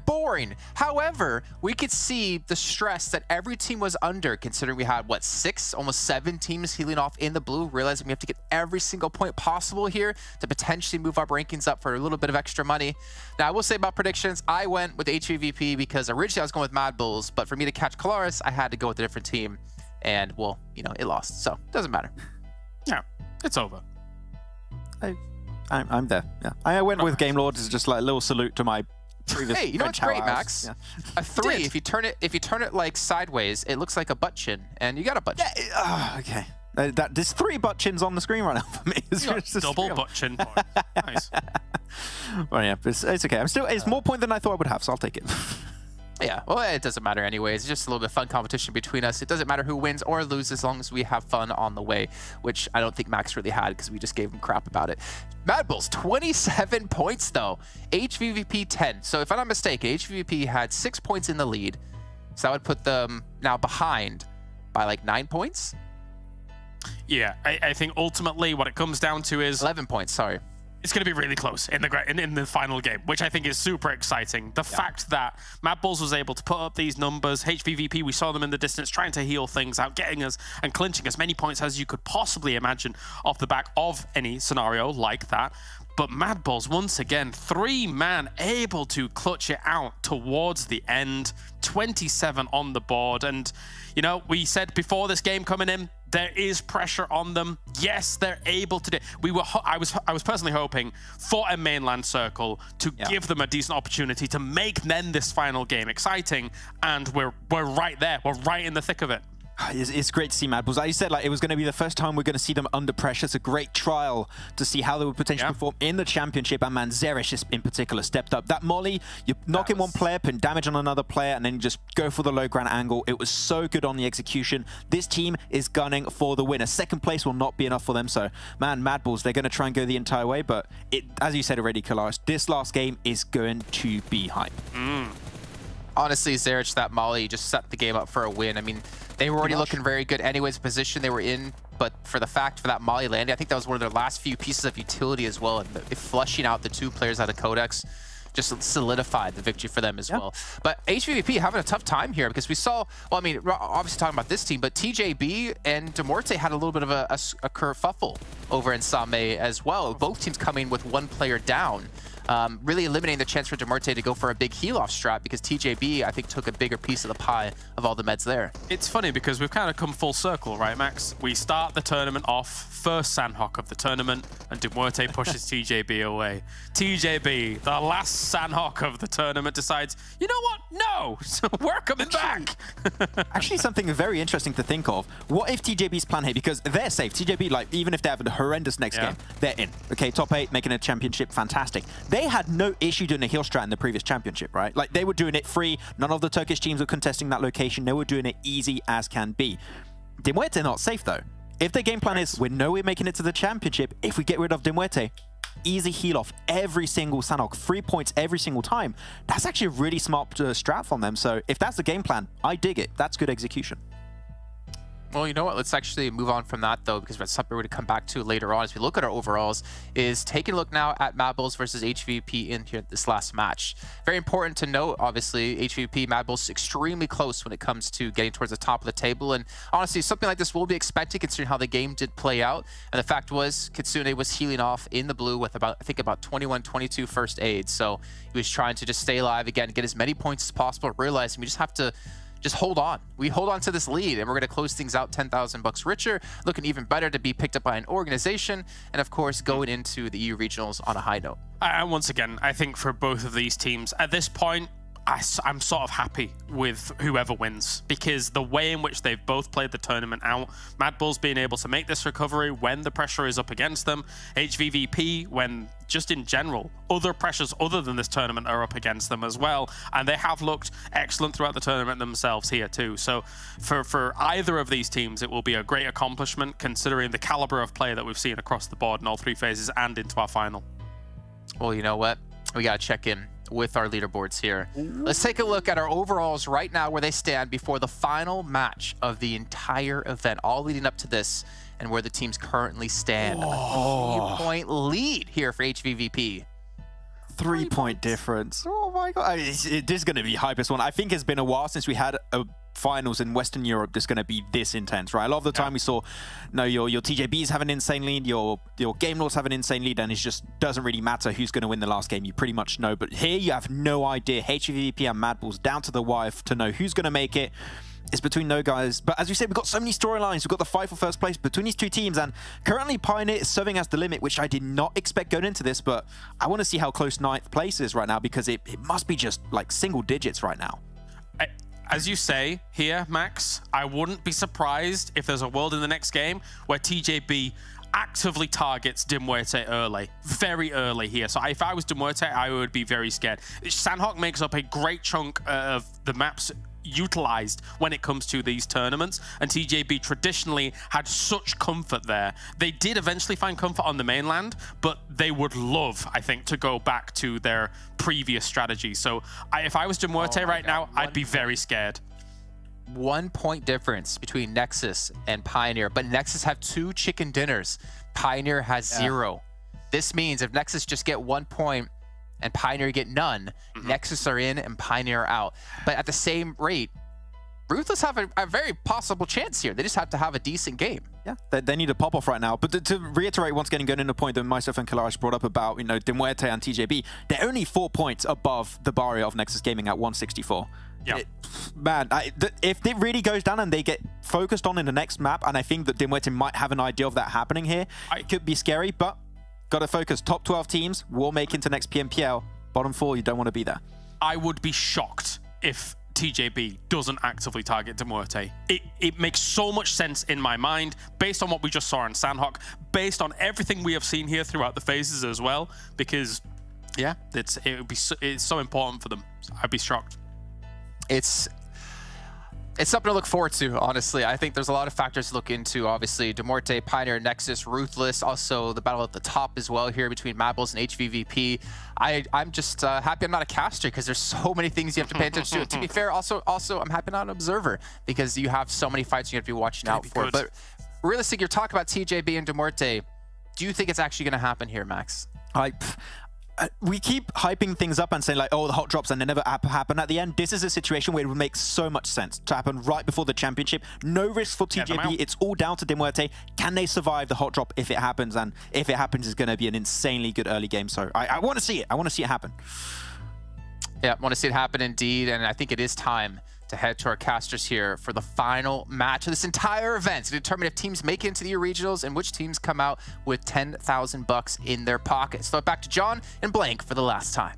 G: boring. However, we could see the stress that every team was under, considering we had, what, 6, almost 7 teams healing off in the blue, realizing we have to get every single point possible here to potentially move our rankings up for a little bit of extra money. Now, I will say about predictions, I went with HVVP because originally I was going with MADBULLS, but for me to catch Colaris, I had to go with a different team. And, well, you know, it lost, so it doesn't matter.
E: Yeah, it's over.
H: I'm there. Yeah, I went with Game Lord as just like a little salute to my previous.
G: Hey, you know what's great, Max?
H: Yeah.
G: A 3. If you turn it like sideways, it looks like a butt chin, and you got a butt chin.
H: Yeah, okay. There's 3 butt chins on the screen right now for me. It's just
E: double butt chin points. Nice.
H: Well, yeah, it's okay. It's more point than I thought I would have, so I'll take it.
G: Yeah, well, it doesn't matter anyways. It's just a little bit of fun competition between us. It doesn't matter who wins or loses as long as we have fun on the way, which I don't think Max really had because we just gave him crap about it. MADBULLS, 27 points, though. HVVP, 10. So if I'm not mistaken, HVVP had 6 points in the lead. So that would put them now behind by like 9 points?
E: Yeah, I think ultimately what it comes down to is
G: 11 points, sorry.
E: It's going to be really close in the final game, which I think is super exciting. The fact that MADBULLS was able to put up these numbers, HVVP, we saw them in the distance trying to heal things out, getting us and clinching as many points as you could possibly imagine off the back of any scenario like that. But MADBULLS, once again, 3-man able to clutch it out towards the end, 27 on the board. And, you know, we said before this game coming in, There is pressure on them. Yes, they're able to do. I was personally hoping for a mainland circle to give them a decent opportunity to make then this final game exciting, and we're right there. We're right in the thick of it.
H: It's great to see MADBULLS. As you said, like, it was going to be the first time we're going to see them under pressure. It's a great trial to see how they would potentially perform in the championship, and Manzerish in particular stepped up. That molly, you knock in one player, put damage on another player, and then you just go for the low ground angle. It was so good on the execution. This team is gunning for the win. A second place will not be enough for them. So, man, MADBULLS, they're going to try and go the entire way, but as you said already, Kalaris, this last game is going to be hype.
G: Honestly, Zerich, that molly just set the game up for a win. I mean, they were already looking very good anyways, position they were in, but for that molly landing, I think that was one of their last few pieces of utility as well, and flushing out the 2 players out of QODEX just solidified the victory for them as well. But HVVP having a tough time here because we saw, well, I mean, obviously talking about this team, but TJB and MUERTE had a little bit of a kerfuffle over in Same as well. Both teams coming with 1 player down. Really eliminating the chance for MUERTE to go for a big heal-off strat because TJB, I think, took a bigger piece of the pie of all the meds there.
E: It's funny because we've kind of come full circle, right, Max? We start the tournament off, first Sanhok of the tournament, and MUERTE pushes TJB away. TJB, the last Sanhok of the tournament, decides, you know what? No! We're coming back!
H: Actually, something very interesting to think of. What if TJB's plan here, because they're safe. TJB, like, even if they have a horrendous next game, they're in. Okay, top 8, making a championship, fantastic. They had no issue doing a heal strat in the previous championship, right? Like, they were doing it free. None of the Turkish teams were contesting that location. They were doing it easy as can be. MUERTE not safe, though. If their game plan is, we know we're making it to the championship, if we get rid of MUERTE, easy heal off every single Sanhok, 3 points every single time. That's actually a really smart strat from them. So if that's the game plan, I dig it. That's good execution.
G: Well, you know what? Let's actually move on from that, though, because that's something we're going to come back to later on as we look at our overalls, is taking a look now at MADBULLS versus HVVP in here this last match. Very important to note, obviously, HVVP, MADBULLS extremely close when it comes to getting towards the top of the table. And honestly, something like this will be expected considering how the game did play out. And the fact was, Kitsune was healing off in the blue with about, I think, about 21, 22 first aids. So he was trying to just stay alive again, get as many points as possible, realizing we just have to just hold on. We hold on to this lead, and we're going to close things out 10,000 bucks richer, looking even better to be picked up by an organization, and of course, going into the EU regionals on a high note. And
E: once again, I think for both of these teams, at this point, I'm sort of happy with whoever wins because the way in which they've both played the tournament out, MADBULLS being able to make this recovery when the pressure is up against them, HVVP when just in general, other pressures other than this tournament are up against them as well, and they have looked excellent throughout the tournament themselves here too. So for either of these teams, it will be a great accomplishment considering the caliber of play that we've seen across the board in all 3 phases and into our final.
G: Well, you know what? We got to check in with our leaderboards here. Let's take a look at our overalls right now where they stand before the final match of the entire event, all leading up to this and where the teams currently stand. A 3-point lead here for HVVP.
H: 3-point difference. Oh my god. It is going to be hypest one. I think it's been a while since we had a finals in Western Europe that's going to be this intense, right? A lot of the time we saw, your TJBs have an insane lead, your Game Lords have an insane lead, and it just doesn't really matter who's going to win the last game. You pretty much know. But here you have no idea. HVVP and MADBULLS down to the wire to know who's going to make it. It's between no guys. But as you said, we've got so many storylines. We've got the fight for first place between these 2 teams. And currently PIONER is serving as the limit, which I did not expect going into this. But I want to see how close 9th place is right now because it must be just like single digits right now.
E: As you say here, Max, I wouldn't be surprised if there's a world in the next game where TJB actively targets MUERTE early, very early here. So if I was MUERTE, I would be very scared. Sanhok makes up a great chunk of the maps utilized when it comes to these tournaments, and TJB traditionally had such comfort there. They did eventually find comfort on the mainland, but they would love, I think, to go back to their previous strategy. So if I was MUERTE right now, I'd be very scared.
G: 1 point difference between NEXUS and PIONER, but NEXUS have 2 chicken dinners. PIONER has 0. This means if NEXUS just get 1 point and PIONER get none, NEXUS are in and PIONER are out. But at the same rate, Ruthless have a very possible chance here. They just have to have a decent game.
H: Yeah, they need a pop-off right now. But to reiterate once again, going into the point that myself and Kalash brought up about, you know, MUERTE and TJB, they're only 4 points above the barrier of Nexus Gaming at 164.
E: Yeah.
H: Man, if it really goes down and they get focused on in the next map, and I think that MUERTE might have an idea of that happening here, it could be scary, but got to focus. Top 12 teams will make into next PMPL. Bottom 4, you don't want to be there.
E: I would be shocked if TJB doesn't actively target MUERTE. It makes so much sense in my mind, based on what we just saw in Sanhok, based on everything we have seen here throughout the phases as well, because, yeah, it's so important for them. I'd be shocked.
G: It's something to look forward to, honestly. I think there's a lot of factors to look into. Obviously, MUERTE, Pioneer, Nexus, Ruthless, also the battle at the top as well here between MADBULLS and HVVP. I'm just happy I'm not a caster because there's so many things you have to pay attention to. To be fair, also I'm happy I'm not an observer because you have so many fights you have to be watching out for. But realistically, you're talking about TJB and MUERTE. Do you think it's actually going to happen here, Max?
H: We keep hyping things up and saying like, oh, the hot drops, and they never happen at the end. This is a situation where it would make so much sense to happen right before the championship. No risk for TJB. It's all down to MUERTE. Can they survive the hot drop if it happens? And if it happens, it's going to be an insanely good early game. So I want to see it. I want to see it happen.
G: Yeah, I want to see it happen indeed. And I think it is time to head to our casters here for the final match of this entire event to determine if teams make it into the regionals and which teams come out with $10,000 in their pockets. So back to John and Blank for the last time.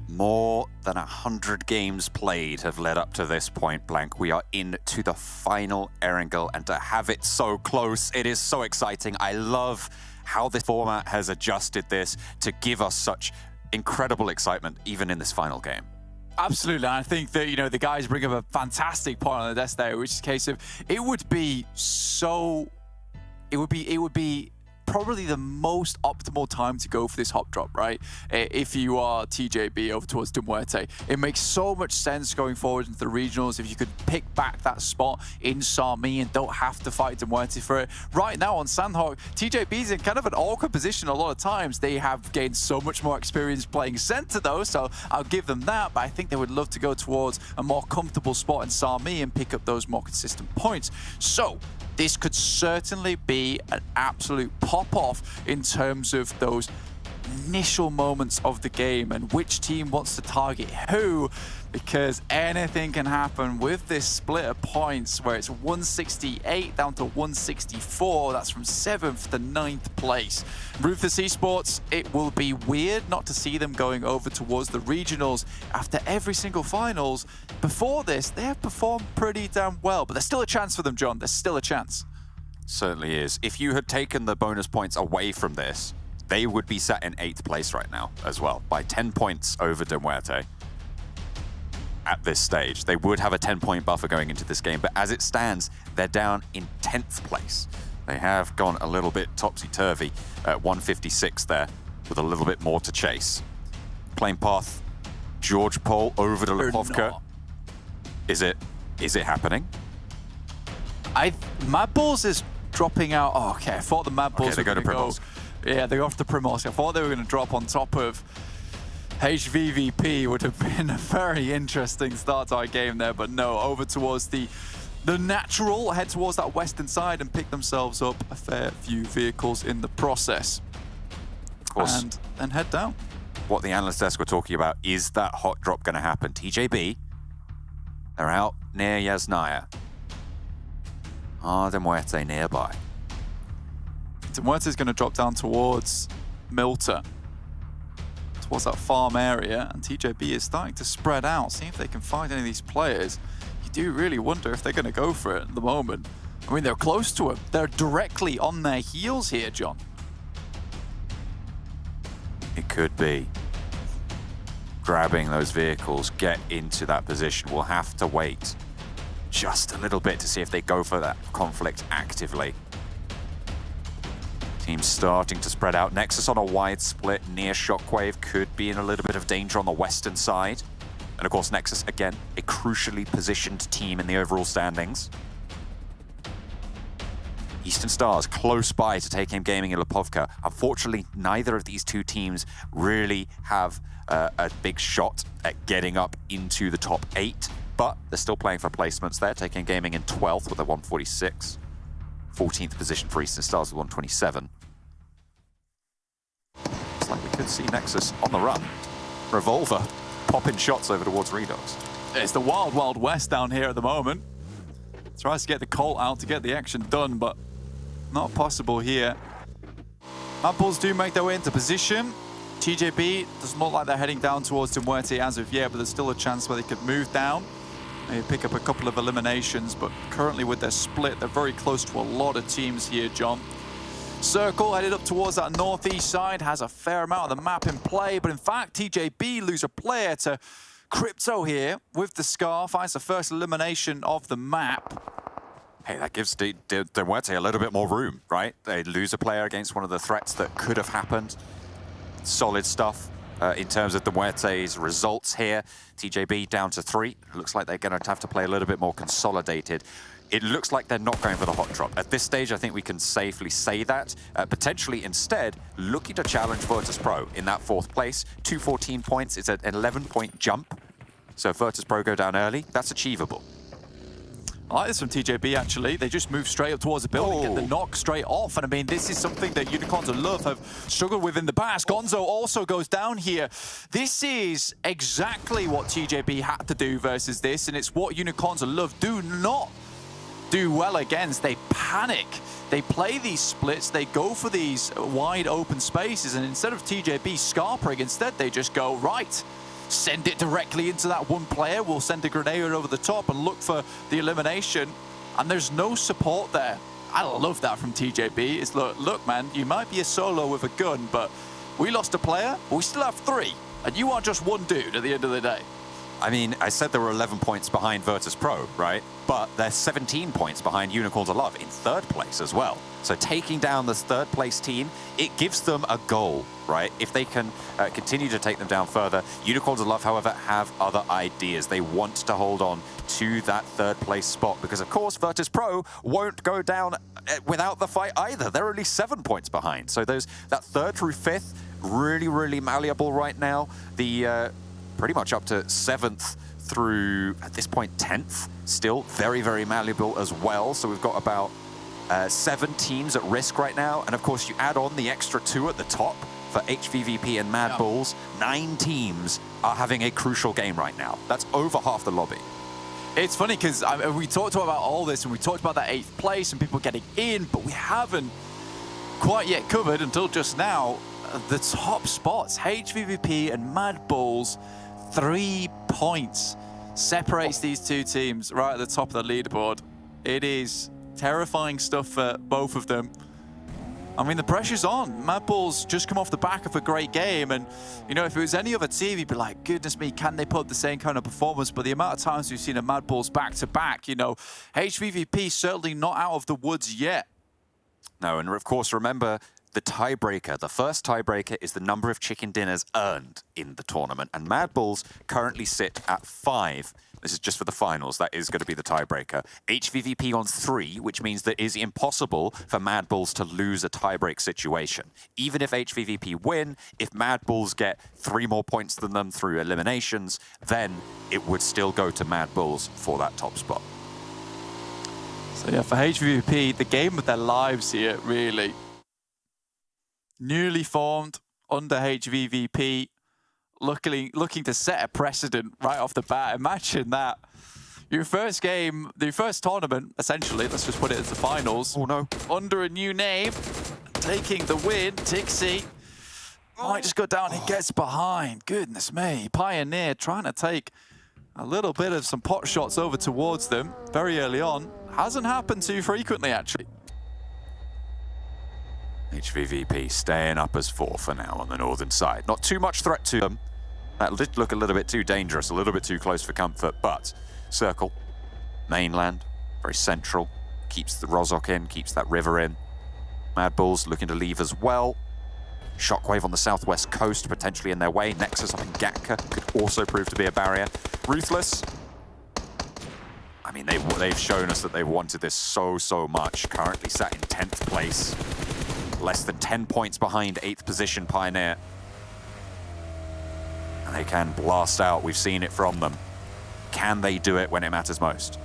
I: More than 100 games played have led up to this point, Blank. We are into the final Erangel, and to have it so close, it is so exciting. I love how this format has adjusted this to give us such incredible excitement, even in this final game.
J: Absolutely, and I think that, you know, the guys bring up a fantastic point on the desk there, which is a case of it would be probably the most optimal time to go for this hop drop, right? If you are TJB over towards MUERTE, it makes so much sense going forward into the regionals if you could pick back that spot in Sami and don't have to fight MUERTE for it. Right now on Sanhok, TJB's in kind of an awkward position a lot of times. They have gained so much more experience playing center though, so I'll give them that, but I think they would love to go towards a more comfortable spot in Sami and pick up those more consistent points. So this could certainly be an absolute pop-off in terms of those initial moments of the game and which team wants to target who, because anything can happen with this split of points where it's 168 down to 164. That's from 7th to 9th place. Ruthless Esports, it will be weird not to see them going over towards the regionals after every single finals. Before this, they have performed pretty damn well, but there's still a chance for them, John. There's still a chance.
I: Certainly is. If you had taken the bonus points away from this, they would be sat in 8th place right now as well, by 10 points over MUERTE. At this stage, they would have a 10-point buffer going into this game, but as it stands, they're down in 10th place. They have gone a little bit topsy-turvy at 156 there, with a little bit more to chase. Playing path, George Pole over to Lipovka. Is it happening?
J: MADBULLS is dropping out. Oh, okay, I thought the MADBULLS
I: were going to go.
J: Yeah, they go off to Primorsk. I thought they were going to drop on top of HVVP. Would have been a very interesting start to our game there, but no, over towards the natural, head towards that western side and pick themselves up a fair few vehicles in the process.
I: Of course.
J: And then head down.
I: What the analyst desk were talking about, is that hot drop going to happen? TJB, they're out near Yasnaya. MUERTE nearby.
J: MUERTE is going to drop down towards MUERTE, towards that farm area, and TJB is starting to spread out, see if they can find any of these players. You do really wonder if they're going to go for it at the moment. I mean, they're close to it. They're directly on their heels here, John.
I: It could be. Grabbing those vehicles, get into that position. We'll have to wait just a little bit to see if they go for that conflict actively. Teams starting to spread out. Nexus on a wide split near Shockwave could be in a little bit of danger on the western side. And of course, Nexus, again, a crucially positioned team in the overall standings. Eastern Stars close by to take him gaming in Lipovka. Unfortunately, neither of these two teams really have a big shot at getting up into the top 8, but they're still playing for placements there, taking gaming in 12th with a 146. 14th position for Eastern Stars with 127. Looks like we could see Nexus on the run. Revolver popping shots over towards Redox.
J: It's the wild, wild west down here at the moment. Tries to get the Colt out to get the action done, but not possible here. MADBULLS do make their way into position. TJB doesn't look like they're heading down towards MUERTE as of yet, but there's still a chance where they could move down. Maybe pick up a couple of eliminations, but currently with their split, they're very close to a lot of teams here, John. Circle headed up towards that northeast side, has a fair amount of the map in play, but in fact, TJB lose a player to Crypto here with the Scar, finds the first elimination of the map.
I: Hey, that gives MUERTE a little bit more room, right? They lose a player against one of the threats that could have happened. Solid stuff in terms of MUERTE's results here. TJB down to 3. Looks like they're going to have to play a little bit more consolidated. It looks like they're not going for the hot drop. At this stage, I think we can safely say that. Potentially instead, looking to challenge VIRTUS.PRO in that 4th place. 214 points, it's an 11-point jump. So if VIRTUS.PRO go down early, that's achievable.
J: I like this from TJB, actually. They just move straight up towards the building, get the knock straight off. And I mean, this is something that Unicorns of Love have struggled with in the past. Gonzo also goes down here. This is exactly what TJB had to do versus this, and it's what Unicorns of Love do not do well against. They panic. They play these splits. They go for these wide open spaces, and instead of TJB scarpering, instead they just go, right, send it directly into that one player. We'll send a grenade over the top and look for the elimination. And there's no support there. I love that from TJB. It's look, man, you might be a solo with a gun, but we lost a player, but we still have 3. And you are just one dude at the end of the day.
I: I mean, I said there were 11 points behind VIRTUS.PRO, right? But they're 17 points behind Unicorns of Love in 3rd place as well. So taking down this 3rd place team, it gives them a goal, right? If they can continue to take them down further. Unicorns of Love, however, have other ideas. They want to hold on to that 3rd place spot because, of course, VIRTUS.PRO won't go down without the fight either. They're only 7 points behind. So that 3rd through 5th, really, really malleable right now. The pretty much up to 7th through, at this point, 10th. Still very, very malleable as well. So we've got about 7 teams at risk right now. And of course, you add on the extra 2 at the top for HVVP and MADBULLS. 9 teams are having a crucial game right now. That's over half the lobby.
J: It's funny because we talked about all this and we talked about that 8th place and people getting in, but we haven't quite yet covered until just now the top spots. HVVP and MADBULLS, 3 points separates these 2 teams right at the top of the leaderboard. It is terrifying stuff for both of them. I mean, the pressure's on. MADBULLS just come off the back of a great game, and you know, if it was any other team, you'd be like, goodness me, can they put up the same kind of performance? But the amount of times we've seen a MADBULLS back-to-back, you know, HVVP certainly not out of the woods yet.
I: No, and of course, remember, the tiebreaker, the first tiebreaker is the number of chicken dinners earned in the tournament. And MADBULLS currently sit at 5. This is just for the finals. That is going to be the tiebreaker. HVVP on 3, which means that it is impossible for MADBULLS to lose a tiebreak situation. Even if HVVP win, if MADBULLS get 3 more points than them through eliminations, then it would still go to MADBULLS for that top spot.
J: So yeah, for HVVP, the game of their lives here, really. Newly formed under HVVP, looking to set a precedent right off the bat. Imagine that. Your first game, your first tournament, essentially, let's just put it as the finals.
I: Oh no.
J: Under a new name, taking the win. Tixi might just go down and gets behind. Goodness me. Pioneer trying to take a little bit of some pot shots over towards them very early on. Hasn't happened too frequently, actually.
I: HVVP staying up as 4 for now on the northern side. Not too much threat to them. That did look a little bit too dangerous, a little bit too close for comfort, but Circle, mainland, very central, keeps the Rozhok in, keeps that river in. MADBULLS looking to leave as well. Shockwave on the southwest coast, potentially in their way. Nexus up in Gatka could also prove to be a barrier. Ruthless. I mean, they've shown us that they've wanted this so much. Currently sat in 10th place. Less than 10 points behind 8th position Pioneer. And they can blast out. We've seen it from them. Can they do it when it matters most?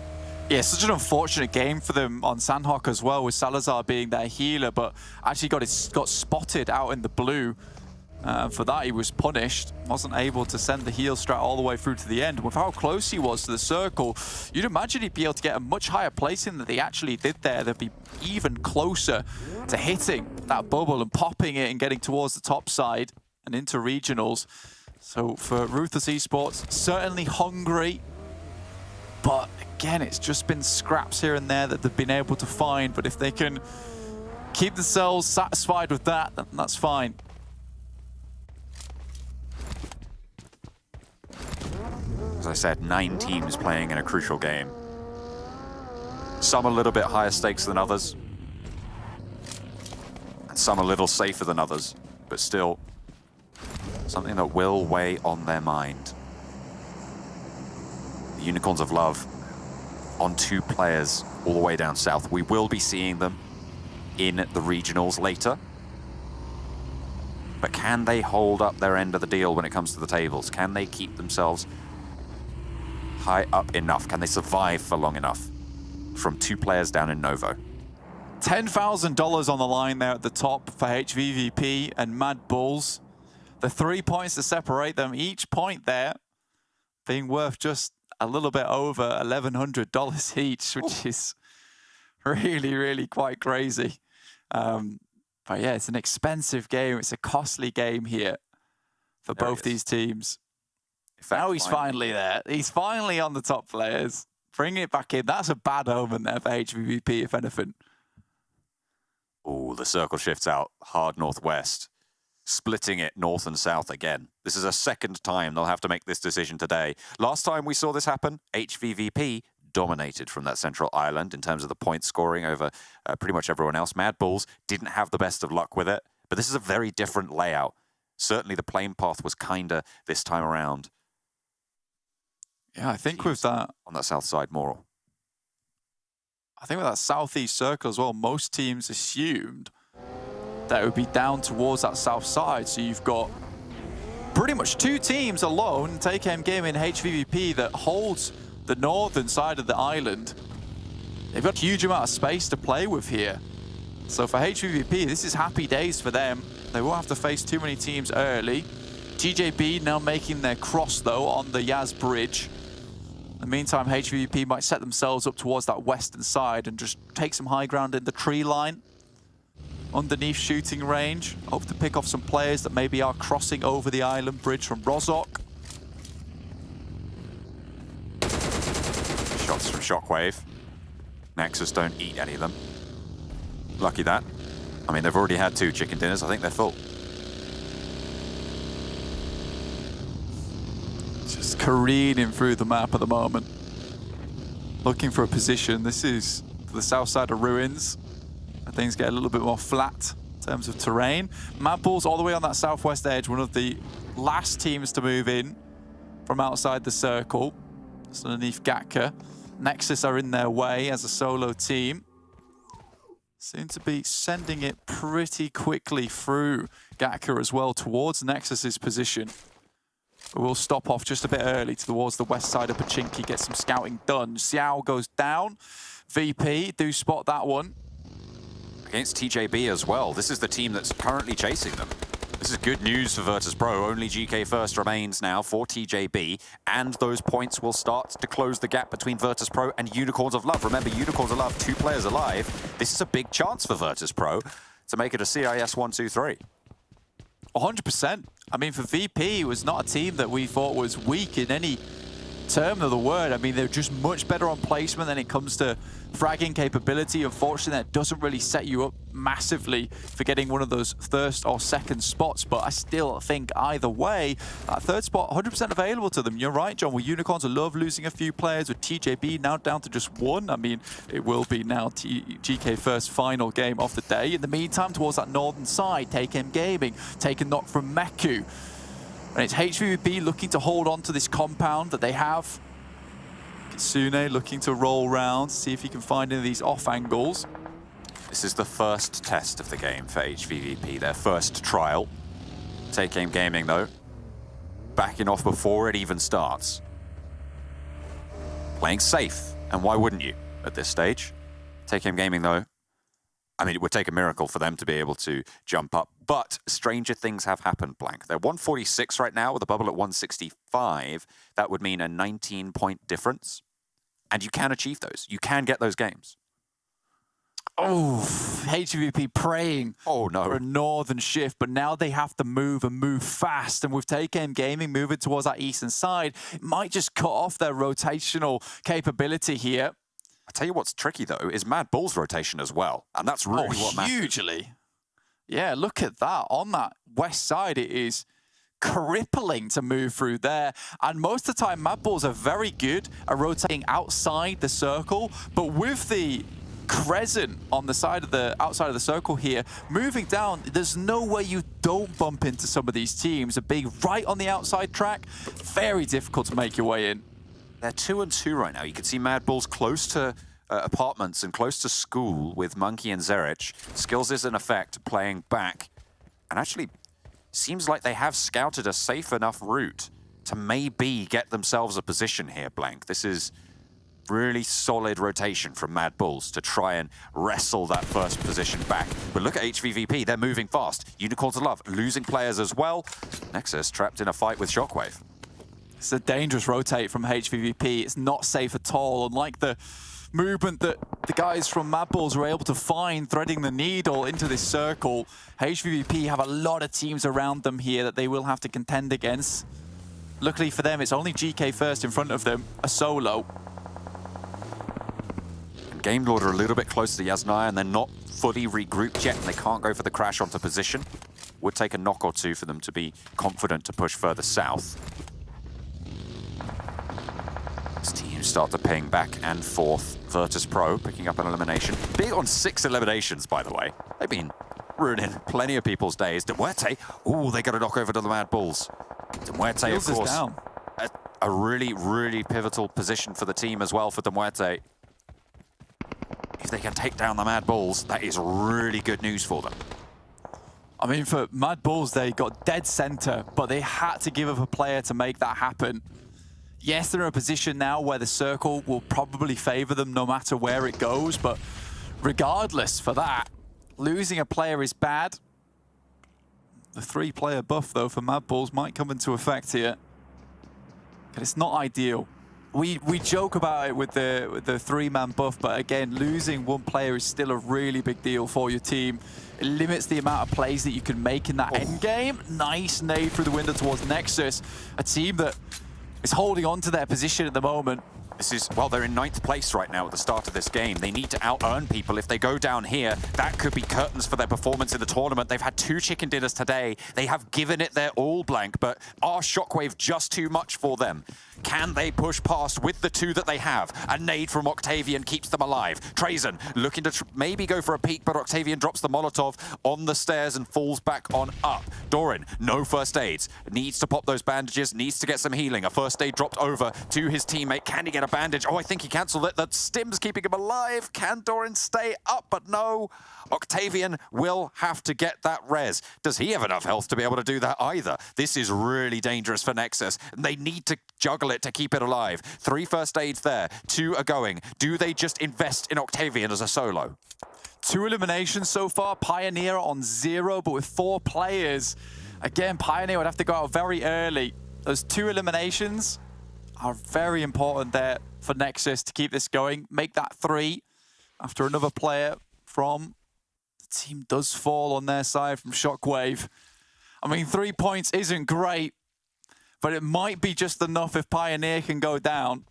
J: Yeah, such an unfortunate game for them on Sanhok as well, with Salazar being their healer, but actually got spotted out in the blue. For that, he was punished. Wasn't able to send the heal strat all the way through to the end. With how close he was to the circle, you'd imagine he'd be able to get a much higher placing than they actually did there. They'd be even closer to hitting that bubble and popping it and getting towards the top side and into regionals. So for Ruthless Esports, certainly hungry. But again, it's just been scraps here and there that they've been able to find. But if they can keep themselves satisfied with that, then that's fine.
I: As I said, 9 teams playing in a crucial game. Some a little bit higher stakes than others. And some a little safer than others. But still, something that will weigh on their mind. The Unicorns of Love on 2 players all the way down south. We will be seeing them in the regionals later. But can they hold up their end of the deal when it comes to the tables? Can they keep themselves high up enough? Can they survive for long enough from 2 players down in Novo?
J: $10,000 on the line there at the top for HVVP and MADBULLS. The 3 points to separate them, each point there being worth just a little bit over $1,100 each, which is really quite crazy. But yeah, it's an expensive game. It's a costly game here for both these teams. Now he's finally there. He's finally on the top players. Bringing it back in. That's a bad omen there for HVVP, if anything.
I: Oh, the circle shifts out hard northwest, splitting it north and south again. This is a second time they'll have to make this decision today. Last time we saw this happen, HVVP dominated from that central island in terms of the point scoring over pretty much everyone else. MADBULLS didn't have the best of luck with it, but this is a very different layout. Certainly the playing path was kinder this time around.
J: Yeah, I think with that...
I: on that south side, Moral.
J: I think with that southeast circle as well, most teams assumed that it would be down towards that south side. So you've got pretty much 2 teams alone, Take-Aim Gaming and HVVP, that holds the northern side of the island. They've got a huge amount of space to play with here. So for HVVP, this is happy days for them. They won't have to face too many teams early. TJB now making their cross, though, on the Yaz Bridge. In the meantime, HVVP might set themselves up towards that western side and just take some high ground in the tree line. Underneath shooting range. Hope to pick off some players that maybe are crossing over the island bridge from Rozhok.
I: Shots from Shockwave. Nexus don't eat any of them. Lucky that. I mean, they've already had 2 chicken dinners. I think they're full.
J: Just careening through the map at the moment. Looking for a position. This is the south side of Ruins. Things get a little bit more flat in terms of terrain. MADBULLS all the way on that southwest edge, one of the last teams to move in from outside the circle. Just underneath Gatka. NEXUS are in their way as a solo team. Seem to be sending it pretty quickly through Gatka as well towards NEXUS's position. But we'll stop off just a bit early towards the west side of Pachinki, get some scouting done. Xiao goes down. VP do spot that one.
I: Against TJB as well. This is the team that's currently chasing them. This is good news for VIRTUS.PRO. Only GK first remains now for TJB, and those points will start to close the gap between VIRTUS.PRO and Unicorns of Love. Remember, Unicorns of Love, 2 players alive. This is a big chance for VIRTUS.PRO to make it a CIS 1-2-3.
J: 100%. I mean, for VP, it was not a team that we thought was weak in any term of the word. I mean, they're just much better on placement when it comes to fragging capability. Unfortunately, that doesn't really set you up massively for getting one of those first or second spots, but I still think either way, that third spot 100% available to them. You're right, John, with Unicorns of Love losing a few players, with TJB now down to just 1. I mean, it will be now GK first final game of the day. In the meantime, towards that northern side, Take-Aim Gaming, taking knock from Meku. And it's HVVP looking to hold on to this compound that they have. Sune looking to roll round, see if he can find any of these off angles.
I: This is the first test of the game for HVVP, their first trial. Take Aim Gaming, though, backing off before it even starts. Playing safe, and why wouldn't you at this stage? Take Aim Gaming, though, I mean, it would take a miracle for them to be able to jump up, but stranger things have happened, Blank. They're 146 right now with a bubble at 165. That would mean a 19-point difference, and you can achieve those. You can get those games.
J: Oh, HVVP praying
I: for
J: a northern shift, but now they have to move and move fast. And with Take Aim Gaming moving towards that eastern side, it might just cut off their rotational capability here.
I: I tell you what's tricky, though, is MADBULLS rotation as well. And that's really what matters.
J: Hugely. Yeah, look at that. On that west side, it is crippling to move through there. And most of the time, MADBULLS are very good at rotating outside the circle. But with the crescent on the side of the outside of the circle here, moving down, there's no way you don't bump into some of these teams. Being right on the outside track, very difficult to make your way in.
I: They're 2-2 right now. You can see MADBULLS close to apartments and close to school with Monkey and Zerich. Skills is in effect playing back, and actually seems like they have scouted a safe enough route to maybe get themselves a position here, Blank. This is really solid rotation from MADBULLS to try and wrestle that first position back. But look at HVVP, they're moving fast. Unicorns of Love losing players as well. Nexus trapped in a fight with Shockwave.
J: It's a dangerous rotate from HVVP. It's not safe at all. Unlike the movement that the guys from MADBULLS were able to find, threading the needle into this circle, HVVP have a lot of teams around them here that they will have to contend against. Luckily for them, it's only GK first in front of them, a solo.
I: And Game Lord are a little bit close to Yasnaya, and they're not fully regrouped yet, and they can't go for the crash onto position. Would take a knock or two for them to be confident to push further south. Teams start to ping back and forth. VIRTUS.PRO picking up an elimination. Big on 6 eliminations, by the way. They've been ruining plenty of people's days. MUERTE, ooh, they got a knock over to the MADBULLS. MUERTE, of course,
J: down.
I: A really, really pivotal position for the team as well for MUERTE. If they can take down the MADBULLS, that is really good news for them.
J: I mean, for MADBULLS, they got dead center, but they had to give up a player to make that happen. Yes, they're in a position now where the circle will probably favor them no matter where it goes, but regardless for that, losing a player is bad. The 3-player buff, though, for MADBULLS might come into effect here. And it's not ideal. We joke about it with the 3-man buff, but again, losing one player is still a really big deal for your team. It limits the amount of plays that you can make in that end game. Nice nade through the window towards Nexus, a team that is holding on to their position at the moment.
I: This is, well, they're in 9th place right now at the start of this game. They need to out-earn people. If they go down here, that could be curtains for their performance in the tournament. They've had 2 chicken dinners today. They have given it their all, Blank, but are Shockwave just too much for them? Can they push past with the 2 that they have? A nade from Octavian keeps them alive. Trazen looking to maybe go for a peek, but Octavian drops the Molotov on the stairs and falls back on up. Doran, no first aids. Needs to pop those bandages, needs to get some healing. A first aid dropped over to his teammate. Can he get a bandage? Oh, I think he cancelled it. That stim's keeping him alive. Can Doran stay up? But no. Octavian will have to get that res. Does he have enough health to be able to do that either? This is really dangerous for Nexus. They need to juggle it to keep it alive. 3 first aids there. 2 are going. Do they just invest in Octavian as a solo?
J: 2 eliminations so far. Pioneer on 0, but with 4 players. Again, Pioneer would have to go out very early. Those 2 eliminations are very important there for Nexus to keep this going. Make that 3 after another player from the team does fall on their side from Shockwave. I mean, 3 points isn't great, but it might be just enough if Pioneer can go down.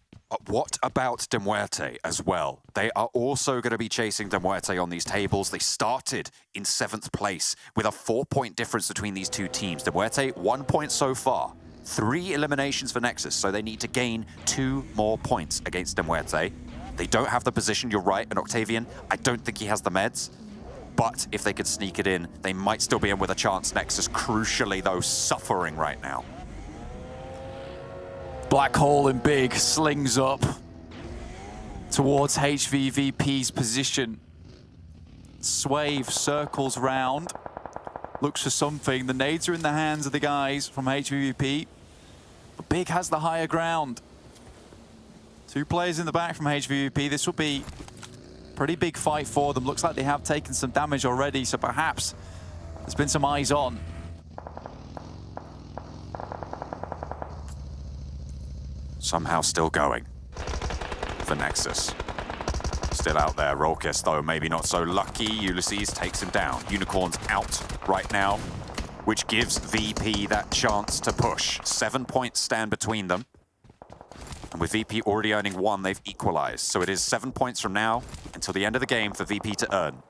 I: What about MUERTE as well? They are also going to be chasing MUERTE on these tables. They started in 7th place with a 4-point difference between these 2 teams. MUERTE, 1 point so far. 3 eliminations for Nexus, so they need to gain 2 more points against MUERTE. They don't have the position, you're right, and Octavian, I don't think he has the meds. But if they could sneak it in, they might still be in with a chance. Nexus, crucially though, suffering right now.
J: Black hole in big, slings up. towards HVVP's position. SHOCKWAVE circles round, looks for something. The nades are in the hands of the guys from HVVP. But Big has the higher ground. 2 players in the back from HVVP. This will be a pretty big fight for them. Looks like they have taken some damage already, so perhaps there's been some eyes on.
I: Somehow still going for Nexus. Still out there. Rolkis, though, maybe not so lucky. Ulysses takes him down. Unicorn's out right now, which gives VP that chance to push. 7 points stand between them. And with VP already earning 1, they've equalized. So it is 7 points from now until the end of the game for VP to earn.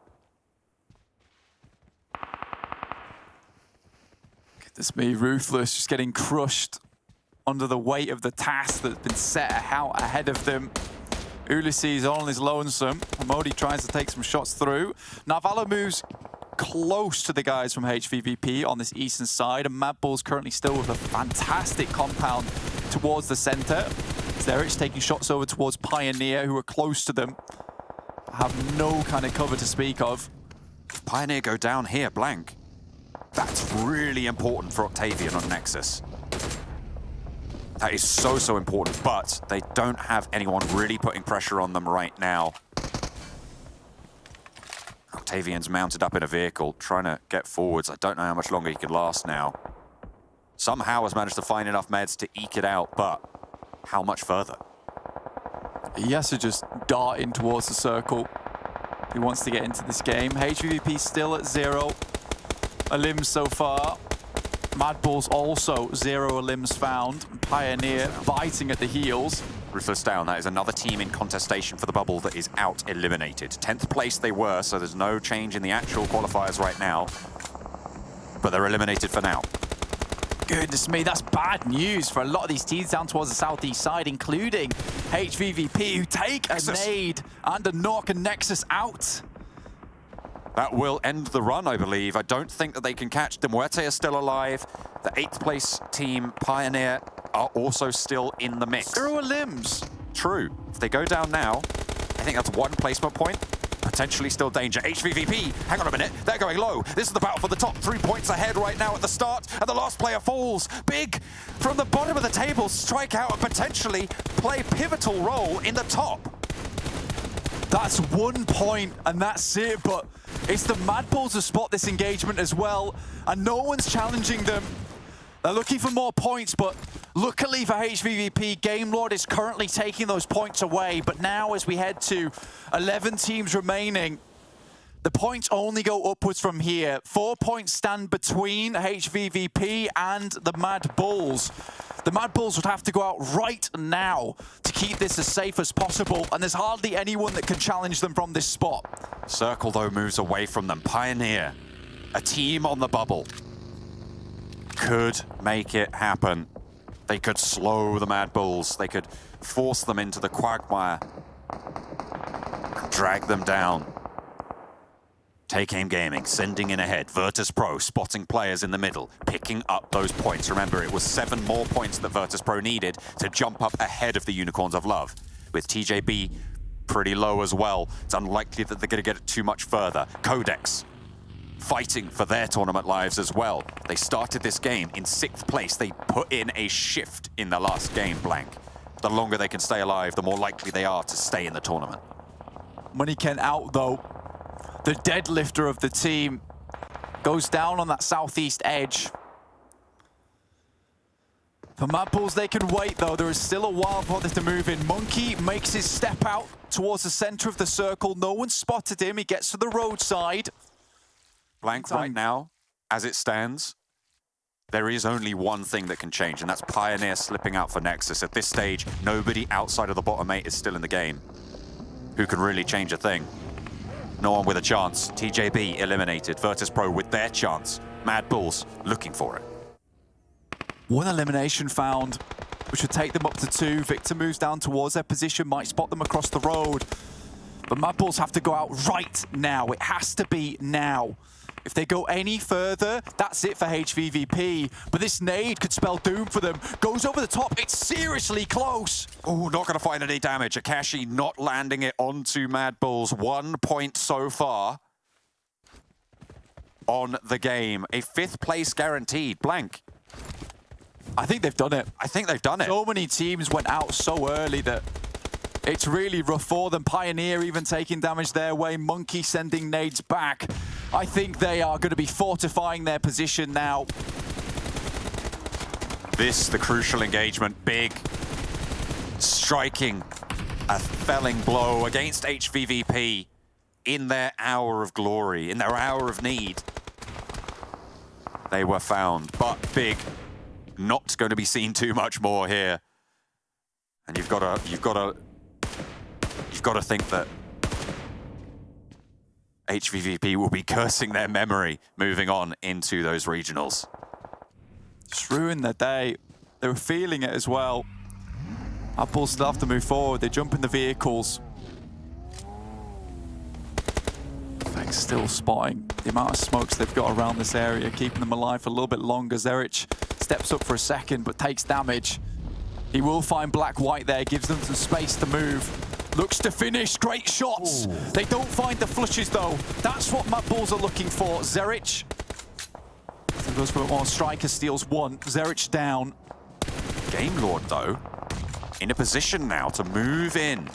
J: Goodness me, Ruthless just getting crushed under the weight of the task that's been set out ahead of them. Ulysses on his lonesome. Modi tries to take some shots through. Narvala moves close to the guys from HVVP on this eastern side, and MADBULLS currently still with a fantastic compound towards the center. Zerich taking shots over towards Pioneer, who are close to them. Have no kind of cover to speak of.
I: If Pioneer go down here, blank. That's really important for Octavian on Nexus. That is so, so important, but they don't have anyone really putting pressure on them right now. Octavian's mounted up in a vehicle, trying to get forwards. I don't know how much longer he can last now. Somehow has managed to find enough meds to eke it out, but how much further?
J: He has to just dart in towards the circle. He wants to get into this game. HVVP still at 0 limbs so far. MADBULLS also 0 limbs found. Pioneer biting at the heels.
I: Ruthless down. That is another team in contestation for the bubble that is out eliminated. 10th place they were, so there's no change in the actual qualifiers right now. But they're eliminated for now.
J: Goodness me, that's bad news for a lot of these teams down towards the southeast side, including HVVP, who take a nade and a knock, and Nexus out.
I: That will end the run, I believe. I don't think that they can catch them. MUERTE is still alive. The 8th place team, Pioneer, are also still in the mix.
J: 0 limbs.
I: True. If they go down now, I think that's 1 placement point. Potentially still danger. HVVP, hang on a minute, they're going low. This is the battle for the top. 3 points ahead right now at the start, and the last player falls. Big, from the bottom of the table, strike out and potentially play pivotal role in the top.
J: That's 1 point, and that's it, but it's the MADBULLS who spot this engagement as well, and no one's challenging them. They're looking for more points, but luckily for HVVP, GameLord is currently taking those points away. But now as we head to 11 teams remaining, the points only go upwards from here. 4 points stand between HVVP and the MADBULLS. The MADBULLS would have to go out right now to keep this as safe as possible, and there's hardly anyone that can challenge them from this spot.
I: Circle, though, moves away from them. Pioneer, a team on the bubble, could make it happen. They could slow the MADBULLS. They could force them into the quagmire, drag them down. Take Aim Gaming, sending in ahead. VIRTUS.PRO spotting players in the middle, picking up those points. Remember, it was 7 more points that VIRTUS.PRO needed to jump up ahead of the Unicorns of Love. With TJB pretty low as well, it's unlikely that they're going to get it too much further. QODEX fighting for their tournament lives as well. They started this game in 6th place. They put in a shift in the last game, blank. The longer they can stay alive, the more likely they are to stay in the tournament.
J: Money Kent out, though. The deadlifter of the team goes down on that southeast edge. For MADBULLS, they can wait, though. There is still a while for this to move in. Monkey makes his step out towards the center of the circle. No one spotted him. He gets to the roadside.
I: Blank right now, as it stands, there is only one thing that can change, and that's Pioneer slipping out for Nexus. At this stage, nobody outside of the bottom 8 is still in the game who can really change a thing. No one with a chance. TJB eliminated. VIRTUS.PRO with their chance. MADBULLS looking for it.
J: 1 elimination found, which would take them up to 2. Victor moves down towards their position, might spot them across the road. But MADBULLS have to go out right now. It has to be now. If they go any further, that's it for HVVP. But this nade could spell doom for them. Goes over the top. It's seriously close.
I: Oh, not going to find any damage. Akashi not landing it onto MADBULLS. 1 point so far on the game. A 5th place guaranteed. Blank.
J: I think they've done it.
I: I think they've done it.
J: So many teams went out so early that it's really rough for them. Pioneer even taking damage their way. Monkey sending nades back. I think they are going to be fortifying their position now.
I: This, the crucial engagement, big, striking a felling blow against HVVP in their hour of glory, in their hour of need. They were found, but big, not going to be seen too much more here. And you've got to think that HVVP will be cursing their memory moving on into those regionals.
J: Just ruined their day. They were feeling it as well. MADBULLS still have to move forward. They jump in the vehicles. They're still spotting the amount of smokes they've got around this area, keeping them alive for a little bit longer. Zerich steps up for a second, but takes damage. He will find Black-White there, gives them some space to move. Looks to finish, great shots. Ooh. They don't find the flushes though. That's what MADBULLS are looking for. Zerich goes for a bit more. Striker steals 1. Zerich down.
I: Game Lord though, in a position now to move in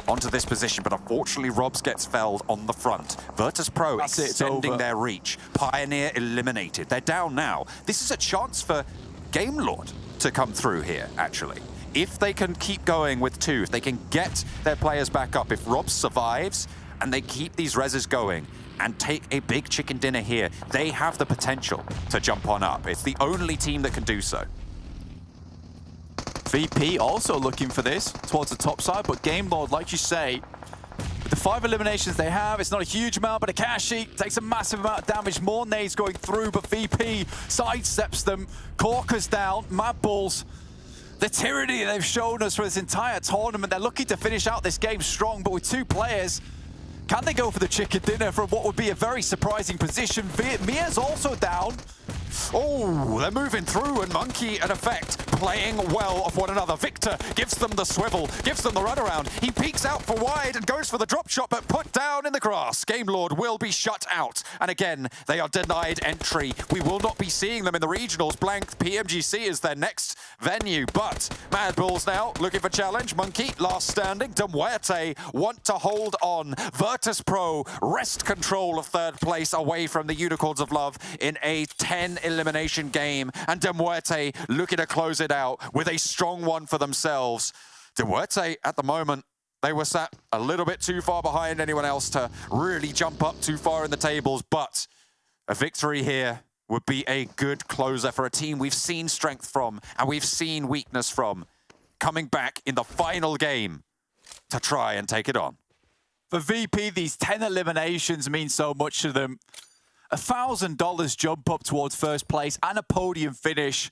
I: onto this position, but unfortunately Robs gets felled on the front. VIRTUS.PRO extending their reach. Pioneer eliminated. They're down now. This is a chance for Game Lord to come through here, actually. If they can keep going with 2, if they can get their players back up, if Robs survives and they keep these reses going and take a big chicken dinner here, they have the potential to jump on up. It's the only team that can do so.
J: VP also looking for this towards the top side, but Game Lord, like you say, with the 5 eliminations they have, it's not a huge amount, but Akashi takes a massive amount of damage. More nades going through, but VP sidesteps them. Corker's down. MADBULLS, the tyranny they've shown us for this entire tournament. They're looking to finish out this game strong, but with 2 players, can they go for the chicken dinner from what would be a very surprising position? Mia's also down.
I: Oh, they're moving through, and Monkey, in effect, playing well off one another. Victor gives them the swivel, gives them the runaround. He peeks out for wide and goes for the drop shot, but put down in the grass. Game Lord will be shut out. And again, they are denied entry. We will not be seeing them in the regionals. Blank PMGC is their next venue, but MADBULLS now looking for challenge. Monkey, last standing. MUERTE want to hold on. VIRTUS.PRO wrest control of 3rd place away from the Unicorns of Love in a 10 elimination game, and MUERTE looking to close it out with a strong one for themselves. MUERTE at the moment, they were sat a little bit too far behind anyone else to really jump up too far in the tables, but a victory here would be a good closer for a team we've seen strength from and we've seen weakness from, coming back in the final game to try and take it on.
J: For VP, these 10 eliminations mean so much to them. $1,000 jump up towards 1st place and a podium finish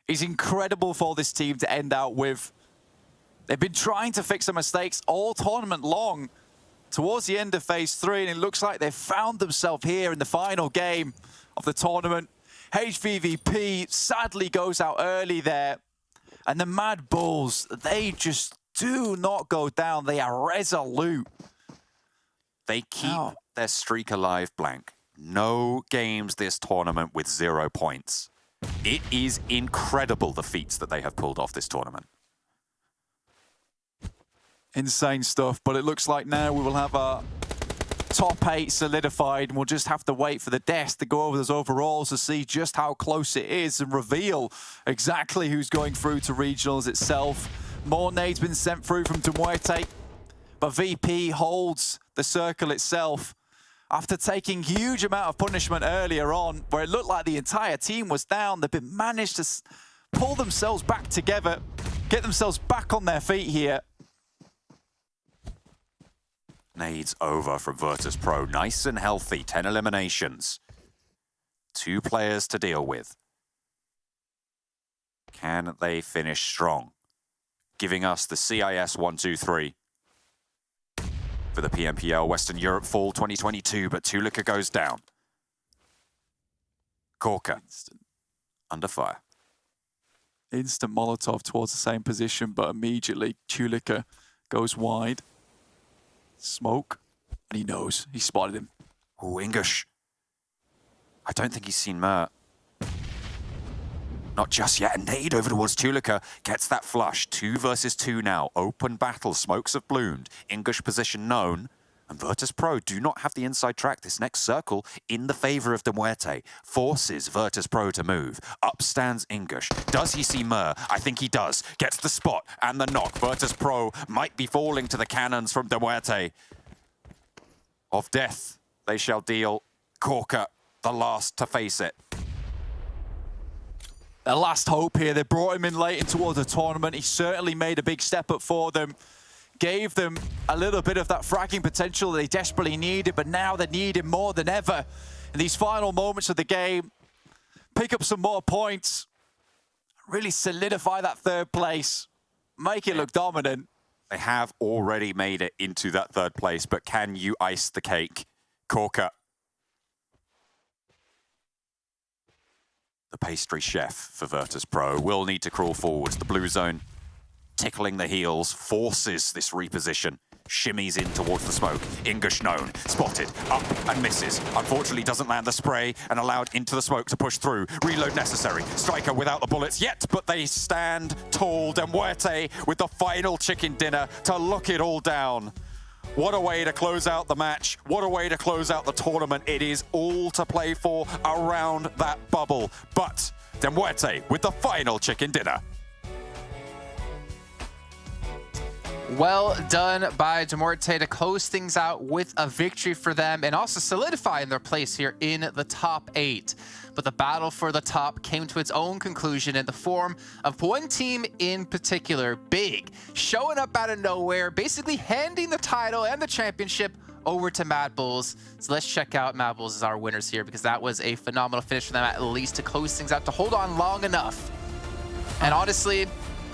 J: is incredible for this team to end out with. They've been trying to fix their mistakes all tournament long towards the end of phase 3, and it looks like they've found themselves here in the final game of the tournament. HVVP sadly goes out early there, and the MADBULLS, they just do not go down. They are resolute.
I: They keep their streak alive, Blank. No games this tournament with 0 points. It is incredible the feats that they have pulled off this tournament.
J: Insane stuff, but it looks like now we will have our top 8 solidified, and we'll just have to wait for the desk to go over those overalls to see just how close it is and reveal exactly who's going through to regionals itself. More nades been sent through from MUERTE, but VP holds the circle itself. After taking huge amount of punishment earlier on, where it looked like the entire team was down, they've been managed to pull themselves back together, get themselves back on their feet here.
I: Nades over from VIRTUS.PRO. Nice and healthy, 10 eliminations. 2 players to deal with. Can they finish strong? Giving us the CIS 1-2-3. For the PMPL Western Europe Fall 2022, but Tulika goes down. Corker, under fire.
J: Instant Molotov towards the same position, but immediately Tulika goes wide. Smoke, and he knows. He spotted him.
I: Oh, English. I don't think he's seen Mer. Not just yet. A nade over towards Tulika. Gets that flush. 2 versus 2 now. Open battle. Smokes have bloomed. English position known. And VIRTUS.PRO do not have the inside track. This next circle in the favor of MUERTE forces VIRTUS.PRO to move. Up stands English. Does he see Mer? I think he does. Gets the spot and the knock. VIRTUS.PRO might be falling to the cannons from MUERTE. Of death they shall deal. Corker, the last to face it.
J: Their last hope here. They brought him in late in towards the tournament. He certainly made a big step up for them. Gave them a little bit of that fragging potential that they desperately needed, but now they need him more than ever. In these final moments of the game, pick up some more points, really solidify that 3rd place, make it look dominant.
I: They have already made it into that 3rd place, but can you ice the cake? Corker. The pastry chef for VIRTUS.PRO will need to crawl forwards. The blue zone tickling the heels, forces this reposition. Shimmies in towards the smoke. English known. Spotted. Up and misses. Unfortunately doesn't land the spray and allowed into the smoke to push through. Reload necessary. Striker without the bullets yet, but they stand tall. MUERTE with the final chicken dinner to lock it all down. What a way to close out the match. What a way to close out the tournament. It is all to play for around that bubble. But MUERTE with the final chicken dinner.
G: Well done by MUERTE to close things out with a victory for them and also solidifying their place here in the top 8. But the battle for the top came to its own conclusion in the form of one team in particular, Big, showing up out of nowhere, basically handing the title and the championship over to MADBULLS. So let's check out MADBULLS as our winners here, because that was a phenomenal finish for them, at least to close things out, to hold on long enough. And honestly,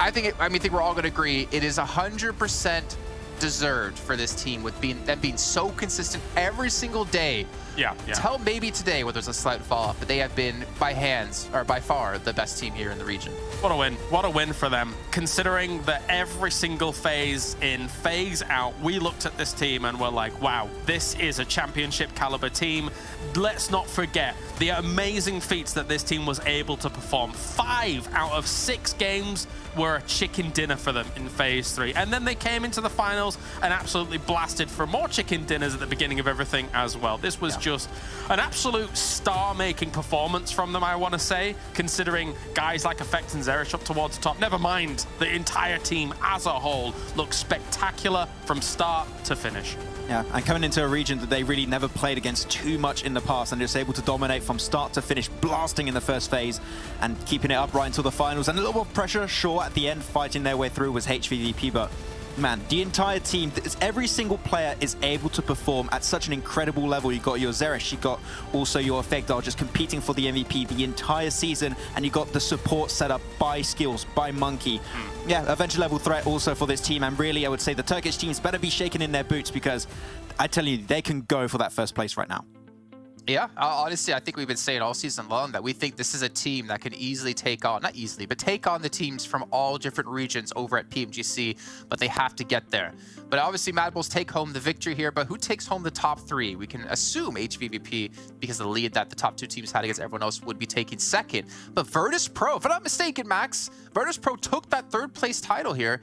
G: I think we're all going to agree it is 100% deserved for this team, with them being so consistent every single day.
E: Yeah.
G: Until maybe today where there's a slight fall off, but they have been by far the best team here in the region.
E: What a win. What a win for them. Considering that every single phase in, phase out, we looked at this team and were like, wow, this is a championship caliber team. Let's not forget the amazing feats that this team was able to perform. 5 out of 6 games were a chicken dinner for them in phase 3. And then they came into the finals and absolutely blasted for more chicken dinners at the beginning of everything as well. This was just an absolute star-making performance from them, I want to say, considering guys like Effect and Zerish up towards the top. Never mind, the entire team as a whole looks spectacular from start to finish.
H: Yeah, and coming into a region that they really never played against too much in the past, and just able to dominate from start to finish, blasting in the first phase and keeping it up right until the finals. And a little more pressure, sure, at the end, fighting their way through was HVVP, but man, the entire team, every single player is able to perform at such an incredible level. You got your Zerish, you got also your Effectar just competing for the MVP the entire season, and you got the support set up by Skills, by Monkey. Yeah, eventual level threat also for this team, and really I would say the Turkish teams better be shaking in their boots, because I tell you, they can go for that first place right now.
G: Yeah, honestly, I think we've been saying all season long that we think this is a team that can easily take on, not easily, but take on the teams from all different regions over at PMGC, but they have to get there. But obviously, MADBULLS take home the victory here, but who takes home the top 3? We can assume HVVP, because the lead that the top 2 teams had against everyone else, would be taking second. But VIRTUS.PRO, if I'm not mistaken, Max, VIRTUS.PRO took that 3rd place title here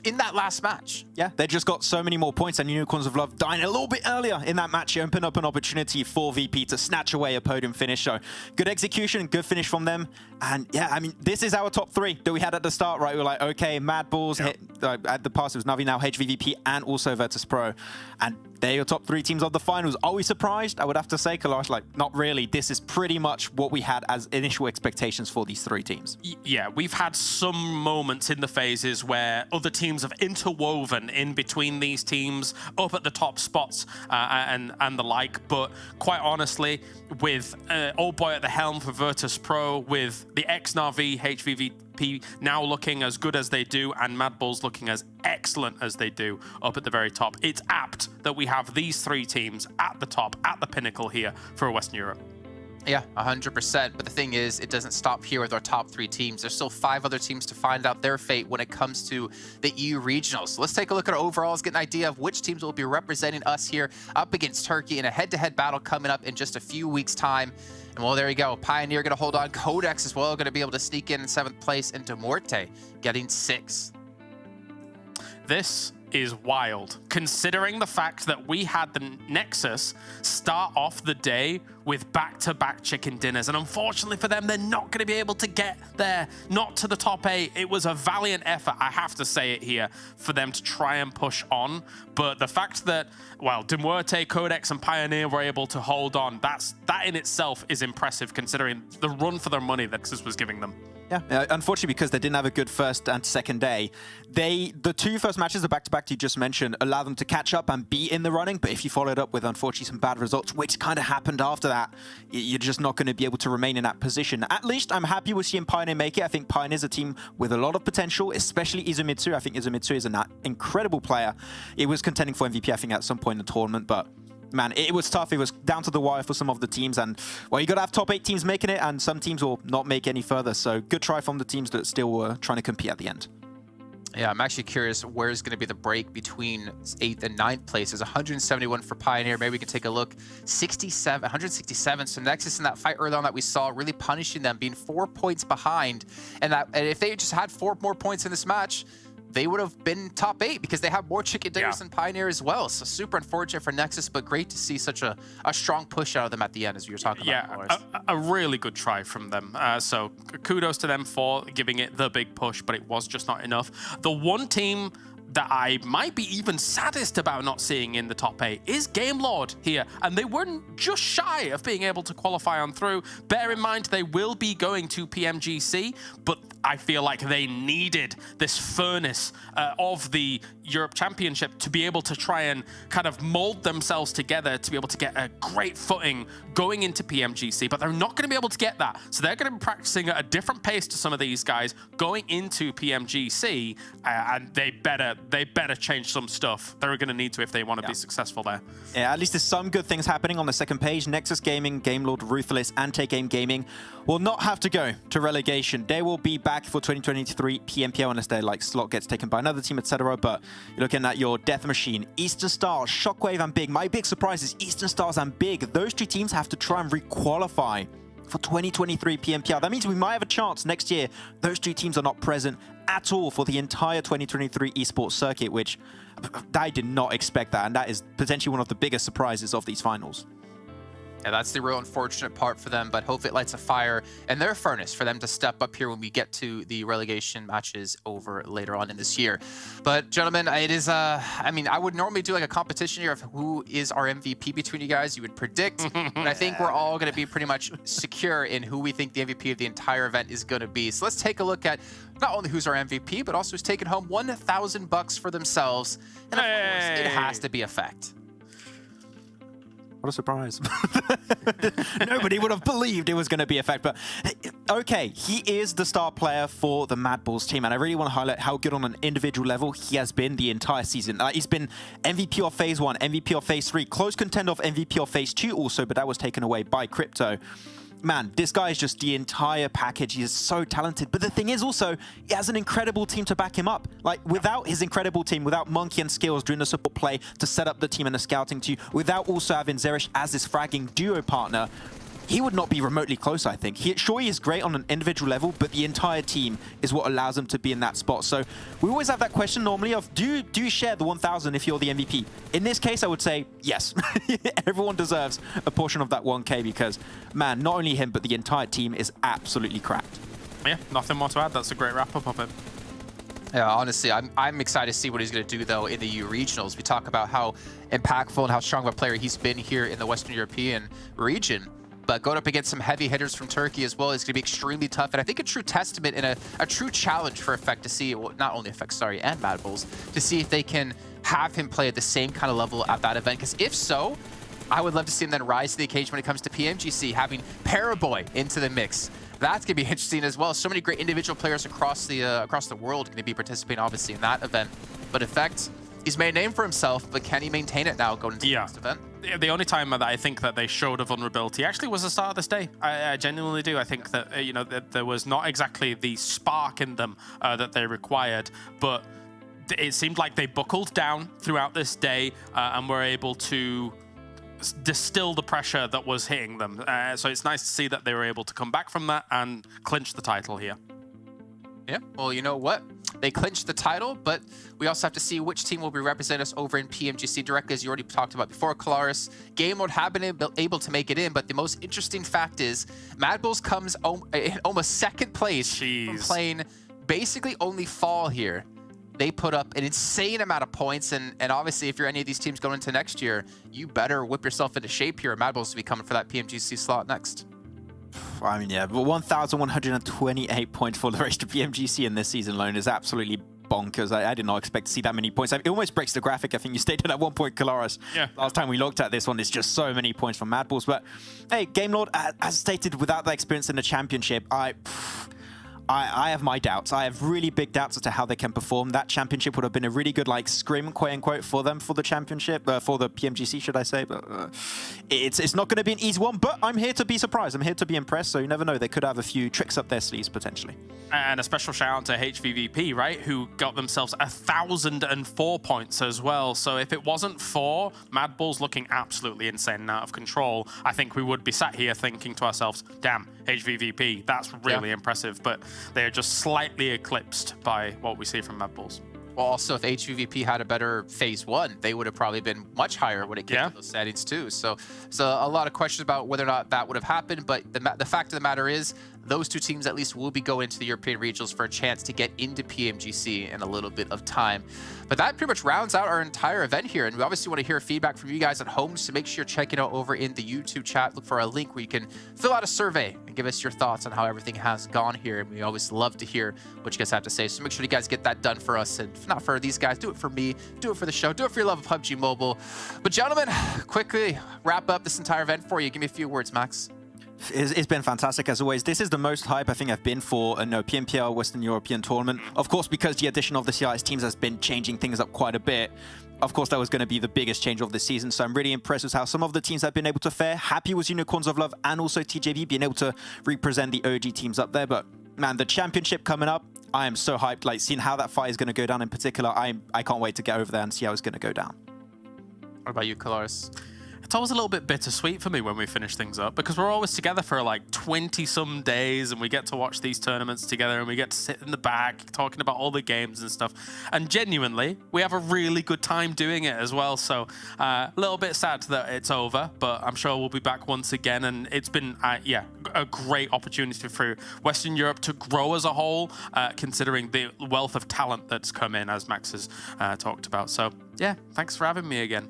G: in that last match.
H: Yeah, they just got so many more points, and Unicorns of Love dying a little bit earlier in that match. It opened up an opportunity for VP to snatch away a podium finish. So good execution, good finish from them. And yeah, I mean, this is our top 3 that we had at the start, right? We were like, okay, MADBULLS, at the past it was Navi, now HVVP, and also VIRTUS.PRO. And they're your top 3 teams of the finals. Are we surprised? I would have to say, Kalash, like, not really. This is pretty much what we had as initial expectations for these 3 teams.
E: Yeah, we've had some moments in the phases where other teams have interwoven in between these teams up at the top spots and the like. But quite honestly, with Old Boy at the helm for VIRTUS.PRO, with the ex-Navi HVVP now looking as good as they do, and MADBULLS looking as excellent as they do up at the very top, it's apt that we have these 3 teams at the top, at the pinnacle here for Western Europe.
G: Yeah, 100%. But the thing is, it doesn't stop here with our top 3 teams. There's still 5 other teams to find out their fate when it comes to the EU regionals. So let's take a look at our overalls, get an idea of which teams will be representing us here up against Turkey in a head-to-head battle coming up in just a few weeks' time. And well, there you go. Pioneer going to hold on. QODEX as well, going to be able to sneak in 7th place into MUERTE, getting 6th.
E: This is wild, considering the fact that we had the NEXUS start off the day with back-to-back chicken dinners. And unfortunately for them, they're not going to be able to get there, not to the top 8. It was a valiant effort, I have to say it here, for them to try and push on. But the fact that, well, MUERTE, QODEX, and Pioneer were able to hold on, that in itself is impressive, considering the run for their money that NEXUS was giving them.
H: Yeah, unfortunately, because they didn't have a good first and second day, the 2 first matches, the back-to-back you just mentioned, allow them to catch up and be in the running. But if you followed up with, unfortunately, some bad results, which kind of happened after that, you're just not going to be able to remain in that position. At least I'm happy with seeing Pioneer make it. I think Pioneer's a team with a lot of potential, especially Izumitsu. I think Izumitsu is an incredible player. It was contending for MVP, I think, at some point in the tournament, but man, it was tough. It was down to the wire for some of the teams, and well, you got to have top 8 teams making it, and some teams will not make any further. So good try from the teams that still were trying to compete at the end.
G: Yeah, I'm actually curious where's going to be the break between 8th and 9th place. There's 171 for Pioneer. Maybe we can take a look. 167. So NEXUS in that fight early on that we saw, really punishing them, being 4 points behind. And if they just had 4 more points in this match, they would have been top 8 because they have more chicken dinners than Pioneer as well. So super unfortunate for NEXUS, but great to see such a strong push out of them at the end, as we were talking about.
E: Yeah, a really good try from them. So kudos to them for giving it the big push, but it was just not enough. The one team that I might be even saddest about not seeing in the top 8 is Gamelord here, and they weren't just shy of being able to qualify on through. Bear in mind, they will be going to PMGC, but I feel like they needed this furnace of the Europe Championship to be able to try and kind of mold themselves together to be able to get a great footing going into PMGC, but they're not going to be able to get that. So they're going to be practicing at a different pace to some of these guys going into PMGC, and they better change some stuff. They're going to need to if they want to be successful there.
H: Yeah, at least there's some good things happening on the second page. NEXUS Gaming, Gamelord, Ruthless, and Take Aim Gaming will not have to go to relegation. They will be back for 2023 PMPL unless their slot gets taken by another team, etc. But you're looking at your Death Machine, Eastern Stars, Shockwave, and Big. My big surprise is Eastern Stars and Big. Those 2 teams have to try and re-qualify for 2023 PMPL. That means we might have a chance next year. Those 2 teams are not present at all for the entire 2023 esports circuit, which I did not expect that, and that is potentially one of the biggest surprises of these finals.
G: Yeah, that's the real unfortunate part for them, but hopefully it lights a fire in their furnace for them to step up here when we get to the relegation matches over later on in this year. But gentlemen, it is, I mean, I would normally do like a competition here of who is our MVP between you guys. You would predict, but I think we're all going to be pretty much secure in who we think the MVP of the entire event is going to be. So let's take a look at not only who's our MVP, but also who's taking home $1,000 for themselves. And of course, it has to be Effect.
H: What a surprise. Nobody would have believed it was going to be Effect. But okay, he is the star player for the MADBULLS team, and I really want to highlight how good on an individual level he has been the entire season. He's been MVP of Phase 1, MVP of Phase 3, close contender of MVP of Phase 2 also, but that was taken away by Crypto. Man, this guy is just the entire package. He is so talented. But the thing is also, he has an incredible team to back him up. Like, without his incredible team, without Monkey and Skills doing the support play to set up the team and the scouting to you, without also having Zerish as this fragging duo partner, he would not be remotely close, I think. He is great on an individual level, but the entire team is what allows him to be in that spot. So we always have that question normally of, do you share the 1,000 if you're the MVP? In this case, I would say yes. Everyone deserves a portion of that 1K because, man, not only him, but the entire team is absolutely cracked.
E: Yeah, nothing more to add. That's a great wrap-up of it.
G: Yeah, honestly, I'm excited to see what he's going to do, though, in the EU regionals. We talk about how impactful and how strong of a player he's been here in the Western European region. But going up against some heavy hitters from Turkey as well is going to be extremely tough. And I think a true testament and a true challenge for Effect to see, well, not only Effect, sorry, and MADBULLS, to see if they can have him play at the same kind of level at that event. Because if so, I would love to see him then rise to the occasion when it comes to PMGC, having Paraboy into the mix. That's going to be interesting as well. So many great individual players across the world going to be participating, obviously, in that event. But Effect, he's made a name for himself, but can he maintain it now going into the next event?
E: The only time that I think that they showed a vulnerability actually was the start of this day. I genuinely do. I think that, you know, that there was not exactly the spark in them that they required, but it seemed like they buckled down throughout this day and were able to distill the pressure that was hitting them. So it's nice to see that they were able to come back from that and clinch the title here.
G: Yeah, well, you know what? They clinched the title, but we also have to see which team will be representing us over in PMGC directly, as you already talked about before, Kalaris. Game Lord have been able to make it in, but the most interesting fact is MADBULLS comes in almost second place from playing basically only Fall here. They put up an insane amount of points, and obviously if you're any of these teams going into next year, you better whip yourself into shape here. MADBULLS to be coming for that PMGC slot next.
H: I mean, yeah, but 1,128 points for the race to PMGC in this season alone is absolutely bonkers. I did not expect to see that many points. It almost breaks the graphic. I think you stated at one point, Kalaris. Yeah. Last time we looked at this one, it's just so many points from MADBULLS. But hey, Game Lord, as stated, without the experience in the championship, I have my doubts. I have really big doubts as to how they can perform. That championship would have been a really good, like, scrim, quote-unquote, for them for the championship, for the PMGC, should I say. But it's not going to be an easy one, but I'm here to be surprised. I'm here to be impressed, so you never know. They could have a few tricks up their sleeves, potentially. And
E: a special shout-out to HVVP, right, who got themselves 1,004 points as well. So if it wasn't for MADBULLS looking absolutely insane and out of control, I think we would be sat here thinking to ourselves, damn, HVVP, that's really impressive. But they are just slightly eclipsed by what we see from MADBULLS.
G: Well, also, if HVVP had a better phase one, they would have probably been much higher when it came to those settings too. So a lot of questions about whether or not that would have happened. But the fact of the matter is, those two teams at least will be going to the European Regionals for a chance to get into PMGC in a little bit of time. But that pretty much rounds out our entire event here. And we obviously want to hear feedback from you guys at home. So make sure you're checking out over in the YouTube chat. Look for a link where you can fill out a survey and give us your thoughts on how everything has gone here. And we always love to hear what you guys have to say. So make sure you guys get that done for us. And if not for these guys, do it for me, do it for the show, do it for your love of PUBG Mobile. But gentlemen, quickly wrap up this entire event for you. Give me a few words, Max.
H: It's been fantastic as always. This is the most hype I think I've been for a PMPL Western European tournament. Of course, because the addition of the CIS teams has been changing things up quite a bit. Of course, that was going to be the biggest change of the season. So I'm really impressed with how some of the teams have been able to fare. Happy with Unicorns of Love and also TJV being able to represent the OG teams up there. But man, the championship coming up, I am so hyped. Like, seeing how that fight is going to go down in particular, I can't wait to get over there and see how it's going to go down.
G: What about you, Kalaris?
E: It's always a little bit bittersweet for me when we finish things up, because we're always together for like 20-some days and we get to watch these tournaments together and we get to sit in the back talking about all the games and stuff. And genuinely, we have a really good time doing it as well. So a little bit sad that it's over, but I'm sure we'll be back once again. And it's been, yeah, a great opportunity for Western Europe to grow as a whole, considering the wealth of talent that's come in, as Max has talked about. So yeah, thanks for having me again.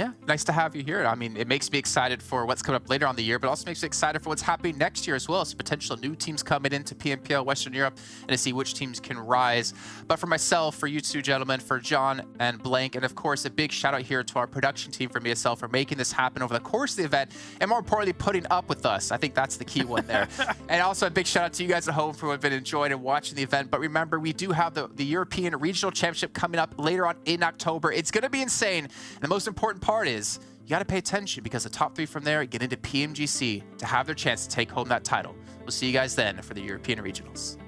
G: Yeah, nice to have you here. I mean, it makes me excited for what's coming up later on the year, but also makes me excited for what's happening next year as well. So potential new teams coming into PMPL Western Europe and to see which teams can rise. But for myself, for you two gentlemen, for John and Blank, and of course, a big shout out here to our production team for MSL for making this happen over the course of the event, and more importantly, putting up with us. I think that's the key one there. And also a big shout out to you guys at home for who have been enjoying and watching the event. But remember, we do have the European Regional Championship coming up later on in October. It's going to be insane. And the most important part is you got to pay attention, because the top 3 from there get into PMGC to have their chance to take home that title. We'll see you guys then for the European Regionals.